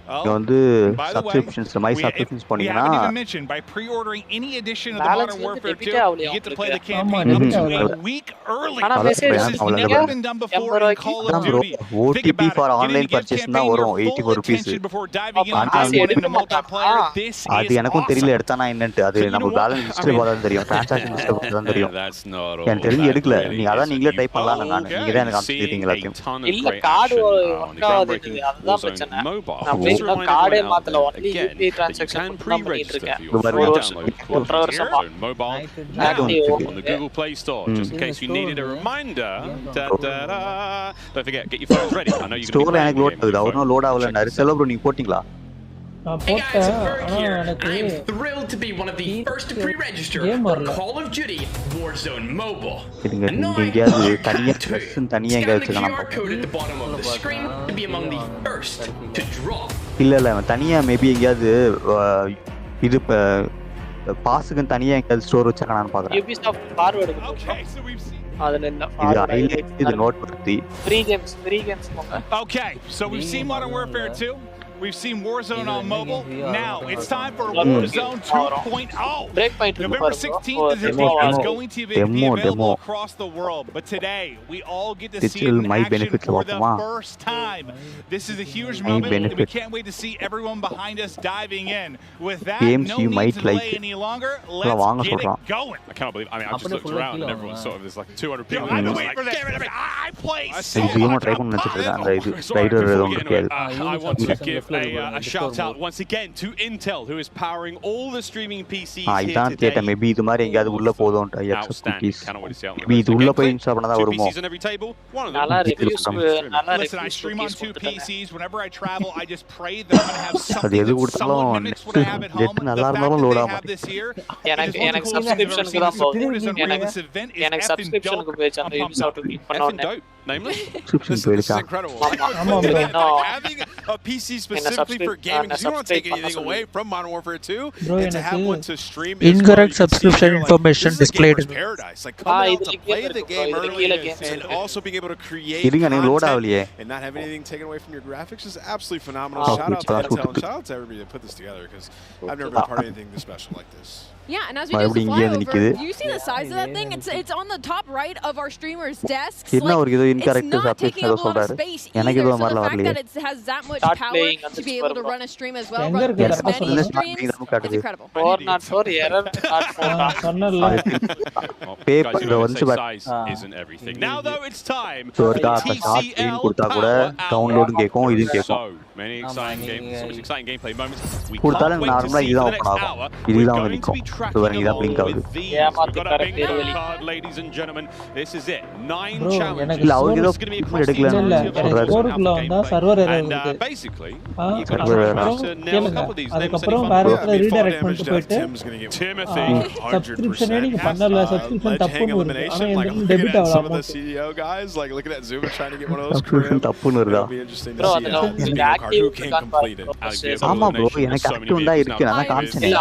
By the way, we haven't even mentioned, by pre-ordering any edition of the Modern Warfare 2, you get to play the campaign up to a week early. This has never been done before in Call of Duty. Think about it, getting to give campaign your full attention before diving into multiplayer. This is awesome. That's not all. கார்டே மாத்தல only UPI transaction தான் பண்ணிட்டு இருக்கேன் ஒரு வருஷம் mobile on the Google Play Store just in case you needed a reminder. Don't forget, get your phones ready. I know you can store எனக்கு load ஆகுது அவனோ load ஆகலனாரு sello bro நீங்க போடிங்களா Hey guys, Berg here. I am thrilled to be one of the first to pre-register for Call of Duty Warzone Mobile. And now I scan the QR code at the bottom of the screen to be among the first to draw. இல்ல தனியா maybe எங்கயாவது இது பாஸ்க்கு தனியா எங்கயாவது store வச்சாங்கன்னு பாக்குறேன். Ubisoft forward அதுல இல்ல ஹைலைட் இது நோட் பண்ணி free games போங்க. Okay, so we've seen Modern Warfare 2. We've seen Warzone on mobile. Now it's time for Warzone 2.0. November 16th is going to be available across the world. But today, we all get to see it in action for the first time. This is a huge moment. We can't wait to see everyone behind us diving in. With that, no need to delay any longer. Let's get it going. I cannot believe. I mean, I just looked around and everyone's sort of there's like 200 people. I play so I want to give a shout out once again to Intel, who is powering all the streaming PCs here today. maybe இது மாதிரி எங்கயாவது உள்ள போடுவோம்டா Outstanding. Cannot wait to see maybe இது உள்ள போய் install பண்ணா தான் வருமோ. PCs on every table. One of them. Listen, I stream on 2 PCs. Whenever I travel, I just pray that I'm going to have something that somewhat mimics what I have at home. The fact that they have this here எனக்கு சப்ஸ்கிரிப்ஷனுக்கு தான் போகும். எனக்கு சப்ஸ்கிரிப்ஷனுக்கு page அந்த Ubisoft click பண்ண உடனே namely subscription this is incredible. Having a PC specifically for gaming, you don't take anything away from Modern Warfare 2, and to have one to stream incorrect subscription information displayed in paradise. Like coming out to play the game early and also being able to create content and not have anything taken away from your graphics is absolutely phenomenal. Shout out to Intel and shout out to everybody that put this together, because I've never been part of anything this special like this. Yeah, and as we do the flyover, you see the size of that thing? It's on the top right of our streamer's desks. Like, it's not taking up a lot of space either. So the fact that it has that much power to be able to run a stream as well, run this many streams, it's incredible. 404 error. Size isn't everything. Now though, it's time for TCL so many exciting games, so much exciting gameplay moments. We can't wait to see the next hour. We're going to be tracking along with these. We've got a bingo card, ladies and gentlemen. This is it. 9 challenges. It's going to be across the and basically, you're going to try to nail a couple of these. Timothy, subscription நீங்க பண்ணல subscription தப்புன்னு வருது ஆனா எனக்கு debit ஆகல some of the CEO guys like looking at Zoom and trying to get one of those subscription தப்புன்னு வருதா bro அதெல்லாம் who can complete it. ஆமா bro எனக்கு ஆக்டிவ் தான் இருக்கு நான் காமிச்சேன்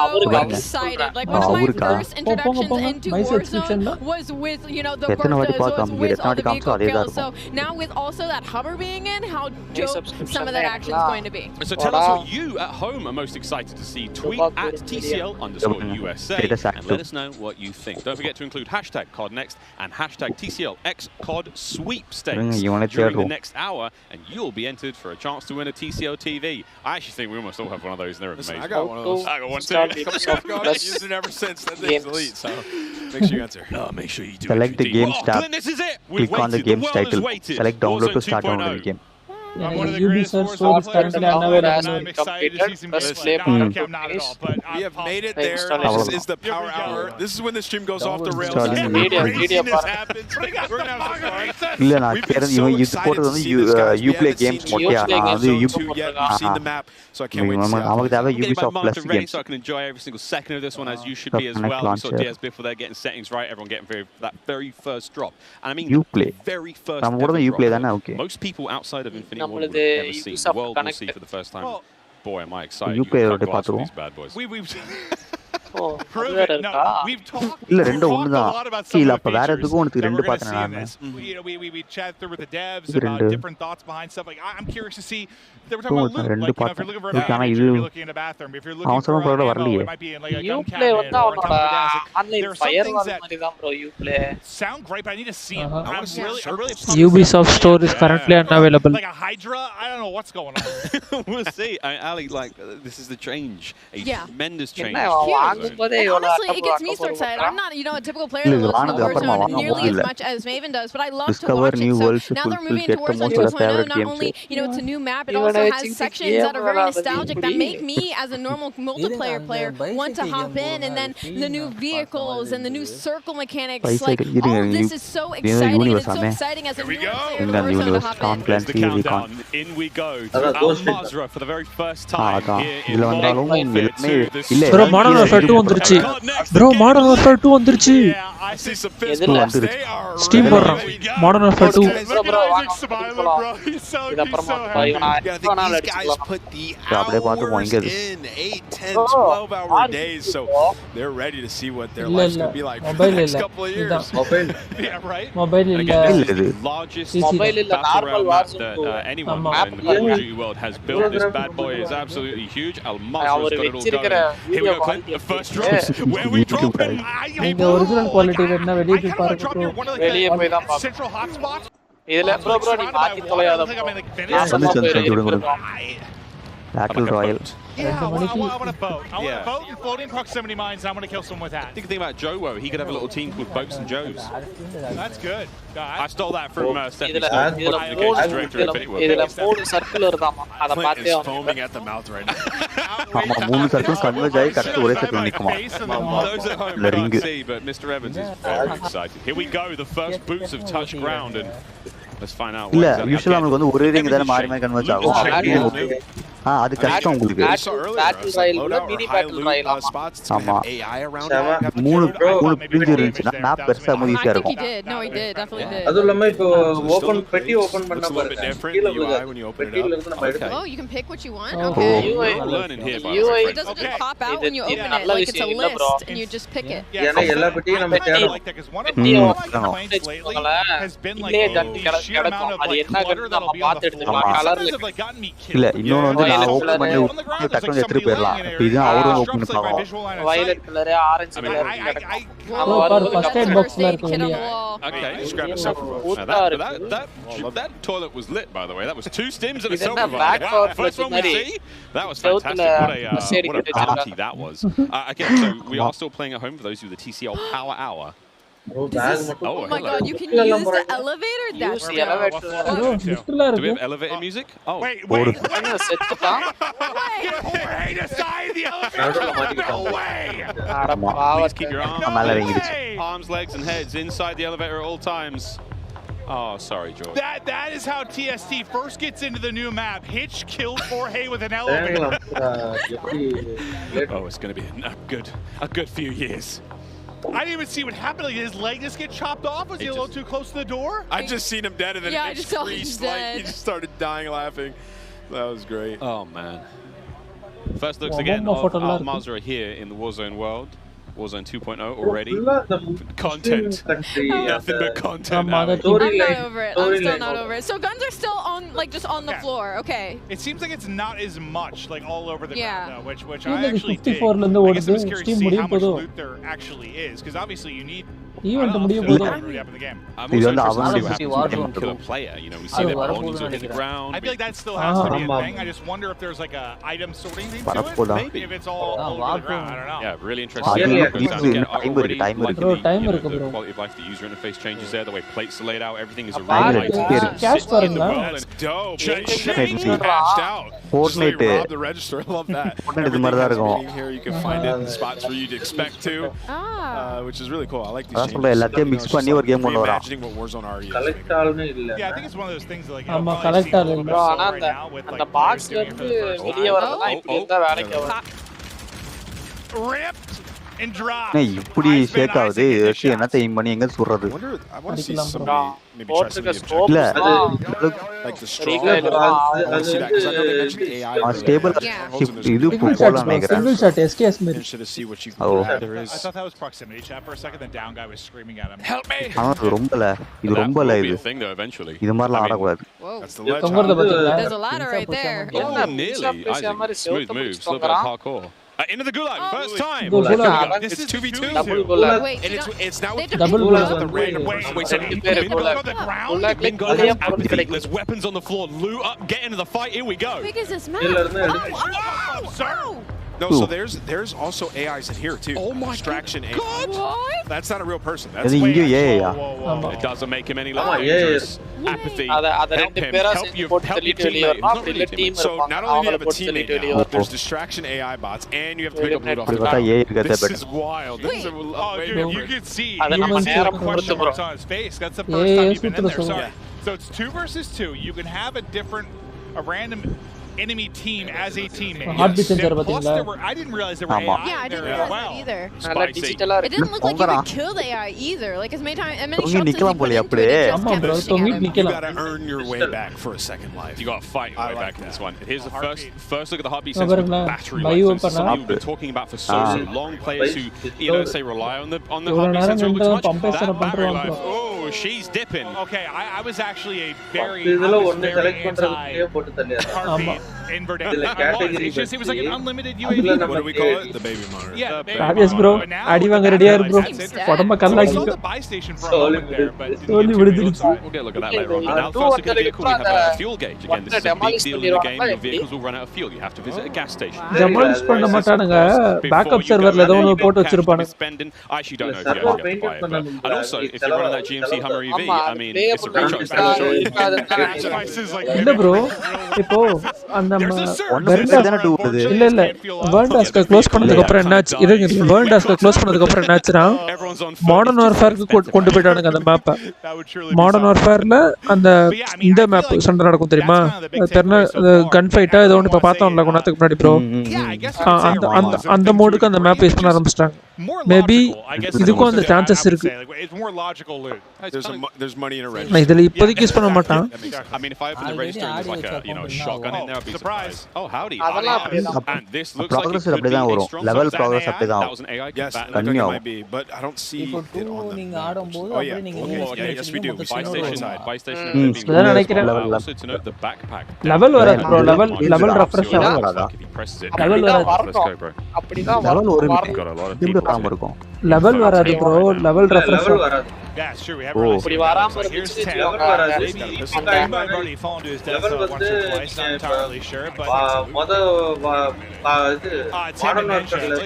excited. Like one of my first introductions into Warzone was with, you know, the birthdays, was with all the vehicle kills. So now with also that hover being in, how dope some of that action is going to be. So tell us what you at home are most excited to see. Tweet at TCL_USA and let us know what you think. Don't forget to include hashtag CODNext and hashtag TCLXCODSweepstakes during the next hour, and you'll be entered for a chance to win a TCL TV. I actually think we almost all have one of those, and they're amazing. I got one of those. I got one too. I've used it ever since. That thing's elite, so make sure you answer. Make sure you do. Select the games tab. This is it. Click on the game's title. Select download to start downloading the game. one of the greatest Warzone players in the world, and I'm excited to see some gameplay. No, okay, I'm not at all, but we have made it there. This is the power hour. This is when the stream goes off the rails. Craziness happens. We're gonna have some fun. இல்ல நான் இது போட்டது வந்து you play games மொட்டையா அது you've seen the map, so I can't wait to see it. நமக்கு தேவை Ubisoft Plus games. So I can enjoy every single second of this one, as you should be as well. You saw DS before they're getting settings right, everyone getting that very first drop. And I mean, very first drop. Most people outside of Infinity Ward would ever see, the world will see for the first time. Boy, am I excited. You can't glass for these bad boys. We've talked இல்ல ரெண்டு ஒண்ணுதான் இல்ல அப்ப வேற features, எதுக்கு உனக்கு ரெண்டு பார்த்தேன் நான் we chatted through with the devs about different thoughts behind stuff. Like I'm curious to see. They were talking about loot. Like, if you're looking for a bathroom, you'll be looking in a bathroom. If you're looking for ammo, it might be in like a gun cabinet or on top of the desk. There are some things that sound great, but I need to see them. I'm really Ubisoft Store is currently unavailable. Like a Hydra, I don't know what's going on. We'll see. Ali, like this is the change, a tremendous change. Honestly, it gets me so excited. I'm not, a typical player that loves Warzone nearly as much as Maven does, but I love to watch it. So now they're moving into Warzone 2.0. Not only, it's a new map, it also has sections that are very nostalgic that make me, as a normal multiplayer player, want to hop in. And then the new vehicles and the new circle mechanics, like all of this is so exciting. And it's so exciting as a new player of Warzone to hop in. There's the countdown. In we go to Al-Mazrah for the very first time here in Bro, Modern Warfare 2 வந்துருச்சு. Bro, Modern Warfare 2 வந்துருச்சு. I see some fist bumps. They are Steam போடுறான். Modern Warfare 2. He's so happy. These guys put the hours in 8, 10, 12-hour days, so they're ready to see what their life's going to be like for the next couple of years. Yeah, right? Mobile the largest battle round map that anyone in the Call of Duty world has built. This bad boy is absolutely huge. Al-Mazrah's got it all going. Here we go, Clint. The first drops. Where we drop him? இந்த original quality வேணா வெளிய போய் பாருங்க bro. வெளிய போய் தான் பாப்போம். Central hotspots. இதுல bro நீ மாத்தி தொலையாத. Battle Royale. Yeah, I want a boat. I want a boat and floating proximity mines. I'm going to kill someone with that. I think the thing about Joe, he could have a little team called Boats and Joes. That's good. I stole that from Stephanie Stone, the communications director of Infinity Ward. Clint is foaming at the mouth right now. மூணு circle converge ஆகி correct ஒரே circle நிக்குமா Those at home can't see, but Mr. Evans is very excited. Here we go, the first boots have touched ground, and let's find out. இல்ல யூசுவலா நமக்கு வந்து ஒரே ring தான மாறி மாறி கன்வர்ஜ் ஆகும் அது கஷ்டம் உங்களுக்கு battle Royal mini battle Royal ஆமா மூணு பிரிஞ்சு இருந்துச்சுன்னா மேப் பெருசா ரொம்ப ஈஸியா இருக்கும் அதுவும் இல்லாம இப்போ ஓபன் பெட்டி ஓபன் பண்ணா பாருங்க கீழ பெட்டில இருந்து நம்ம எடுக்கலாம் Oh, you can pick what you want. Okay. It doesn't just pop out when you open it like it's a list and you just pick it. ஏன்னா எல்லா பெட்டியும் நம்ம தேடணும் இல்ல இன்னொன்னு வந்து நான் ஓபன் பண்ணி டக்குனு எடுத்து போயிரலாம் இது அவரும் ஓபன் பண்ணி பாக்கலாம் violet colour orange colour first eight பாக்ஸ்ல இருக்கு வெளிய Okay, just grab yourself that toilet was lit, by the way. That was 2 stims and a selfie. Wow, first one we see. That was fantastic. What a party that was. Okay, so we are still playing at home for those who the TCL Power Hour. Oh my god, you can use the elevator? That's Do we have elevator music? Oh. Wait. Hey, decide the elevator. No way. Please keep your arms, legs, and heads inside the elevator at all times. Oh, sorry, George. That is how TST first gets into the new map. Hitch killed Jorge with an elevator. Oh, it's going to be a good few years. I didn't even see what happened. Like, did his leg just get chopped off? Was he a little too close to the door? I just seen him dead and then he just started dying laughing. That was great. Oh, man. First looks again of Al-Mazrah here in the Warzone world. Warzone 2.0 already. Content. Nothing but content. I'm not over it. I'm still not over it. So guns are still on, like, just on the floor. Okay. It seems like it's not as much, like, all over the ground, though, which I like actually dig. I guess I'm curious to see how much loot there actually is, because obviously you need event முடிய போகுது. இது வந்து அவனுடைய killer player, you know, we see that belongings are in the ground. I feel like that still has to be a thing. I just wonder if there's like a item sorting thing to it. Maybe if it's all over the ground. I don't know. Yeah, really interesting. Time இருக்கு bro. Quality of life, the user interface changes there, the way plates are laid out, everything is a cash பாருங்க. Dope. Fortnite rob the register. I love that. இது மாதிரி தான் இருக்கும். Here you can find it in spots where you'd expect to, which is really cool. I like these changes. சொல்ல எல்லாத்தையும் mix பண்ணி ஒரு game கொண்டு வரான். Imagining what Warzone already is. Collect ஆல்னே இல்ல. Yeah, I think it's one of those things like ஆமா collect all இல்ல. ஆனா அந்த பாக்ஸ்ல இருந்து வெளிய வரதுனா இப்படி இருந்தா வேலைக்கு ஆகும். Ripped and dropped. ஏய் இப்படி ஷேக் ஆகுது. எட்டி என்னத்தை எய்ம் பண்ணி எங்க சுடுறது? I want to see somebody maybe try something இல்ல like the straw. I want to see that because I know they mentioned AI. Stable இது போலாம் நினைக்கிறேன். சிங்கிள் ஷாட் SKS மாதிரி. Interested to see what you there is. I thought that was proximity chat for a second. The down guy was screaming at him. Help me. இது ரொம்பல இது thing though eventually. இது மாதிரிலாம் ஆட கூடாது. That's the legend. There's a ladder right there. Nearly. Smooth moves, a little bit of hardcore. Into the gulag, first time. This is 2v2. Double gulag. Wait, And it's now Double gulag. the random. Wait, so Bingo on the ground? Bingo has everything. There's weapons on the floor. Loot up, get into the fight. Here we go. How big is this map? Oh, sir. No, so there's also AIs in here too. Oh my Distraction AI. What? That's not a real person. That's அது இங்க ஏயா. It doesn't make him any less dangerous. Apathy. Help him. Help your teammate. So not only do you have a teammate now, there's distraction AI bots, and you have to pick up loot off the பார்த்தா ஏ ground. இருக்கதே This is wild. This is You can see. அது நம்ம நேரா Question marks on his face. That's the first time you've been in there. Sorry. So it's 2 versus 2. You can have a random enemy team as a teammate. Heartbeat sensor பாத்தீங்களா? I didn't realize there were AI. Yeah, I didn't realize that either. நல்லா டிஜிட்டலா It didn't look like you could kill the AI either. Like as many shots as you put into it, it ஆமா bro just kept தொங்கி shooting at him. You நிக்கலாம். gotta earn your way back for a second life. You got to fight your way back in this one. Here's the first look at the heartbeat No, sensor with but battery no, life you sensor. open Something up. we've been talking about for so long. Players who, say rely on the இவ்வளவு heartbeat நேரம் sensor நின்று looks much. pump That sensor battery பண்றான் life. bro. Oh, she's dipping. Okay, I was actually a very இதுல ஒன்னு select பண்றதுக்கே போட்டு தள்ளியா. heartbeat invert. It's just it was like an unlimited UAV. What do we call it? The baby monitor. Yeah, the baby Rajesh bro monitor. But now அடி வாங்க with ரெடியா இரு bro. that, உடம்ப I saw கல்லாக்கி. the buy station for a moment there, but didn't Only get too விடுதிருச்சு. We'll get a look at that later on. But now, first look at the vehicle, we have a fuel gauge. Again, this is a big deal in the game. Your vehicles will run out of fuel. You have to visit a gas station. Demolish பண்ண மாட்டானுங்க. Backup சர்வர்ல ஏதோ ஒன்னு போட்டு வச்சிருப்பானுங்க. I actually don't know if you actually have to buy it. And also, if you're running that GMC Hummer EV, I mean, it's a recharge இல்ல bro இப்போ அந்த இல்ல world close பண்ணதுக்கு அப்புறம் என்னாச்சு இருங்க வேர்ல்ட் க்ளோஸ் பண்ணதுக்கு அப்புறம் என்னாச்சுனா மாடர்ன் வார்ஃபேருக்கு கொண்டு போய்ட்டானுங்க அந்த மேப்பை மாடர்ன் வார்ஃபேர்ல அந்த இந்த மேப் சண்டை நடக்கும் தெரியுமா தெர்ன கன் ஃபைட்டா ஏதோ ஒன்னு இப்ப பார்த்தோம்ல கொஞ்ச நேரத்துக்கு முன்னாடி ப்ரோ அந்த மோடுக்கு அந்த மேப் யூஸ் பண்ண ஆரம்பிச்சிட்டாங்க மேபி இதுக்கும் அந்த சான்சஸ் இருக்கு There's money in a register. நான் இதுல இப்போதைக்கு யூஸ் பண்ண மாட்டான் I mean if I open the register and there's like a shotgun in there I'd be surprised. Oh howdy. And this looks like it could be a strong level progress அப்படிதான் that was an AI yes it might be but I don't see it on the நீங்க ஆடும்போது அப்படியே நீங்க yes we do buy station அதான் நினைக்கிறேன் also to note the backpack level வராது bro level refresh ஆகும் level வராது அப்படிதான் லெவல் ஒரு டிம் இருக்கும் லெவல் வராது ப்ரோ லெவல் ரெஃப்ரெஷ் வராது Yeah, it's true. We have இப்படி வராம இருந்துச்சு I've already fallen to his death once or twice. Not entirely sure, but இது மாடர்ன் வார்ஃபேர்ல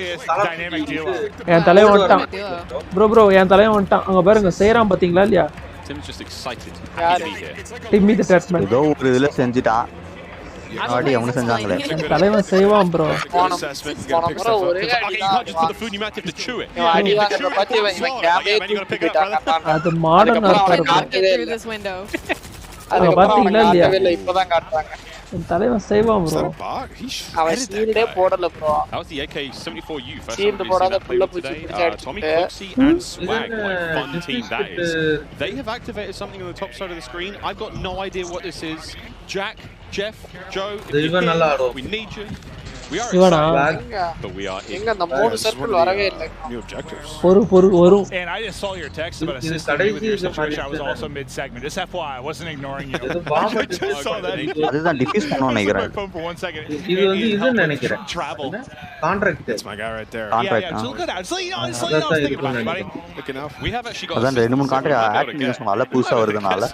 dynamic duo. என் தலைய வந்துட்டான் ப்ரோ என் தலைய வந்துட்டான் அங்க பாருங்க சேராம் பாத்தீங்களா இல்லையா Tim's just excited. டிம்மி தி டெஸ்ட்மென்ட் ஏதோ ஒரு இதுல செஞ்சிட்டான் ஆடி அவன செஞ்சாங்களே தலைவன் செய்வான் ப்ரோ போன ஒரே அடி வாங்குறத பத்தி இவன் கேமே தூக்கி போயிட்டான் அது மாடர்ன் வார்ஃபேர் அது பாத்தீங்களா இல்லையா இப்போதான் காட்டுறாங்க தலைவன் செய்வான் ப்ரோ அவன் ஷீல்டே போடல bro That was the AK-74U first shield போடாத புள்ள பூச்சி today. Tommy Cloxy and Swag, what a fun team that is. They have activated something on the top side of the screen. I've got no idea what this is. Jack, Jeff, Joe, if you're here, we need you. We are Ivana. excited, but we are எங்க அந்த மூணு circle வரவே இல்ல. New objectives. வரும். And I just saw your text about assisting me with your situation. I was also mid-segment. Just FYI, I wasn't ignoring you. I just saw that. அதுதான் diffuse பண்ணனும் நினைக்கிறேன். My phone for 1 second. இது வந்து இது நினைக்கிறேன். Travel. Contract. That's my guy right there. Yeah. So look at that. So you know, I was thinking about it, buddy. Look enough. We have actually got. அதான் ரெண்டு மூணு contract acting சொன்னால புதுசா வருதுனால.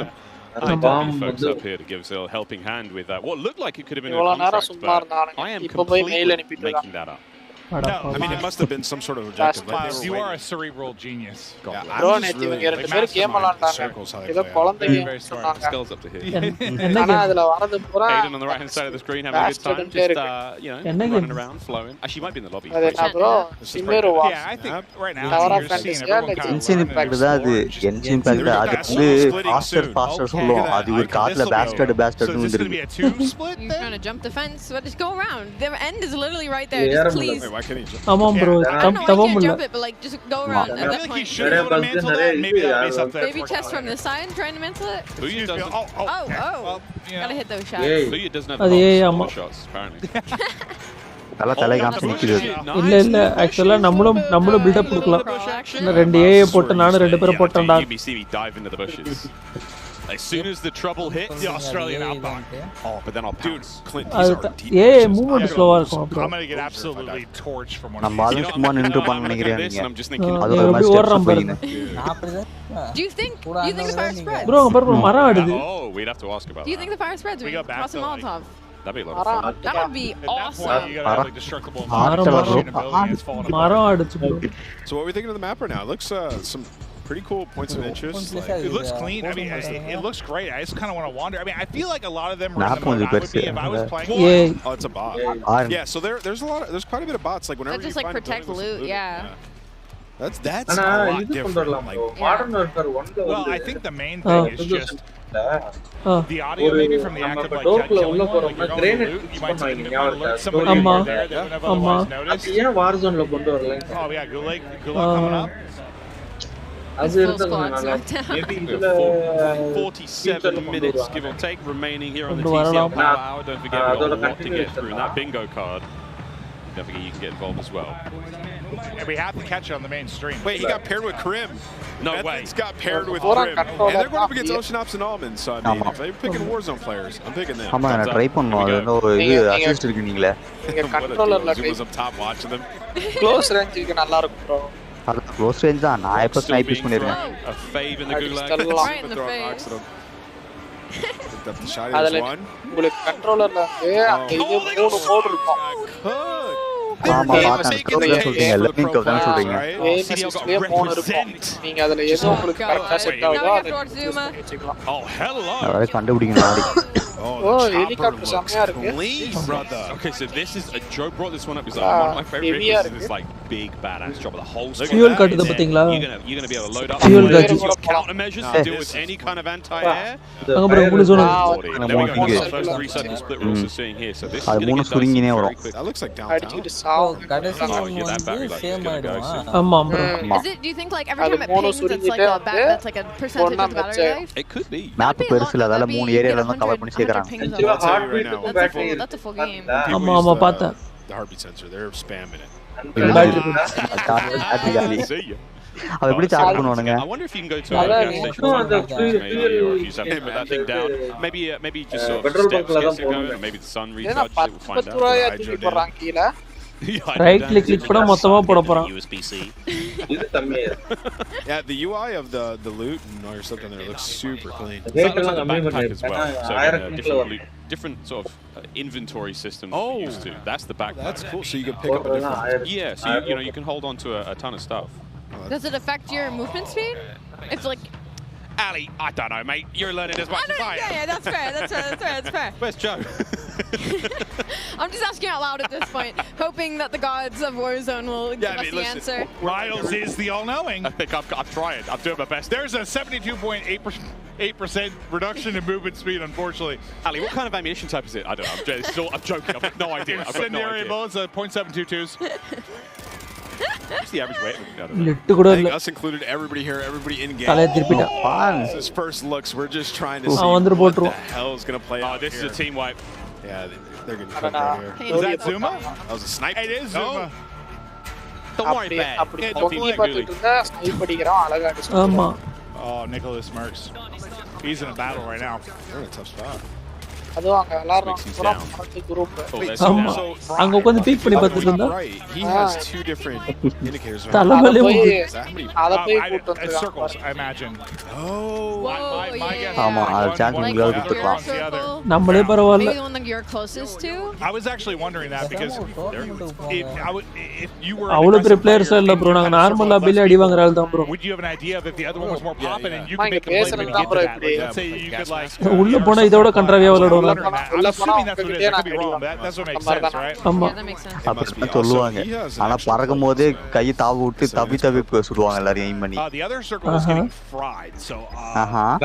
I think folks up here to give us a helping hand with that. What looked like it could have been a contract, but I am completely making that up. No, I mean it must have been some sort of objective. Like you are a cerebral genius. Bro, நேத்து இவங்க ரெண்டு பேரும் game விளையாண்டாங்க. ஏதோ குழந்தை game சொன்னாங்க. Skulls up to here. ஆனா அதுல வரது பூரா Aiden on the right hand side of the screen having a good time, just you know, running around, flowing. Actually, might be in the lobby. அது என்ன bro? சிம்மர் வா. Yeah, I think right now Tower of you're seeing Fantasy everyone kind of Genshin Impact தான் அது. Genshin Impact அது வந்து faster சொல்லுவோம். அது ஒரு காதுல bastard So னு this is going to வந்துருக்கு. be a 2 split You're then? trying to jump the fence, but just go around. The end is literally right there. Just please. Wait, why can't he jump? ஆமாம் bro. I don't know why you can't jump it, but like just go around at I that feel like he point. should be able to mantle that. Maybe that would be something. Maybe test from the side, trying to mantle it. Booyah doesn't. Oh. Well, you Gotta know. hit those shots. Booyah doesn't have அது the ஆமா. shots apparently. தலை காமிச்சு நிக்குது. இல்ல ஆக்சுவலா நம்மளும் build up கொடுக்கலாம். ரெண்டு ஏஏ போட்டு நானும் ரெண்டு பேரை போட்டேன்டா. You see me dive into the bushes. As soon as the trouble hits, The Australian outbound. oh, but then I'll pounce. Clint, these are deep. ஏஏ மூவ்மெண்ட் ஸ்லோவா இருக்கும் I'm அப்புறம். going to get absolutely torched from one of நம்ம these. ஆளு சும்மா நின்று பண்ண நினைக்கிறேன் this, நீங்க. and I'm just thinking, அது ஒரு மாதிரி steps Boeing. Do you think the fire spreads? bro அங்க பாரு மரம் ஆடுது. oh, we'd have to ask about Do you that. think the fire spreads? We We go back toss a to, like- Molotov. That'd be a lot of fun. That would be At that point, awesome. you got to have like destructible மரம் buildings falling apart. மரம் ஆடுச்சு bro. So what are we thinking of the map right now? It looks some pretty cool points of interest. Like, It looks clean. I mean, it looks great. I just kind of want to wander. I mean, I feel like a lot of them are in Map the mode was I would be if I was playing. Yeah. oh, it's a bot. Yeah, so there's quite a bit of bots. Like whenever That just you like find a protect building with some loot, yeah. That's ஆனா a lot இது different. கொண்டுறலாம் bro. Modern Warfare 1ல Well, I வந்து think the main thing is just the audio maybe from the act of like killing one, like you're going to loot, you might take a alert somebody ஆமா. there that would have otherwise noticed. அது ஏன் Warzone-ல கொண்டு வரல? Oh yeah, Gulag coming up. அது Full இருந்தா squad கொஞ்சம் நல்லா knocked down. Maybe இதுல 47 minutes give or take remaining here on the TCL Power Hour. Don't forget we've got a lot to get through. And that bingo card, don't forget you can get involved as well. And we have to catch it on the main stream. Wait, he got paired with Krim. No way. Method's got paired with Krim. And they're going up against Ocean Ops and Almonds. So I mean, if they're picking Warzone players, I'm picking them. ஆமா நான் try பண்ணோம். அது என்ன ஒரு இது assist இருக்கு நீங்களே. நீங்க கண்ட்ரோலர்ல Zoom was up top watching them. Close ரேஞ்சுக்கு நல்லா இருக்கும் bro. அது க்ளோஸ் ரேஞ்ச் தான். நான் எப்ப ஸ்னைப் யூஸ் பண்ணிருக்கேன். A fave in the gulag. Right in the face. Picked up the shot. அதுல One. உங்களுக்கு கண்ட்ரோலர்ல வந்து அந்த இது மூணு மோட் இருக்கும். ஆமா பார்த்தேன். க்ளோஸ் சொல்றீங்க. லிங்க் தான் சொல்றீங்க. ஏஎம்எஸ்லயே மூணு இருக்கும். நீங்க அதுல எது உங்களுக்கு கரெக்ட்டா செட் ஆகுதோ அதை யூஸ் பண்ணி வச்சுக்கலாம். Oh, hello. அத கண்டுபிடிக்கணும் ஆடி. Oh, ஹெலிகாப்டர் செமையா இருக்கு. Okay, so this is Joe brought this one up because one of my favorite bits is this like big badass job of the whole squad. Fuel காட்டுது பாத்தீங்களா? You're gonna be able to load up Fuel காட்டு. countermeasures to deal with any kind of anti-air. அங்க பாரு மூணு zone. There we go. First 3 circle split we're also seeing here. So this is அது going மூணு to சுருங்கினே வரும். That looks like downtown. அடிச்சிட்டு சாவு. கடைசி Oh, yeah, that battery life is gonna go soon. ஆமா bro. Is it? Do you think like every time it pings, it's like a that's like a percentage of the battery life? It could be. Map பெருசுல அதால மூணு ஏரியால இருந்து cover பண்ணி சேக்கறாங்க. That's a full game. ஆமா பார்த்தேன். The heartbeat sensor, they're spamming it. அது எப்படி சார்ஜ் பண்ணுவானுங்க? I wonder if you can go to a gas station or if you just have to put that thing down. Maybe just sort of steps gets it going, or maybe the sun recharges it. We'll find out. ரூபாயா தூக்கி போறாங்க கீழ. Right click கூட மொத்தமா போட போறான். USB-C. இது கம்மியா Yeah, the UI of the loot and all your stuff in there looks super clean. That looks like a backpack as well. So different sort of inventory system that we're used to. That's the backpack. That's cool. So you can pick up a different. Yeah, so you know you can hold on to a ton of stuff. Does it affect your movement speed? It's like Ali, I don't know, mate. You're learning as much as I am. yeah, that's fair. That's fair. Where's Joe? I'm just asking out loud at this point, hoping that the gods of Warzone will give us the answer. Riles is the all-knowing. I think I'm trying. I'm doing my best. There's a 72.8% reduction in movement speed, unfortunately. Ali, what kind of ammunition type is it? I don't know. I'm joking. I've got no idea. I've got no Incendiary idea. bullets, .722s. What's the average weight? லிட் கூட I இல்ல. think us included, everybody here, everybody in game. தலை திருப்பிட்டா. This first looks, we're just trying to see வந்துரு what the போட்டுருவோம். hell is going to play out This here. is a team wipe. Yeah, They're getting cooked right here. Is that Zuma? That was a snipe. It is Zuma. Don't worry about it. அப்படி தொங்கி பார்த்துட்டு இருந்தா snipe அடிக்கிறான் அழகா அடிச்சு. ஆமா. Oh, Nicholas Merckx. He's in a battle right now. They're in a tough spot. அதுவும் அங்க எல்லாரும் குரூப். ஆமா. அங்க உட்கார்ந்து பீக் பண்ணி பார்த்துட்டு இருந்தா. He has two different indicators. தலைவலி அத போய் கூட்டி வந்திருக்கான். Circles, I imagine. Oh, my guess. ஆமா, அது சான்ஸ் உங்களுக்கு கொடுத்துக்கலாம். நம்மளே பரவாயில்ல. Maybe the one that you're closest to? I was actually wondering that because if you were அவ்வளவு பெரிய பிளேயர்ஸ் இல்ல ப்ரோ. நாங்க நார்மல் லாபில அடி வாங்குற ஆள் தான் bro. would you have an idea of if the other one was more popping and you could make a play to get to that? Let's say you could like உள்ள போனா இதோட கண்ட்ராவியா விளையாடுவாங்க. I'm assuming that's what it is. That could be wrong. That's what makes sense, right? ஆமா. Yeah, that makes sense. அப்படி சொல்லுவாங்க. ஆனா பறக்கும்போதே கை தாவு விட்டு தப்பி சுடுவாங்க எல்லாரும் எய்ம் பண்ணி. The other circle is getting fried. So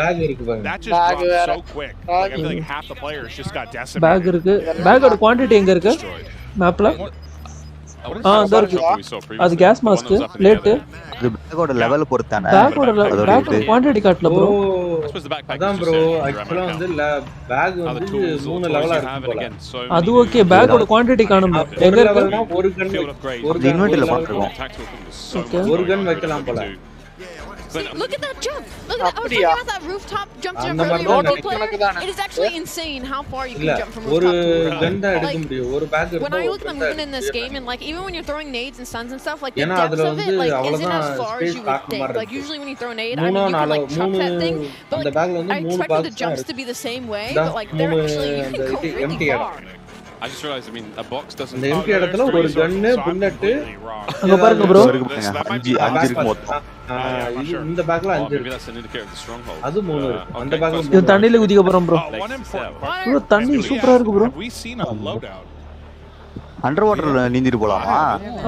pack இருக்கு பாருங்க. that just dropped so quick. Like I feel like half the players just got decimated. Pack இருக்கு. பேக்கோட குவாண்டிட்டி எங்க இருக்கு மேப்ல? அதோ இருக்கு. அது கேஸ் மாஸ்க் லேட். அது பேக்கோட லெவல் பொறுத்தானே. பேக்கோட குவாண்டிட்டி காட்டல ப்ரோ. அதான் ப்ரோ एक्चुअली வந்து பேக் வந்து 3 லெவலா இருக்கு போல. அது ஓகே. பேக்கோட குவாண்டிட்டி காணுமா? எங்க இருக்கு? ஒரு கன் இன்வென்டரியில பாத்துறோம். ஒரு கன் வைக்கலாம் போல. See, look at that jump. Look at that. I was talking about that rooftop jump earlier. It is actually insane how far you can jump from rooftop to rooftop. When I look at the movement in this game, and like even when you're throwing nades and stuns and stuff, like the depth of it like isn't as far as you would think. Like usually when you throw a nade, I mean you can like chuck that thing, but like I expected the jumps to be the same way, but like they're actually you can go really far. I just realized, I mean, a box doesn't. இந்த empty இடத்துல ஒரு கன் bullet அங்க பாருங்க bro. 5 இருக்கு மொத்தம். இந்த பேக்ல 5 maybe that's an indicator of the stronghold. அது 3 இருக்கு. அந்த பேக்ல இது தண்ணில குதிக்க போறோம் ப்ரோ. ப்ரோ தண்ணி சூப்பரா இருக்கு bro. We seen a loadout. Under வாட்டர்ல நீந்திட்டு போலாமா?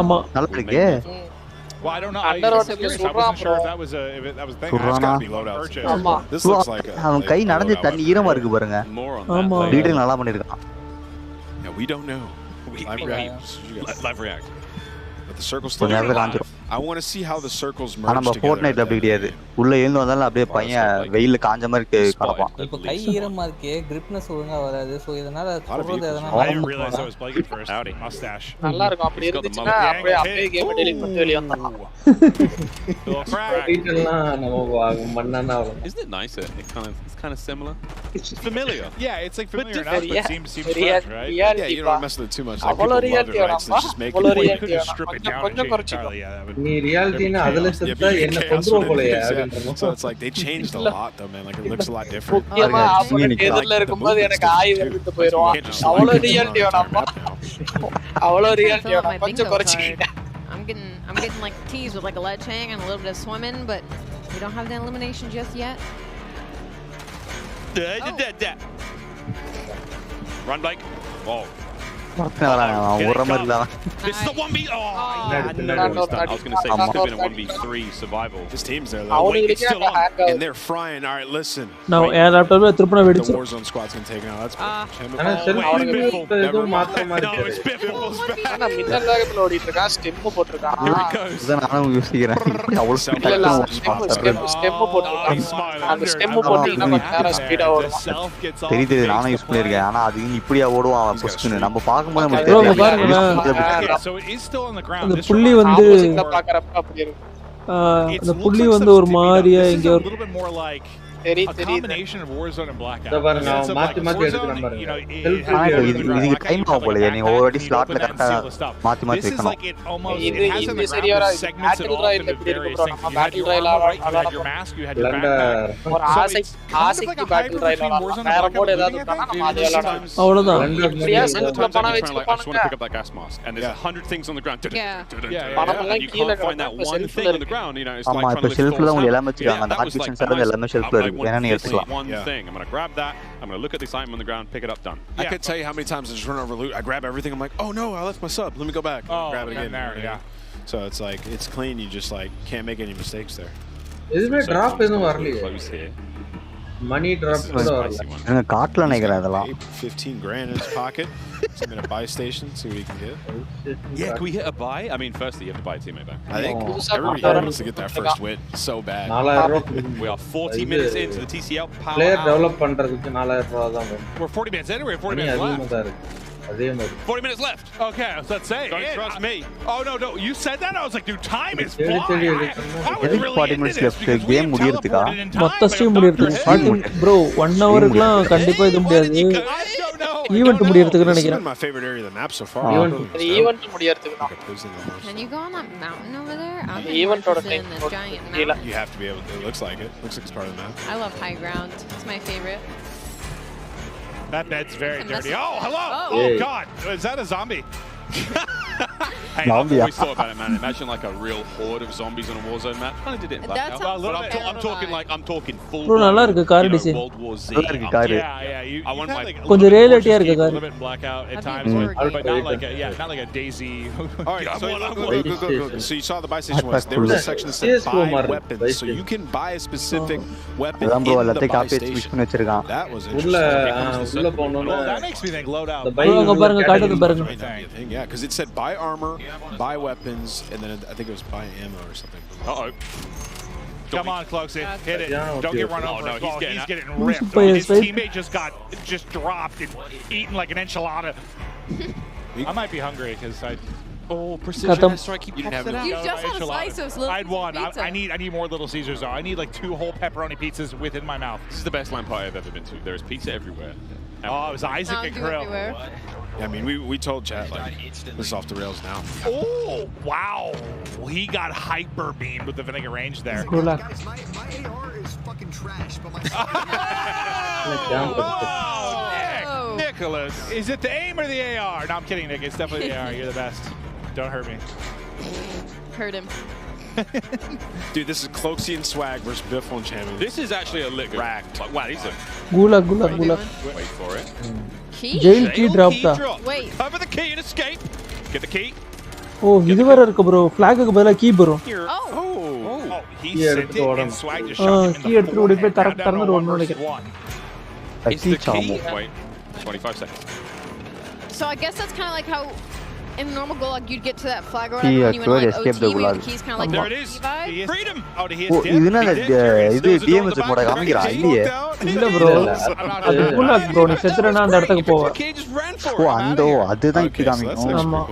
ஆமா. நல்லா இருக்கே. Well, I don't know. Underwater I wasn't sure if that was a thing. It's got to be loadout. ஆமா. This looks like அவன் கை நடந்து தண்ணி ஈரமா இருக்கு பாருங்க. ஆமா. லீடர் நல்லா பண்ணிருக்கான். Yeah, we don't know. Live react. But the circles still alive. I want to see how the circles merge நம்ம together. Fortnite அப்படி கிடையாது. உள்ள எழுந்து வந்தாலும் அப்படியே பையன் வெயில்ல காஞ்ச மாதிரி கடப்பான். இப்போ கை ஈரமா இருக்கே, gripness ஒழுங்கா வராது. சோ இதனால சொல்றது எதனா I didn't realize I was playing it first. Howdy. Mustache. நல்லா இருக்கும். அப்படி இருந்துச்சுனா அப்படியே கேம் டெலீட் பண்ணிட்டு வெளிய வந்துடலாம். Isn't it nicer? It's kind of similar. It's familiar. Yeah, it's like familiar enough, but seems fresh, right? Yeah, you don't mess with it too much. Like people love it, right? So just make it. You could just strip it down and change entirely. Yeah, that would. நீ ரியாலிட்டினா அதுல செத்தா என்ன கொன்றுவ போலயே அப்படின்றோம். So it's like they changed a lot though, man. Like it looks a lot different. முக்கியமா opponent எதிர்ல இருக்கும்போது எனக்கு ஆய் வந்துட்டு போயிடுவான். அவ்வளவு ரியாலிட்டி வேணாமா? அவ்வளவு ரியாலிட்டி வேணாம். கொஞ்சம் குறைச்சிக்கங்க. I'm getting like teased with like a ledge hang and a little bit of swimming, but we don't have the elimination just yet. Run Blake. Oh. ஒரு மாதிரி இல்ல. This is the 1v. Oh, I was going to say this could have been a 1v3 survival. This team's there though. It's still on. And they're frying. All right, listen. நான் ஏர் லேப்டாப்ல திருப்பன வெடிச்சு. The Warzone squad's going to take it out. That's ஆனா selfie ஏதோ மாத்த மாதிரி இருக்கு. ஆனா மின்னல் வேகத்துல ஓடிட்டு இருக்கா. ஸ்டெம் போட்டுருக்கான். இத நானும் யோசிக்கிறேன். அவ்வளவு ஸ்பீடா ஸ்டெம் போட்டுருக்கான். அந்த ஸ்டெம் போட்டீங்கன்னா கொஞ்சம் நேரம் ஸ்பீடா ஓடும். தெரியுது நானும் யூஸ் பண்ணிருக்கேன். ஆனா அது இப்படியா ஓடுவான் அவன் புஷ்னு நம்ம பாக்கும்போது அந்த புள்ளி வந்து அந்த புள்ளி வந்து ஒரு மாதிரியா இங்க combination of Warzone and Blackout. மாத்தி மாத்தி எடுக்கறோம் பாருங்க. இதுக்கு டைம் ஆகும் போல. நீ ஒவ்வொரு ஸ்லாட்ல கரெக்ட்டா மாத்தி மாத்தி வைக்கணும். இது சரியாரா பேட்டில் ராயல் எப்படி இருக்கு ப்ரோ? நம்ம பேட்டில் ராயல் ஒரு ஆசைக்கு பேட்டில் ராயல் வேற மோட் ஏதாவது இருந்தா நம்ம அது விளையாடலாம். அவ்வளவுதான். இப்படியா செல்ஃப்ல பண வச்சு I just want to pick up that gas mask and there's 100 things on the ground. You can't find that one thing on the ground, you know, it's like trying to செல்ஃப்ல தான் எல்லாமே வச்சிருக்காங்க. அந்த ஆர்டிஃபிஷியல் செல்ஃப்ல எல்லாமே செல்ஃப்ல இருக்கு. One thing. I'm going to grab that. I'm going to look at this item on the ground, pick it up, done. I could tell you how many times I just run over loot. I grab everything. I'm like, oh no, I left my sub. Let me go back. Grab it again. Yeah. So it's like it's clean. You just like can't make any mistakes there. இதுமே drop எதுவும் வரலையே. Money drop கூட வரல. நான் காட்ல நினைக்கிறேன் அதெல்லாம். 15 grand in his pocket. I'm going to buy station, see what he can get. Yeah, can we hit a buy? I mean, firstly, you have to buy a teammate back. I think everybody wants to get that first win so bad. We are 40 minutes into the TCL power. Player develop பண்றதுக்கு 4000 ரூபாய் தான். We're 40 minutes in, we're 40 minutes left. 40 minutes left. Okay, I was about to say. Don't trust me. Oh, no. You said that? I was like, dude, time is flying. I was really 40 minutes left. Game முடியறதுக்கா? மொத்த stream முடியறதுக்கு 40 bro 1 hourக்குலாம் கண்டிப்பா இது முடியாது. Event முடியறதுக்கு நினைக்கிறேன். My favorite area of the map so far. Event முடியறதுக்கு தான். Can you go on that mountain over there? Event ஓட time You have to be able to. It looks like it. Looks like it's part of the map. I love high ground. It's my favorite. That bed's very dirty. Oh, hello. Oh, God. Is that a zombie? Hey, I've always thought about it, man. Imagine like a real horde of zombies on a Warzone map. Kind of did it in Blackout. But I'm talking full bro நல்லா இருக்கு car design. World War Z. Yeah. I want my கொஞ்சம் ரியலிட்டியா இருக்கு car. A little bit Blackout at times, but not like a Daisy. All right, so you saw the buy station was. There was a section that said buy weapons, so you can buy a specific weapon in the buy station. That was interesting. Well, that makes me think loadout. அங்க பாருங்க காட்டுது பாருங்க. Yeah, because it said buy armor, buy weapons, and then I think it was buy ammo or something. Uh-oh. Come on, Cloaksy. Hit it. Don't get run over. He's getting ripped. His teammate just dropped and eaten like an enchilada. I might be hungry because precision strike. You didn't have it. You just had a slice of little I had one. I need more Little Caesars though. I need like 2 whole pepperoni pizzas within my mouth. This is the best lamp party I've ever been to. There is pizza everywhere. Oh, it was Isaac and Grill. Yeah, I mean, we told chat like this is off the rails now. Oh wow, he got hyper beamed with the vinegar range there. Good luck. My AR is fucking trash, but my Nicholas, is it the aim or the AR? No, I'm kidding, Nick. It's definitely the AR. You're the best. Don't hurt me. Hurt him. Dude, this is Cloaksy and Swag versus Biffle and Champion. This is actually a lick racked. Like, wow, these are. Gulag. Wait for it. Key? Jail key dropped. Wait. Cover the key and escape. Get the key. Oh, இது வேற இருக்கு bro. Flag க்கு பதிலா key bro. Oh, he sent it and Swag just shot him in the key எடுத்து ஓடி போய் தரந்து ஓடணும் நினைக்கிறேன். It's the key. Wait, 25 seconds. So I guess that's kind of like how in normal Gulag you'd get to that flag or whatever when you went like OT where the key's kind of like there it is. Freedom. Oh, he is dead. இது DMS மோட காமிக்கிறா இல்லையே. இல்ல bro. அது Gulag bro நீ செத்துறனா அந்த இடத்துக்கு போவ. அதுதான் இப்படி காமிக்கும். ஆமா.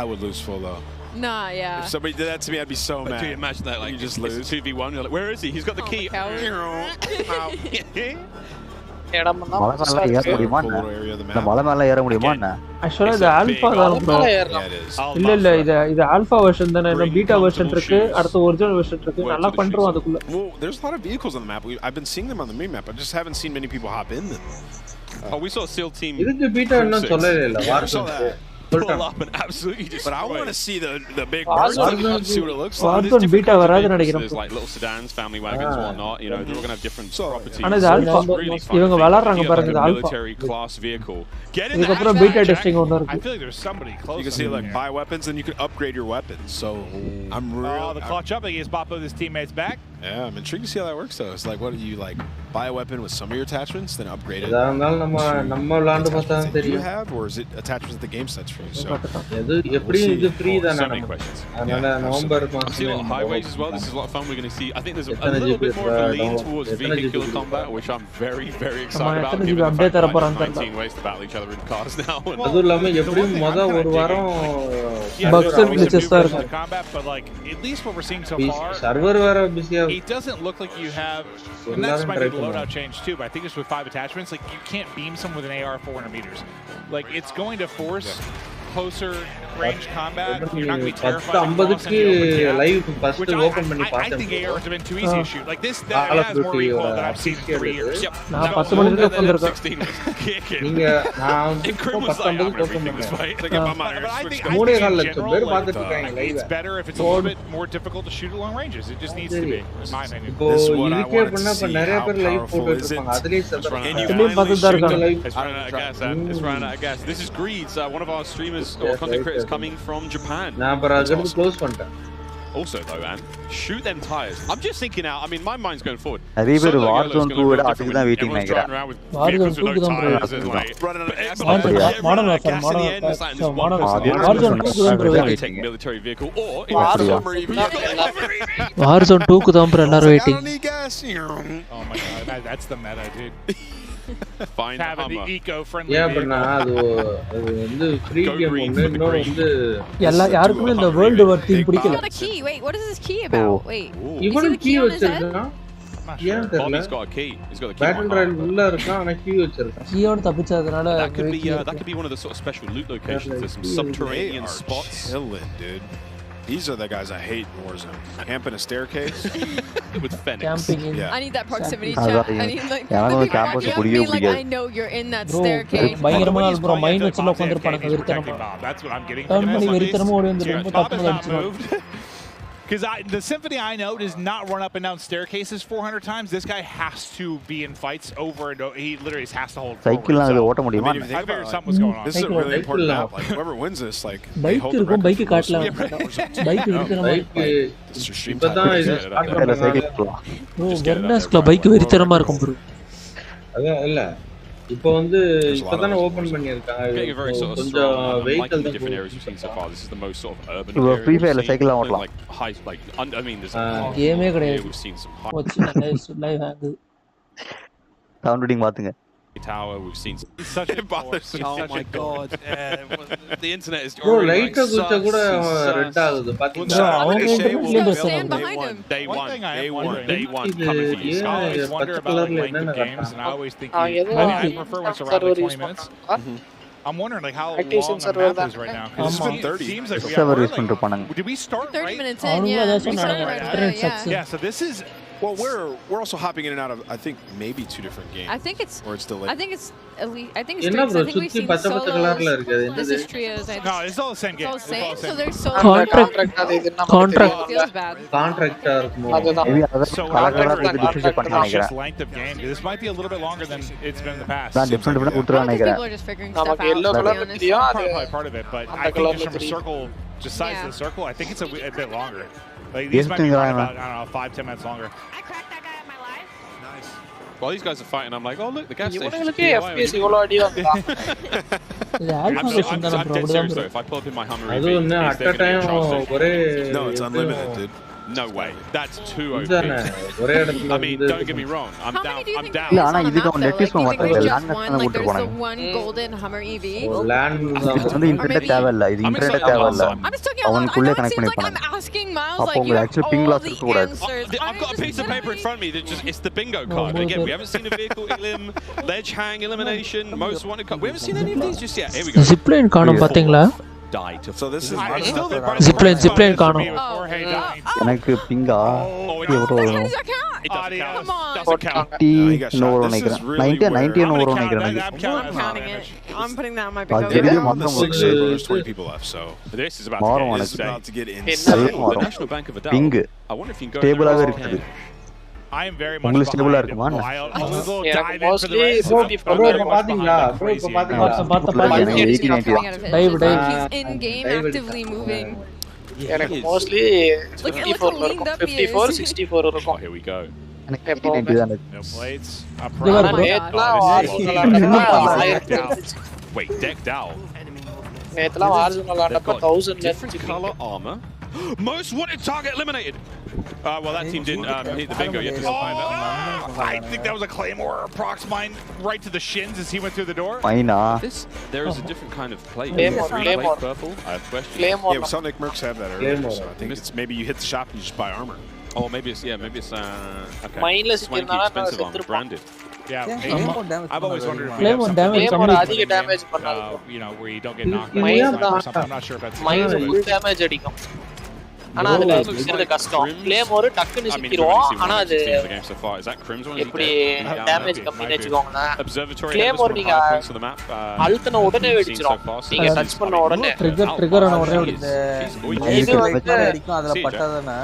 I would lose full though. Nah, yeah. If somebody did that to me, I'd be so mad. Dude, imagine that, like, you just lose. 2v1, you're like, where is he? He's got the key. மலை மேல ஏற முடியுமா என்ன? Actually இது alpha தான் bro. இல்ல இது alpha version தானே. இன்னும் பீட்டா வெர்ஷன் இருக்கு. அடுத்து ஒரிஜினல் வெர்ஷன் இருக்கு. நல்லா பண்றோம் அதுக்குள்ள. Well, there's a lot of vehicles on the map. I've been seeing them on the main map. I just haven't seen many people hop in them. We saw SEAL team. இதுக்கு beta இன்னும் சொல்லவே இல்ல. Warzone pull up and absolutely destroy. But I want to see the big birds. See what it looks like. Warzone beta வராது நினைக்கிறேன். There's like little sedans, family wagons, whatnot. You know, they're all gonna have different properties. ஆனா இது alpha. இவங்க வளர்றாங்க பாருங்க இது alpha. Military class vehicle. இதுக்கு அப்புறம் beta testing ஒன்னு இருக்கு. I feel like there's somebody close. You can see like buy weapons and you can upgrade your weapons. So I'm really the clutch up. He gets Boppo his teammates back. Yeah, I'm intrigued to see how that works though. It's like, what do you like? Buy a weapon with some of your attachments, then upgrade it. நம்ம விளையாண்டு பார்த்தா தெரியும். You have, or is it attachments that the game sets for you? So எப்படி இது free தான நம்ம. அதனால November மாசம் highways as well. This is a lot of fun. We're going to see. I think there's a little bit more of a lean towards vehicular combat, which I'm very excited about. Given the fact that I have 19 ways to battle each other in cars now. அது இல்லாம எப்படியும் ஒரு வாரம் bugs and glitches தான் இருக்கு. Combat, but like at least what we're seeing so far. Server வேற பிஸியா. It doesn't look like you have. And that's might be the loadout change too, but I think it's with 5 attachments. Like you can't beam someone with an AR 400 meters. Like it's going to force closer range combat. You're not going to be terrified. 50க்கு live first open பண்ணி பார்த்தேன். I think ARs have been too easy to shoot. Like this that has more recoil than I've seen in 3 years. Yep. நான் 10 மணிக்கு உட்கார்ந்திருக்கேன். நீங்க நான் 50 open பண்ணேன். மூணே கால் லட்சம் பேர் பார்த்துட்டு இருக்காங்க live. It's better if it's a little bit more difficult to shoot at long ranges. It just needs to be. My opinion. இப்போ இதுக்கே பண்ணா இப்ப நிறைய பேர் லைவ் போட்டுட்டு இருப்பாங்க. அதுலயே இதுலயே பார்த்துட்டு தான் இருக்காங்க. It's running out of gas. This is Greeds, one of our streamers or content creators coming from Japan. நான் அப்புறம் அதுக்கு க்ளோஸ் பண்ணிட்டேன். Also though, man, shoot them tires. I'm just thinking out. I mean, my mind's going forward. நிறைய பேர் Warzone 2 விட அதுக்கு தான் waiting நினைக்கிறேன். Warzone 2 தான் Warzone 2 military vehicle or Warzone 2 க்கு தான் எல்லாரும் waiting. Oh my god, that's the meta, dude. Find the having the Hummer. eco-friendly Yeah, but அது வந்து free game ஒன்னு இன்னொரு வந்து எல்லா யாருக்குமே இந்த வேர்ல்ட் வார் தீம் பிடிக்கல. Got a key. Wait, what is this key about? Wait. இவனும் key வச்சிருக்கான். ஏன் தெரியல. He's got a key. He's got a key. Battle Royale உள்ள இருக்கான் ஆனா key வச்சிருக்கான். கீயோட தப்பிச்சதுனால that could be one of the sort of special loot locations. There's some subterranean spots. Chilling, dude. These are the guys I hate in Warzone. Camp in a staircase with Fenix. Camping in. I need that proximity chat. I need like I know you're in that staircase. பயங்கரமா bro mind வச்சு உட்கார்ந்திருப்பாங்க வெறித்தனமா. That's what I'm getting. Turn பண்ணி வெறித்தனமா ஓடி வந்து ரொம்ப தப்பு அடிச்சுறாங்க. Because the Symphony I know does not run up and down staircases 400 times. This guy has to be in fights over and over. He literally has to hold forward. Cycle la otta mudiyuma. I figured something was going on. This is a really important map. Like whoever wins this, like bike இருக்கும் bike காட்டல. Bike வெறித்தனமா. இப்பதான் இது start பண்ணல cycle போலாம். bro வெர்னாஸ்ல bike வெறித்தனமா இருக்கும் bro. அதான் இல்ல இப்போ வந்து இப்பதான் ஓபன் பண்ணிருக்காங்க கொஞ்சம் வெஹிக்கிள் தான் different areas we've seen so far. This is the most sort of urban area. Free Fire cycle ஓட்டலாம். Like high like I mean there's கேமே கிடையாது. We've seen some high live hang downloading பாத்துங்க. tower. We've seen such it bothers me. Oh my god. The internet is bro light குச்ச கூட red ஆகுது பாத்தீங்களா அவங்க stand behind him. Day one coming for you. I always wonder about like length of games and I always think I prefer when it's around like 20 minutes. I'm wondering like how long the map is right now. This has been 30. Seems like server use பண்ணிட்டு போனாங்க. Did we start 30 minutes in? Yeah. Yeah, so this is well, we're also hopping in and out of I think maybe 2 different games. I think it's or it's delayed. I think it's at least I think it's என்ன bro I think we've சுத்தி seen பச்சை பச்சை கலர்ல இருக்கு அது this என்னது is trios. No, it's all the same game. It's all the same. So there's so contract அது இது நம்ம contract feels bad. கான்ட்ராக்டா இருக்குமோ அதுதான் மேபி அத So கலர் டிஃபரன்ஷியேட் பண்ண just நினைக்கிறேன். length of game. This might be a little bit longer than it's been in the past. நான் different different குடுறா நினைக்கிறேன். People are just figuring stuff நமக்கு out. yellow color தெரியும் அது Probably part of it, but I think just from a circle, just size of the circle, I think it's a bit longer. Like these might be about, I don't know, 5-10 minutes longer. While these guys are fighting, I'm like, oh look, the gas station. இவனுக்கு FPS இவ்வளவு அடி வந்தா இது alpha version தான் I'm bro dead அப்படிதான் serious bro. though. If I pull up in my Hummer அது EV, ஒண்ணு is at there a gonna be a time charge station? ஒரே No, it's unlimited, dude. No way. That's too OP. இதானே ஒரே இடத்துல I mean, don't get me wrong. I'm How down. many do you I'm think down. there is ஆனா on the இதுக்கு map, அவன் though? net Like, use பண்ண do you think மாட்டாங்க. there's land just one? தான் Like, கூட்டி there's போனாங்க. the one golden Hummer EV? Land வந்து internet தேவையில்ல. இது I'm இன்டர்நெட் excited தேவையில்ல. about I'm just talking about. I அவனுக்குள்ளே know it கனெக்ட் seems பண்ணி like I'm பண்ணாங்க. asking Miles அப்போ like you உங்களுக்கு have actually ping all loss the இருக்கக்கூடாது. answers. I've got a piece of paper in front of me that just, it's the bingo card. Again, we haven't seen a vehicle elim, ledge hang elimination, most wanted card. We haven't seen any of these just yet. Here we go. zipline காணோம் பாத்தீங்களா? Die to So this is zipline காணோம். எனக்கு பிங்கா எவ்வளவு வரும்? It doesn't count. Come on. Doesn't count. 90 no வரும் நினைக்கிறேன். 90 no வரும் நினைக்கிறேன். I'm counting it. I'm putting that on my அது big வெளிய over. மாத்திரம் six server, there's 20 people left, so This is about மாறும் to this is get about to get நல்லா insane. The மாறும். National Bank of Adal. Ping I wonder if you can go ஸ்டேபிளாவே இருக்குது. I am very much உங்களுக்கு ஸ்டேபிளா behind இருக்குமா? him. I'll dive எனக்கு into the mostly race. bro, I'm bro very இப்ப much பாத்தீங்களா behind him. bro இப்ப Crazy. பாத்தீங்களா பார்த்த எனக்கு 80 90 Coming out of his Dive, head. dive. He's in game, Dive actively moving. எனக்கு mostly Look how 54 leaned இருக்கும் up he 54 is. 64 Oh, இருக்கும் here we go. எனக்கு 80 90 தான் இருக்கு. No plates. I'm They were proud. bro. நேத்துலாம் Oh, Arsenal ஆடுறப்ப 1000 இருந்துச்சு. Wait, decked out. நேத்துலாம் ஆர்சனல் ஆடுறப்ப They've got 1000 different color armor. Most wanted target eliminated. Well, that team didn't hit the bingo yet. I think that was a Claymore prox mine right to the shins as he went through the door. மைனா There is a different kind of plate. Claymore, Plate Claymore. purple. I have questions. Claymore Yeah, some Nick Mercs have that earlier, Claymore. so I think it's maybe you hit the shop and you just buy armor. Oh, maybe it's okay. Mindless Swanky, இருந்தாலும் expensive armor, செத்துருப்பான். branded. Yeah, Claymore damage I've always wondered if we Claymore have something damage like Claymore that அதிக in the damage game, பண்ணாது. you know, where you don't get knocked இது by ஏன் or something. I'm not sure if that's mind possible. Full damage அடிக்கும். ஆனா அதுல சிக்கிறது கஷ்டம். Claymore டக்குன்னு I mean, சிக்கிடுவோம். ஆனா அது the game so far. Is that Crim's one? எப்படி டேமேஜ் கம்மின்னு வச்சுக்கோங்களேன். Observatory Claymore நீங்க points on the map. அழுத்தின உடனே வெடிச்சிரும். நீங்க டச் பண்ண உடனே ட்ரிகர் ஆன உடனே வெடிச்சு. இது வந்து அடிக்கும் அதுல பட்டாதானே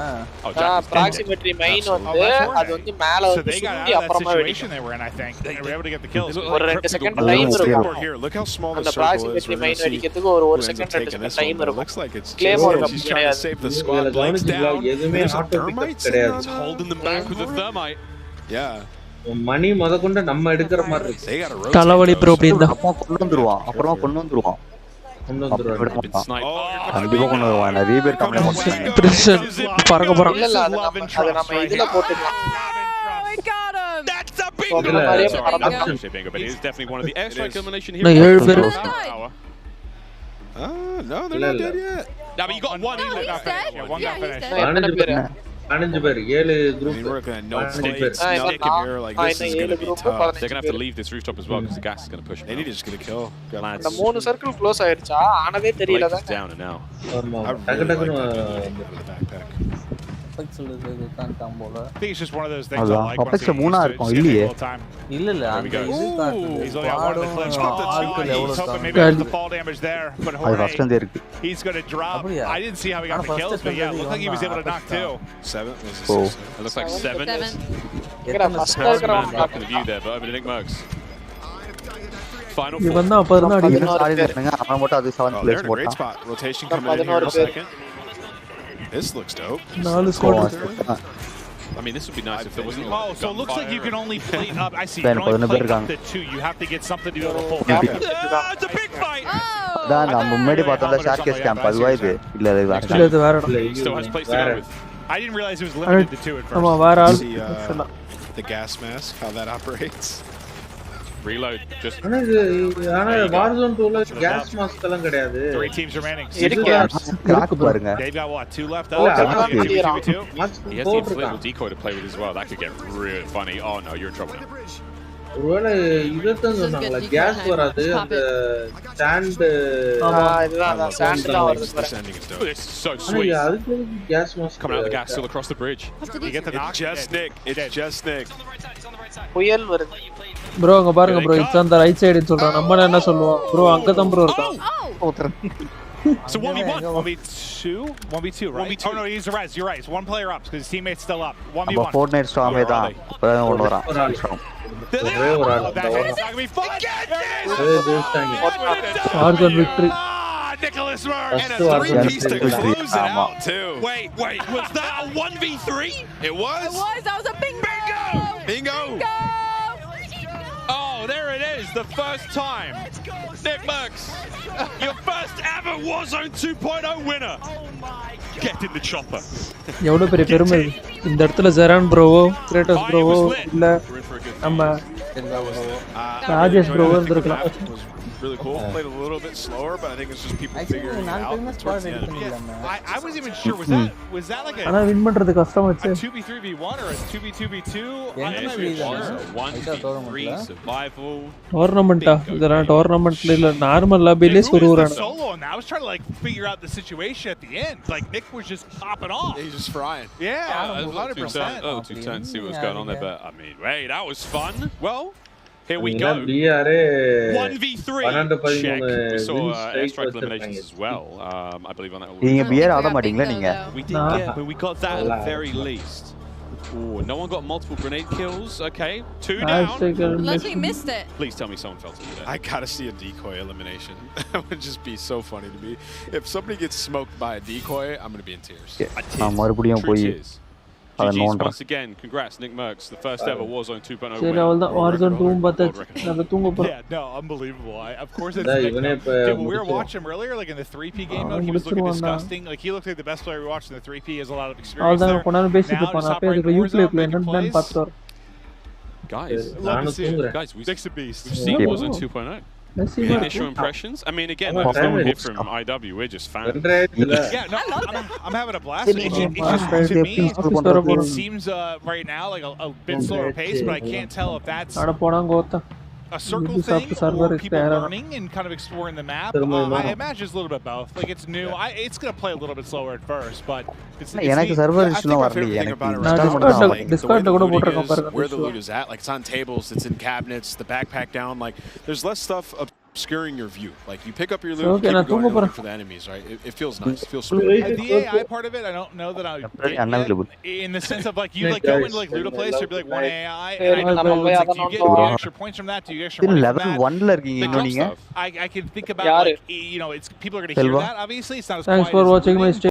approximately மைன் வந்து அது வந்து மேல So வந்து they got சுத்தி out of that அப்புறமா situation வெடிக்கும். they were in, I think. They were able to get the kills. ஒரு 2 செகண்ட் டைம் இருக்கும். Here, look how small the அந்த circle is. approximately We're mine gonna see வெடிக்கிறதுக்கு ஒரு who ends up second 2 taking second this time one, but it இருக்கும். looks like it's Claymore just கம்மி she's trying to கிடையாது. save the squad. இதுல Legs கவனிச்சீங்களா down. எதுமே There's a auto thermite pickup sitting கிடையாது. on top. Holding them back with a thermite. Yeah. மணி முதற்கொண்டு நம்ம எடுக்கிற மாதிரி இருக்கு. They got a தலைவலி ப்ரோ அப்படி இருந்தா அப்புறமா கொண்டு வந்துருவான் கொண்டு வந்துருவாங்க. Been sniped. கண்டிப்பா கொண்டு வருவான். நிறைய பேர் கம்ப்ளைண்ட் பண்ணுவாங்க. பிரிசிஷன் பறக்க போறான். இல்ல இல்ல அது நம்ம இதுல போட்டுக்கலாம். Oh, I got him. That's a Bingo, but it is definitely one of the airstrike elimination No, here. you're very- No, they're not dead yet. No, but you got one. No, he's dead. One got finished. 15 பேர் 7 I group mean, we're looking at no Stick plates, it. nothing here. Like, this is going to be tough. They're going to have to leave this rooftop as well because the gas is going to push them. They need to just get a kill. Lads. அந்த 3 circle close ஆயிடுச்சா ஆனதே தெரியல Blake is down and now. ஆமா I டக்கு really டக்குன்னு like the backpack. I think it's just one of those things I அதான் like. Apex 3 இருக்கும் இல்லையே இல்ல அந்த இது He's only got one of the clips. He's hoping maybe there's the fall damage there, but அது first வந்து இருக்கு he's going to drop. I didn't see how he got the kills, but yeah, it looked like he was able to knock 2. 7 was a Oh. 6. It looks like 7. Seven. Back in the view there, but over to Nick Merckx. Final இவன் தான் அப்ப இருந்தா அடிக்கிறான் sorry நினைங்க அவன் மட்டும் அது 7th Oh, place they're in a great போட்டான் spot. Rotation coming in here in a second. This looks dope. 4 squad I mean, this would be nice if there wasn't. Oh, so it looks like you can only plate up. I see. You Ben, can only plate பதினொரு up the 2. You have to get something to be able to pull. It's a big fight. தான் நம்ம முன்னாடி பார்த்தோம்ல ஷார்க்கேஸ் camp அதுவா இது இல்ல இது வேற இல்ல இது வேற Still has plates to go with. I didn't realize it was limited to 2 at ஆமா first. வேற ஆள் See the gas mask, how that operates. Reload. Just ஆனா Warzone 2 ல கேஸ் மாஸ்க் எல்லாம் கிடையாது 3 teams remaining. கிராக் பாருங்க They've got what? 2 left. Oh, Oh, that's 2v2. he has the inflatable decoy to play with as well. That could get really funny. Oh no, you're in trouble now. ஒருவேளை இதத்தான் சொன்னாங்களா case வராது அந்த stand இதுதான் sand தான் வருது This ending is dope. This is so sweet. அதுக்கு gas mask Coming out of the gas, still across the bridge. You get the knock. It's just Nick. It's just Nick. புயல் வருது bro அங்க பாருங்க bro it's அந்த right side சொல்றான் நம்ம என்ன சொல்லுவோம் ப்ரோ அங்க தான் ப்ரோ இருக்கான் So 1v1, 1v2, 1v2, right? Oh no, he's a res. You're right. It's one player up because his teammate's still up. 1v1. நம்ம Fortnite ஸ்டாமே தான் இப்பதான் கொண்டு வரான் ஒரே ஒரு ஆள் That's it. It's not gonna be fun. Warzone victory. Nicholas Murray. And a three-piece to close it ஆமா out, too. Wait, was that a 1v3? It was. That was a bingo. Bingo. Oh, there it is, the first time. Nick Merckx, your first ever Warzone 2.0 winner. Get in the chopper. எவ்வளவு பெரிய பெருமை இது. இந்த இடத்துல ஜெரான் ப்ரோவோ கிரேட்டஸ் ப்ரோவோ இல்ல நம்ம ராஜேஷ் ப்ரோவோ இருந்திருக்கலாம் Really cool. Played a little bit slower, but I think it's just people figuring it out towards the end. I wasn't even sure. Was that like ஆனா a வின் பண்றது கஷ்டமாச்சு 2v3v1 or a 2v2v2? This is a 1v3 survival. டோர்னமெண்டா இதெல்லாம் டோர்னமெண்ட்ல இல்ல normal லாபிலே சுருறானே Solo, and I was trying to like figure out the situation at the end. Like Nick was just popping off. He's just frying. Yeah, Two 100%. turns, see what was going on there, but I mean, hey, that was fun. Well, here we go. 1v3 check. We saw airstrike eliminations as well. I believe on that. நீங்க pier ஆட மாட்டீங்களா நீங்க We did get, but we got that at the very least. Oh, no one got multiple grenade kills. Okay, 2 down. Unless we missed it. Please tell me someone felt it. I gotta see a decoy elimination. That would just be so funny to me. If somebody gets smoked by a decoy, I'm gonna be in tears. நான் மறுபடியும் போய் அத GG's நோண்டறேன் once again. Congrats, Nick Merckx, the first ever Warzone 2.0 சரி winner. அவ்வளவுதான் Warzone 2 பார்த்தாச்சு நம்ம தூங்க போறோம் Yeah, no, unbelievable. Of course, it's Nick. Dude, when we were watching him earlier, like in the 3P game mode, he was looking disgusting. Like he looked like the best player we watched in the 3P. He has a lot of experience அவ்வளவுதான் there. கொண்டாந்து பேசிட்டு Now, இருப்பான் just நான் பேர் operating யூடியூப்ல Warzone, making என்னன்னு plays. பார்த்து வரோம் Guys, Love to see it. guys, Nick's a beast. we've seen Warzone 2.0. let's see The what initial impressions. I mean, again, Oh, like someone damn here it. from IW, we're just fans. Yeah, no, I'm having a blast. It just, to me, it seems right now like a bit slower pace, but I can't tell if that's அட போனா Kota a circle thing or people learning and kind of exploring the map. I imagine it's a little bit both. Like it's new. It's gonna play a little bit slower at first, but it's எனக்கு neat. Server I think இஷ்யூலாம் my வரல favorite thing about it எனக்கு right நான் now is Discord-ல- like the way Discord-ல the கூட looting போட்டிருக்கேன் is, பாருங்க where the issue. loot is at. Like it's on tables, it's in cabinets, the backpack down. Like there's less stuff obscuring your view. Like you pick up your loot, Okay, keep நான் going, தூங்க you're looking போறேன் for the enemies, right? It feels nice. It feels smooth. The AI part of it, I don't know that I get unavailable. yet. In the sense of like you like go into like loot a place, there'd be like one AI, and I don't know, it's like, do you get extra points from that? Do you get extra money from level that? 1ல இருக்கீங்க இன்னும் நீங்க I can think about like, you know, it's people are gonna hear Selva. that. Obviously, it's not as thanks quiet for as watching my looting, stream